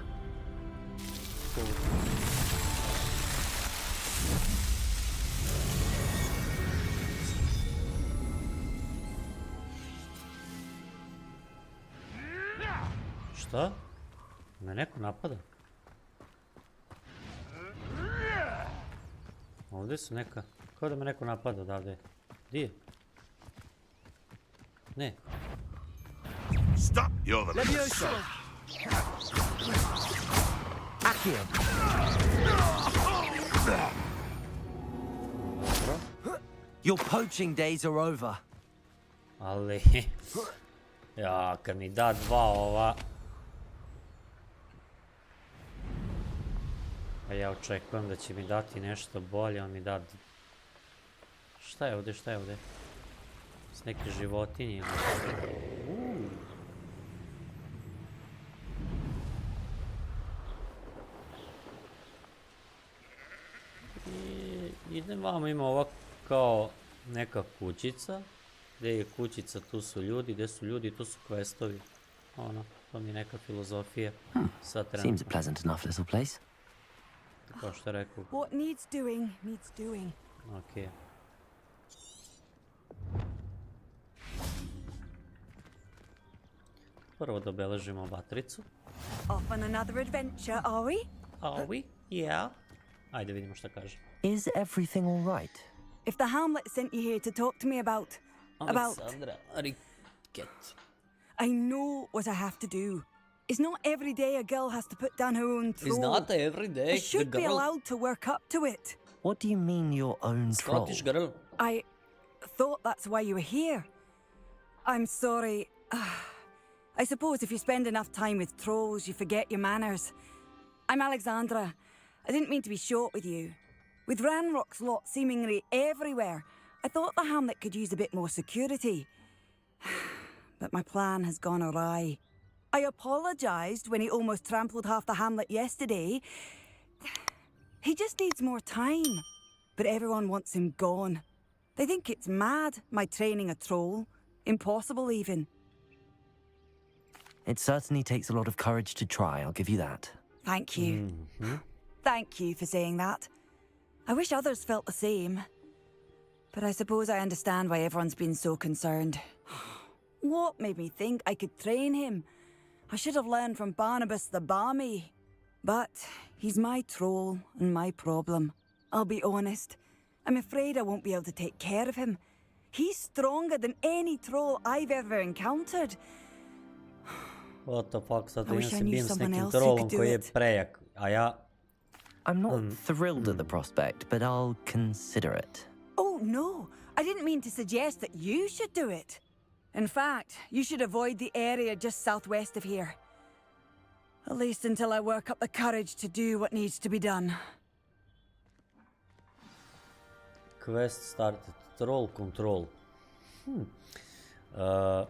Šta? Me neko napada? Ovdje su neka... Kao da me neko napada odavde. Gdje je? Ne. Stop! You're the Levioso! Accio! Your poaching days are over. Ali... Ja, kad mi da dva ova... A ja očekujem da će mi dati nešto bolje, on mi da... Šta je ovdje, šta je ovdje? S neke životinje. I idem vamo, ima ovako kao neka kućica. Gdje je kućica, tu su ljudi, gdje su ljudi, tu su questovi. Ono, to mi je neka filozofija. Sad Seems a pleasant enough little place. Kao što rekao. What needs doing, needs doing. Okej. Prvo da obeležimo vatricu. Off on another adventure, are we? Are we? Yeah. Ajde vidimo šta kaže. Is everything all right? If the Hamlet sent you here to talk to me about... Alexandra, Ricket. I know what I have to do. It's not every day a girl has to put down her own troll. It's not every day. I should be allowed to work up to it. What do you mean your own troll? Scottish girl. I thought that's why you were here. I'm sorry. I suppose if you spend enough time with trolls, you forget your manners. I'm Alexandra. I didn't mean to be short with you. With Ranrock's lot seemingly everywhere, I thought the hamlet could use a bit more security. But my plan has gone awry. I apologized when he almost trampled half the hamlet yesterday. He just needs more time. But everyone wants him gone. They think it's mad, my training a troll. Impossible, even. It certainly takes a lot of courage to try, I'll give you that. Thank you. Thank you for saying that. I wish others felt the same. But I suppose I understand why everyone's been so concerned. What made me think I could train him? I should have learned from Barnabas the Barmy. But he's my troll and my problem. I'll be honest. I'm afraid I won't be able to take care of him. He's stronger than any troll I've ever encountered. What the fuck, sad imam se bijem s nekim trollom koji je prejak, a ja... I'm not thrilled at the prospect, but I'll consider it. Oh, no. I didn't mean to suggest that you should do it. In fact, you should avoid the area just southwest of here. At least until I work up the courage to do what needs to be done. Quest started. Troll control. A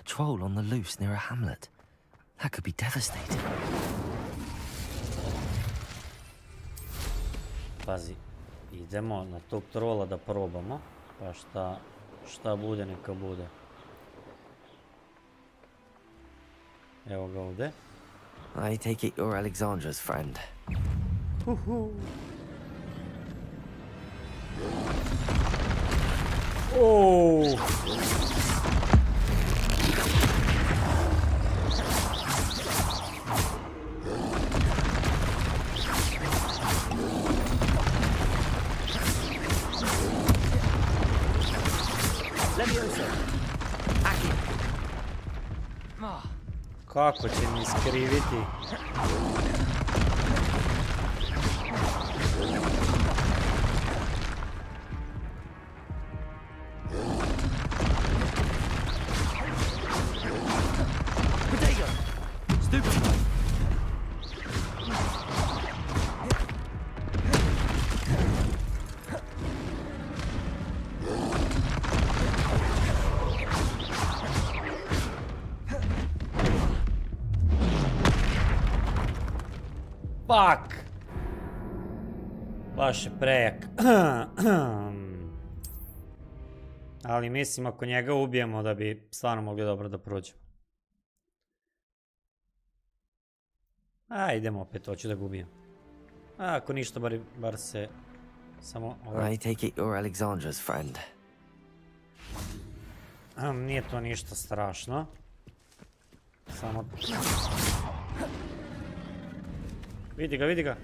troll on the loose near a hamlet. That could be devastating. Pazi, idemo na tog trola da probamo. Pa šta bude, neka bude. Evo ga ovdje. I take it you're Alexandra's friend. Oh! Levioso. Aki. Kako će mi skriviti? Fuck! Baš je prejak. Ali mislim ako njega ubijemo da bi stvarno mogli dobro da prođemo. A idemo opet, hoću da ga ubijem. A ako ništa, bar se samo... I take it you're Alexandra's friend. Nije to ništa strašno. Samo... Vidi ga, vidi ga.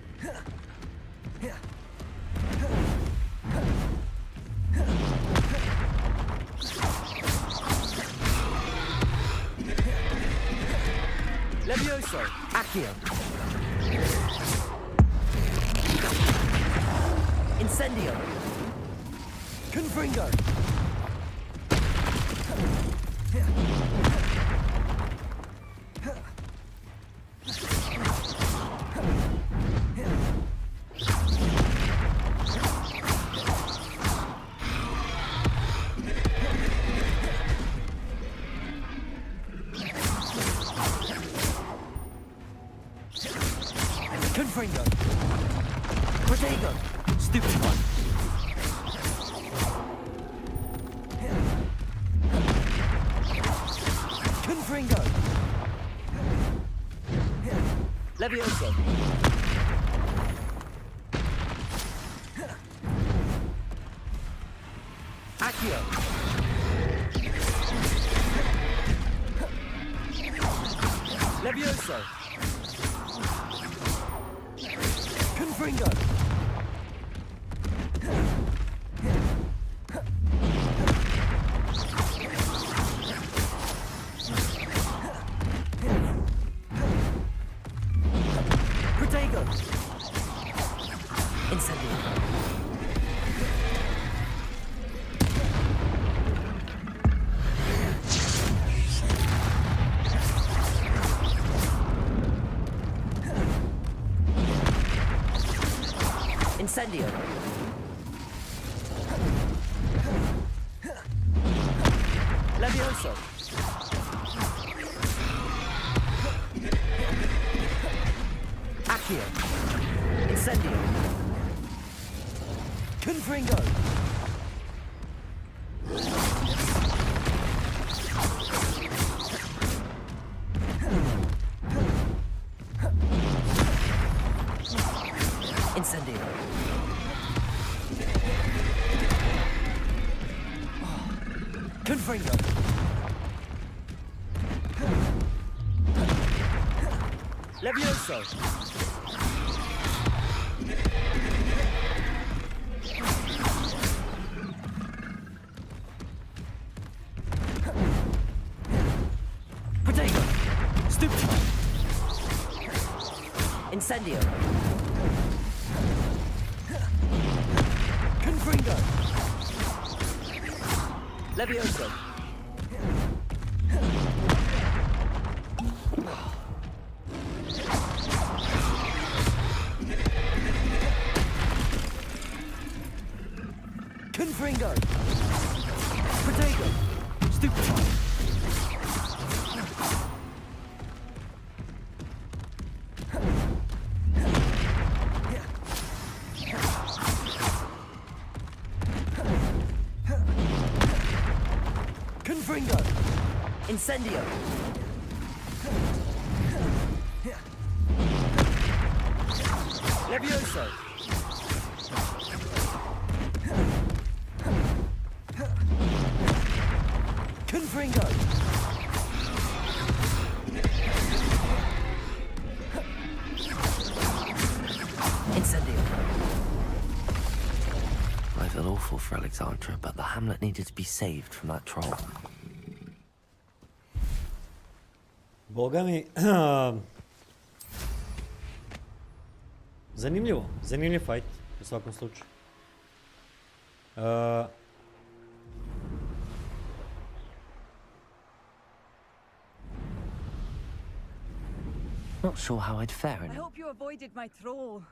Levioso. Accio. Incendio. Confringo. Confringo. Protego. Stupid one. Levioso. Accio. Levioso. Confringo. Protego. Incendio. Incendio. Levioso. Accio. Incendio. Confringo. Incendio. Confringo. Levioso. Protego. Stupid. Incendio. Confringo. Levioso. Confringo. Protego. Stupid. Confringo. Incendio. Levioso. Confringo. Incendio. I feel awful for Alexandra, but the hamlet needed to be saved from that troll. Boga mi, zanimljivo, zanimljiv fight u svakom slučaju. Not sure how I'd fare in I it. hope you avoided my troll.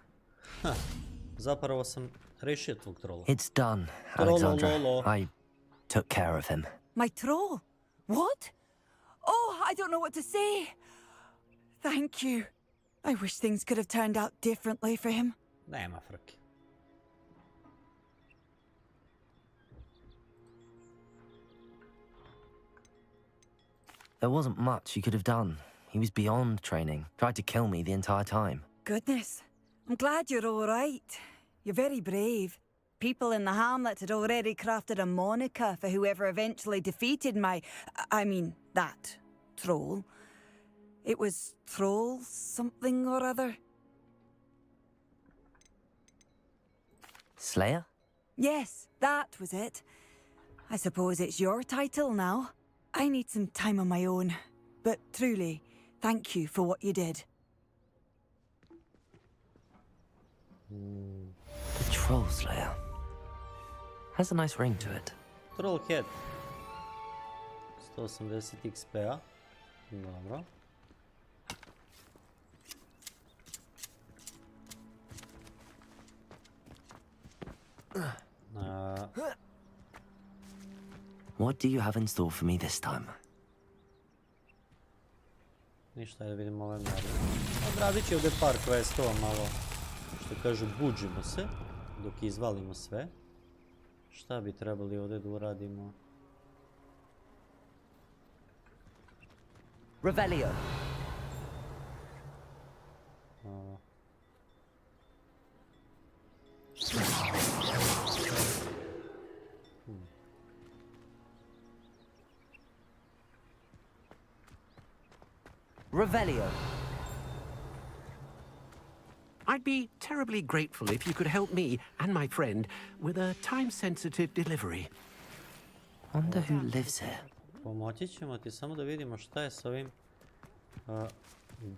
Zapravo sam rešio tvog trola. It's done, Trololo. Alexandra. I took care of him. My troll? What? Oh, I don't know what to say. Thank you. I wish things could have turned out differently for him. Nema frke. There wasn't much you could have done. He was beyond training. Tried to kill me the entire time. Goodness. I'm glad you're all right. You're very brave. People in the hamlet had already crafted a moniker for whoever eventually defeated that troll. It was Troll something or other. Slayer? Yes, that was it. I suppose it's your title now. I need some time on my own. But truly, thank you for what you did. The Troll Slayer. Has a nice ring to it. Troll Head. 180 XP-a. Dobro. What do you have in store for me this time? Ništa, da vidimo ove mjere. Odradit će ovdje par questova malo, što kažu, buđimo se, dok izvalimo sve. Šta bi trebali ovdje da uradimo? Revelio. Revelio. I'd be terribly grateful if you could help me and my friend with a time-sensitive delivery. Wonder who lives here. Pomoći ćemo ti, samo da vidimo šta je s ovim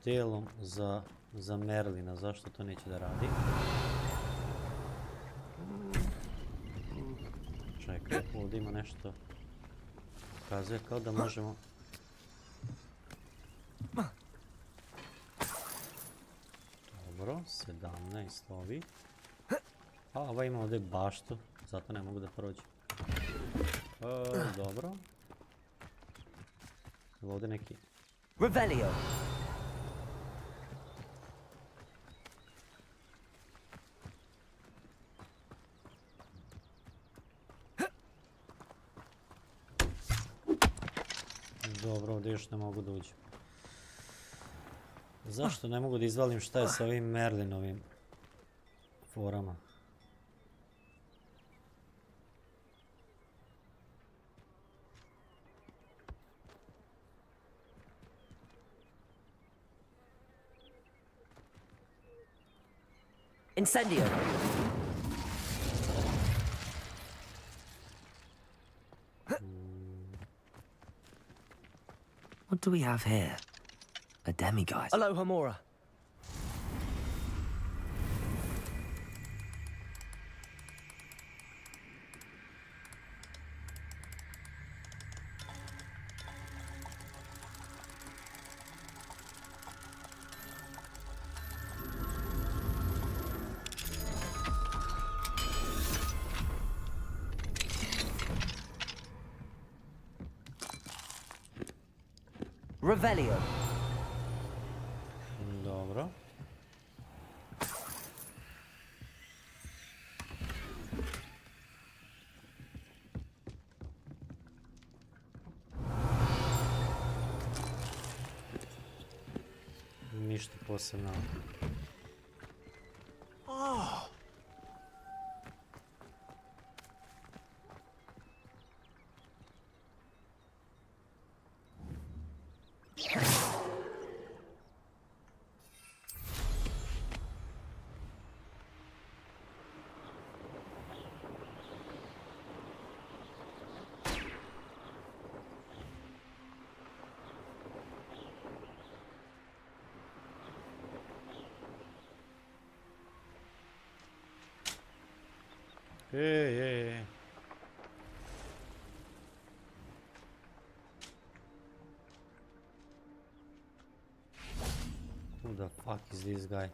delom za Merlina, zašto to neće da radi. Čekaj, ovdje ima nešto. Pokazuje kao da možemo... Dobro, 17 ovih. A ova ima ovdje baštu, zato ne mogu da prođem. Dobro. Ovdje neki... Revelio. Dobro, ovdje još ne mogu da uđem. Zašto ne mogu da izvalim šta je sa ovim Merlinovim forama? Incendio. What do we have here? A demiguise. Aloha Mora. Revelio. Dobro. Ništa posebno. Hey. Who the fuck is this guy?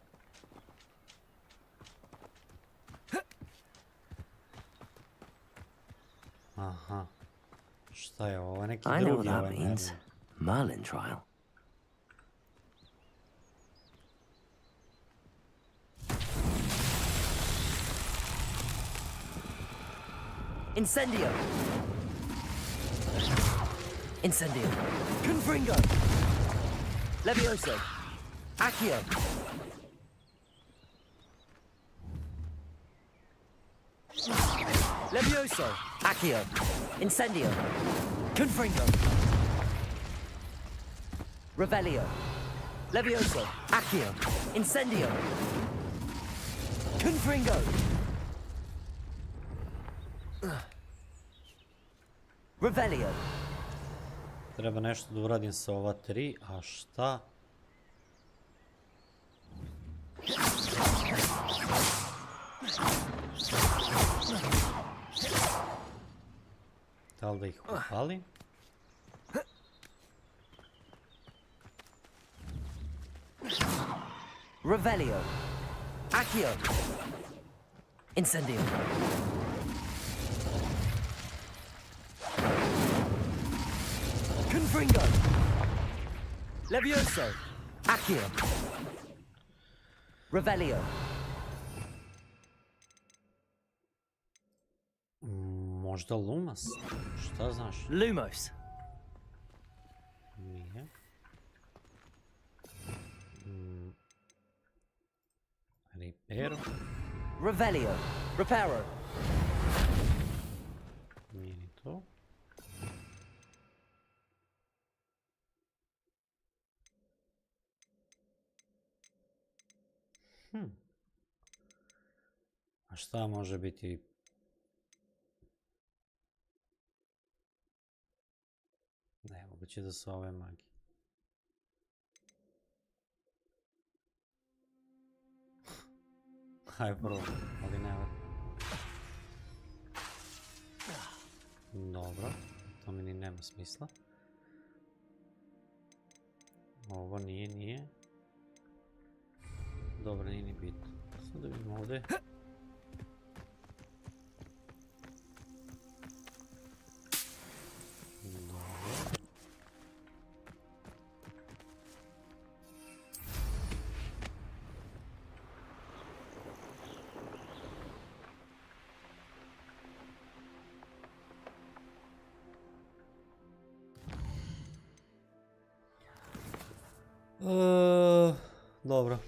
Aha. Šta je ovo? Neki I know drugi what ovaj that means. Merlin trial. Incendio. Incendio. Confringo. Levioso. Accio. Levioso. Accio. Incendio. Confringo. Revelio. Levioso. Accio. Incendio. Confringo. Revelio. Treba nešto da uradim sa ova tri, a šta? Da li da ih upalim? Revelio. Accio. Incendio. Confringo. Levioso. Accio. Revelio. Možda Lumos? Šta znaš? Lumos. Nije. Reparo. Revelio. Reparo. Nije ni to. A šta može biti? Ne, moguće da su ove magije. Hajde prvo, ali ne vrlo. Dobro, to mi ni nema smisla. Ovo nije. Dobro, nije ni bitno. Sad da vidimo ovdje. Dobro.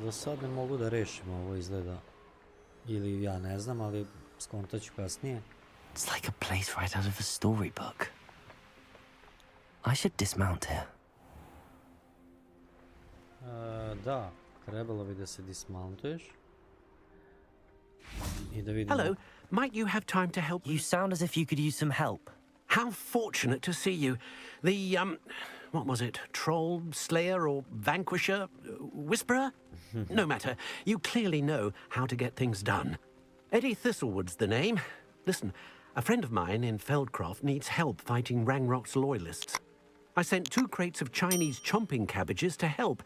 Za sad ne mogu da rešim, ovo izgleda. Ili ja ne znam, ali skontat ću kasnije. It's like a place right out of a storybook. I should dismount here. Da, trebalo bi da se dismountuješ. I da vidimo. Hello, might you have time to help? You sound as if you could use some help. How fortunate to see you. The, what was it? Troll, Slayer, or Vanquisher? Whisperer? No matter. You clearly know how to get things done. Eddie Thistlewood's the name. Listen, a friend of mine in Feldcroft needs help fighting Rangrock's loyalists. I sent 2 crates of Chinese chomping cabbages to help,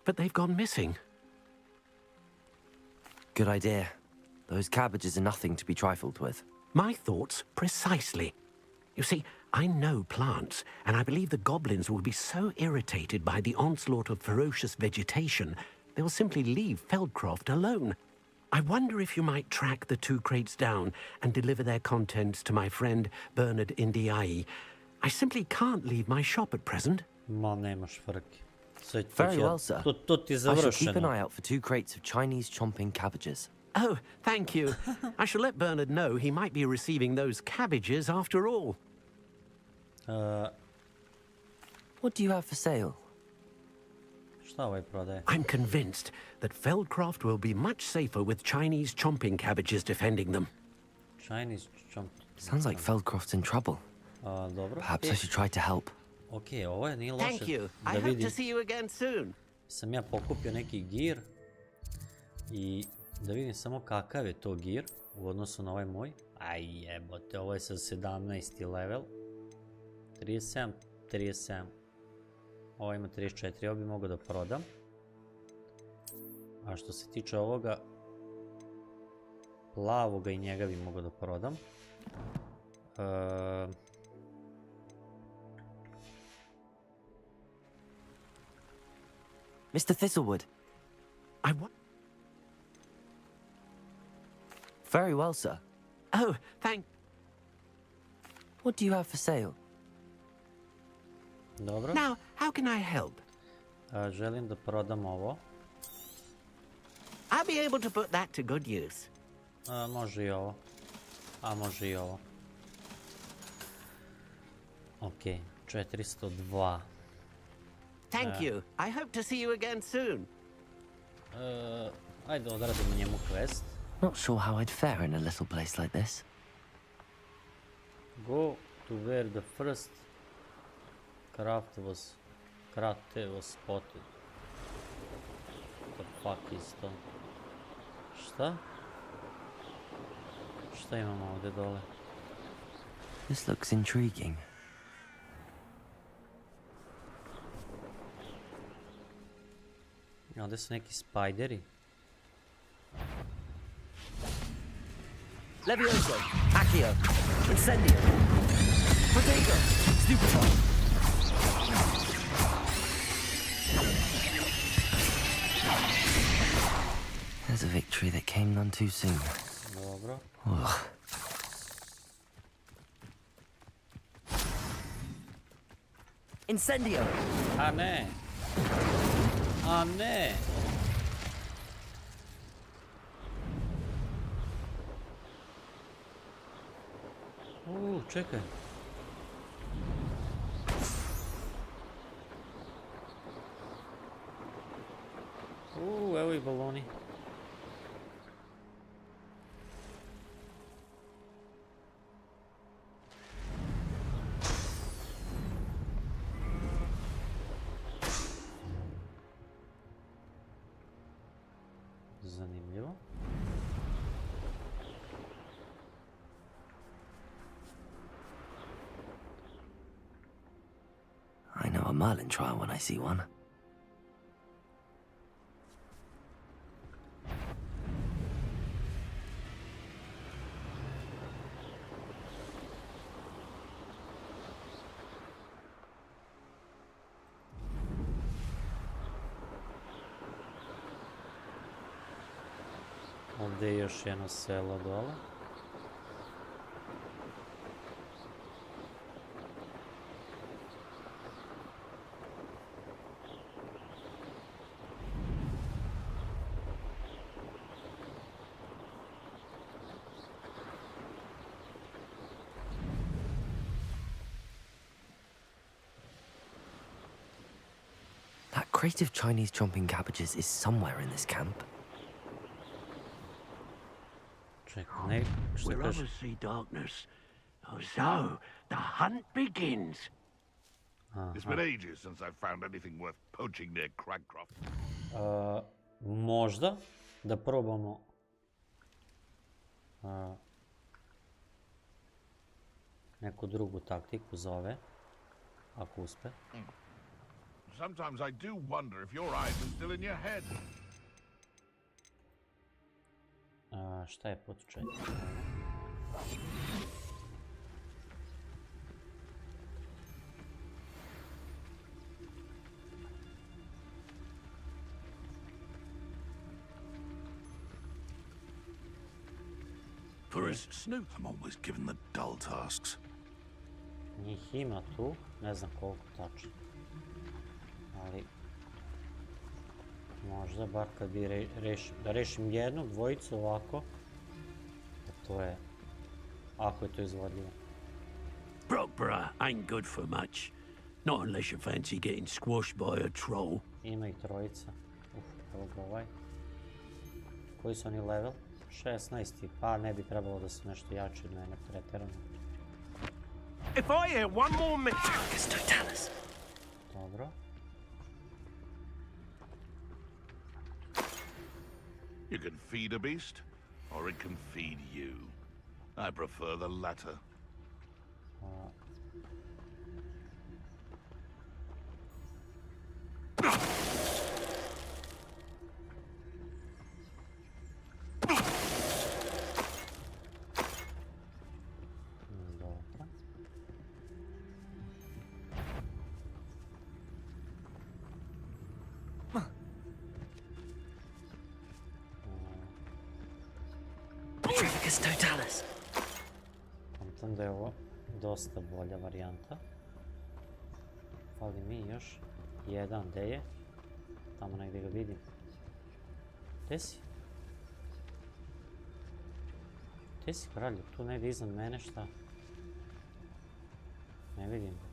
but they've gone missing. Good idea. Those cabbages are nothing to be trifled with. My thoughts precisely. You see, I know plants, and I believe the goblins will be so irritated by the onslaught of ferocious vegetation, they will simply leave Feldcroft alone. I wonder if you might track the 2 crates down and deliver their contents to my friend Bernard Indiai. I simply can't leave my shop at present. Ma, nemaš frke. Very well, sir. To ti I shall keep an završeno. eye out for 2 crates of Chinese chomping cabbages. Oh, thank you. I shall let Bernard know he might be receiving those cabbages after all. What do you have for sale? Šta ovaj prodaje? I'm convinced that Feldcroft will be much safer with Chinese chomping cabbages defending them. Chinese chomping. Sounds like Feldcroft's in trouble. Dobro. Perhaps I should try to help. Ok, ovo je nije loše. Thank you. Da I hope vidim. to see you again soon. Sam ja pokupio neki gir. I da vidim samo kakav je to gir u odnosu na ovaj moj. Aj jebote, ovo je sa 17. level. 37. Ovo ima 34, ovo bi mogao da prodam. A što se tiče ovoga plavoga i njega bi mogao da prodam. Mr. Thistlewood. Very well, sir. Oh, thank... What do you have for sale? Dobro. Now, how can I help? Želim da prodam ovo. I'll be able to put that to good use. Može i ovo. A može i ovo. Ok, 402. Thank you. I hope to see you again soon. Ajde odradimo njemu quest. Not sure how I'd fare in a little place like this. Go to where the first crate was spotted. What the fuck is to? Šta? Šta imamo ovdje dole? This looks intriguing. Ovdje su neki spajderi. Levioso, Accio, Incendio, Protego, Stupefy. There's a victory that came none too soon. Dobro. Ugh. Incendio. A ne. A ne. Čekaj. ovi baloni? Zanimljivo. I know a Merlin trial when I see one. Ovdje je još jedno selo dole. That crate of Chinese chomping cabbages is somewhere in this camp. We're obviously darkness. So, the hunt begins. It's been ages since I've found anything worth poaching near Cragcroft. Možda da probamo neku drugu taktiku za ove, ako uspe. Sometimes I do wonder if your eyes are still in your head. Šta je potučaj? For his snoot, I'm always given the dull tasks. Njih ima tu, ne znam koliko tačno. Ali možda bar kad bi da rešim jednu, dvojicu ovako, to je, ako je to izvodljivo. Brockborough ain't good for much. Not unless you fancy getting squashed by a troll. Ima ih trojica. Evo ga ovaj. Koji su oni level? 16. Pa ne bi trebalo da su nešto jači od mene, preterano. If I hear one more minute... Dobro. You can feed a beast, or it can feed you. I prefer the latter. Mislim da je ovo dosta bolja varijanta. Fali mi još jedan, gde je? Tamo negdje ga vidim. Gde si? Gde si, kralju? Tu negdje iznad mene, šta? Ne vidim ga.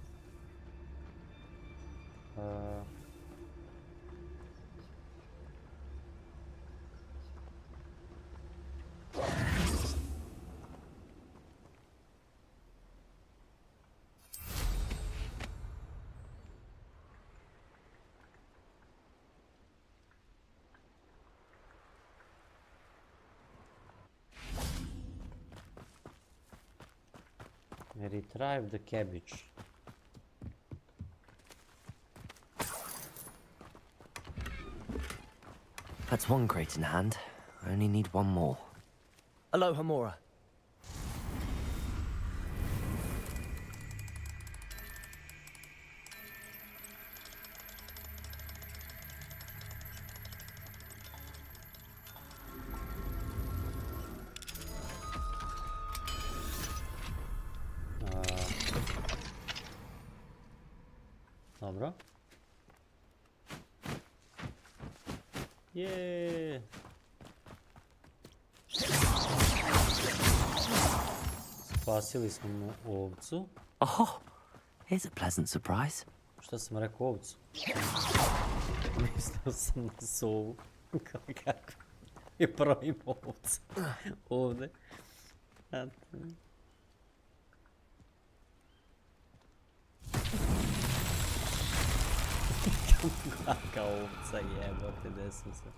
Retrieve the cabbage. That's one crate in hand. I only need one more. Aloha, Mora. Dobro. Jeee. Spasili smo mu ovcu. Oh, here's a pleasant surprise. Šta sam rekao, ovcu? Mislio sam na sovu. Kako je pravi moguc ovdje. Kaka ovca jebote, desu se.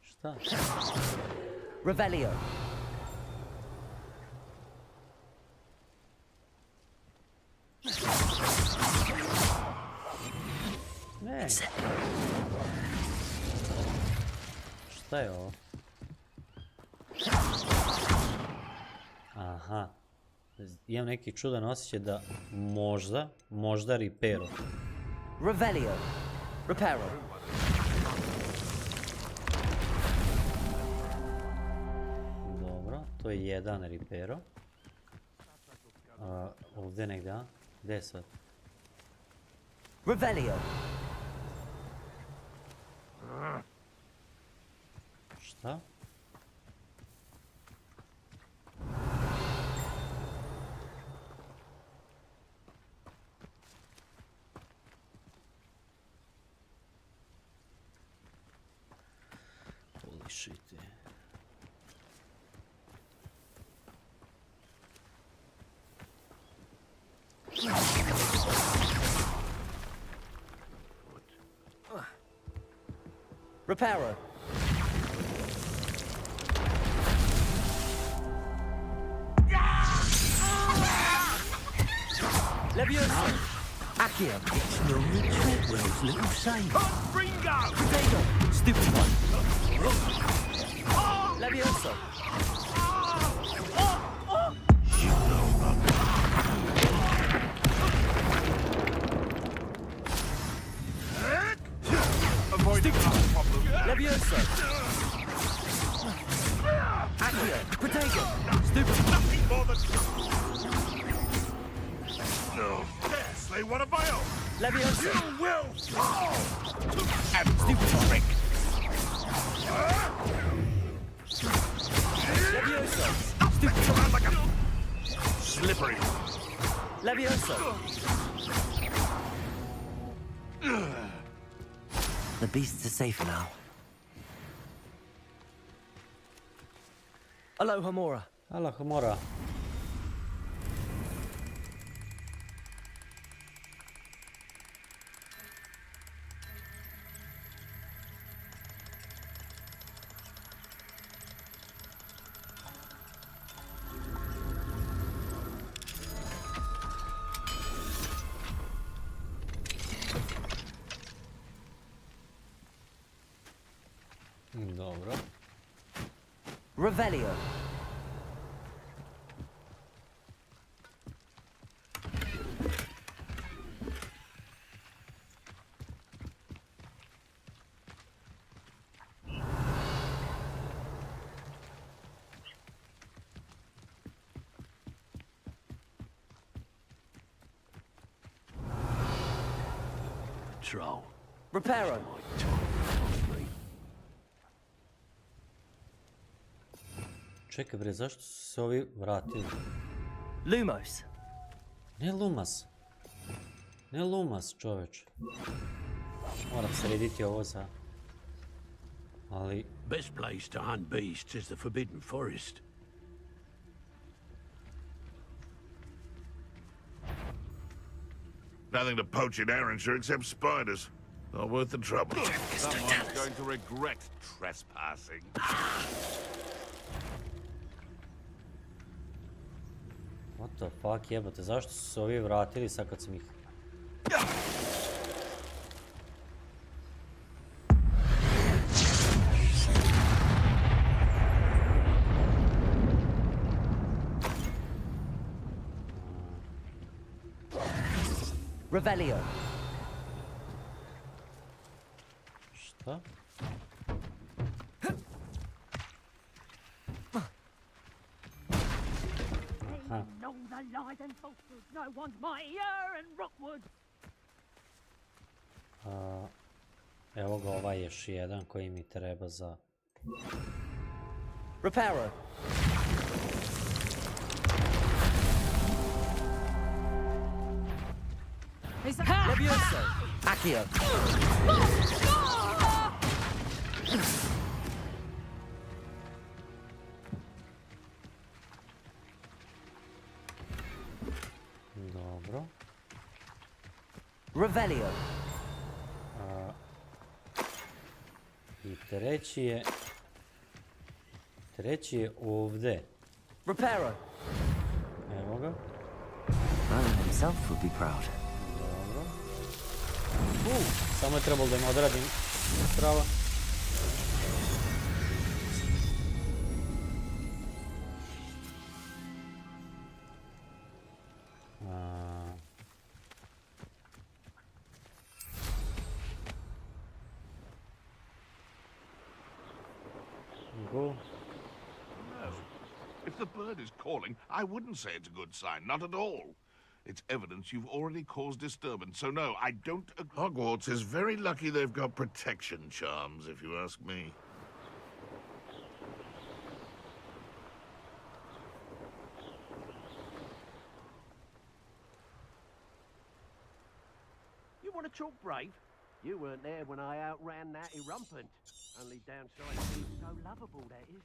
Šta? Revelio. Ne. Šta je ovo? Aha. Imam neki čudan osjećaj da možda repairu. Revelio. Reparo. Dobro, to je jedan repairu. Ovdje negdje, a? Gdje je sad? Revelio. Šta? Holy shit. Reparo. Leviosa. Accio. It's no Treadwell's little saver. Ringo! Potato. Stupid one. Leviosa. Avoid the problem. Leviosa. Accio. Potato. Stupid. Nothing more than... No. There, slay one of my own. Leviosa. You will fall. Stupid trick. Leviosa. Stupid around like a... Slippery. Leviosa. The beasts are safer now. Aloha Mora. Aloha Mora. Dobro. Revelio. Troll. Reparo. Čekaj bre, zašto su se ovi vratili? Lumos. Ne Lumas. Ne Lumas, čoveč. Moram srediti ovo za... Ali... Best place to hunt beasts is the Forbidden Forest. Nothing to poach in Arrowshire except spiders. Not worth the trouble. Someone's going to regret trespassing. What the fuck, jebate, zašto su se ovi vratili sad kad sam ih... Revelio. Šta? Know the lies and falsehoods no one's mightier in Rockwood. Evo ga ovaj još jedan koji mi treba za... Reparo. Levioso! Accio! Dobro. Revelio. I treći je ovdje. Reparo. Evo ga. Merlin himself would be proud. Dobro. Samo je trebalo da im odradim prava. Go. No. If the bird is calling, I wouldn't say it's a good sign, not at all. It's evidence you've already caused disturbance, so no, I don't agree. Hogwarts is very lucky they've got protection charms, if you ask me. You want to talk brave? You weren't there when I outran that irrumpant. Only downside is he's so lovable, that is.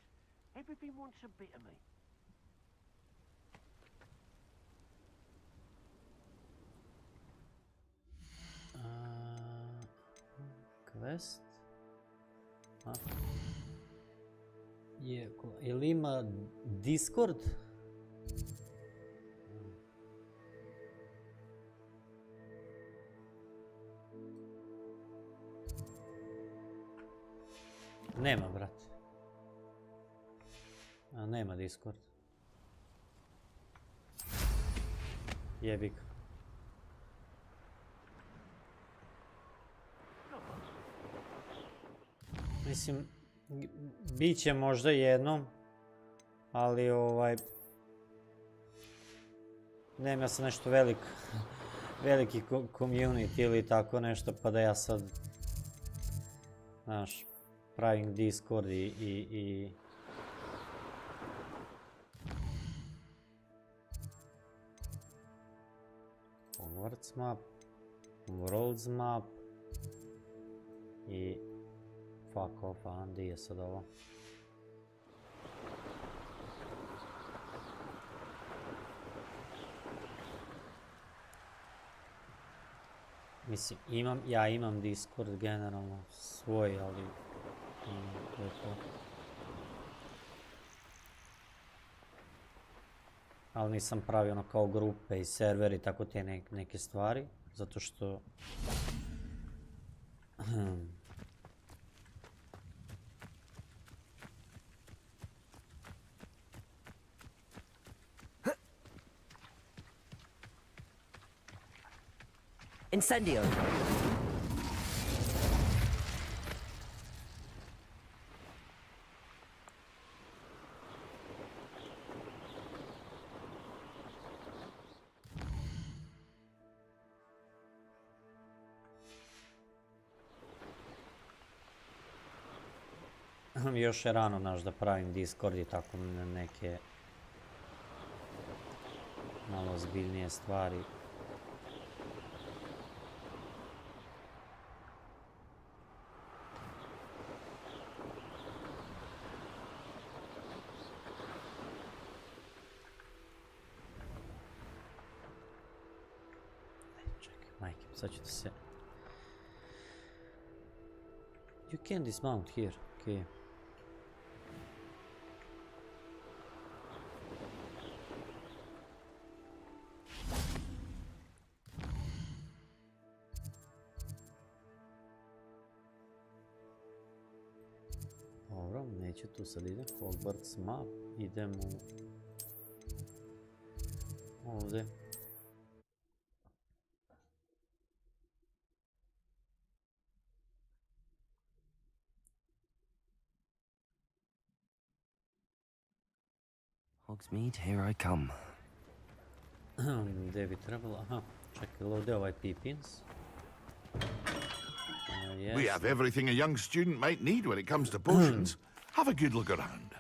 Everything wants a bit of me. Quest. Ili ima Discord? Nema, brate. Nema Discord. Jebi ga. Mislim, bit će možda jednom, ali nema se nešto veliki community ili tako nešto, pa da ja sad, znaš, pravim Discord i Hogwarts map, Worlds map i fuck off, a gdje je sad ovo? Mislim, ja imam Discord generalno svoj, ali to je to. Ali nisam pravio ono kao grupe i serveri, tako te neke stvari, zato što Incendio. još je rano, znaš, da pravim Discord i tako neke malo ozbiljnije stvari. Majke, sad ću da se... You can dismount here, okay. Dobro, neće tu sad idem, Hogwarts map, idemo ovdje. Hogsmeade, here I come. Gdje bi trebalo? Aha, čekaj, ovdje ovaj Pippins. Yes. We have everything a young student might need when it comes to potions. Have a good look around.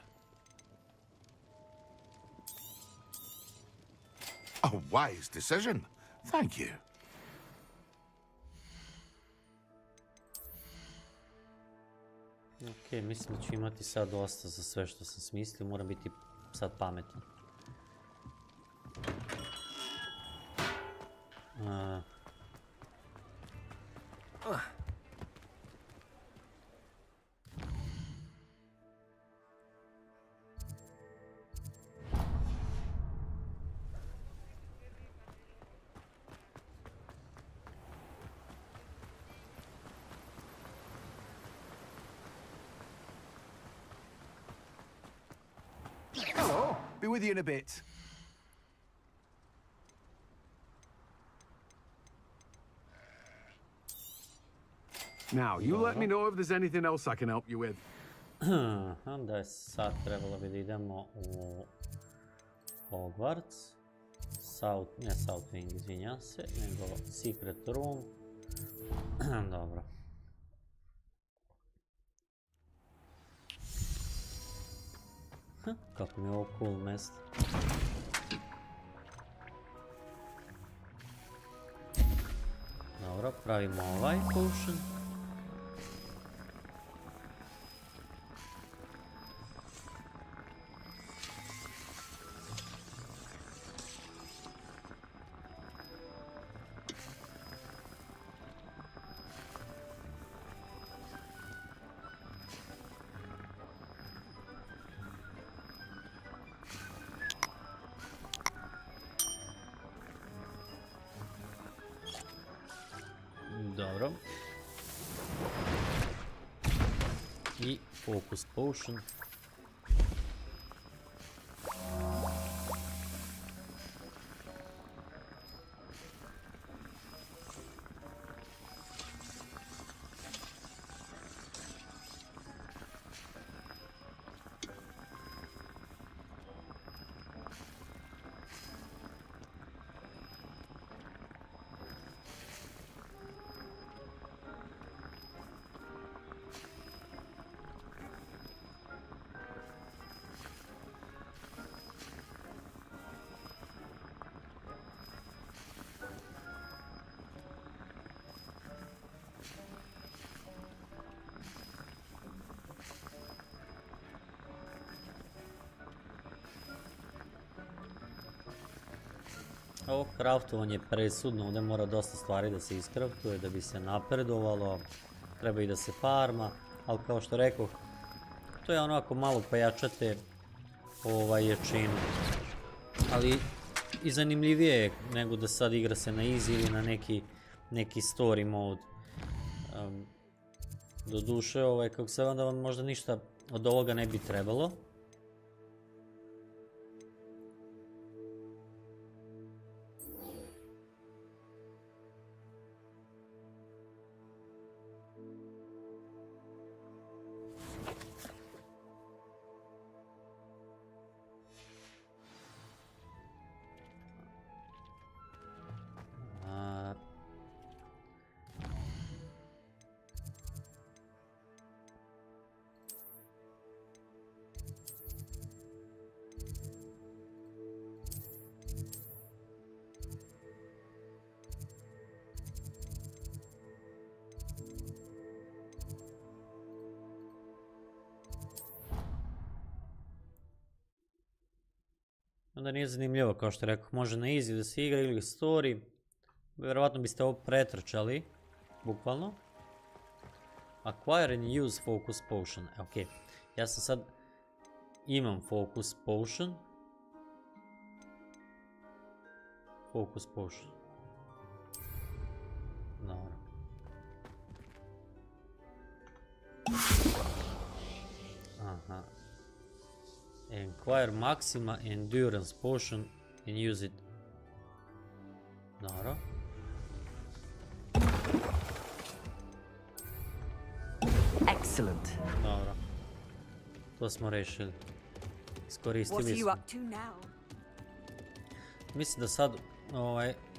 A wise decision. Thank you. Ok, mislim da ću imati sad dosta za sve što sam smislio, moram biti sad pametan. Hello, be with you in a bit. Now, you let me know if there's anything else I can help you with. Onda je sad trebalo bi da idemo u Hogwarts. Ne South Wing, izvinjam se, nego Secret Room. Dobro. Kako mi je ovo cool mesto. Dobro, pravimo ovaj potion. Dobro. I focus potion. Ovo kraftovanje je presudno, ovdje mora dosta stvari da se iskraftuje da bi se napredovalo, treba i da se farma, ali kao što rekoh, to je onako malo pojačate jačinu, ali i zanimljivije je nego da sad igra se na easy ili na neki story mode. Doduše, kako se onda vam možda ništa od ovoga ne bi trebalo. Onda nije zanimljivo, kao što rekao, može na easy da se igra ili story. Vjerovatno biste ovo pretrčali, bukvalno. Acquire and use focus potion. Ok, ja sam sad, imam focus potion. Focus potion. Dobro. Aha. Acquire Maxima Endurance Potion and use it. Dobro. Excellent. Dobro. To smo rešili. Iskoristili smo. Mislim da sad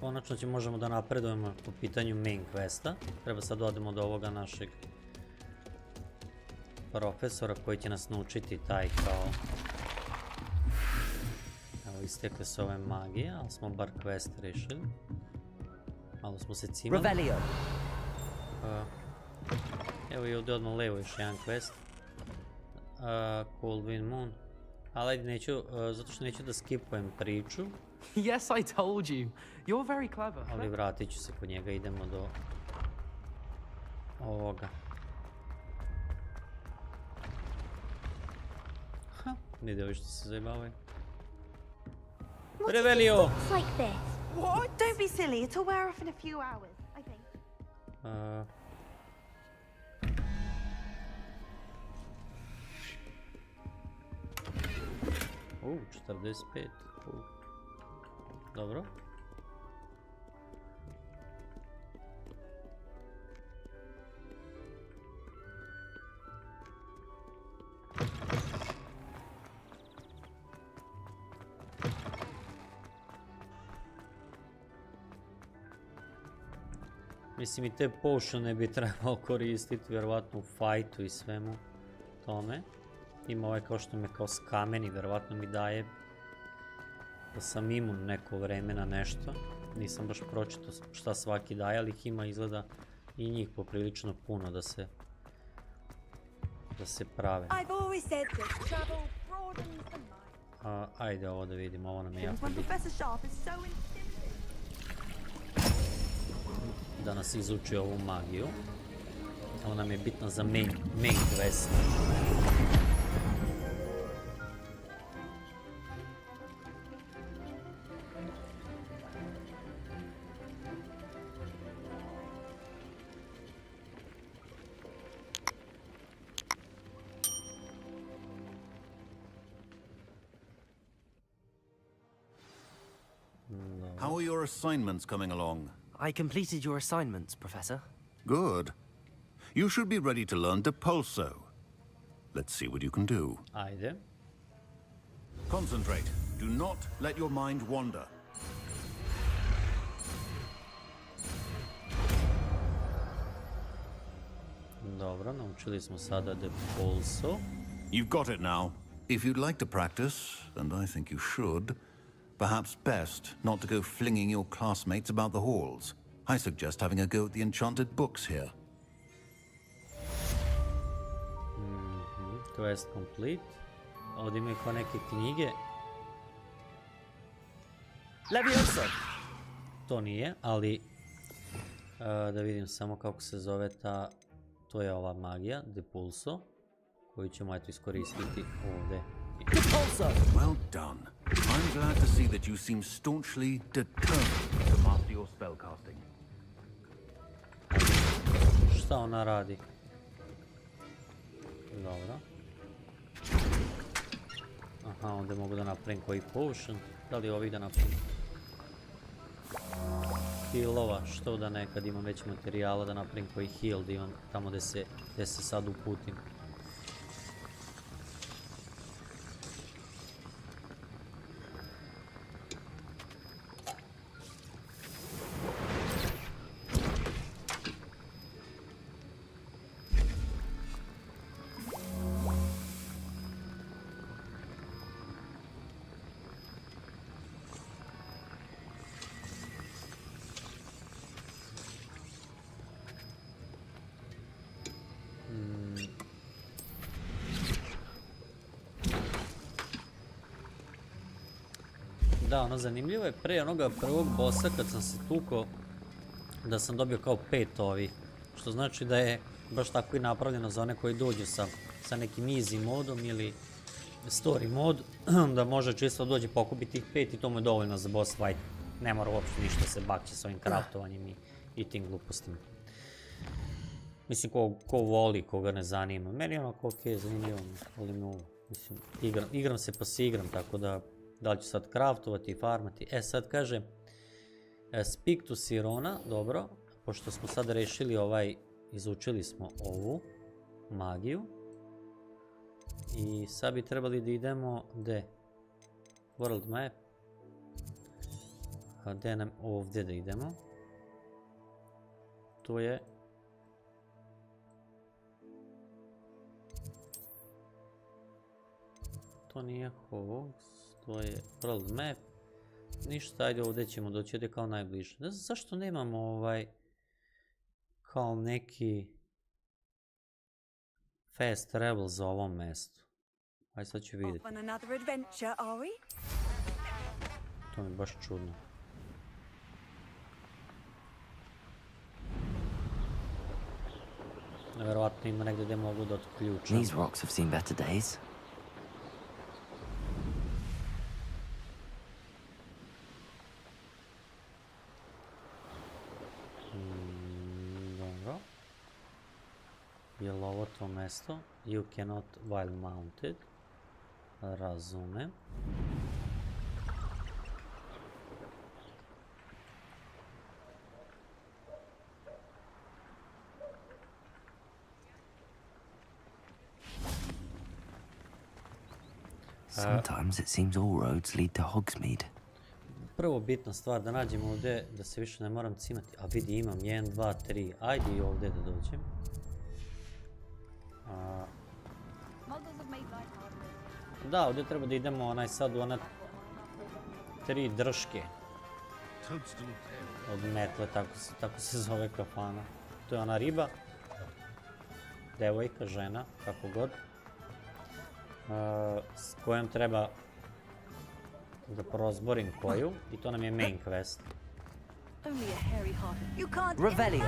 konačno možemo da napredujemo po pitanju main questa. Treba sad da odemo do ovoga našeg profesora koji će nas naučiti taj kao... Evo, istekle su ove magije, ali smo bar quest rešili. Malo smo se cimali. Evo i ovdje odmah levo još jedan quest. Cool Wind Moon. Ali ajde neću, zato što neću da skipujem priču. Yes, I told you. You're very clever. Ali vratit ću se kod njega, idemo do ovoga. Vidi ovi što se zajebavaju. Revelio! What? Don't be silly, it'll wear off in a few hours, I think. 45. Dobro. Mislim, i te potione bi trebao koristiti vjerovatno u fajtu i svemu tome. Ima ovaj kao što me kao skameni, vjerovatno mi daje da sam imun neko vreme na nešto. Nisam baš pročitao šta svaki daje, ali ih ima izgleda i njih poprilično puno da se prave. Ajde ovo da vidimo, ovo nam je jako bitno. Da nas izuči ovu magiju. Ovo nam je bitno za main quest. How are your assignments coming along? I completed your assignments, Professor. Good. You should be ready to learn Depulso. Let's see what you can do. Ajde. Concentrate. Do not let your mind wander. Dobro, naučili smo sada Depulso. You've got it now. If you'd like to practice, and I think you should, perhaps best not to go flinging your classmates about the halls. I suggest having a go at the enchanted books here. Quest complete. Ovdje imaju kao neke knjige. Levioso. To nije, ali da vidim samo kako se zove ta, to je ova magija, Depulso, koju ćemo eto iskoristiti ovdje. Depulso! Well done. I'm glad to see that you seem staunchly determined to master your spellcasting. Šta ona radi? Dobro. Aha, onda mogu da napravim koji potion. Da li ovih da napravim? Healova, što da nekad imam već materijala da napravim koji heal, da imam tamo gde se sad uputim. Da, ono zanimljivo je pre onoga prvog bossa kad sam se tukao da sam dobio kao 5 ovih. Što znači da je baš tako i napravljeno za one koji dođu sa nekim easy modom ili story mod, da može čisto dođe pokupiti tih 5 i to mu je dovoljno za boss fight. Ne mora uopšte ništa se bakće s ovim kraftovanjem i tim glupostima. Mislim, ko voli, koga ne zanima. Meni je onako okej, zanimljivo, volim ovo. Mislim, igram se pa se igram, tako da li ću sad craftovati i farmati. Sad kaže, speak to Sirona, dobro, pošto smo sad rešili izučili smo ovu magiju. I sad bi trebali da idemo, gde? World map. Gde nam ovdje da idemo? To je... To nije Hogwarts, to je World map. Ništa, ajde ovdje ćemo doći, ovdje kao najbliže. Ne znam zašto nemamo kao neki fast travel za ovom mjestu. Aj sad ću vidjeti. On another adventure, are we? To mi je baš čudno. Vjerovatno ima negdje gdje mogu da otključam. These rocks have seen better days. Dobro. Je li ovo to mjesto? You cannot while mounted. Razumem. Sometimes it seems all roads lead to Hogsmeade. Prvo bitna stvar da nađem ovdje, da se više ne moram cimati. A vidi, imam 1, 2, 3. Ajde i ovdje da dođem. Da, ovdje treba da idemo sad u one 3 drške. Od metle, tako se zove kafana. To je ona riba. Devojka, žena, kako god. S kojom treba da prozborim koju. I to nam je main quest. Only a hairy heart. You can't imagine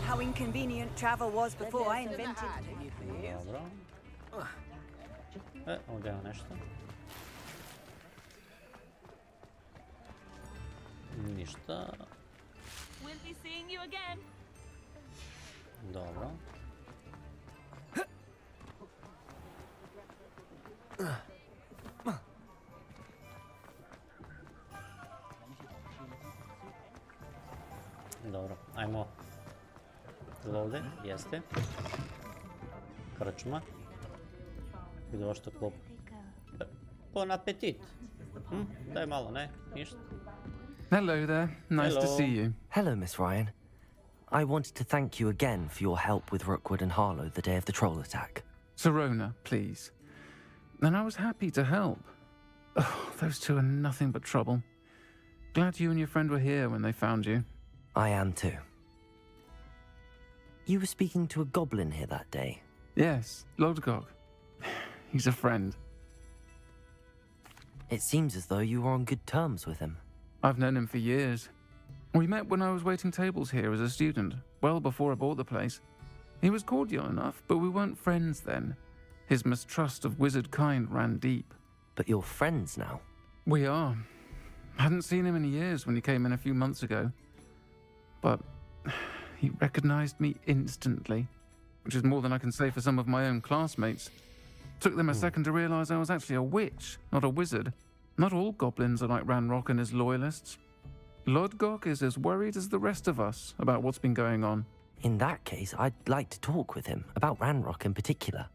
how inconvenient travel was before I invented it. Dobro. Ovdje je nešto. Ništa. Dobro. Dobro, ajmo. Ovdje, jeste. Krčma. Vidi ovo što klop. Bon appetit. Daj malo, ne? Ništa. Hello there. Nice to see you. Hello, Miss Ryan. I wanted to thank you again for your help with Rookwood and Harlow the day of the troll attack. Sirona, please. And I was happy to help. Oh, those two are nothing but trouble. Glad you and your friend were here when they found you. I am too. You were speaking to a goblin here that day. Yes, Lodgok. He's a friend. It seems as though you were on good terms with him. I've known him for years. We met when I was waiting tables here as a student, well before I bought the place. He was cordial enough, but we weren't friends then. His mistrust of wizard kind ran deep. But you're friends now? We are. Hadn't seen him in years when he came in a few months ago. But he recognized me instantly, which is more than I can say for some of my own classmates. Took them a second to realize I was actually a witch, not a wizard. Not all goblins are like Ranrock and his loyalists. Lodgok is as worried as the rest of us about what's been going on. In that case, I'd like to talk with him, about Ranrock in particular.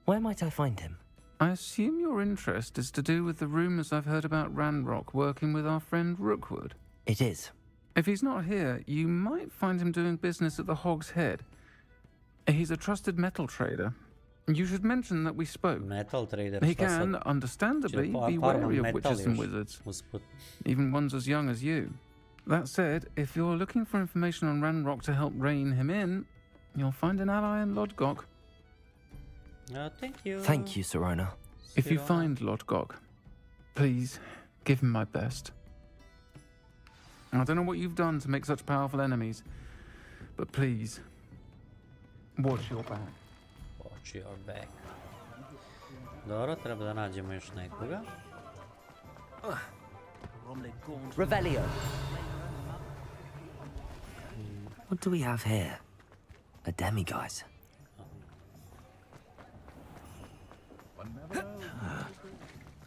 Where might I find him? I assume your interest is to do with the rumors I've heard about Ranrock working with our friend Rookwood. It is. If he's not here, you might find him doing business at the Hog's Head. He's a trusted metal trader. You should mention that we spoke. Metal trader. He can, understandably, be wary of witches and wizards, even ones as young as you. That said, if you're looking for information on Ranrock to help rein him in, you'll find an ally in Lodgok. Thank you. Thank you, Sirona. If you find Lodgok, please give him my best. I don't know what you've done to make such powerful enemies, but please, watch your back. Watch your back. Dobro, treba da nađemo još nekoga. Revelio. What do we have here? A demiguise.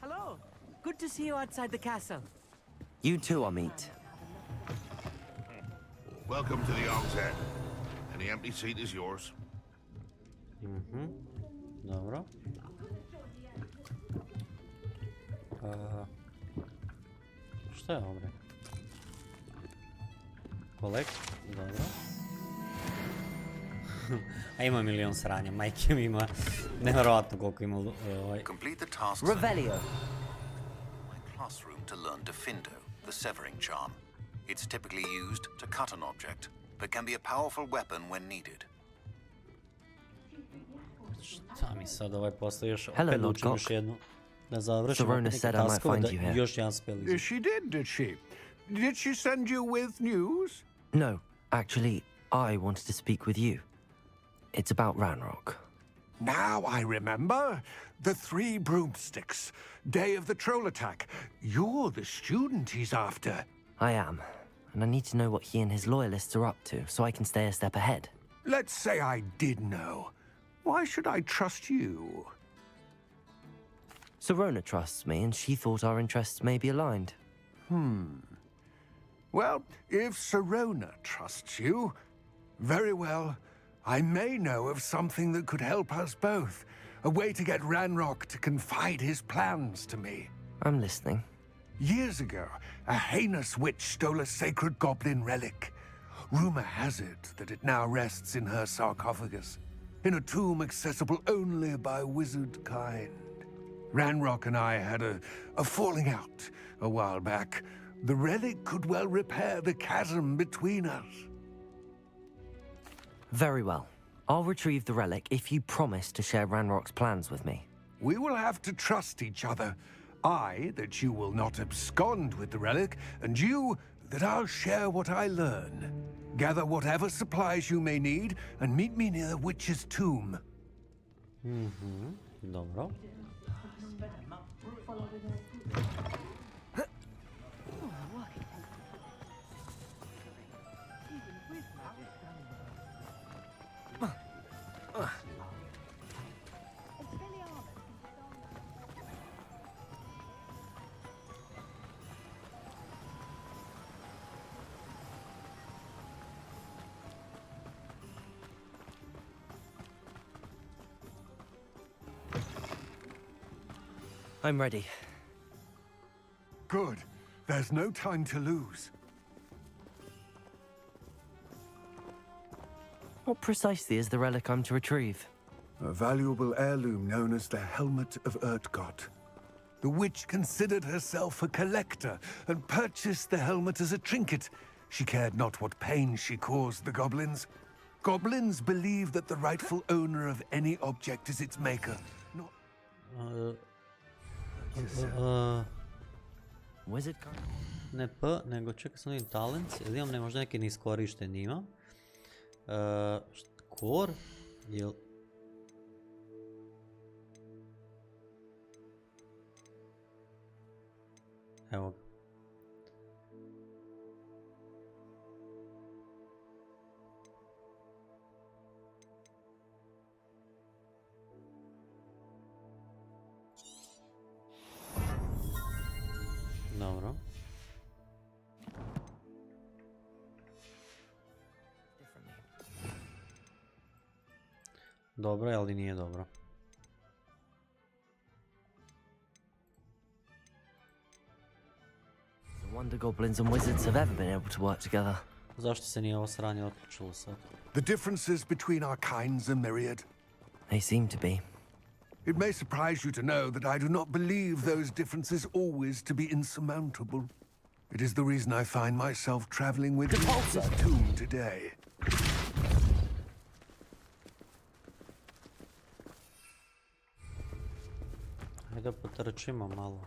Hello. Good to see you outside the castle. You too, Amit. Welcome to the Hog's Head. Any empty seat is yours. Dobro. Šta je ovdje? Collect, dobro. A ima milion sranja, majke mi ima nevjerovatno koliko ima Complete the tasks. Revelio. My classroom to learn Defindo, the severing charm. It's typically used to cut an object, but can be a powerful weapon when needed. Šta mi sad ovaj posle još Hello, opet Lord učim još Gok. jednu. Da završim Sorona opet neke said I might taskove, find da you here. još jedan spell izađe. She did she? Did she send you with news? No, actually, I wanted to speak with you. It's about Ranrock. Now I remember. The 3 broomsticks. Day of the troll attack. You're the student he's after. I am, and I need to know what he and his loyalists are up to so I can stay a step ahead. Let's say I did know. Why should I trust you? Sorona trusts me, and she thought our interests may be aligned. Well, if Sorona trusts you, very well. I may know of something that could help us both. A way to get Ranrock to confide his plans to me. I'm listening. Years ago, a heinous witch stole a sacred goblin relic. Rumor has it that it now rests in her sarcophagus, in a tomb accessible only by wizard kind. Ranrock and I had a falling out a while back. The relic could well repair the chasm between us. Very well. I'll retrieve the relic if you promise to share Ranrock's plans with me. We will have to trust each other. I, that you will not abscond with the relic, and you, that I'll share what I learn. Gather whatever supplies you may need, and meet me near the witch's tomb. Dobro. I'm ready. Good. There's no time to lose. What precisely is the relic I'm to retrieve? A valuable heirloom known as the Helmet of Urtgott. The witch considered herself a collector and purchased the helmet as a trinket. She cared not what pain she caused the goblins. Goblins believe that the rightful owner of any object is its maker, not... Wizard? Ne P, nego čekaj sam vidim talents, ili imam možda neki neiskorišten imam. Core, jel... Evo ga. Dobro. Dobro je, ali nije dobro. No wonder goblins and wizards have ever been able to work together. Zašto se nije ovo sranje otključilo sad? The differences between our kinds are myriad. They seem to be. It may surprise you to know that I do not believe those differences always to be insurmountable. It is the reason I find myself traveling with you to this tomb today. Ajde potrčimo malo.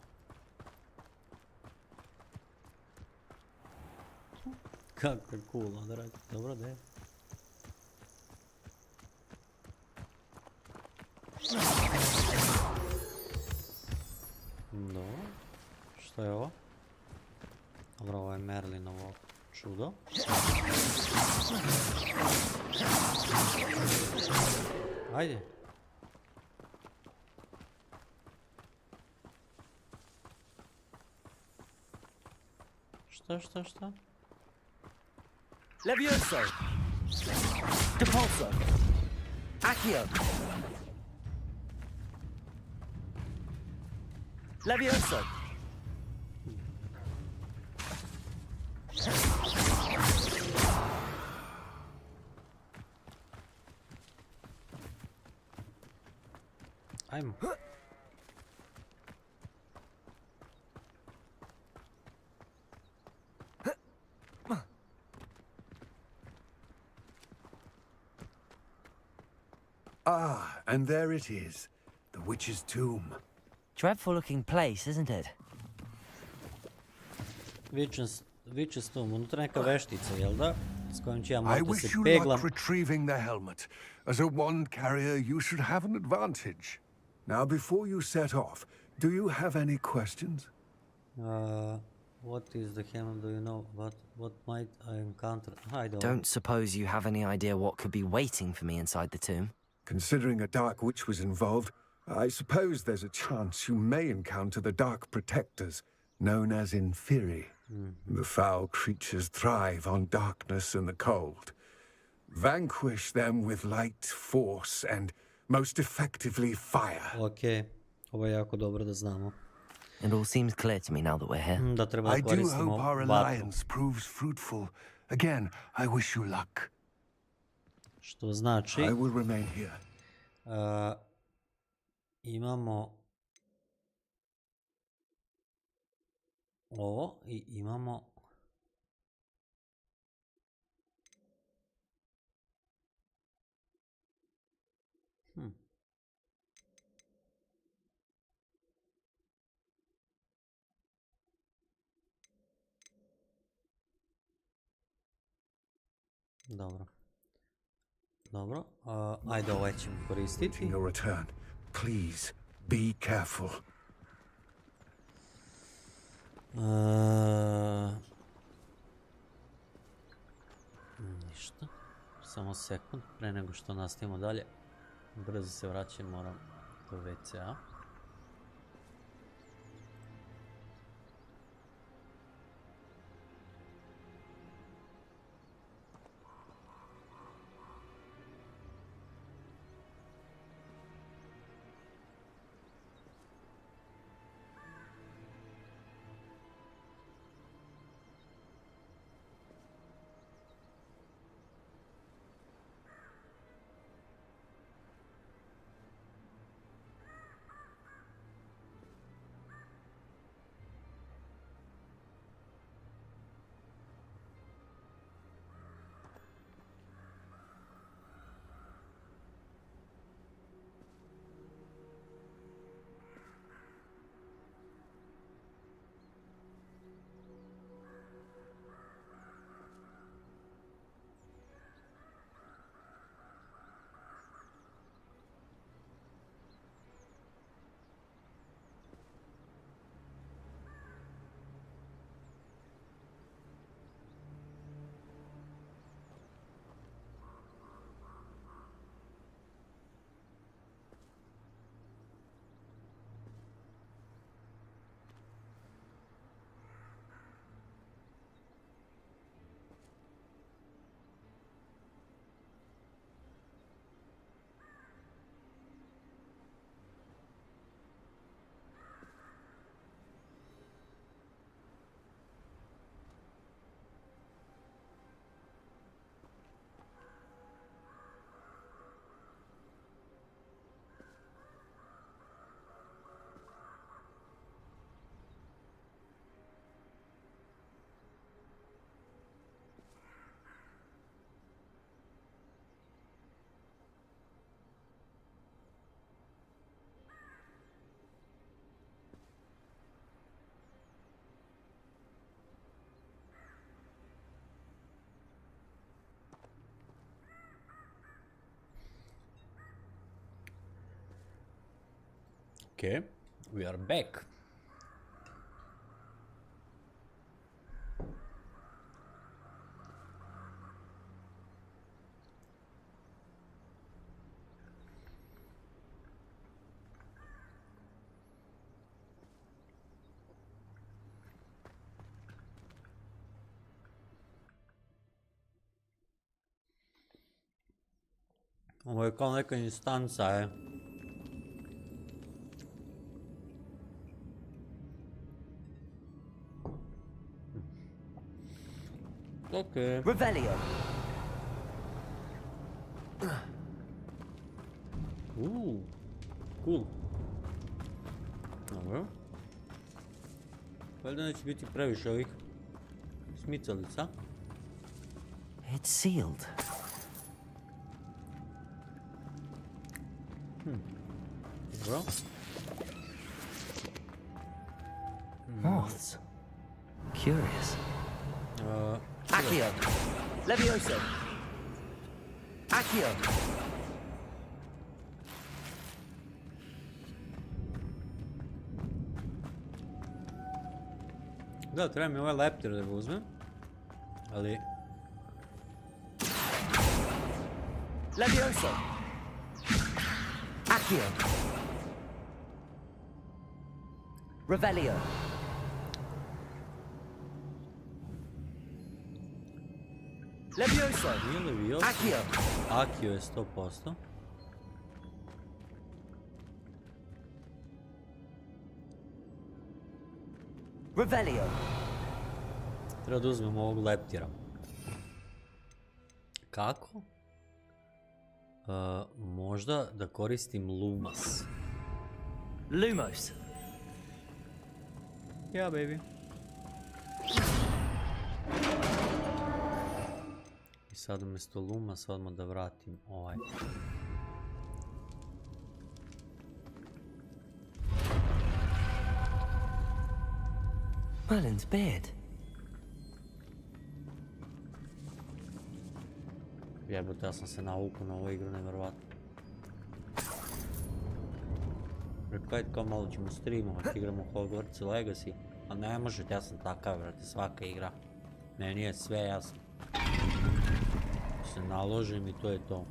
Kako je cool odrak. Dobro da je. Dobro. Što je ovo? Dobro, ovo je Merlinovo čudo. Ajde. Šta? Levioso! Depulso! Accio! Levioso! Ajmo. Ah, and there it is, the witch's tomb. Dreadful looking place, isn't it? Witch's tomb, unutra neka veštica, jel da? S kojom ću ja I možda wish se you peglam. luck retrieving the helmet. As a wand carrier, you should have an advantage. Now, before you set off, do you have any questions? What is the helmet? Do you know what might I encounter? I Don't suppose you have any idea what could be waiting for me inside the tomb? Considering a dark witch was involved, I suppose there's a chance you may encounter the dark protectors, known as Inferi. The foul creatures thrive on darkness and the cold. Vanquish them with light, force, and most effectively fire. Okay, ovo je jako dobro da znamo. It all seems clear to me now that we're here. Da treba I do koristimo hope our vatru. alliance proves fruitful. Again, I wish you luck. Što znači... I will remain here. Imamo... ovo i imamo... Dobro. Dobro, ajde ovaj ćemo koristiti. Your return. Please, be careful. Ništa. Samo sekund, pre nego što nastavimo dalje. Brzo se vraćam, moram do WC-a. Okay, we are back. Ovo je kao neka instanca, je. Okay. Revelio. Cool. Dobro. Valjda neće biti previše ovih smicalica. It's sealed. Dobro. Moths. Curious. Accio. Levioso. Accio. Da, treba mi ovaj leptir da ga uzmem. Ali... Levioso. Accio. Revelio. Levioso. Nije Levioso. Accio. Accio je 100%. Revelio. Treba da uzmem ovog leptira. Kako? Možda da koristim Lumas. Lumos. Ja, baby. I sad umjesto Lumas odmah da vratim ovaj. Merlin's beard. Jebote, ja sam se navukao na ovu igru, nevjerovatno. Rekao je kao malo ćemo streamovati, igramo Hogwarts i Legacy. A ne možete, ja sam takav, vrati, svaka igra. Meni je sve jasno. Se naložim i to je to.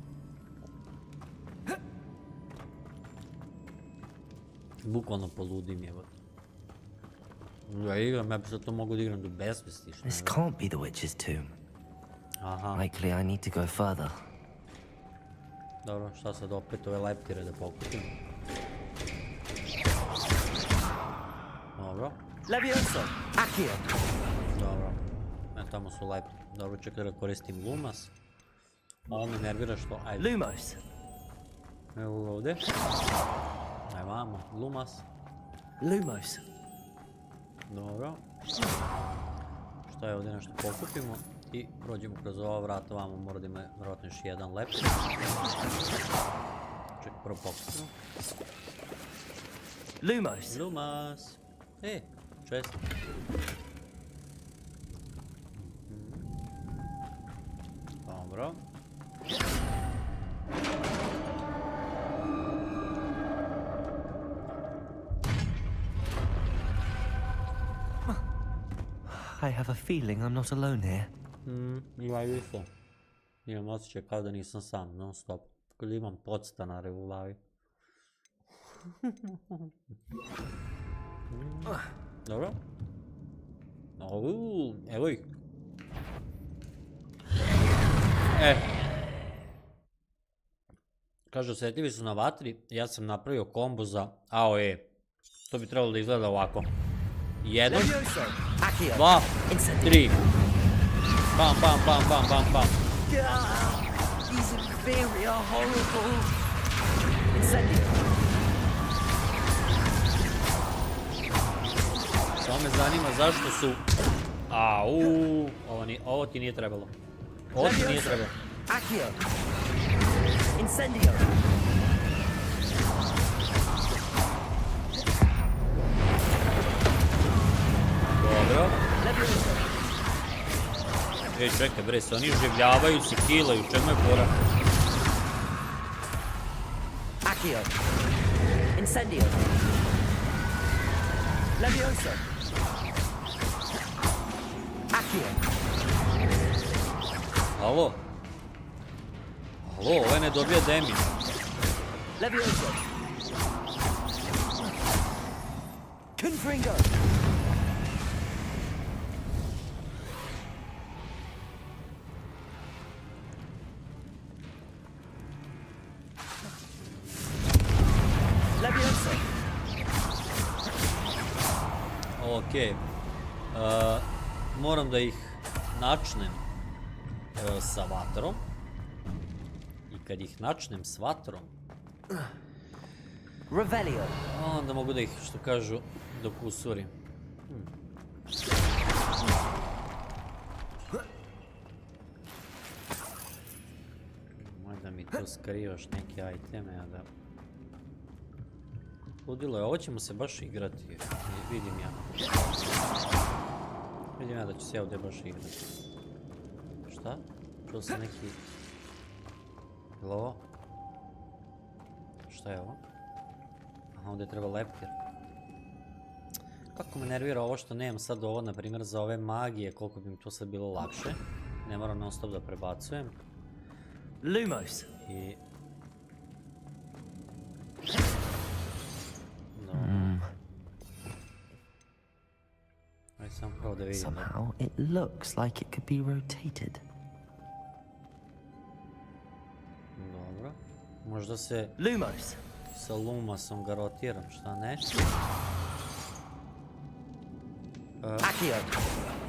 Bukvalno poludim, jebote. Ja igram, ja bi sad to mogu da igram do besvesti. This can't be the witch's tomb. Aha. Likely I need to go further. Dobro, šta sad opet ove leptire da pokupim? Dobro. Levioso. Accio. Dobro. Tamo su leptire. Dobro, čekaj da koristim Lumas. Ovo me nervira što... Ajde. Lumos. Evo ovdje. Ajde vamo. Lumas. Lumos. Dobro. Šta je ovdje nešto pokupimo. I prođemo kroz ova vrata, vamo mora da ima vjerojatno još jedan leptir. Čekaj, prvo pokupimo. Lumos. Lumas. Često. Dobro. I have a feeling I'm not alone here. Ja isto. Imam osjećaj kao da nisam sam, non stop. Kao da imam podstanare u glavi. Dobro. Evo ih. Kaže, osjetljivi su na vatri, ja sam napravio kombo za AOE. To bi trebalo da izgleda ovako. 1, 2, 3. Bam, bam, bam, bam, bam, bam. These inferior horrible. Incendio. Samo me zanima zašto su... Ovo ti nije trebalo. Ovo ti nije trebalo. Accio. Incendio. Dobro. Čekaj bre, se oni življavaju, se kilaju, čemu je fora? Accio. Incendio. Levioso. Accio. Alo? Ovaj ne dobija damage. Levioso. Confringo. Ok. Moram da ih načnem sa vatrom. I kad ih načnem s vatrom, onda mogu da ih, što kažu, dokusurim. Možda mi tu skrivaš neke iteme, a da Ludilo je, ovo ćemo se baš igrati. Vidim ja. Vidim ja da ću se ja ovdje baš igrati. Šta? Čuo sam neki... Ili ovo? Šta je ovo? Aha, ovdje treba leptir. Kako me nervira ovo što nemam sad ovo, na primjer, za ove magije, koliko bi mi to sad bilo lakše. Ne moram non stop da prebacujem. Lumos. I... Somehow it looks like it could be rotated. Dobro. Možda se... Lumos. Sa Lumosom ga rotiram, šta ne? Akio.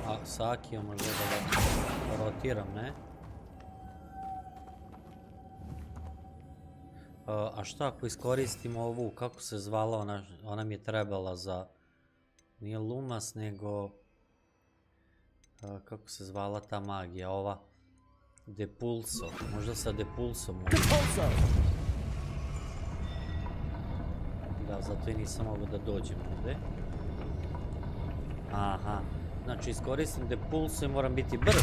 A, sa Akijom možda da ga rotiram, ne? A šta ako iskoristim ovu, kako se zvala, ona mi je trebala za... Nije Lumas, nego... Kako se zvala ta magija, ova... Depulso, možda sa Depulsom mogu. Da, zato i nisam mogao da dođem ovdje. Aha, znači iskoristim Depulso i moram biti brz.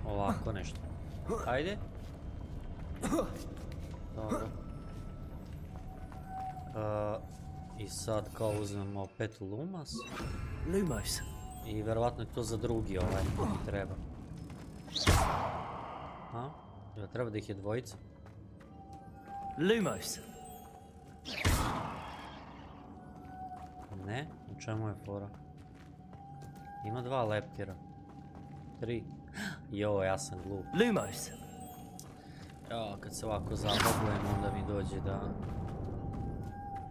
Ovako nešto. Ajde. Dobro. I sad kao uzmemo opet Lumas. Lumos. I verovatno je to za drugi ovaj mi treba. A? Jel treba da ih je dvojica? Lumos. Ne? U čemu je fora? Ima 2 leptira. 3. Jo, ja sam glup. Lumos. Jo, kad se ovako zababujem, onda mi dođe da...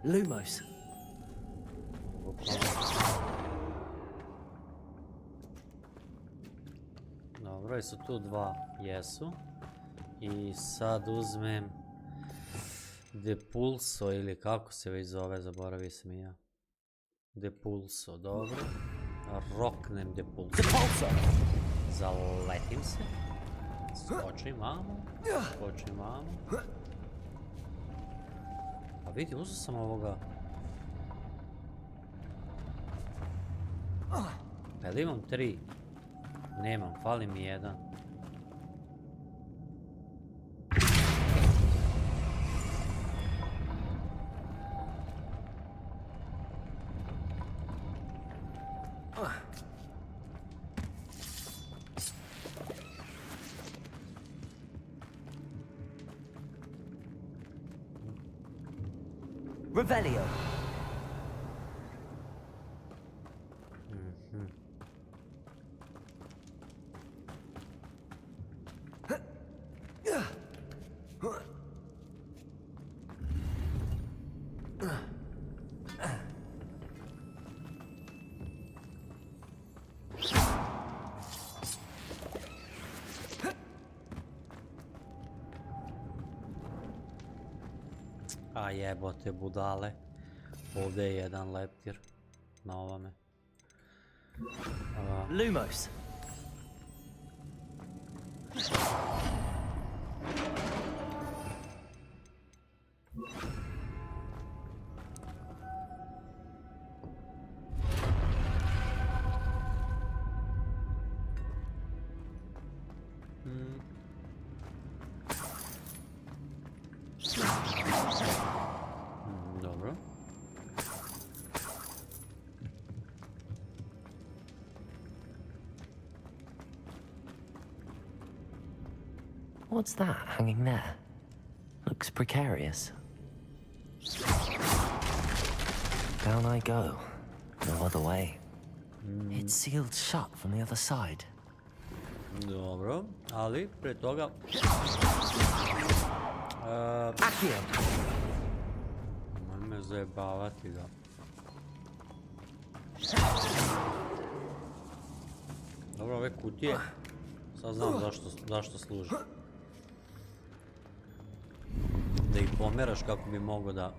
Lumos. Dobro, jesu tu 2? Jesu. I sad uzmem... Depulso ili kako se već zove, zaboravio sam i ja. Depulso, dobro. Roknem Depulso. Zaletim se. Skočim vamo. Skočim vamo. Pa vidi, uzeo sam ovoga. Jel imam 3? Nemam, fali mi 1. Revelio. A jebote budale. Ovdje je jedan leptir. Na ovome. Lumos. Dobro. What's that hanging there? Looks precarious. Down I go. No other way. It's sealed shut from the other side. Dobro, ali prije toga... Akio! Moj me zajebavati ga. Dobro, ove kutije... Sad znam zašto služi. Da ih pomeraš kako bi mogao da...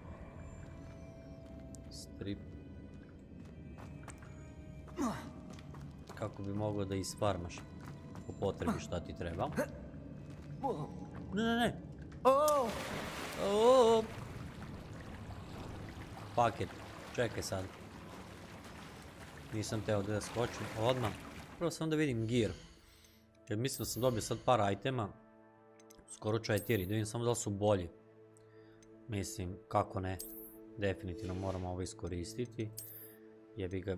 Kako bi mogao da isfarmaš. Po potrebi šta ti treba. Ne. paket. Čekaj sad. Nisam teo da skočim odmah. Prvo sam da vidim gear. Jer mislim da sam dobio sad par itema. Skoro 4. Da vidim samo da li su bolji. Mislim, kako ne. Definitivno moramo ovo iskoristiti. Jebi ga,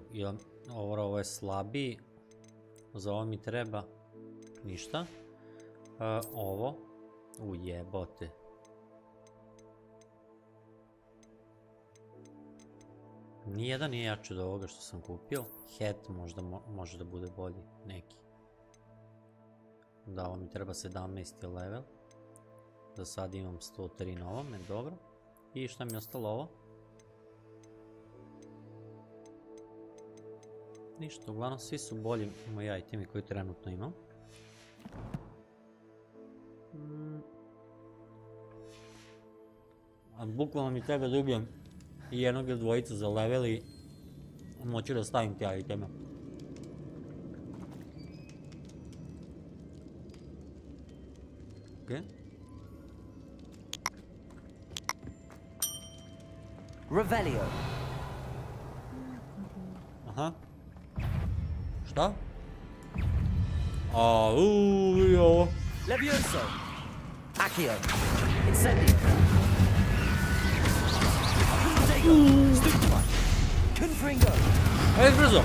ovo je slabiji. Za ovo mi treba ništa. Ovo. Ujebote. Nijedan nije jači od ovoga što sam kupio. Hat možda može da bude bolji. Neki. Da, ovo mi treba 17. level. Za sad imam 103 na ovome, dobro. I šta mi je ostalo ovo? Ništa, uglavnom svi su bolji moji itemi koji trenutno imam. A bukvalno mi treba da ubijem jednog ili dvojicu za level i moću da stavim te iteme. Okej. Revelio. Aha. Šta? Vidi ovo. Levioso. Accio. Incendio. Stupefy. Confringo. Ajde brzo.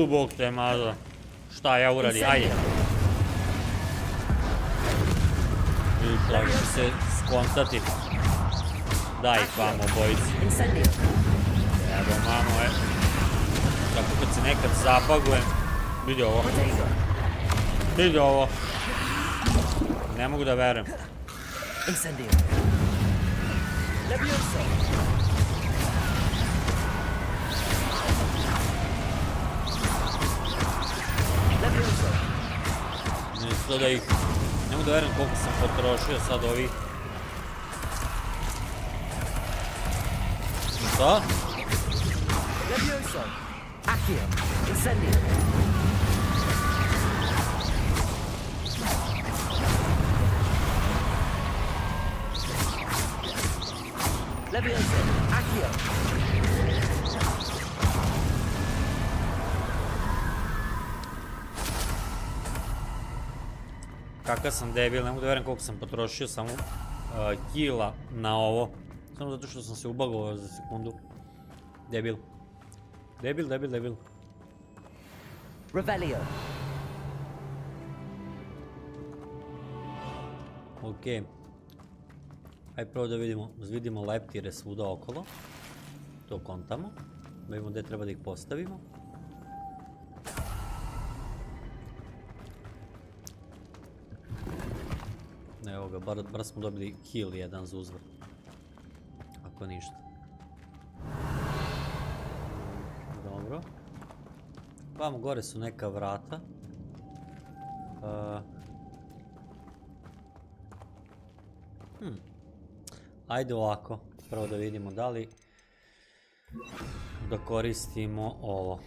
Bog te maza. Šta ja uradim, ajde. Vidite, ću se skontati. Daj ih vam obojici. Evo mamo, tako kad se nekad zabagujem. Vidi ovo. Vidi ovo. Ne mogu da verujem. Nisu da ih... Ne mogu da verujem koliko sam potrošio sad ovih. Šta? Levioso. Accio. Incendio. Levioso. Accio. Kakav sam debil, ne mogu da verujem koliko sam potrošio samo kila na ovo. Samo zato što sam se ubagovao za sekundu. Debil. Debil. Revelio. Okej. Ajde prvo da vidimo leptire svuda okolo. To kontamo. Da vidimo gde treba da ih postavimo. Evo ga, bar smo dobili kill jedan za uzvrat. Ako ništa. Dobro. Vamo gore su neka vrata. Ajde ovako. Prvo da vidimo da li da koristimo ovo.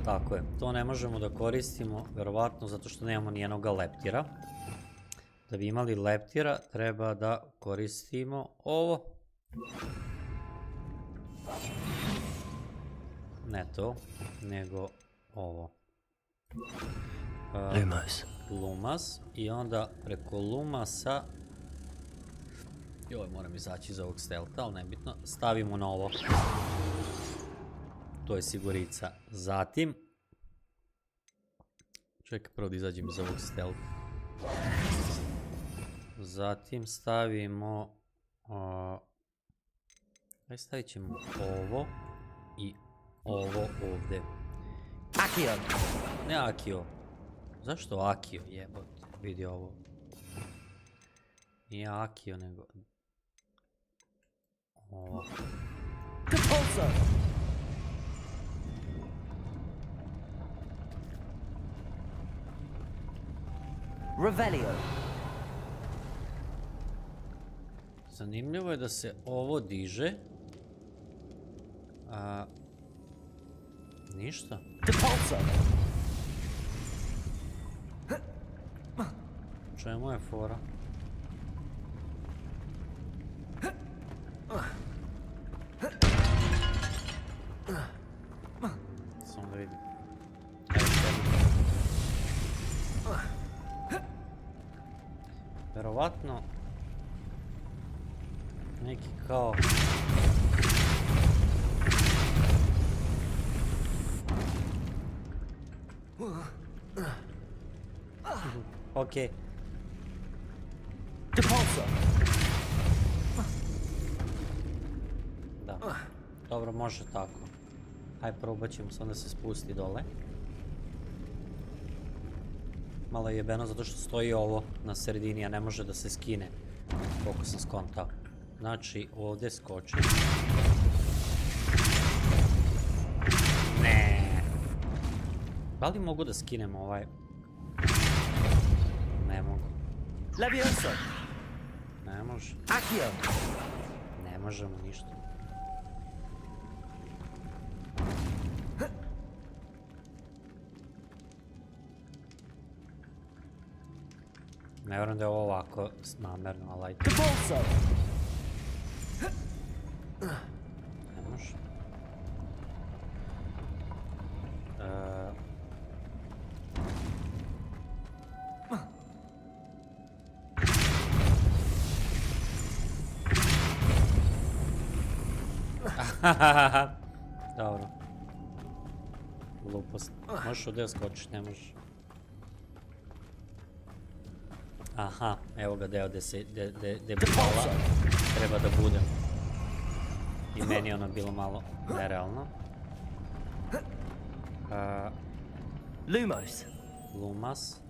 Tako je, to ne možemo da koristimo, verovatno zato što nemamo nijednog leptira. Da bi imali leptira, treba da koristimo ovo. Ne to, nego ovo. Lumas. I onda preko Lumasa... Joj, moram izaći iz ovog stelta, ali nebitno. Stavimo na ovo. To je sigurica. Zatim... Čekaj, prvo da izađem iz ovog stelta. Zatim stavimo... Ajde, stavit ćemo ovo i ovo ovde. Akio! Ne Akio. Zašto Akio, jebote? Vidi ovo. Nije Akio, nego... Ovo. Revelio. Zanimljivo je da se ovo diže. Ništa. Čemu je fora? Samo da vidim. Verovatno neki kao okej. Da. Dobro, može tako. Hajde, probat ćemo se, onda se spusti dole. Malo je jebeno zato što stoji ovo na sredini, a ne može da se skine. Koliko sam skontao. Znači, ovdje skoči. Ne. Da li mogu da skinem ovaj? Ne mogu. Ne može. Ne možemo ništa. Ne vjerujem da je ovo ovako namerno, ali ajde. Ne može. Dobro. Glupost. Možeš ovdje skočiti, ne možeš. Aha, evo ga deo gdje budala treba da bude. I meni je ono bilo malo nerealno. Lumas.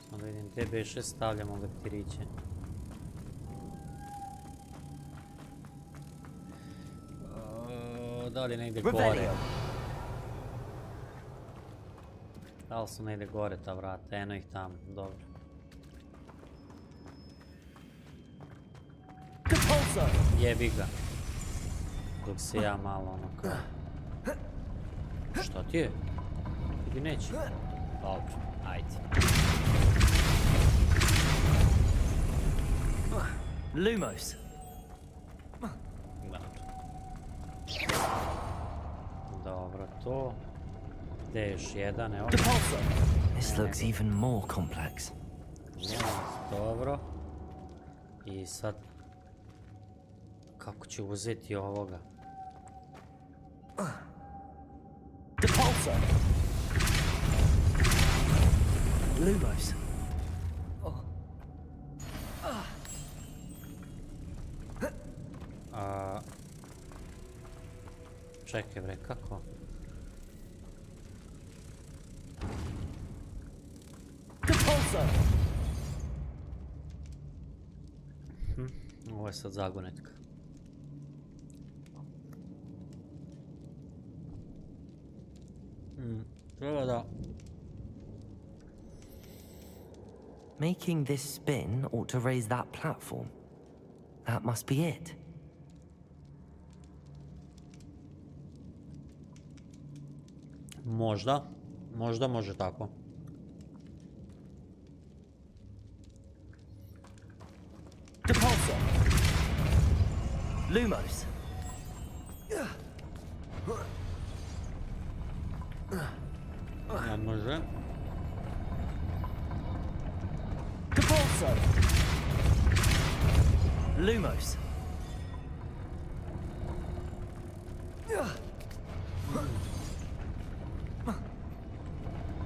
Samo da vidim gdje beše stavljamo leptiriće. Da li negdje gore? Da li su negdje gore ta vrata? Eno ih tamo, dobro. Jebi ga. Dok se ja malo ono kao... Što ti je? Idi neće. Dobro, ajde. Lumos. Dobro, to. Gdje je još jedan, evo. This looks even more complex. Dobro. I sad... Kako ću uzeti ovoga? Lumos. Čekaj bre, kako? Ovo je sad zagonetka. Treba da... Making this spin ought to raise that platform. That must be it. Možda. Možda može tako. Depulsor. Lumos. Ne može. Depulsor. Lumos.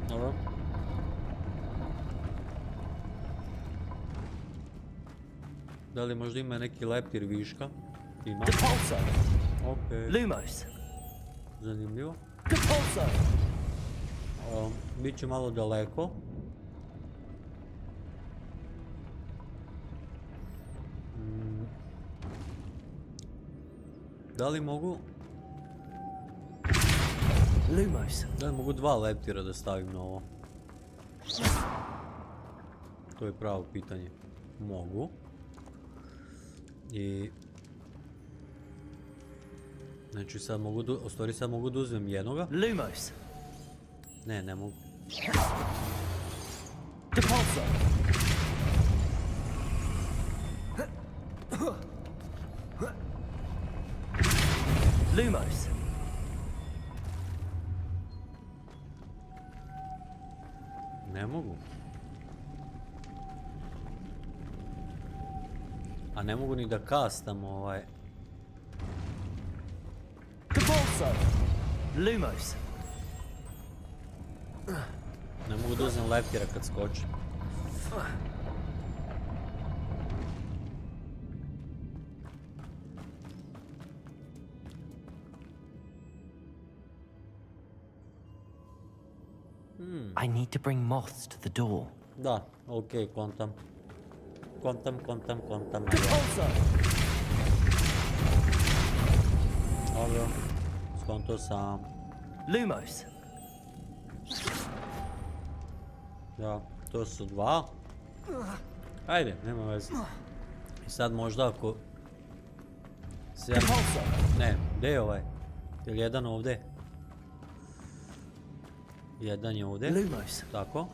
Dobro. Da li možda ima neki leptir viška? Ima. Okej. Lumos. Zanimljivo. Biće malo daleko. Da li mogu Lumos. Da, mogu 2 leptira da stavim na ovo. To je pravo pitanje. Mogu. I... Znači sad mogu, sad mogu da uzmem jednoga. Lumos. Ne, ne mogu. Depulso. Lumos. Ne mogu. A ne mogu ni da kastam ovaj... Depulso. Lumos. Ne mogu da uzmem leptira kad skočim. I need to bring moths to the door. Da, okej, kontam. Kontam. Depulso. Dobro, skonto sam. Lumos. Da, to su 2. Ajde, nema veze. I sad možda ako... Ne, gdje je ovaj? Je li jedan ovdje? Jedan je ovdje. Lumos. Tako.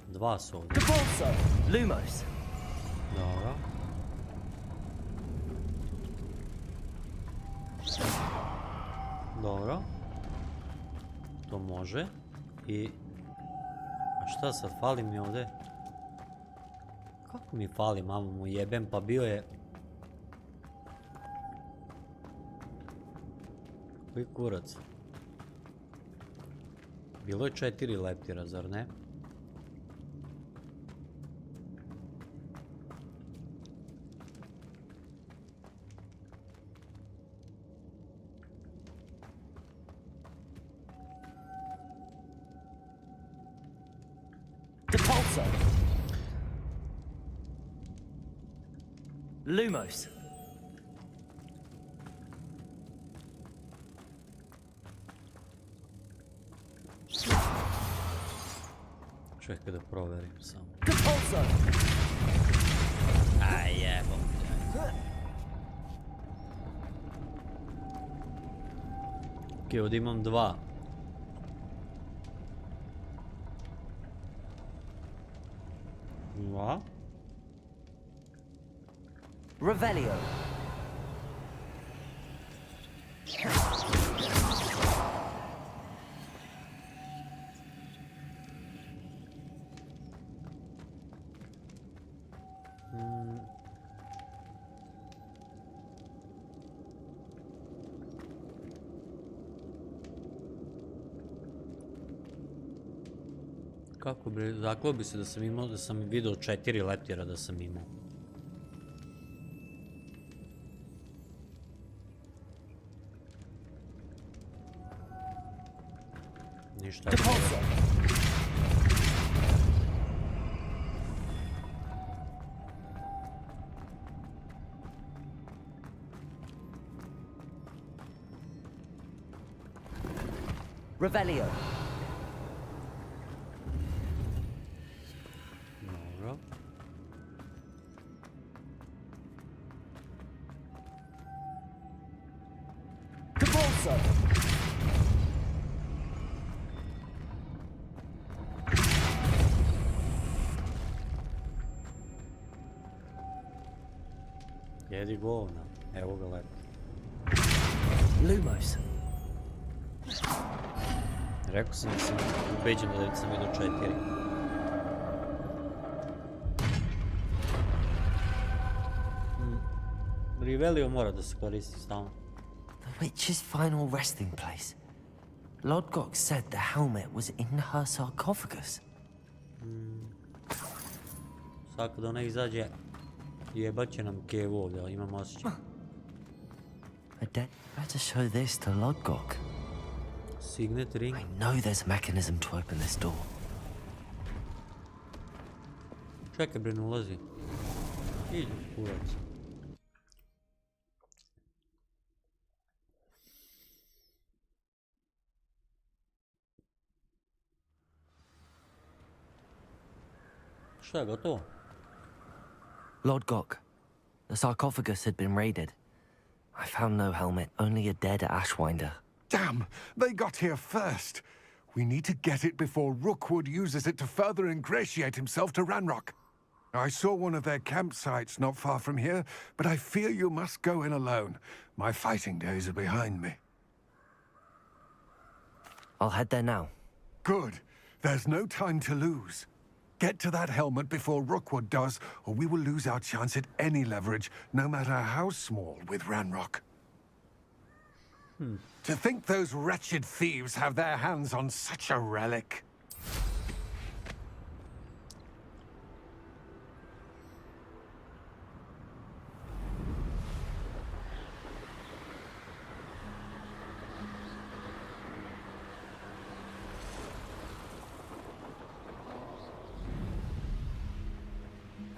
Dva su ovdje. Depulso. Lumos. Dobro. Dobro. To može. I... A šta sad, fali mi ovdje? Kako mi fali, mamu mu jebem, pa bio je... Koji kurac? Bilo je 4 leptira, zar ne? Depulso. Lumos. Čekaj da provjerim samo. Depulso. Aj jebo. Ok, ovdje imam 2. Revelio. Kako bi, zaklao bi se da sam imao, da sam vidio 4 leptira da sam imao. Ništa. Revelio. Dobro. Depulso. Jedi govna. Evo ga lepo. Lumos. Rekao sam da sam ubeđen da sam vidio 4. Revelio mora da se koristi stalno. The witch's final resting place. Lodgok said the helmet was in her sarcophagus. Sad kad ona izađe, jebat će nam kevu ovdje, imam osjećaj. Better show this to Lodgok. Signet ring. I know there's a mechanism to open this door. Čekaj bre, ne ulazi. Iđi, kurac. Šta je gotovo? Lord Gok, the sarcophagus had been raided. I found no helmet, only a dead Ashwinder. Damn! They got here first. We need to get it before Rookwood uses it to further ingratiate himself to Ranrock. I saw one of their campsites not far from here, but I fear you must go in alone. My fighting days are behind me. I'll head there now. Good. There's no time to lose. Get to that helmet before Rookwood does, or we will lose our chance at any leverage, no matter how small, with Ranrock. To think those wretched thieves have their hands on such a relic.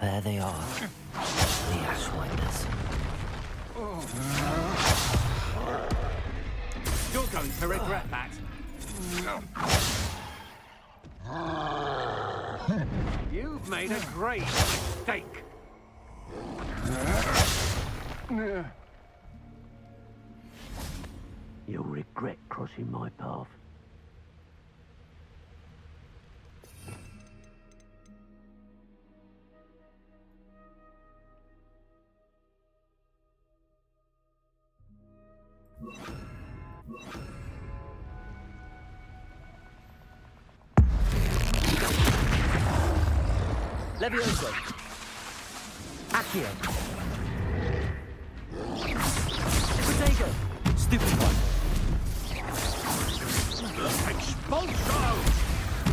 There they are, the Ashwinders. You're going to regret that. You've made a great mistake. You'll regret crossing my path. Levioso. Accio. Protego. Stupid one. Expulso!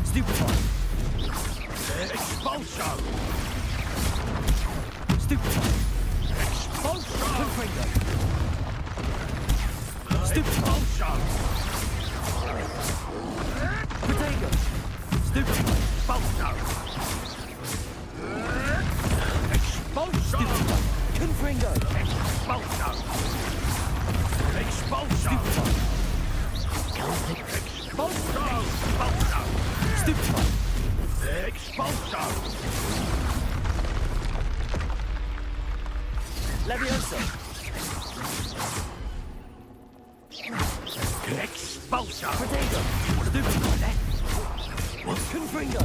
Stupid one. Expulso! Stupid one. Expulso! Confringo. Stupid one. Expulso! Protego. Stupid one. Expulso! Expulso! Confringo. Expulso! Expulso! Expulso! Expulso! Stupid one. Expulso! Levioso. Expulso! Protego. Stupid one. Confringo.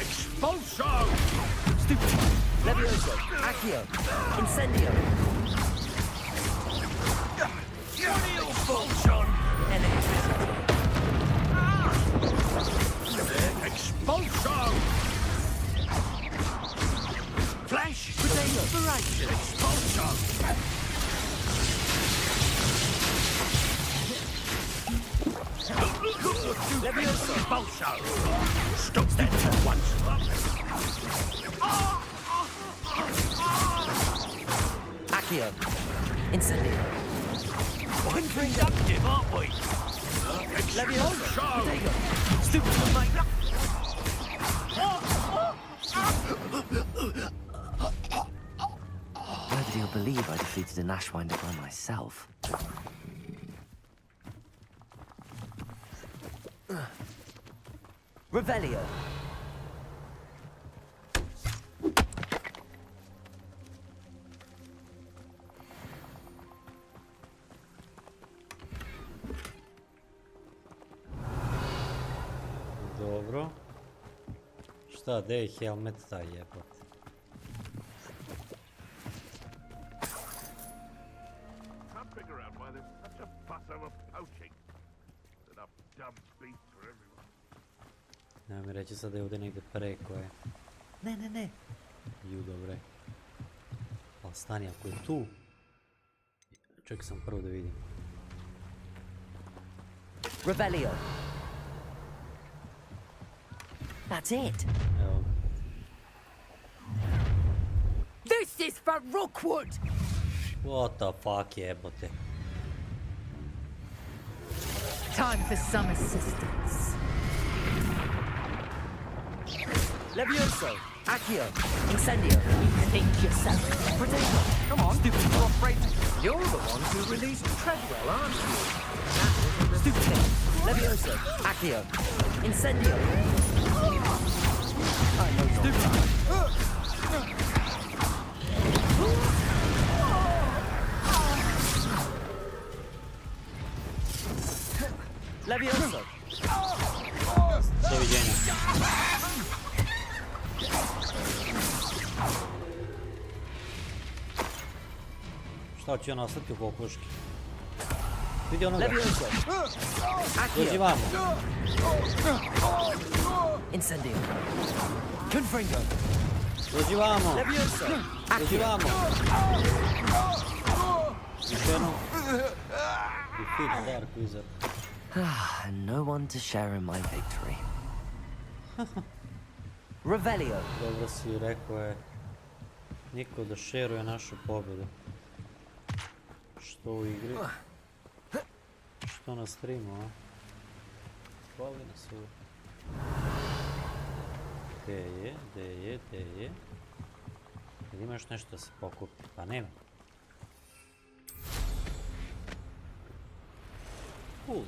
Expulso! Stupid one. Levioso. Accio. Incendio. Expulsion! Electricity. Expulso! Flash! Protego. Inspiration! Expulso! Levioso. Expulso! Stop that at once! Accio. Incendio. Conductive, aren't we? Levioso. Expulso! Protego. Stupid one, mate. Nobody will believe I defeated an Ashwinder by myself. Revelio. Dobro. Šta, gdje je helmet taj jebot? Can't figure out why there's such a fuss over poaching. Enough dumb beasts for everyone. Ne mi reći sad da je ovdje negdje preko je. Ne. Ju, dobre. Ali stani, ako je tu... Čekaj sam prvo da vidim. Revelio. That's it. Evo. This is for Rookwood. What the fuck jebote. Time for some assistance. Levioso. Accio. Incendio. Think yourself. Protego. Come on, stupid, you're afraid. You're the ones who released Treadwell, aren't you? Stupid thing. Levioso. Accio. Incendio. Levioso. Doviđenja. Šta će on ostati u kokoški? Vidi onoga. Dođi vamo. Incendio. Confringo. Dođi vamo. Dođi vamo. Još jedno. Defeat Dark Wizard. No one to share in my victory. Revelio. Dobro si rekao je. Niko da šeruje našu pobjedu. Što u igri. Što na streamu, a? Hvali nas ovo. Gdje je? Jel ima još nešto da se pokupi? Pa nema. Cool.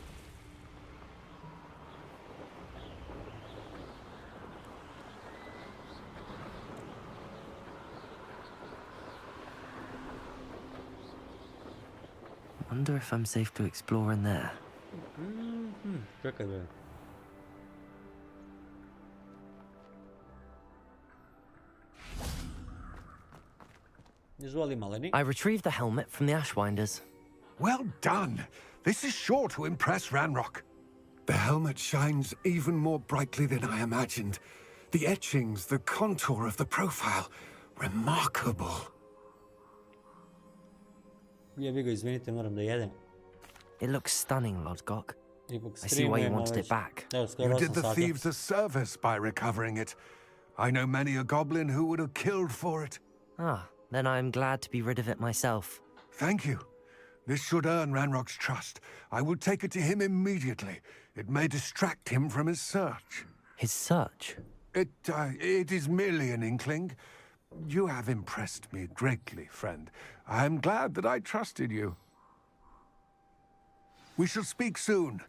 Wonder if I'm safe to explore in there. Čekaj bre. Izvoli maleni. I retrieved the helmet from the Ashwinders. Well done. This is sure to impress Ranrock. The helmet shines even more brightly than I imagined. The etchings, the contour of the profile. Remarkable. Jebi ga, izvinite, moram da jedem. It looks stunning, Lodgok. I see why you wanted it back. You did the thieves a service by recovering it. I know many a goblin who would have killed for it. Ah, then I'm glad to be rid of it myself. Thank you. This should earn Ranrock's trust. I will take it to him immediately. It may distract him from his search. His search? It is merely an inkling. You have impressed me greatly, friend. I am glad that I trusted you. We shall speak soon.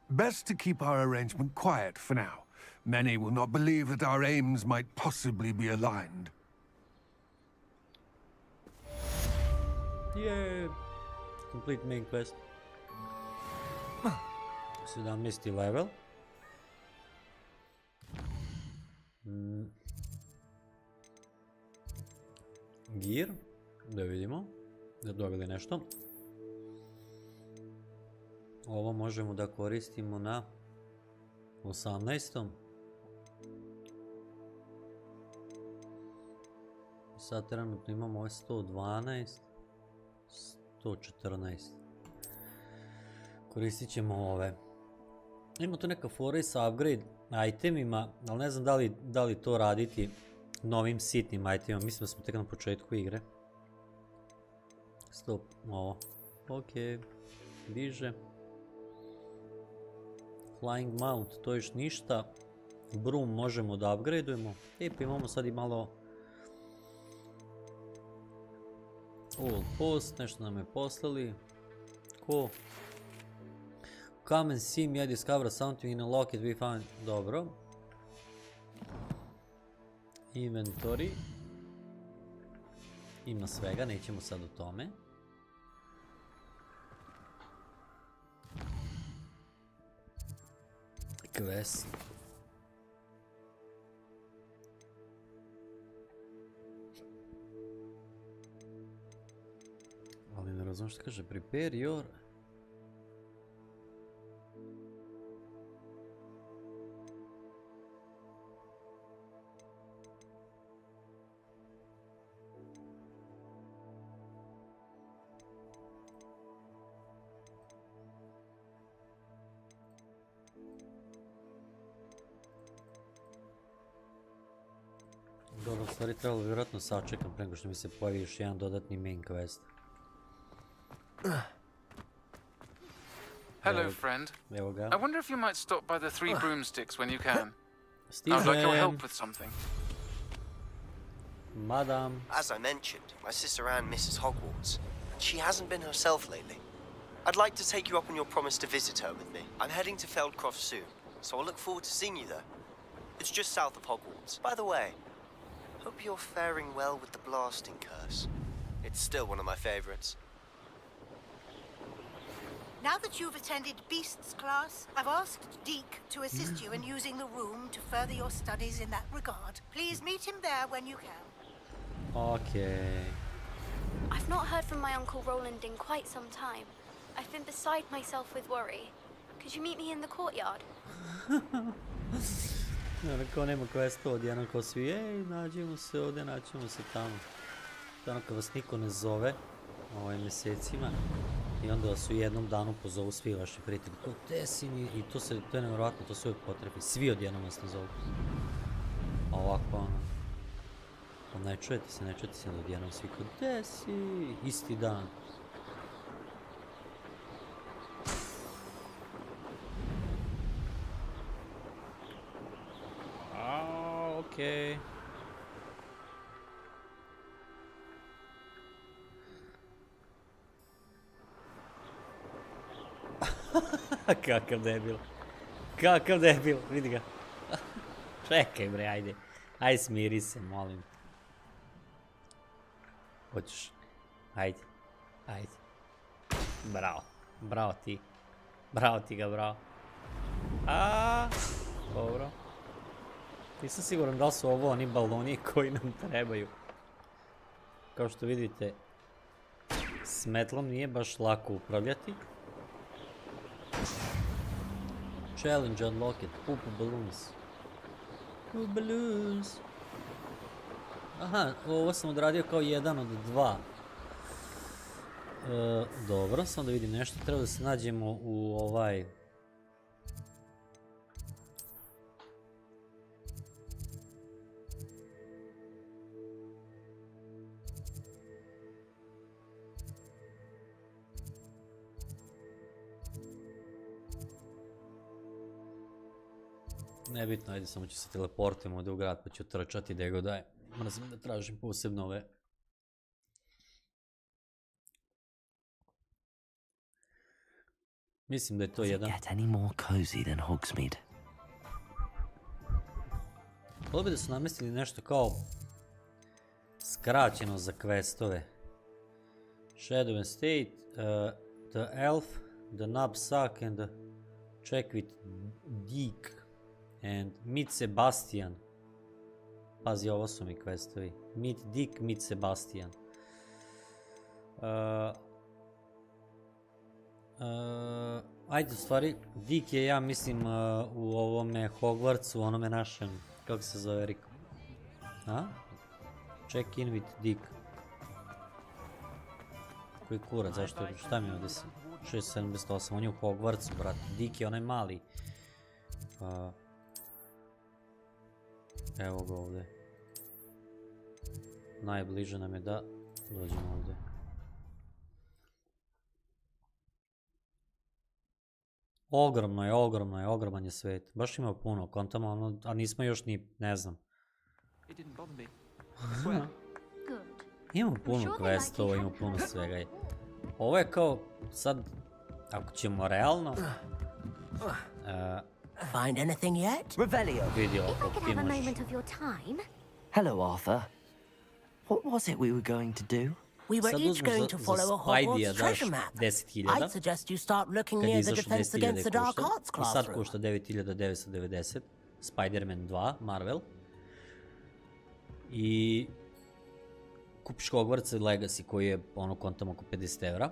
Best to keep our arrangement quiet for now. Many will not believe that our aims might possibly be aligned. Yeah. Complete main quest. 17. level. Gear. Da vidimo. Da dobili nešto. Ovo možemo da koristimo na 18. Sad trenutno imamo 112. 114. Koristit ćemo ove. Ima tu neka fora i sa upgrade itemima, ali ne znam da li to raditi novim sitnim itemima. Mislim da smo tek na početku igre. Stop, ovo. Ok, bliže. Flying mount, to još ništa. Broom možemo da upgradeujemo. Pa imamo sad i malo old post, nešto nam je poslali. Ko? Come and see me, I discovered something in a locket we found. Dobro. Inventory. Ima svega, nećemo sad o tome. Quest. Ali ne razumijem što kaže, prepare your... Dobro, u stvari trebalo vjerojatno sačekam pre nego što mi se pojavi još jedan dodatni main quest. Hello, friend. I wonder if you might stop by the 3 broomsticks when you can. I'd like your help with something. Madam. As I mentioned, my sister Anne misses Hogwarts, and she hasn't been herself lately. I'd like to take you up on your promise to visit her with me. I'm heading to Feldcroft soon, so I'll look forward to seeing you there. It's just south of Hogwarts. By the way, hope you're faring well with the blasting curse. It's still one of my favorites. Now that you've attended Beasts class, I've asked Deke to assist you in using the room to further your studies in that regard. Please meet him there when you can. Okay. I've not heard from my Uncle Roland in quite some time. I've been beside myself with worry. Could you meet me in the courtyard? Kao nema questa odjednom kao svi, nađemo se ovdje, naćemo se tamo. Ono kad vas niko ne zove, mjesecima, i onda vas u jednom danu pozovu svi vaši prijatelji. Kao, gde si mi? I to je nevjerojatno, to se uvijek potrebi. Svi odjednom vas ne zovu. A ovako, ne čujete se, da odjednom svi kao, gde si? Isti dan. Okej. Kakav debil, vidi ga. Čekaj bre, ajde. Ajde smiri se, molim. Hoćeš? Ajde. Bravo ti. Bravo ti ga, bravo. Dobro. Nisam siguran da li su ovo oni baloni koji nam trebaju. Kao što vidite, s metlom nije baš lako upravljati. Challenge unlocked. Poop balloons. Aha, ovo sam odradio kao jedan od dva. Dobro, samo da vidim nešto. Treba da se nađemo u ovaj... Nebitno, ajde, samo ću se teleportimo ovdje u grad pa ću trčati gdje god daje. Moram sam da tražim posebno ove. Mislim da je to jedan. Hvala bi da su namestili nešto kao skraćeno za questove. Shadow and State, The Elf, The Knapsack and the Check with Deke. And Meet Sebastian. Pazi, ovo su mi questovi. Meet Dick, Meet Sebastian. Ajde, u stvari, Dick je, ja mislim, u ovome Hogwartsu, u onome našem, kako se zove, Rick? Check in with Dick. Koji kurac, zašto, šta mi ovdje sam? 678, on je u Hogwartsu, brat. Dick je onaj mali. Evo ga ovdje. Najbliže nam je da dođemo ovdje. Ogroman je svijet. Baš ima puno kontama, a nismo još ni, ne znam. Imamo puno questova, imamo puno svega. Ovo je kao, sad, ako ćemo realno... Find anything yet? Revelio. If I could have a moment of your time. Hello, Arthur. What was it we were going to do? We were each going to follow a Hogwarts treasure map. I'd suggest you start looking near the Defense Against the Dark Arts classroom. Sad košta 9990. Spider-Man 2, Marvel. I kupiš Hogwarts Legacy koji je kontam oko 50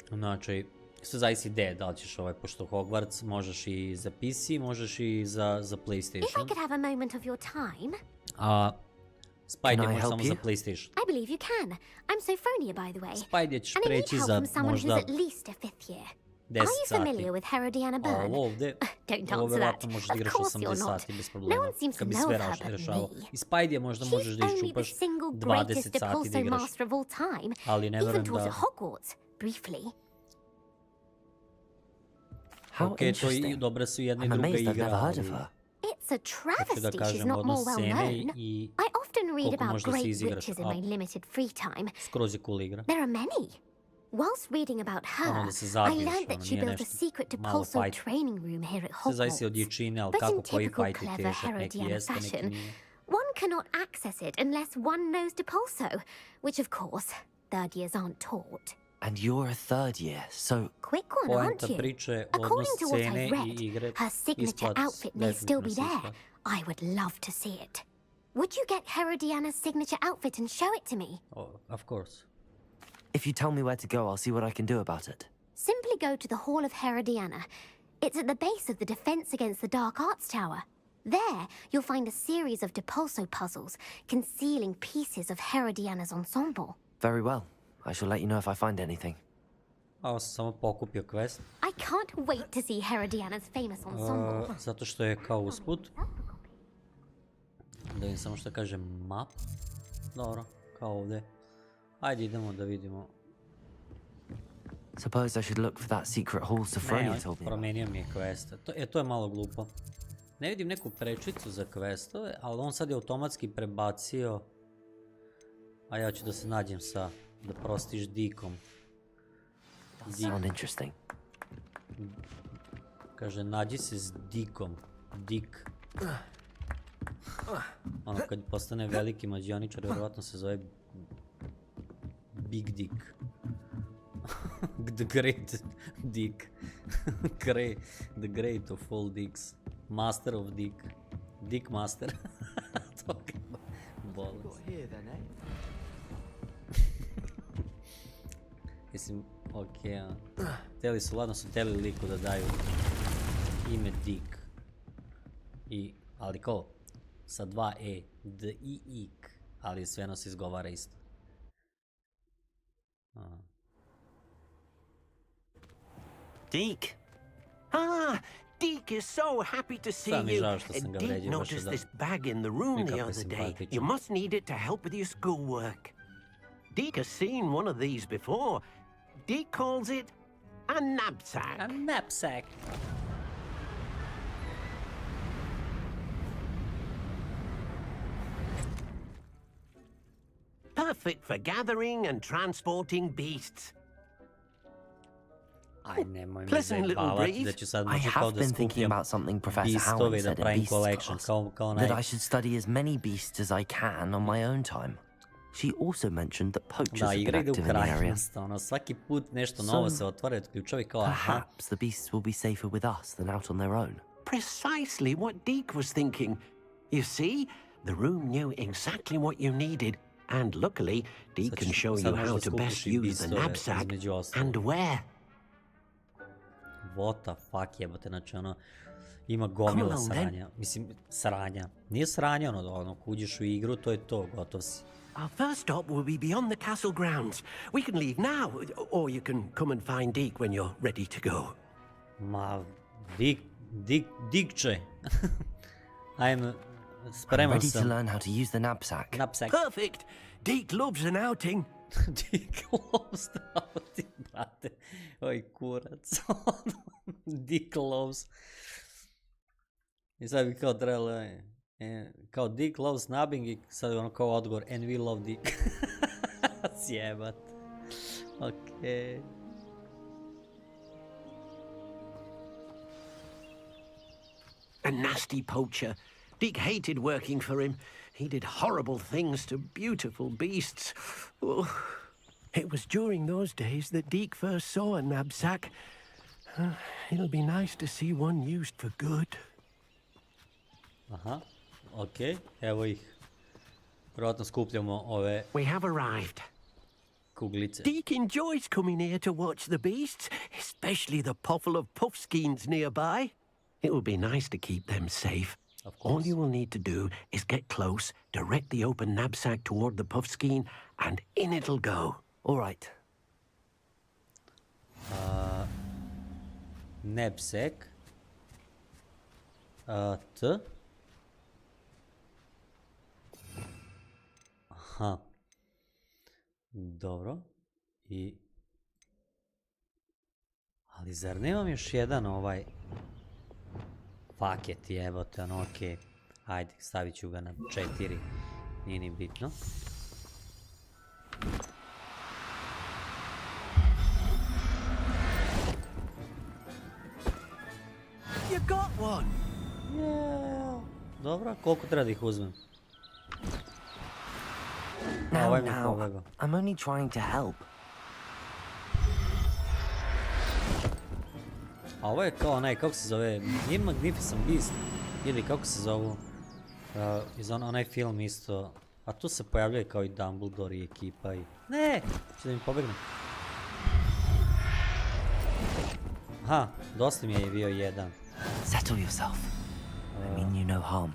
€. Znači, sve zavisi gde, da li ćeš pošto Hogwarts možeš i za PC, možeš i za PlayStation. If I could have a moment of your time. A Spidey može samo za PlayStation. I believe you can. I'm Sophronia, by the way. Spidey ćeš preći za možda 10 Are you familiar with Herodiana Byrne? Ovo ovdje, Don't answer that. možeš da igraš Of course 80 you're not. sati bez problema. No one seems to Kad bi know sve her but rešavao. me. I Spidey možda možeš da iščupaš 20 sati da igraš. Ali ne verujem da... Hogwarts, briefly. Ok, to i dobre su jedna i druga igra. It's a travesty she's not more well known. I often read about great witches in my limited free time. Skroz je cool igra. There are many. Whilst reading about her, Ono da se I zabiješ, learned that ono she nije built a nešto secret malo Depulso fight. training room here at Sve zavisi od Hogwarts. jačine, ali But kako in koji typical fight je clever težak, neki Herodiana jeste, neki fashion, nije. one cannot access it unless one knows Depulso, which of course, third years aren't taught. And you're a third year, so... Quick one, aren't Poenta you? priče, odnos According to what scene I've i read, igre, her signature isplats, outfit may still be definitivno se there. isplati. I would love to see it. Would you get Herodiana's signature outfit and show it to me? Oh, of course. If you tell me where to go, I'll see what I can do about it. Simply go to the Hall of Herodiana. It's at the base of the Defense Against the Dark Arts Tower. There, you'll find a series of Depulso puzzles concealing pieces of Herodiana's ensemble. Very well. I shall let you know if I find anything. Ovo sam samo pokupio quest. I can't wait to see Herodiana's famous ensemble. Zato što je kao usput. Da vidim samo što kaže map. Dobro, kao ovdje. Ajde idemo da vidimo. Suppose I should look for that secret hall Sophronia told me. Promenio mi je quest. To je malo glupo. Ne vidim neku prečicu za questove, ali on sad je automatski prebacio. A ja ću da se nađem sa, da prostiš Dikom. Sound interesting. Kaže, nađi se s Dikom. Dik. Ono, kad postane veliki mađioničar, vjerovatno se zove Big Dick. The Great Dick. The Great of all Dicks. Master of Dick. Dick Master. To je bolest. Mislim, okej. Htjeli su, ladno su htjeli liku da daju ime Dick. Ali kao, sa 2 E. D-I-Ik. Ali sve se izgovara isto. Deke. Ah, Deke is so happy to see you. Deke noticed this bag in the room the other day. You must need it to help with your schoolwork. Deke has seen one of these before. Deke calls it a knapsack. A knapsack. Perfect for gathering and transporting beasts. Aj, nemoj me zajebavati da ću sad moći kao da skupljam beastove da pravim collection, kao that I should study as many beasts as I can on my own time. She also mentioned that poachers are good active in the area. Svaki put nešto novo se otvara od ključevi kao perhaps the beasts will be safer with us than out on their own. Precisely what Deke was thinking. You see, the room knew exactly what you needed. And luckily, Deke can show you how to best use the knapsack and where. What the fuck jebote, znači ono, ima gomila sranja. Mislim, sranja. Nije sranja ono, uđeš u igru, to je to, gotov si. Our first stop will be beyond the castle grounds. We can leave now, or you can come and find Deke when you're ready to go. Ma, Dikče. Spreman ready to learn how to use the knapsack. Perfect. Deke loves an outing. Deke loves an outing, brate. Oj, kurac. Deke loves. I sad bi kao trebalo, kao Deke loves snubbing i sad ono kao odgovor, and we love Deke. Sjebat. Okej. A nasty poacher. Deke hated working for him. He did horrible things to beautiful beasts. Oh, it was during those days that Deke first saw a knapsack. It'll be nice to see one used for good. Aha, okej. Evo ih. Vjerojatno skupljamo ove... We have arrived. Kuglice. Deke enjoys coming here to watch the beasts, especially the puffle of puffskeins nearby. It will be nice to keep them safe. All you will need to do is get close, direct the open knapsack toward the puffskein, and in it'll go. All right. Knapsack. T. Aha. Dobro. Ali zar nemam još jedan ovaj... paket jebote, ono okej. Ajde, stavit ću ga na 4. Nije ni bitno. You got one. Yeah. Dobro, koliko treba da ih uzmem? Now, I'm only trying to help. A ovo je kao onaj, kako se zove, nije Magnificent Beast, ili kako se zovu, iz onaj film isto, a tu se pojavljaju kao i Dumbledore i ekipa i... Ne, ću da mi pobegnem. Aha, dosta mi je bio jedan. Settle yourself. I mean you no harm.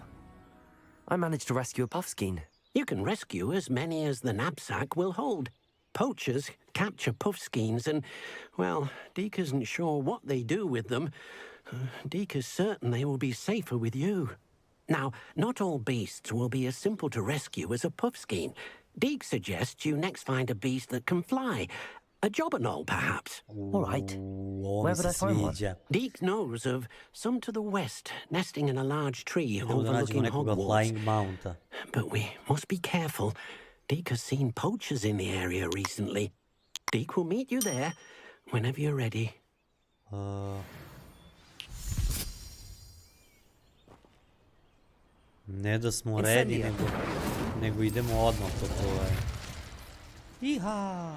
I managed to rescue a puffskein. You can rescue as many as the knapsack will hold. Poachers capture puffskeins and, well, Deke isn't sure what they do with them. Deke is certain they will be safer with you. Now, not all beasts will be as simple to rescue as a puffskein. Deke suggests you next find a beast that can fly. A jobberknoll, perhaps. All right. Where would I find one? Deke knows of some to the west, nesting in a large tree overlooking Hogwarts. But we must be careful. Deke has seen poachers in the area recently. Deke will meet you there whenever you're ready. Ne da smo ready, nego idemo odmah to je. Iha!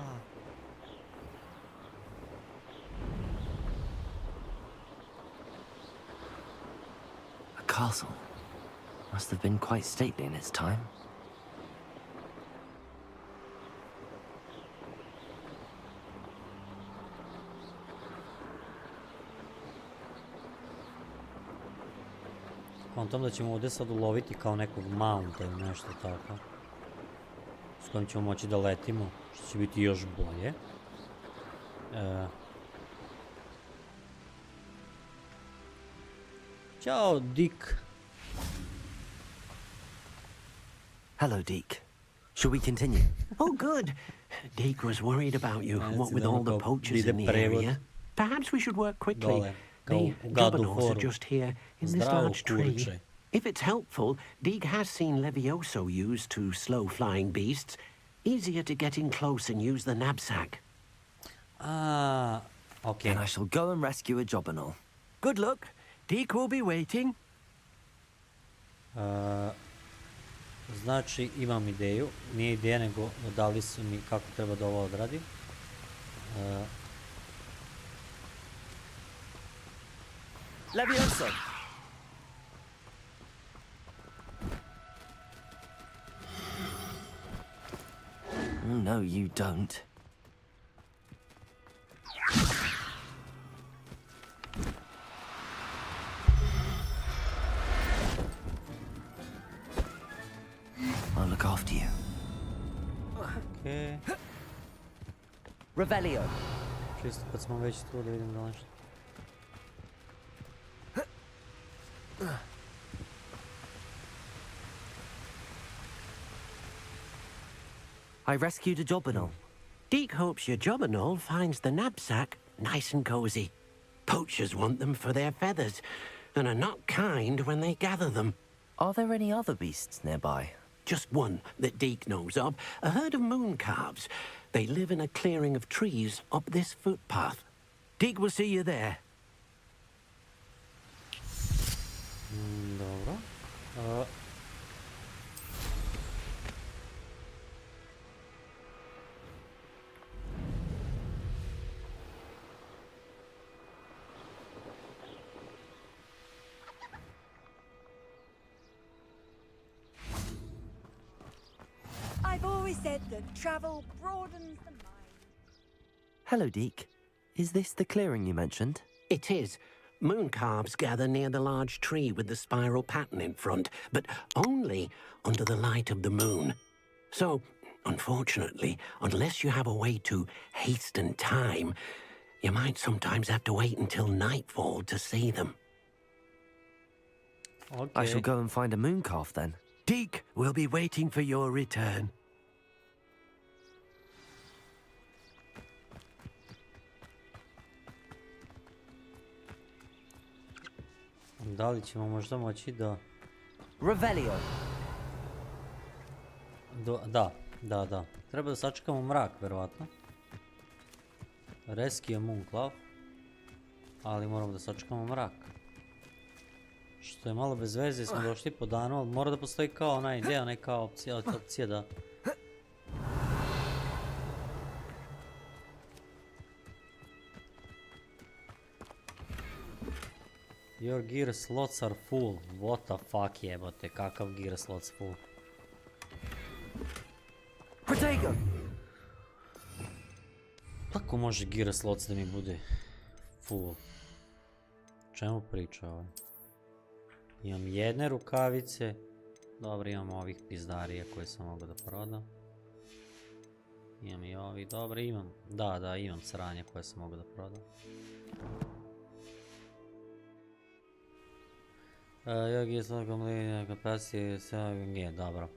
A castle. Must have been quite stately in its time. Kontam da ćemo ovdje sad uloviti kao nekog mounta ili nešto tako. S kojim ćemo moći da letimo, što će biti još bolje. Ćao, Dick. Hello, Deke. Should we continue? Oh, good. Deke was worried about you, what with all the poachers in the area. Perhaps we should work quickly. The jobberknolls are just here in this large tree. If it's helpful, Deke has seen Levioso used to slow flying beasts. Easier to get in close and use the knapsack. Ah, okay. Then I shall go and rescue a jobberknoll. Good luck. Deke will be waiting. Znači, imam ideju. Nije ideja, nego dali su mi kako treba da ovo odradi. Levioso! No, you don't. I'll look after you. Okay. Revelio. Čisto kad smo već tu da vidim da nešto. I rescued a jobberknoll. Deke hopes your jobberknoll finds the knapsack nice and cozy. Poachers want them for their feathers, and are not kind when they gather them. Are there any other beasts nearby? Just one that Deke knows of, a herd of moon calves. They live in a clearing of trees up this footpath. Deke will see you there. Dobro. I've always said that travel broadens the mind. Hello, Deke. Is this the clearing you mentioned? It is. Moon calves gather near the large tree with the spiral pattern in front, but only under the light of the moon. So, unfortunately, unless you have a way to hasten time, you might sometimes have to wait until nightfall to see them. Okay. I shall go and find a moon calf then. Deke will be waiting for your return. Da li ćemo možda moći da... Revelio. Da. Treba da sačekamo mrak, verovatno. Rescue Moonclaw. Ali moramo da sačekamo mrak. Što je malo bez veze, smo došli po danu, ali mora da postoji kao onaj, gdje je onaj kao opcija da... Your gear slots are full. What the fuck jebote, kakav gear slots full? Protego! Kako može gear slots da mi bude full? Čemu priča ovaj? Imam jedne rukavice. Dobro, imam ovih pizdarija koje sam mogao da prodam. Imam i ovih, dobro, imam. Da, imam sranje koje sam mogao da prodam. Jogi je slagom linija kapacije, nije, dobro.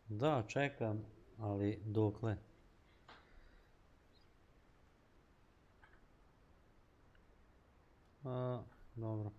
Da, čekam, ali dokle? Dobro.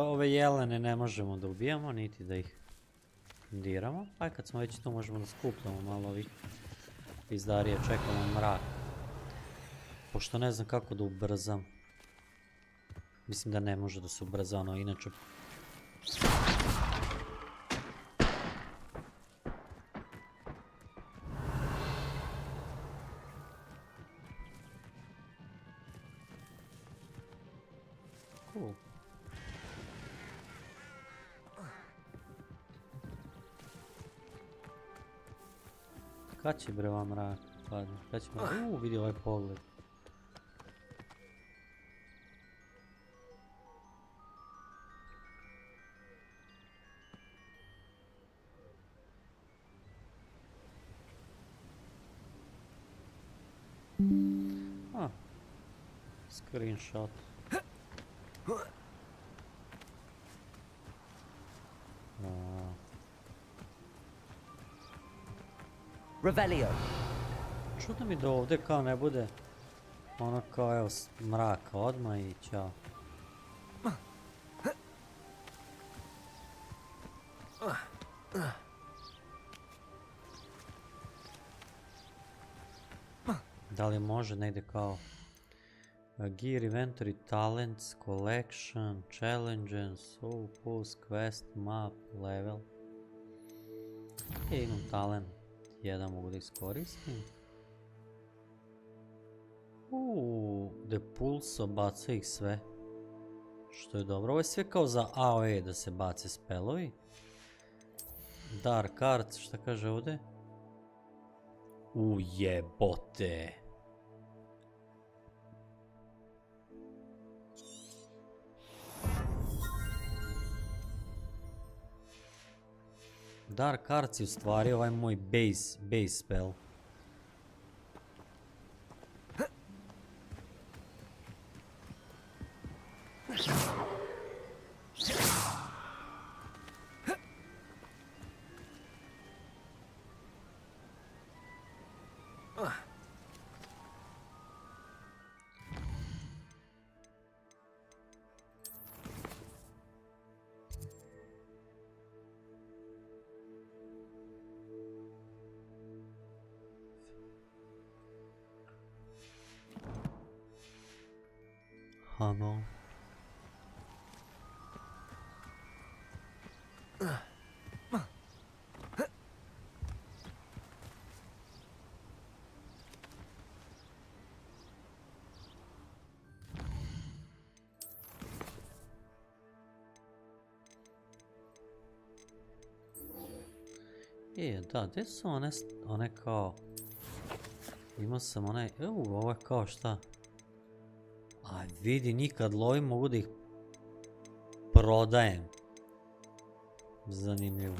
Ove jelene ne možemo da ubijamo, niti da ih diramo. Aj kad smo već tu možemo da skupljamo malo ovih pizdarija, čekamo mrak. Pošto ne znam kako da ubrzam. Mislim da ne može da se ubrza, ono inače... Cool. Kad će bre vam mrak padne? Kad će mrak? Vidi ovaj pogled. Screenshot. Revelio. Čudno mi da ovdje kao ne bude ono kao evo mraka odmah i ćao. Da li može negdje kao Gear, Inventory, Talents, Collection, Challenges, Post, Quest, Map, Level. Imam talent. Jedan mogu da iskoristim. Depulso, baca ih sve. Što je dobro. Ovo je sve kao za AOE da se bace spelovi. Dark Arts, šta kaže ovdje? Ujebote. Dark Arts je u stvari ovaj moj base spell. Ano. Da, gdje su one kao... Imao sam onaj... Ovo je kao šta? Aj, vidi, nikad lovim, mogu da ih prodajem. Zanimljivo.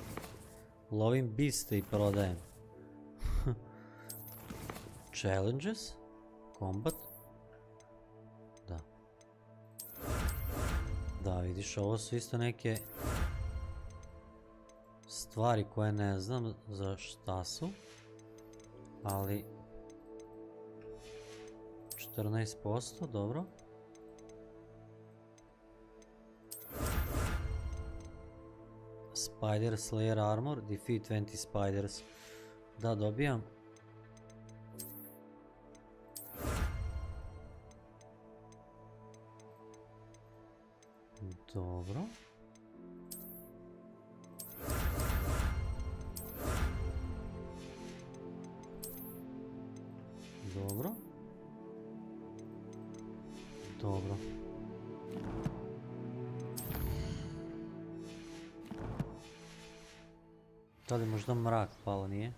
Lovim biste i prodajem. Challenges? Combat? Da. Da, vidiš, ovo su isto neke stvari koje ne znam za šta su. Ali... 14%, dobro. Spider Slayer Armor, defeat 20 spiders. Da, dobijam. Dobro. Dobro. Dobro. Da li možda mrak palo, nije?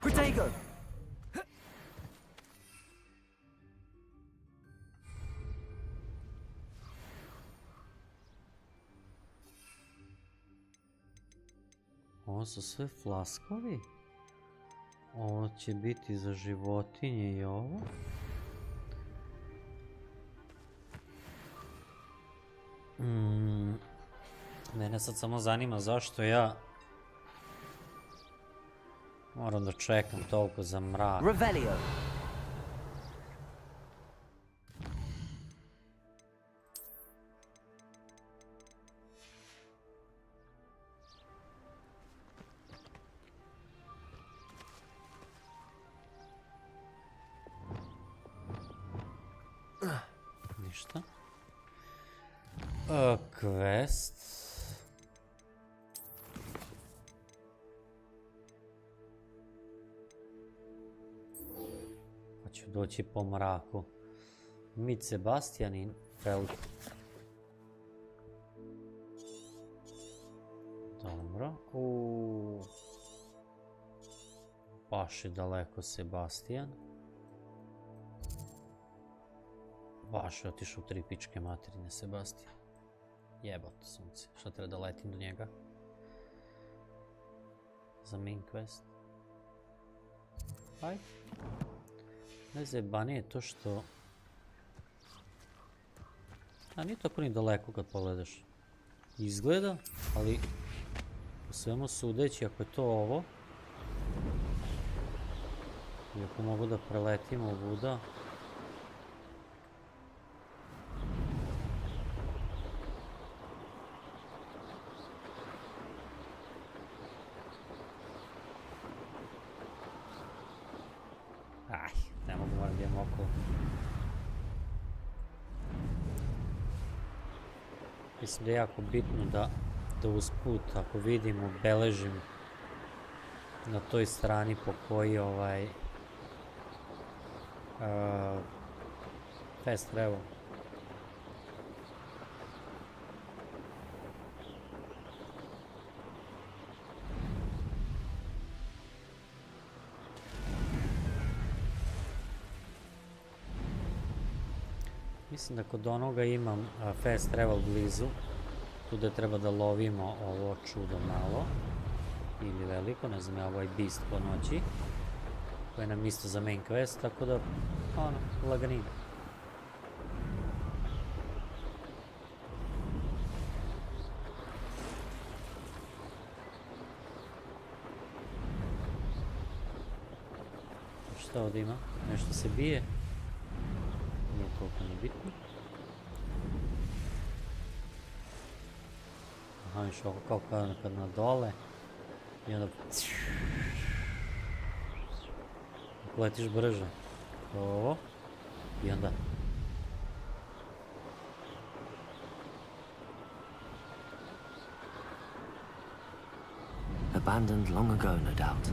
Protego! Ovo su sve flaskovi. Ovo će biti za životinje i ovo. Mene sad samo zanima zašto ja moram da čekam toliko za mrak. Revelio. Ništa. Quest. Hoću doći po mraku. Mit Sebastianin Feld. Dobro. Baš je daleko Sebastian. Baš je otišao u 3 pičke materine Sebastian. Jebote sunce. Šta treba da letim do njega? Za main quest. Aj. Najzajebanije je to što... A nije tako ni daleko kad pogledaš. Izgleda, ali po svemu sudeći, ako je to ovo, i ako mogu da preletim ovuda, ne mogu, moram da idem okolo. Mislim da je jako bitno da usput, ako vidim, obeležim na toj strani po koji fast travel. Mislim da kod onoga imam fast travel blizu, tu da treba da lovimo ovo čudo malo, ili veliko, ne znam ja, ovaj beast po noći, koji nam isto za main quest, tako da, ono, laganino. Šta ovdje ima? Nešto se bije. Nije toliko ni bitno. Aha, viš ovo kao kad na dole. I onda... letiš brže. Ovo. I onda... abandoned long ago, no doubt.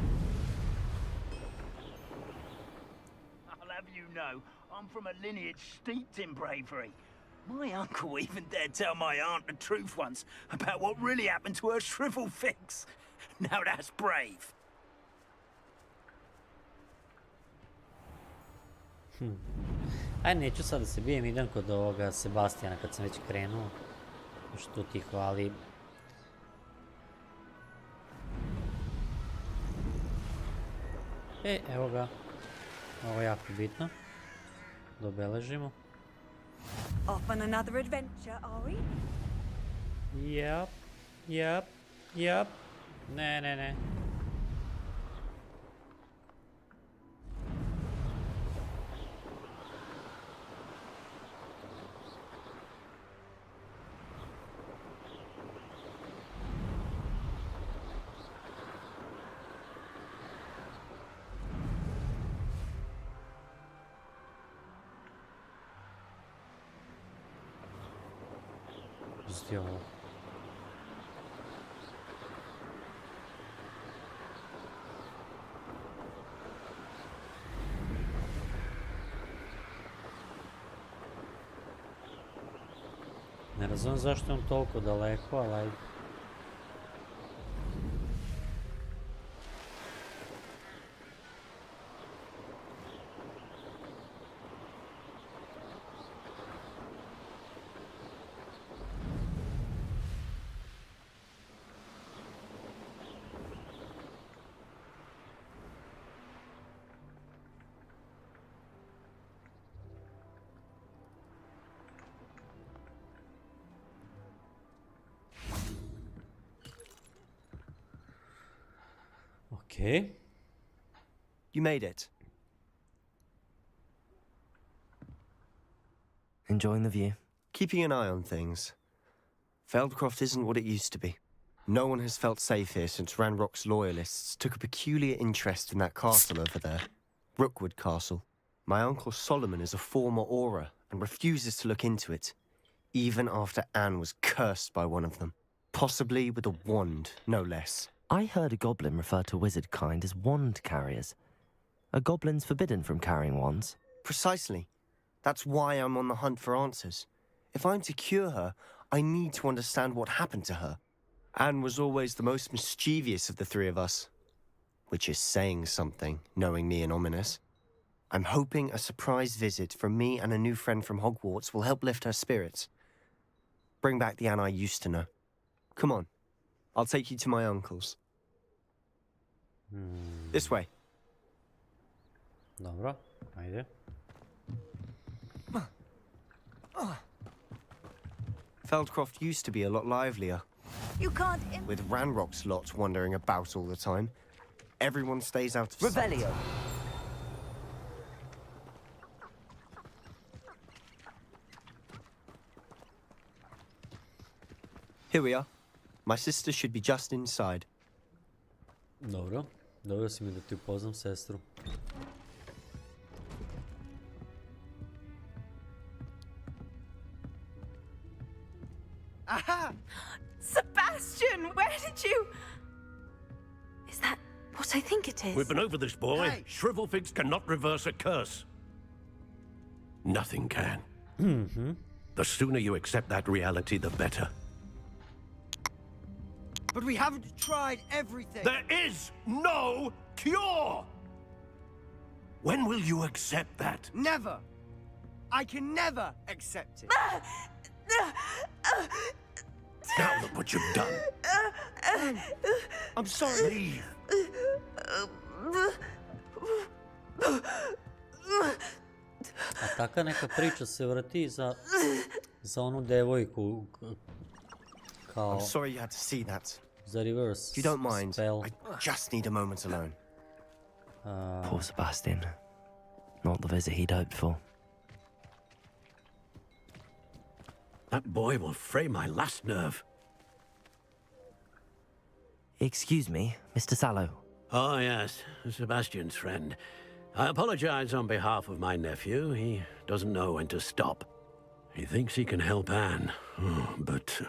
I'll have you know, I'm from a lineage steeped in bravery. My uncle even dared tell my aunt the truth once about what really happened to her shrivel fix. Now that's brave. Aj, neću sad da se bijem, idem kod ovoga Sebastijana kad sam već krenuo. Što ti hvali. Evo ga. Ovo je jako bitno. Da obeležimo. Off on another adventure, are we? Yep. Ne. Сделал. Ne razumijem zašto je on toliko daleko, ali ajde. Okay. You made it. Enjoying the view? Keeping an eye on things. Feldcroft isn't what it used to be. No one has felt safe here since Ranrock's loyalists took a peculiar interest in that castle over there. Rookwood Castle. My uncle Solomon is a former Auror and refuses to look into it, even after Anne was cursed by one of them. Possibly with a wand, no less. I heard a goblin refer to wizard kind as wand carriers. Are goblins forbidden from carrying wands? Precisely. That's why I'm on the hunt for answers. If I'm to cure her, I need to understand what happened to her. Anne was always the most mischievous of the three of us. Which is saying something, knowing me and ominous. I'm hoping a surprise visit from me and a new friend from Hogwarts will help lift her spirits. Bring back the Anne I used to know. Come on. I'll take you to my uncle's. This way. Dobro, ajde. Feldcroft used to be a lot livelier. You can't... With Ranrock's lot wandering about all the time. Everyone stays out of sight. Revelio. Here we are. My sister should be just inside. Dobro, doveo si mi da ti upoznam sestru. Aha! Sebastian, where did you... Is that what I think it is? We've been over this, boy. Hey. Shrivelfigs cannot reverse a curse. Nothing can. The sooner you accept that reality, the better. But we haven't tried everything. There is no cure! When will you accept that? Never. I can never accept it. Now look what you've done. I'm sorry. Leave. A taka neka priča se vrti za onu devojku kao... I'm sorry you had to see that. Za reverse If you don't mind, spell. I just need a moment alone. Poor Sebastian. Not the visit he'd hoped for. That boy will fray my last nerve. Excuse me, Mr. Sallow. Oh, yes, Sebastian's friend. I apologize on behalf of my nephew. He doesn't know when to stop. He thinks he can help Anne, but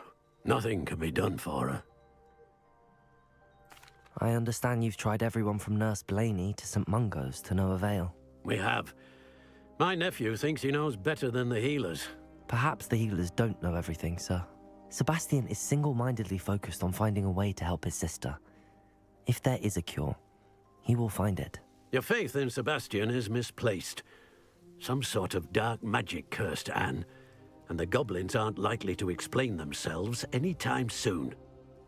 nothing can be done for her. I understand you've tried everyone from Nurse Blaney to St. Mungo's to no avail. We have. My nephew thinks he knows better than the healers. Perhaps the healers don't know everything, sir. Sebastian is single-mindedly focused on finding a way to help his sister. If there is a cure, he will find it. Your faith in Sebastian is misplaced. Some sort of dark magic cursed Anne, and the goblins aren't likely to explain themselves anytime soon.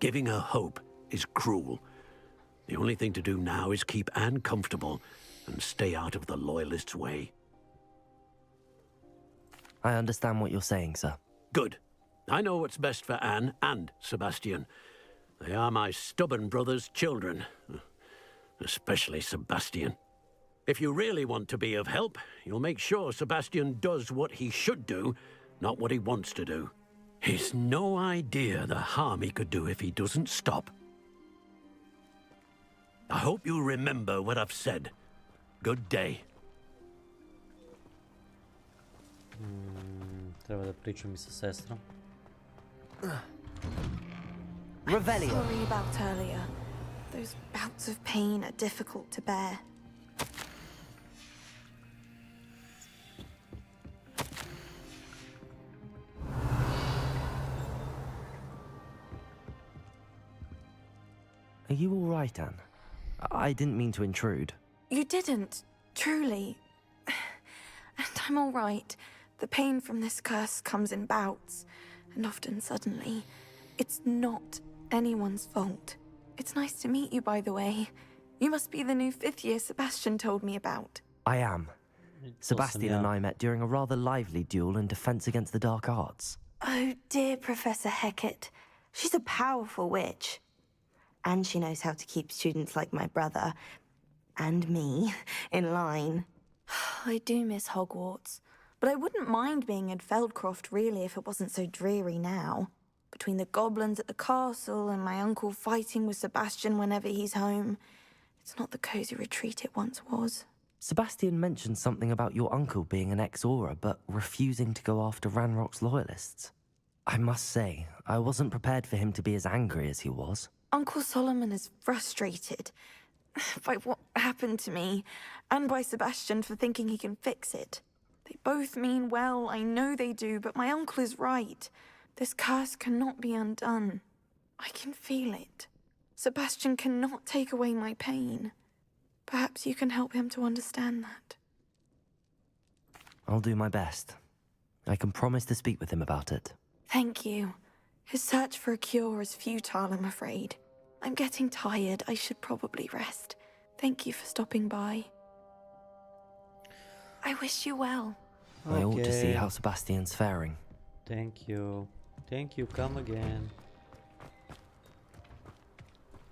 Giving her hope is cruel. The only thing to do now is keep Anne comfortable and stay out of the Loyalists' way. I understand what you're saying, sir. Good. I know what's best for Anne and Sebastian. They are my stubborn brother's children. Especially Sebastian. If you really want to be of help, you'll make sure Sebastian does what he should do, not what he wants to do. He's no idea the harm he could do if he doesn't stop. I hope you'll remember what I've said. Good day. Treba da pričam I sa sestrom. Revelio. Sorry about earlier. Those bouts of pain are difficult to bear. Are you all right, Anne? I didn't mean to intrude. You didn't, truly. And I'm all right. The pain from this curse comes in bouts, and often suddenly. It's not anyone's fault. It's nice to meet you, by the way. You must be the new 5th year Sebastian told me about. I am. Sebastian and I met during a rather lively duel in defense against the dark arts. Oh, dear Professor Hecat. She's a powerful witch. And she knows how to keep students like my brother, and me, in line. I do miss Hogwarts, but I wouldn't mind being in Feldcroft, really, if it wasn't so dreary now. Between the goblins at the castle and my uncle fighting with Sebastian whenever he's home, it's not the cozy retreat it once was. Sebastian mentioned something about your uncle being an ex-Aura, but refusing to go after Ranrock's loyalists. I must say, I wasn't prepared for him to be as angry as he was. Uncle Solomon is frustrated by what happened to me, and by Sebastian for thinking he can fix it. They both mean well, I know they do, but my uncle is right. This curse cannot be undone. I can feel it. Sebastian cannot take away my pain. Perhaps you can help him to understand that. I'll do my best. I can promise to speak with him about it. Thank you. His search for a cure is futile, I'm afraid. I'm getting tired. I should probably rest. Thank you for stopping by. I wish you well. I ought to see how Sebastian's faring. Thank you. Thank you, come again.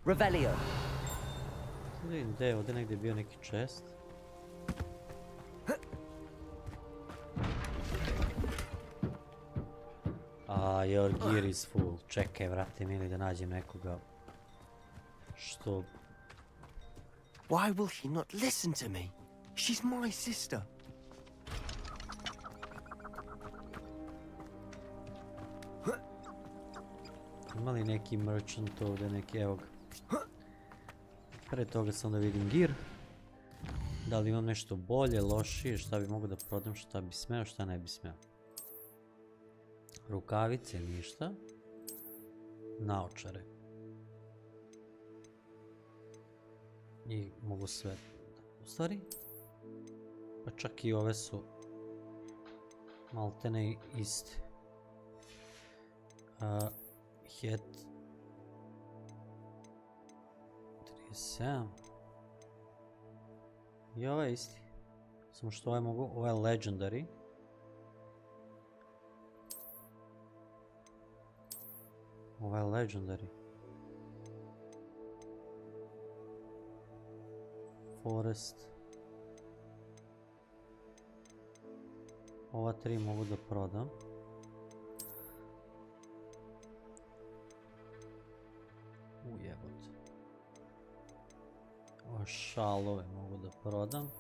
Revelio. Vidim gdje je ovdje negdje bio neki chest. Your gear is full. Čekaj, vrati mili da nađem nekoga. Što? Why will she not listen to me? She's my sister. Ima li neki merchant ovdje, neki, evo ga. Pre toga sam da vidim gear. Da li imam nešto bolje, lošije, šta bi mogu da prodam, šta bi smeo, šta ne bi smeo. Rukavice, ništa. Naočare. I mogu sve. U stvari, pa čak I ove su maltene iste. Hat 37. I ovaj je isti. Samo što ovaj mogu, ovaj je legendary. Ovaj je legendary. Forest. Ova 3 mogu da prodam. Ujebot. Ova šalove mogu da prodam.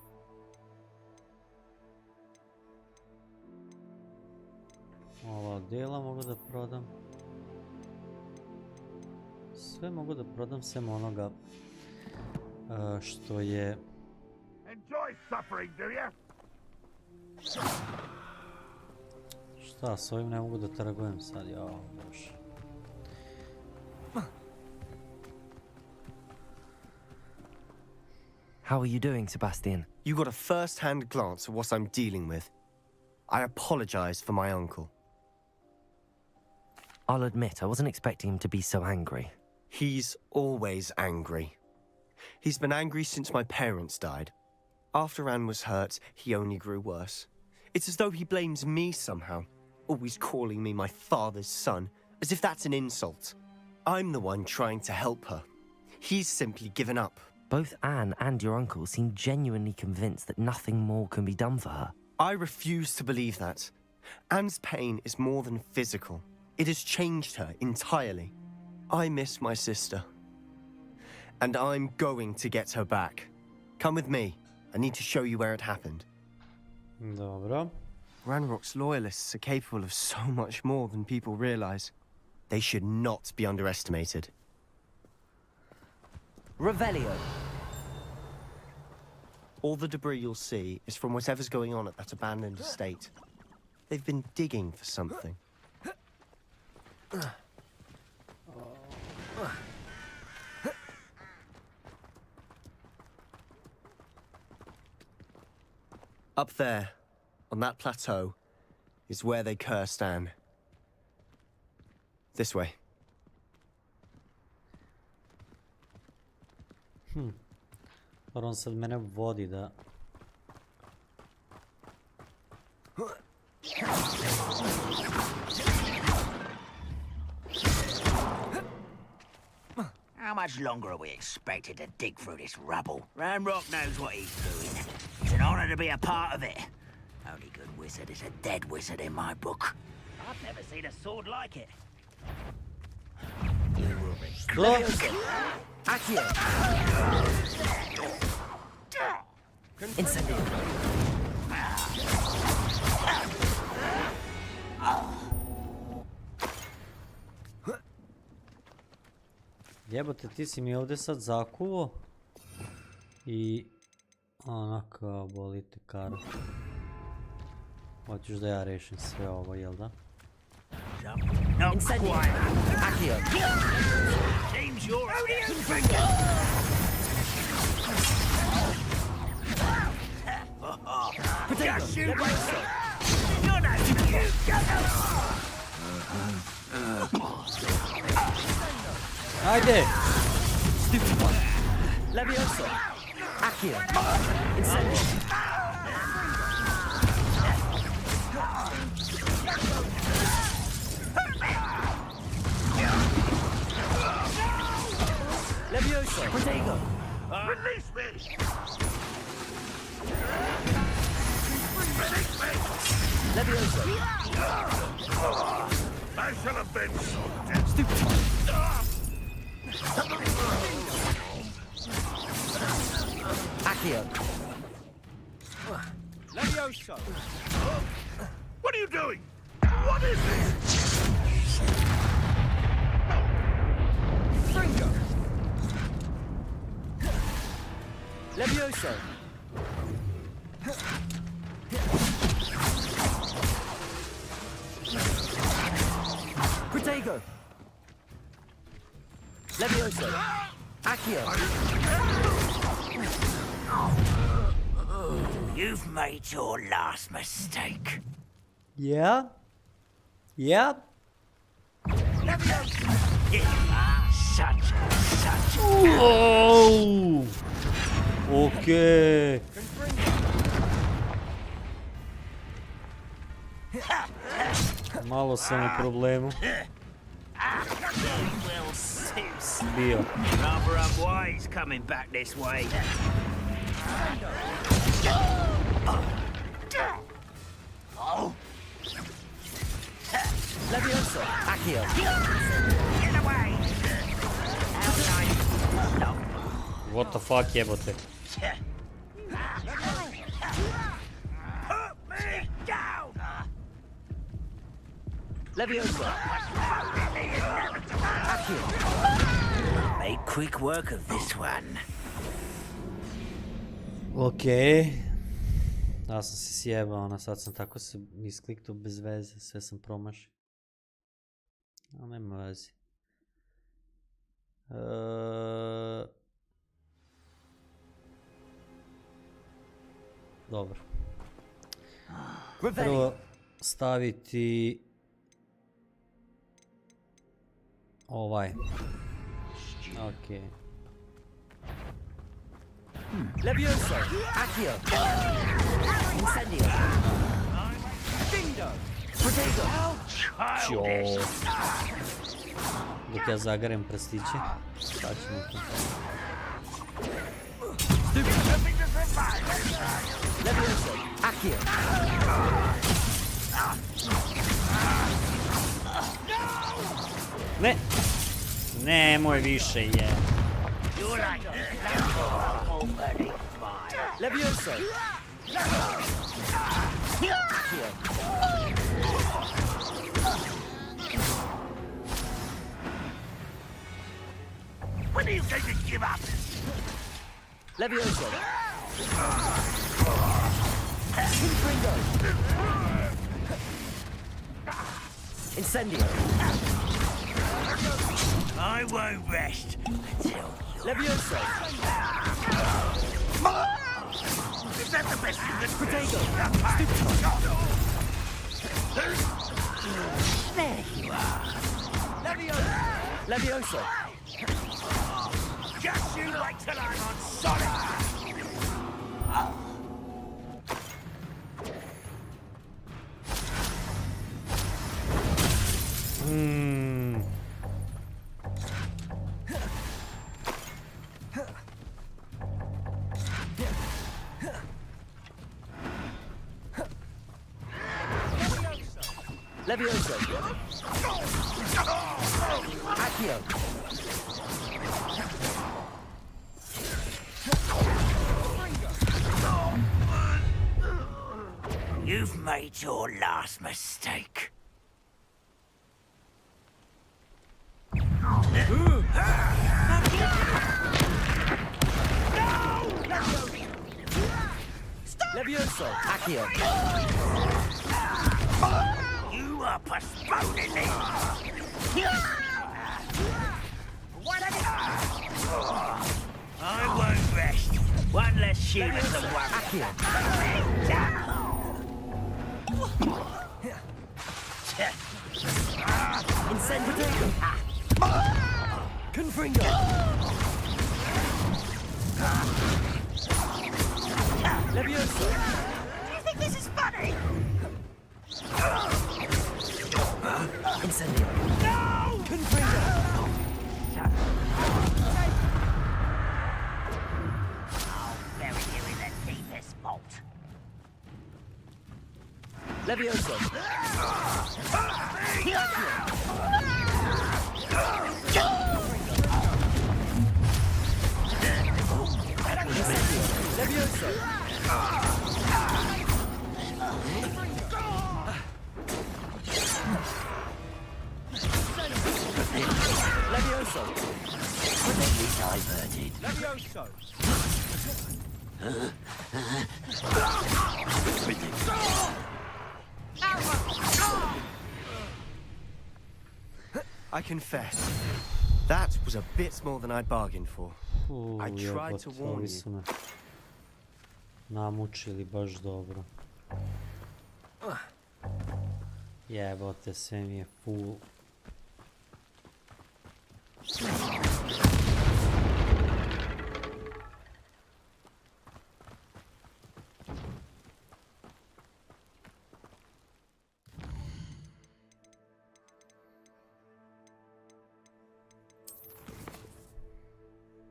Ova odjela mogu da prodam. Sve mogu da prodam sem onoga što je... Enjoy suffering, do you? Šta, s ovim ne mogu da trgujem sad, jao, bože. How are you doing, Sebastian? You got a first-hand glance at what I'm dealing with. I apologize for my uncle. I'll admit, I wasn't expecting him to be so angry. He's always angry. He's been angry since my parents died. After Anne was hurt, he only grew worse. It's as though he blames me somehow, always calling me my father's son, as if that's an insult. I'm the one trying to help her. He's simply given up. Both Anne and your uncle seem genuinely convinced that nothing more can be done for her. I refuse to believe that. Anne's pain is more than physical. It has changed her entirely. I miss my sister. And I'm going to get her back. Come with me. I need to show you where it happened. Dobro. Ranrock's loyalists are capable of so much more than people realize. They should not be underestimated. Revelio. All the debris you'll see is from whatever's going on at that abandoned estate. They've been digging for something. Up there, on that plateau, is where they cursed Anne. This way. On sad mene vodi da... How much longer are we expected to dig through this rubble? Ranrock knows what he's doing. It's an honor to be a part of it. Only good wizard is a dead wizard in my book. I've never seen a sword like it. Accio. Incendio. Jebote, ti si mi ovdje sad zakuvo i onako bolite kara. Hoćeš da ja rešim sve ovo, jel da? Incendio. Accio. Seems you're Ajde! Stupid one. Levioso. Accio. Incendio. Levioso. Protego. Release me! Levioso. I shall have been so dead. Stupid one. Accio. Levioso. What are you doing? What is this? Fringo. Levioso. Protego. Levioso. Accio. You've made your last mistake. Yeah? Yep. Such. Oh! Okay. Malo sam u problemu. Bio. Rather unwise coming back this way. Levioso. Accio. Get away! What the fuck, jebote? Put me down! Levioso. Accio. Made quick work of this one. Okej. Ja sam se sjebao, sad sam tako se iskliknuo bez veze, sve sam promašio. Ali nema veze. Dobro. Prvo staviti ovaj. Okej. Levioso, Accio, Incendio, Bingo, Potato, Ćo. Dok ja zagarem prstiće. Sad ćemo to. Levioso, Accio. Ne. Nemoj više je. Levioso. When are you going to give up? Levioso. Confringo. Incendio. I won't rest until you... Levioso. Is that the best you can do? Potato. There you are. Levioso. Just you wait till I'm on solid. Levioso. Accio. You've made your last mistake. Levioso. Accio. You are postponing me. I won't rest. One less shooter to worry. Incendio. Confringo. Levioso. Do you think this is funny? Incendio. No! Confringo. I'll bury you in the deepest vault. Levioso. Levioso. Levioso. Completely diverted. Levioso. I confess, that was a bit more than I'd bargained for. I tried to warn you. Namučili baš dobro. Jebote, sve mi je full.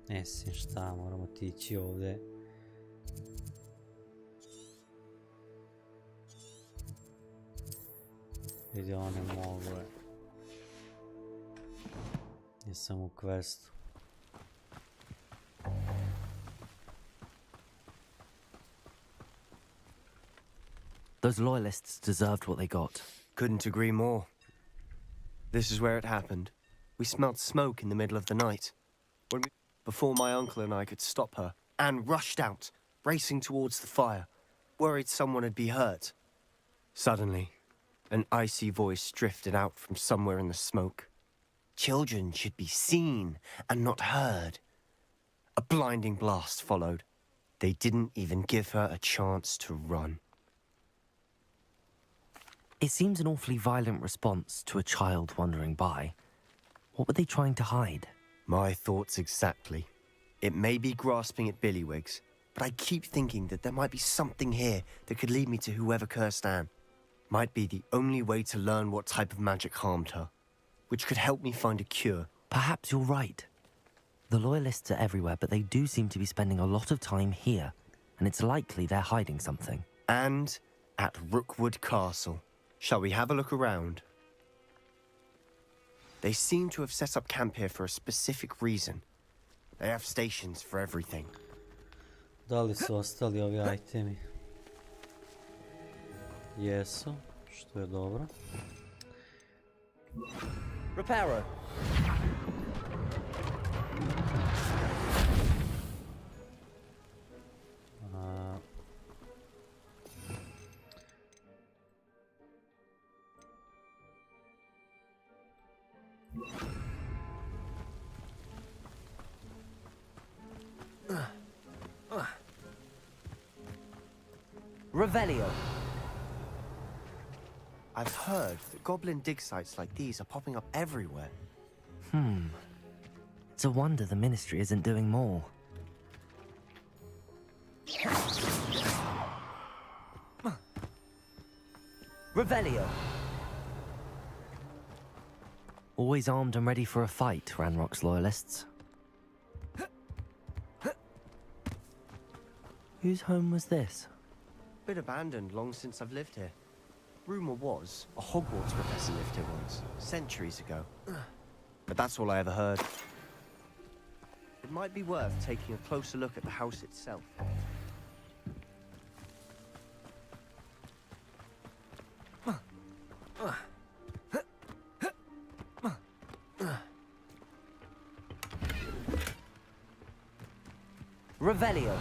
Ne znam šta, moramo tići ovdje. Vidi, one mogu. Nisam u questu. Those loyalists deserved what they got. Couldn't agree more. This is where it happened. We smelt smoke in the middle of the night. Before my uncle and I could stop her, Anne rushed out, racing towards the fire, worried someone had been hurt. Suddenly, an icy voice drifted out from somewhere in the smoke. Children should be seen and not heard. A blinding blast followed. They didn't even give her a chance to run. It seems an awfully violent response to a child wandering by. What were they trying to hide? My thoughts exactly. It may be grasping at billywhigs, but I keep thinking that there might be something here that could lead me to whoever cursed Anne. Might be the only way to learn what type of magic harmed her, which could help me find a cure. Perhaps you're right. The Loyalists are everywhere, but they do seem to be spending a lot of time here, and it's likely they're hiding something. And at Rookwood Castle. Shall we have a look around? They seem to have set up camp here for a specific reason. They have stations for everything. Da li su ostali ovi itemi? Jesu, što je dobro. Reparo. Revelio. I've heard that goblin dig sites like these are popping up everywhere. It's a wonder the Ministry isn't doing more. Revelio. Always armed and ready for a fight, Ranrock's Loyalists. Whose home was this? Been abandoned long since I've lived here. Rumor was a Hogwarts professor lived here once, centuries ago. But that's all I ever heard. It might be worth taking a closer look at the house itself. Revelio.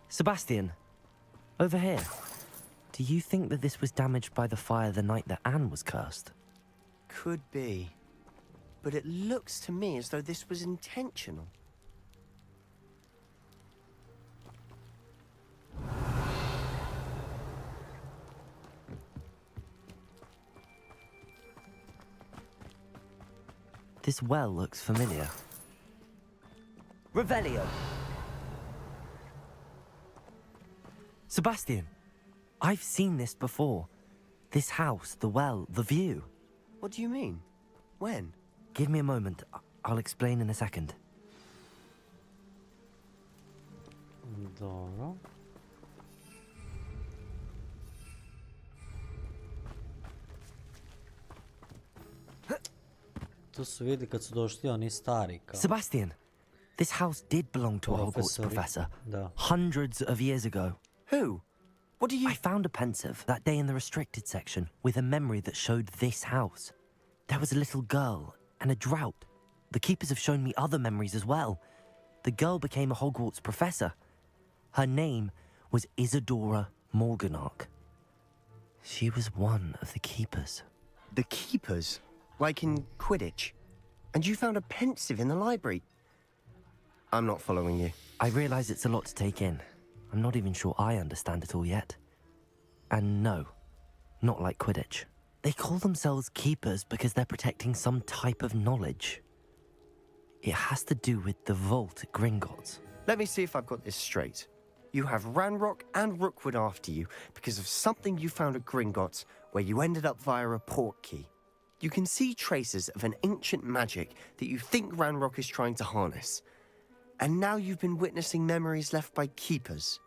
Sebastian, over here. Do you think that this was damaged by the fire the night that Anne was cursed? Could be. But it looks to me as though this was intentional. This well looks familiar. Revelio. Sebastian, I've seen this before. This house, the well, the view. What do you mean? When? Give me a moment. I'll explain in a second. Dobro. Tu su vidi kad su došli oni stari kao. Sebastian, this house did belong to a Hogwarts professor hundreds of years ago. Who? What do you... I found a pensive that day in the restricted section with a memory that showed this house. There was a little girl and a drought. The keepers have shown me other memories as well. The girl became a Hogwarts professor. Her name was Isadora Morganach. She was one of the keepers. The keepers? Like in Quidditch? And you found a pensive in the library? I'm not following you. I realize it's a lot to take in. I'm not even sure I understand it all yet. And no, not like Quidditch. They call themselves keepers because they're protecting some type of knowledge. It has to do with the vault at Gringotts. Let me see if I've got this straight. You have Ranrock and Rookwood after you because of something you found at Gringotts where you ended up via a portkey. You can see traces of an ancient magic that you think Ranrock is trying to harness. And now you've been witnessing memories left by keepers.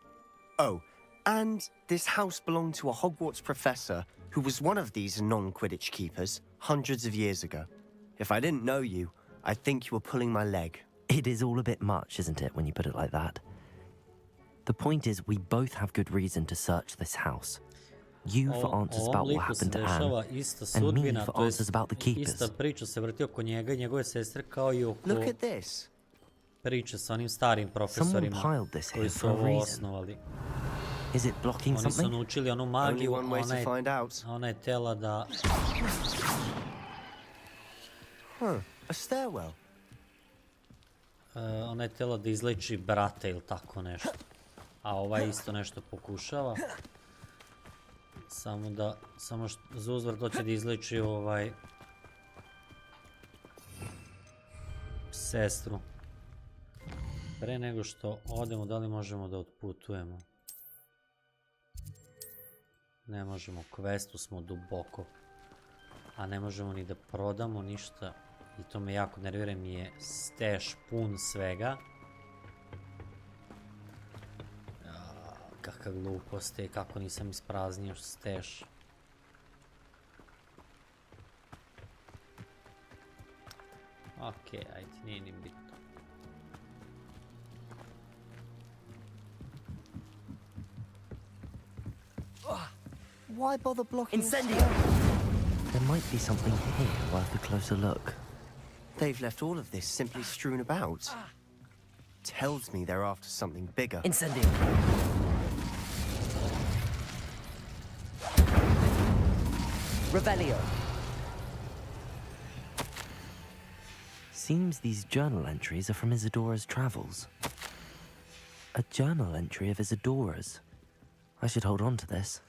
Oh, and this house belonged to a Hogwarts professor who was one of these non-Quidditch keepers hundreds of years ago. If I didn't know you, I'd think you were pulling my leg. It is all a bit much, isn't it, when you put it like that? The point is, we both have good reason to search this house. You for answers about what happened to Anne, and me for answers about the keepers. Ista priča se vrti oko njega i njegove sestre kao i oko Look at this. priče sa onim starim profesorima koji su ovo osnovali. Is it blocking Oni su something? naučili onu magiju, ona je tela da... A stairwell. Ona je tela da izleči brata ili tako nešto. A ovaj isto nešto pokušava. Samo što za uzvrat hoće da izleči sestru. Pre nego što odemo, da li možemo da otputujemo? Ne možemo, questu smo duboko. A ne možemo ni da prodamo ništa. I to me jako nervira, mi je stash pun svega. Kakva glupost je, kako nisam ispraznio stash. Okej, ajde, nije ni bitno. Why bother blocking? Incendio! There might be something here worth a closer look. They've left all of this simply strewn about. Tells me they're after something bigger. Incendio! Revelio. Seems these journal entries are from Isadora's travels. A journal entry of Isadora's. I should hold on to this.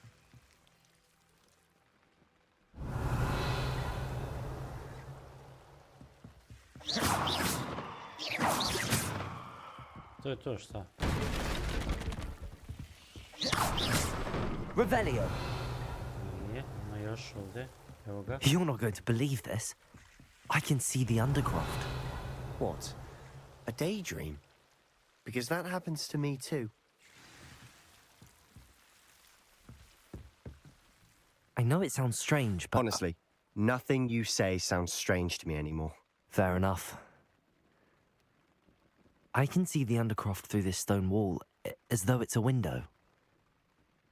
To je to, šta? Revelio. Nije, ima još ovdje. Evo ga. You're not going to believe this. I can see the undercroft. What? A daydream? Because that happens to me too. I know it sounds strange, but... Honestly, nothing you say sounds strange to me anymore. Fair enough. I can see the undercroft through this stone wall, as though it's a window.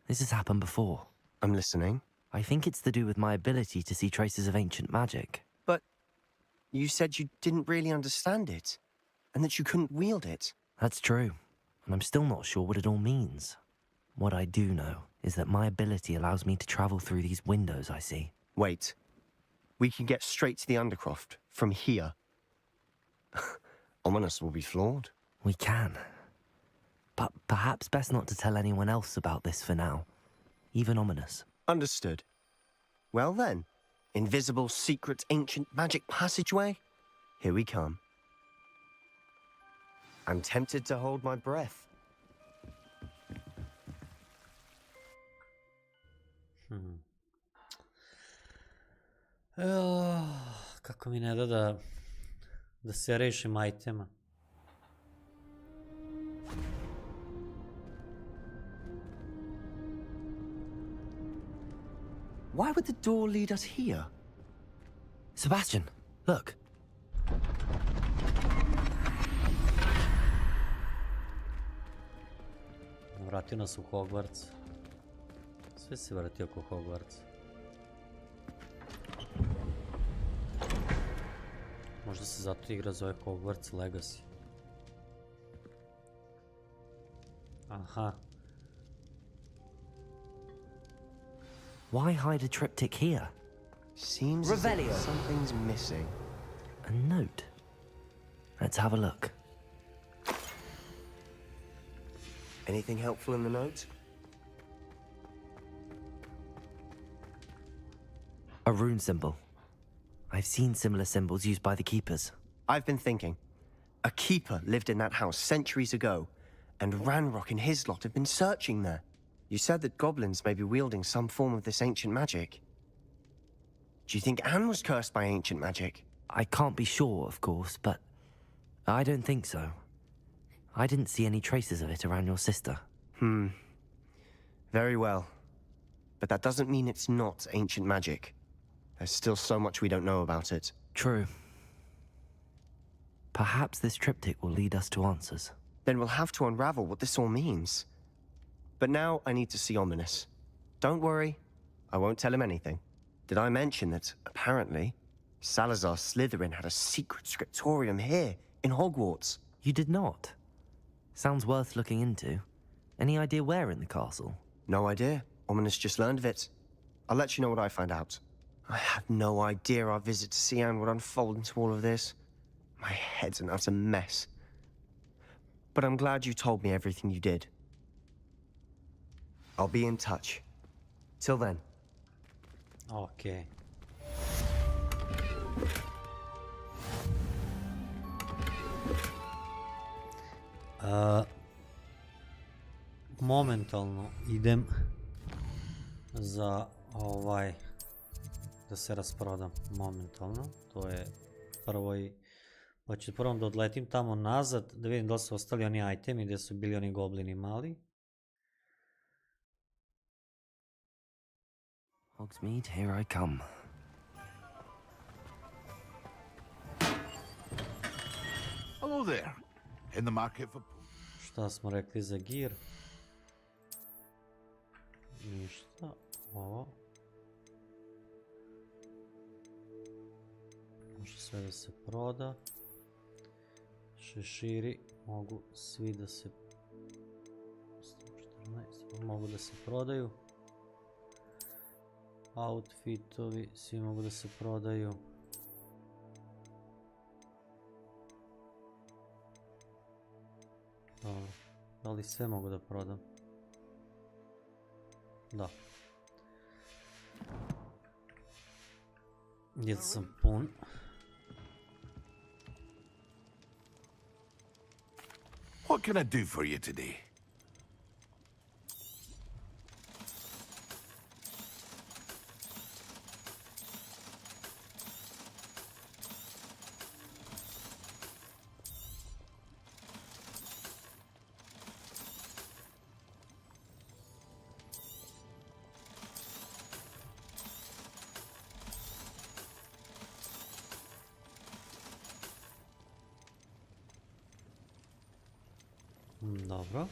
This has happened before. I'm listening. I think it's to do with my ability to see traces of ancient magic. But you said you didn't really understand it, and that you couldn't wield it. That's true, and I'm still not sure what it all means. What I do know is that my ability allows me to travel through these windows I see. Wait. We can get straight to the undercroft from here. Ominous will be flawed. We can. But perhaps best not to tell anyone else about this for now. Even Ominous. Understood. Well then, invisible, secret, ancient magic passageway? Here we come. I'm tempted to hold my breath. Kako mi ne da se rešim itema. Why would the door lead us here? Sebastian, look. Vratio nas u Hogwarts. Sve se vrati oko Hogwarts. Možda se zato igra zove Hogwarts Legacy. Aha. Why hide a triptych here? Seems as if something's missing. A note. Let's have a look. Anything helpful in the note? A rune symbol. I've seen similar symbols used by the keepers. I've been thinking. A keeper lived in that house centuries ago, and Ranrock and his lot have been searching there. You said that goblins may be wielding some form of this ancient magic. Do you think Anne was cursed by ancient magic? I can't be sure, of course, but I don't think so. I didn't see any traces of it around your sister. Very well. But that doesn't mean it's not ancient magic. There's still so much we don't know about it. True. Perhaps this triptych will lead us to answers. Then we'll have to unravel what this all means. But now I need to see Ominous. Don't worry, I won't tell him anything. Did I mention that, apparently, Salazar Slytherin had a secret scriptorium here, in Hogwarts? You did not? Sounds worth looking into. Any idea where in the castle? No idea. Ominous just learned of it. I'll let you know what I find out. I had no idea our visit to Cian would unfold into all of this. My head's an utter mess. But I'm glad you told me everything you did. I'll be in touch. Till then. Okay. Momentalno idem za da se rasprodam momentalno. To je prvo i pa ću prvo da odletim tamo nazad da vidim da li su ostali oni itemi gdje su bili oni goblini mali. Hogsmeade, here I come. Hello there. In the market for... Šta smo rekli za gear? Ništa. Ovo. Može sve da se proda. Šeširi mogu svi da se... 114 mogu da se prodaju. Outfitovi svi mogu da se prodaju. Dobro. Da li sve mogu da prodam? Da. Jel sam pun? What can I do for you today? Dobro.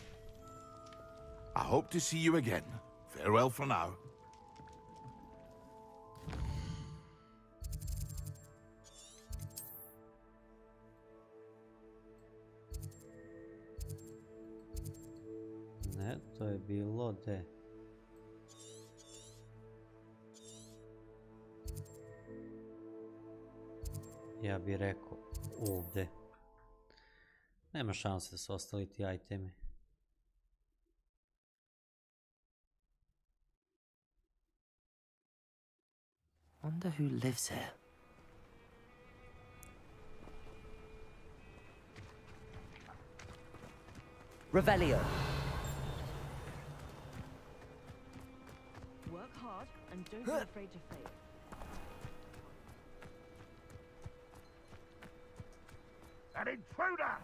I hope to see you again. Farewell for now. Ne, to je bilo de. Ja bih rekao ovdje. Nema šanse da su ostali ti itemi. Wonder who lives here. Revelio. Work hard and don't be afraid to fail. An intruder!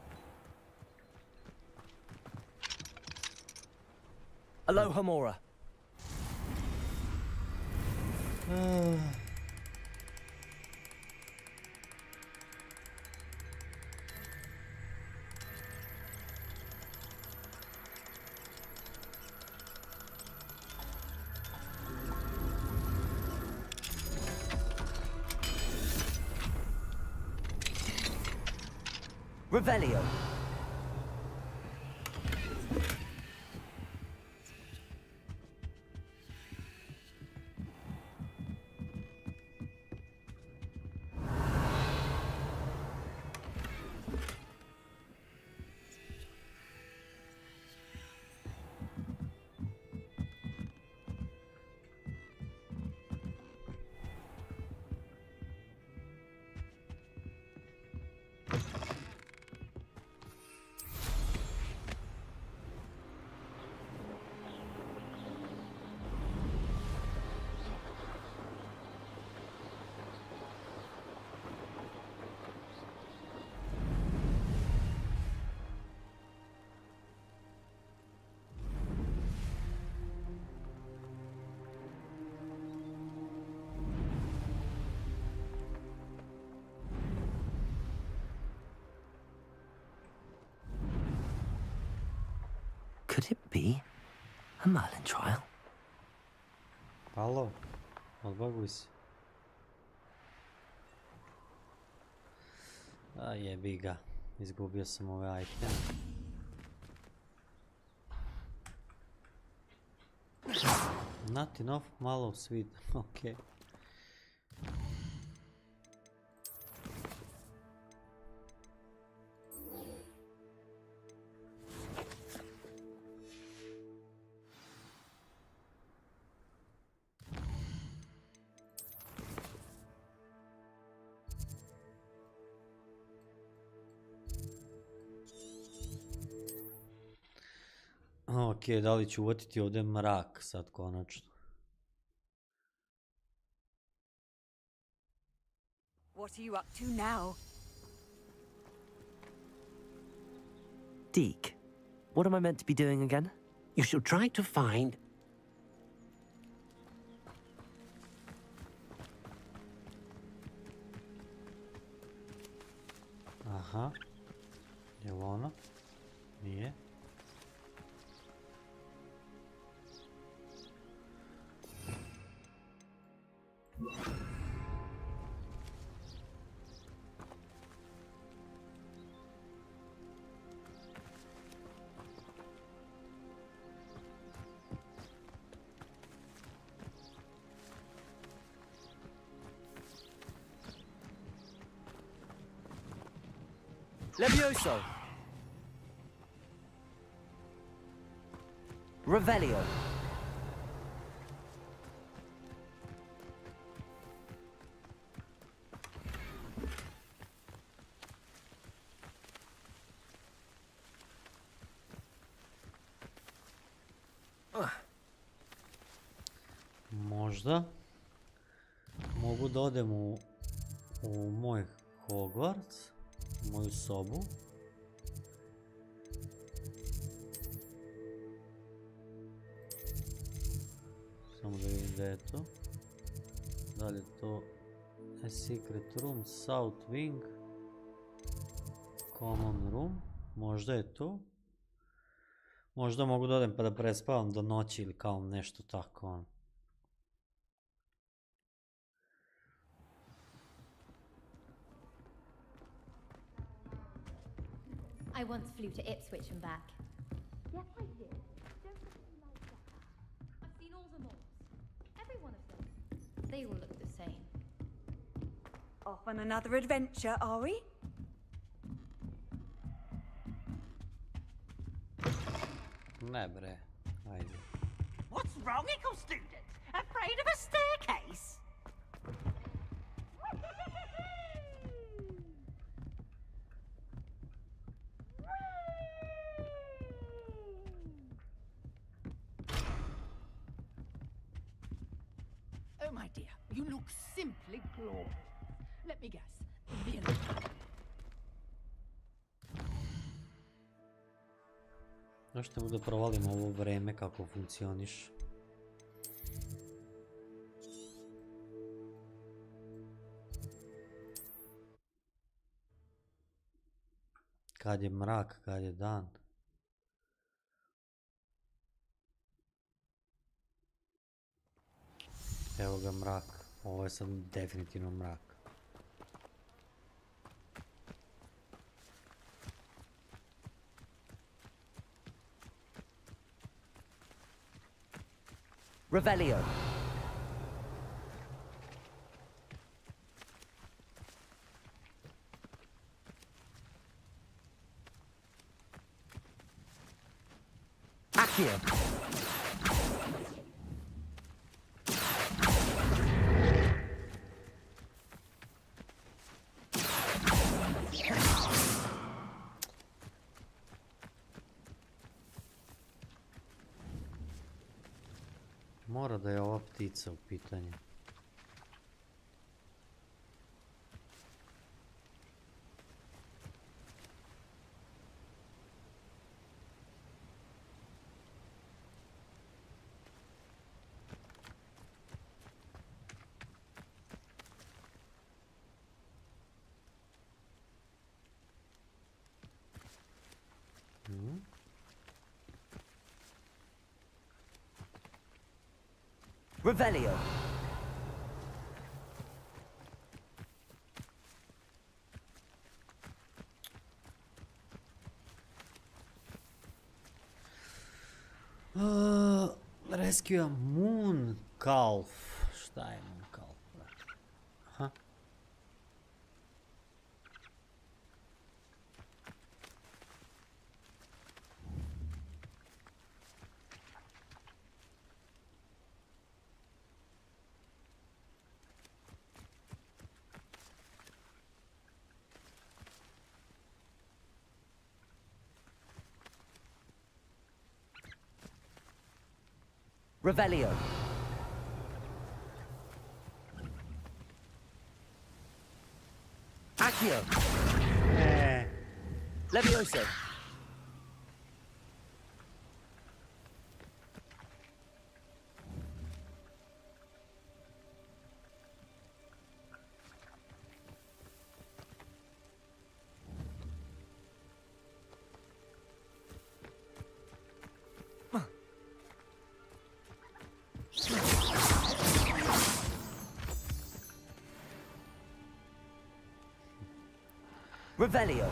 Aloha Mora. Revelio. Could it be a Merlin trial? Alo, odbaguj se. A jebi ga, izgubio sam ove iteme. Not enough malo sweet, okej. Ok, da li ću uvatiti ovdje mrak sad konačno? What are you up to now? Deke, what am I meant to be doing again? You should try to find... Aha. Je li ono? Nije. Levioso. Revelio. Možda mogu da odem u moj Hogwarts, u moju sobu. Samo da vidim gdje je to. Da li je to a secret room, south wing, common room, možda je to. Možda mogu da odem pa da prespavam do noći ili kao nešto tako. I once flew to Ipswich and back. Yes, I did. Don't look at me like that. I've seen all the malls. Every one of them. They all look the same. Off on another adventure, are we? Ne bre, ajde. What's wrong, Eagle student? Afraid of a staircase? Oh, my dear, you look simply glorious. Let me guess. Možete mu da provalimo ovo vreme kako funkcioniš. Kad je mrak, kad je dan. Evo ga mrak. Ovo je sad definitivno mrak. Revelio. Accio. Mora da je ova ptica u pitanju. Revelio. Rescue a Moon Calf. Šta je Moon Calf? Aha. Revelio. Accio. Levioso. Revelio.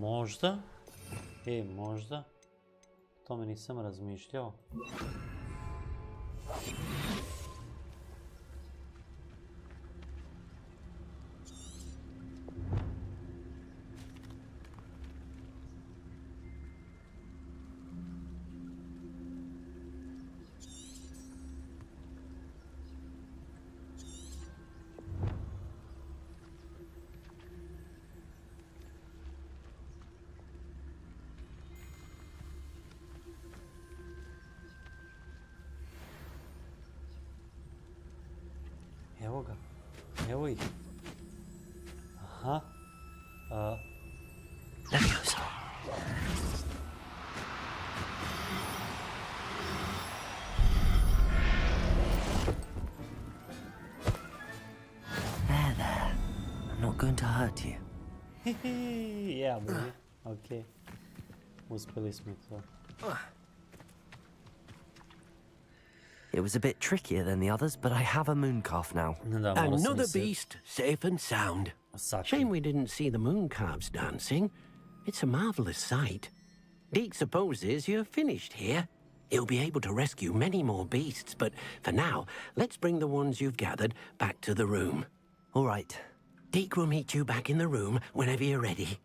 Možda? Možda? O tome nisam razmišljao. Evo ga. Evo ih. Aha. Levioso. There. I'm not going to hurt you. Ja, bolje. Ok. Uspjeli smo to. It was a bit trickier than the others, but I have a moon calf now. Another beast, safe and sound. Shame we didn't see the moon calves dancing. It's a marvelous sight. Deke supposes you're finished here. He'll be able to rescue many more beasts, but for now, let's bring the ones you've gathered back to the room. All right. Deke will meet you back in the room whenever you're ready.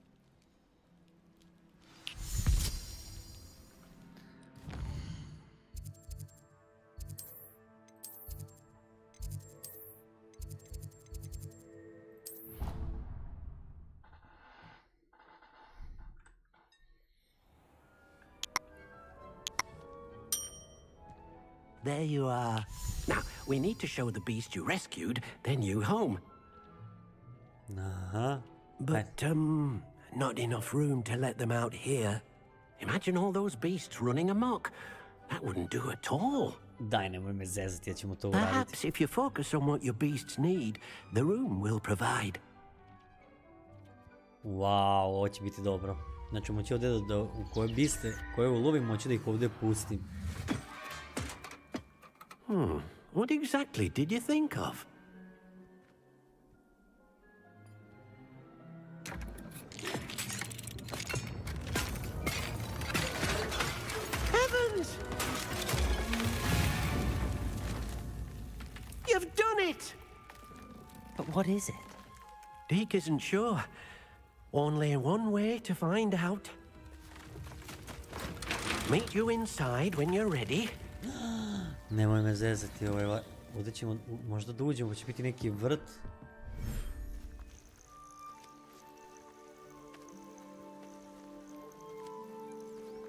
There you are. Now, we need to show the beast you rescued their new home. But, not enough room to let them out here. Imagine all those beasts running amok. That wouldn't do at all. Daj, nemoj me zezati, ja ćemo to uraditi. Perhaps if you focus on what your beasts need, the room will provide. Wow, ovo će biti dobro. Znači, moći ovdje da u koje biste, koje ulovim, moći da ih ovdje pustim. What exactly did you think of? Heavens! You've done it! But what is it? Deke isn't sure. Only one way to find out. Meet you inside when you're ready. Nemoj me zezati, ovdje ćemo možda da uđemo, će biti neki vrt.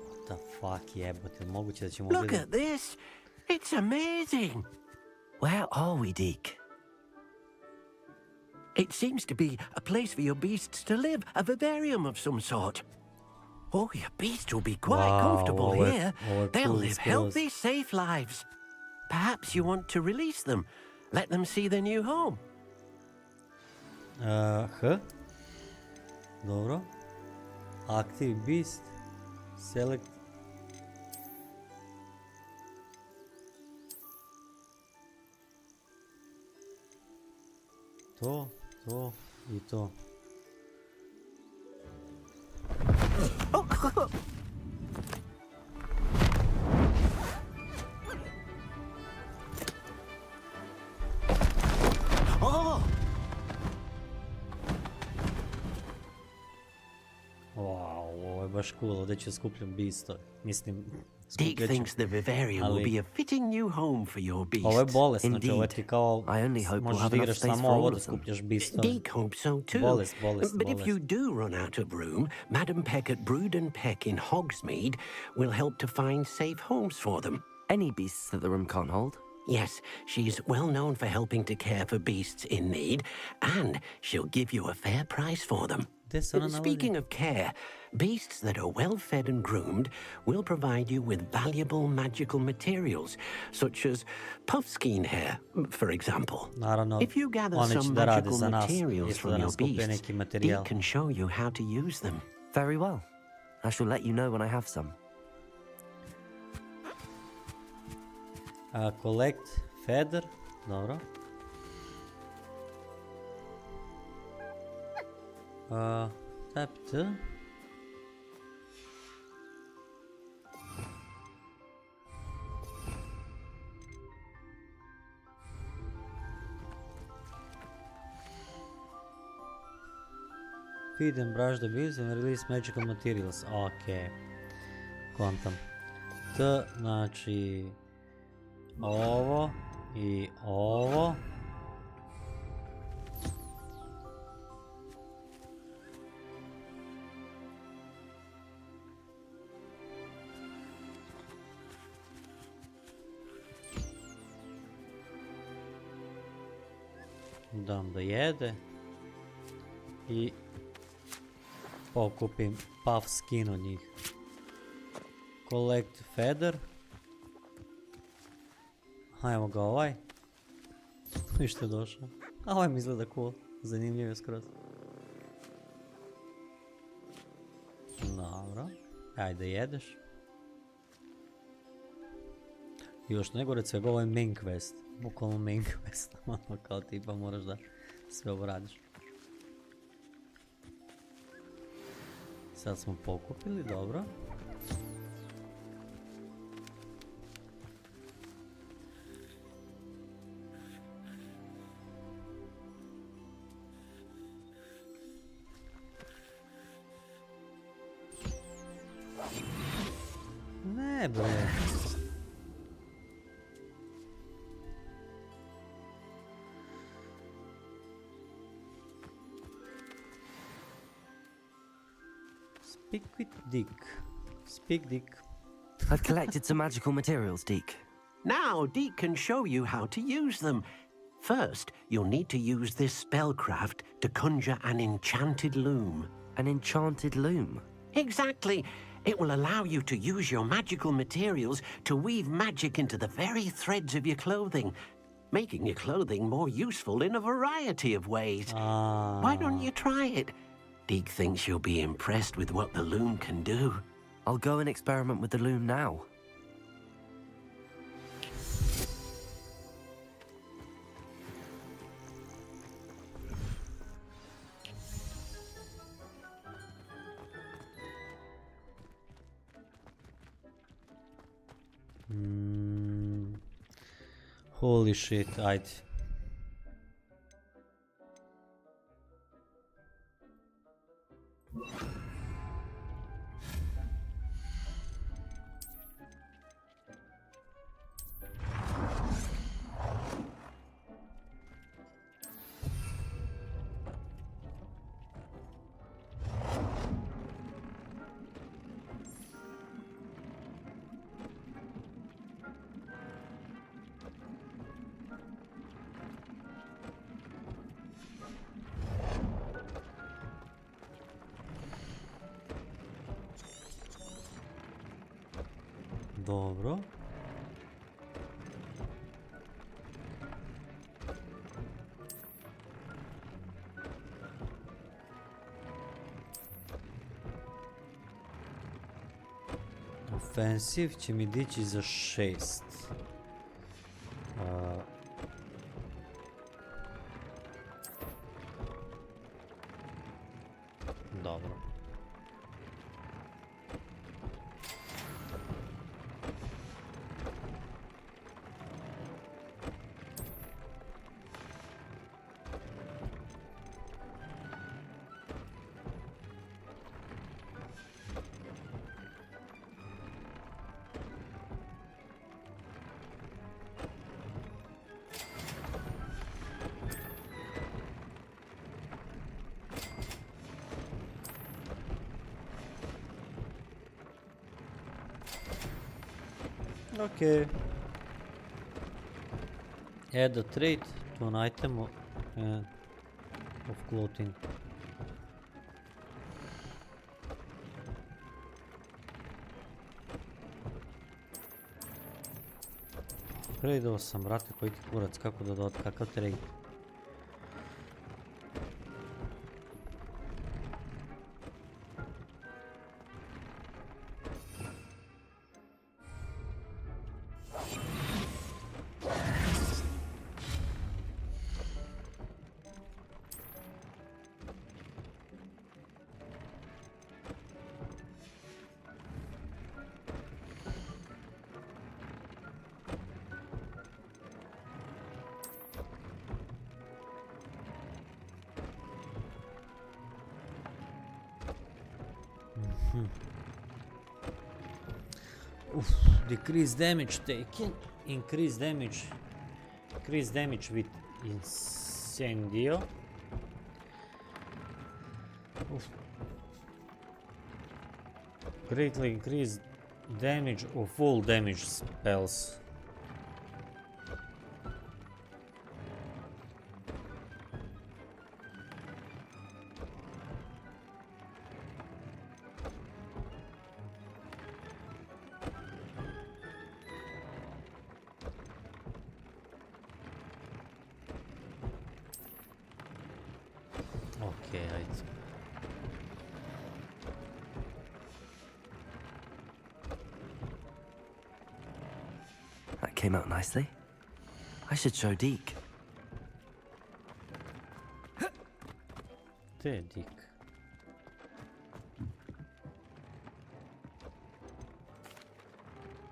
What the fuck, jebote, moguće da ćemo ovdje... Look at this! It's amazing! Where are we, Deke? It seems to be a place for your beasts to live, a vivarium of some sort. Oh, your beasts will be quite comfortable here. They'll live healthy, safe lives. Perhaps you want to release them, let them see their new home. Dobro. Active beast. Select. To I to. Ovo je baš cool, ovdje ću skupljam beasto. Mislim, Deke thinks the vivarium will be a fitting new home for your beasts. Ovo je bolesno, ovo ti kao možeš da igraš samo ovo da skupljaš beasto. Deke hopes so too. But if you do run out of room, Madam Peck at Brood and Peck in Hogsmeade will help to find safe homes for them. Any beasts that the room can't hold? Yes, she's well known for helping to care for beasts in need, and she'll give you a fair price for them. Speaking of care, beasts that are well fed and groomed will provide you with valuable magical materials, such as puffskein hair, for example. If you gather some magical materials from your beasts, Deke can show you how to use them. Very well. I shall let you know when I have some. Collect feather, dobro. Tap T. Feed and brush the beasts and release magical materials. Ok. Kontam. T, znači ovo i ovo. Dam da jede i pokupim puff skin od njih. Collect feather. Hajmo ga ovaj. I što je došao? A ovaj mi izgleda cool. Zanimljiv je skroz. Dobro. Ajde jedeš. I još nego od svega ovo je main quest. Bukvalno main quest. Ono kao tipa moraš da sve ovo radiš. Sad smo pokupili, dobro. Ne bre. Speak with Dick. Speak, Dick. I've collected some magical materials, Deke. Now Deke can show you how to use them. First, you'll need to use this spellcraft to conjure an enchanted loom. An enchanted loom? Exactly. It will allow you to use your magical materials to weave magic into the very threads of your clothing, making your clothing more useful in a variety of ways. Why don't you try it? Deke thinks you'll be impressed with what the loom can do. I'll go and experiment with the loom now. Holy shit, ajde. Dobro. Offensive će mi dići za 6. Dobro. Okay. Add a trait to an item of clothing. Upgrade'o sam, brate, koji ti kurac, kako da dodat, kakav trait? Decrease damage taken, increase damage with incendio. Greatly increase damage of all damage spells. Came out nicely. I should show Deke. There, Deke.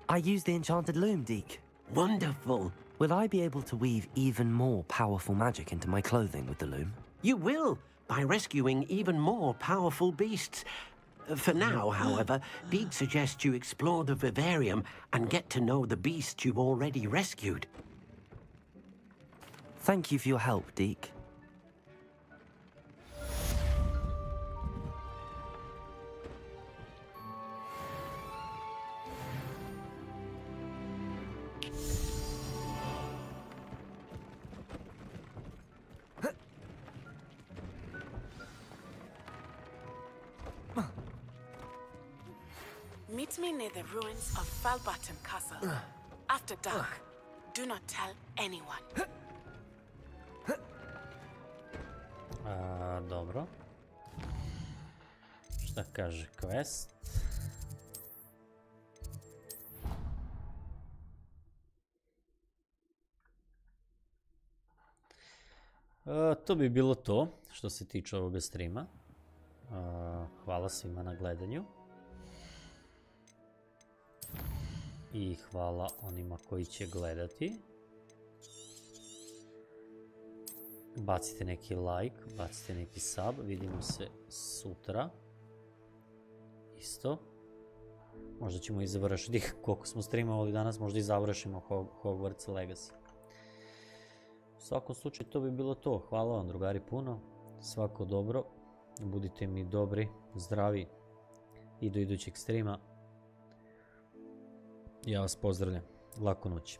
I used the enchanted loom, Deke. Wonderful. Will I be able to weave even more powerful magic into my clothing with the loom? You will, by rescuing even more powerful beasts. For now, however, Deke suggests you explore the vivarium and get to know the beasts you've already rescued. Thank you for your help, Deke. Meet me near the ruins of Falbaton Castle. After dark, do not tell anyone. Dobro. Šta kaže quest? To bi bilo to što se tiče ovoga streama. Hvala svima na gledanju. I hvala onima koji će gledati. Bacite neki like, bacite neki sub, vidimo se sutra. Isto. Možda ćemo i završiti koliko smo streamovali danas, možda i završimo Hogwarts Legacy. U svakom slučaju to bi bilo to. Hvala vam drugari puno. Svako dobro. Budite mi dobri, zdravi i do idućeg streama. Ja vas pozdravljam. Laku noć.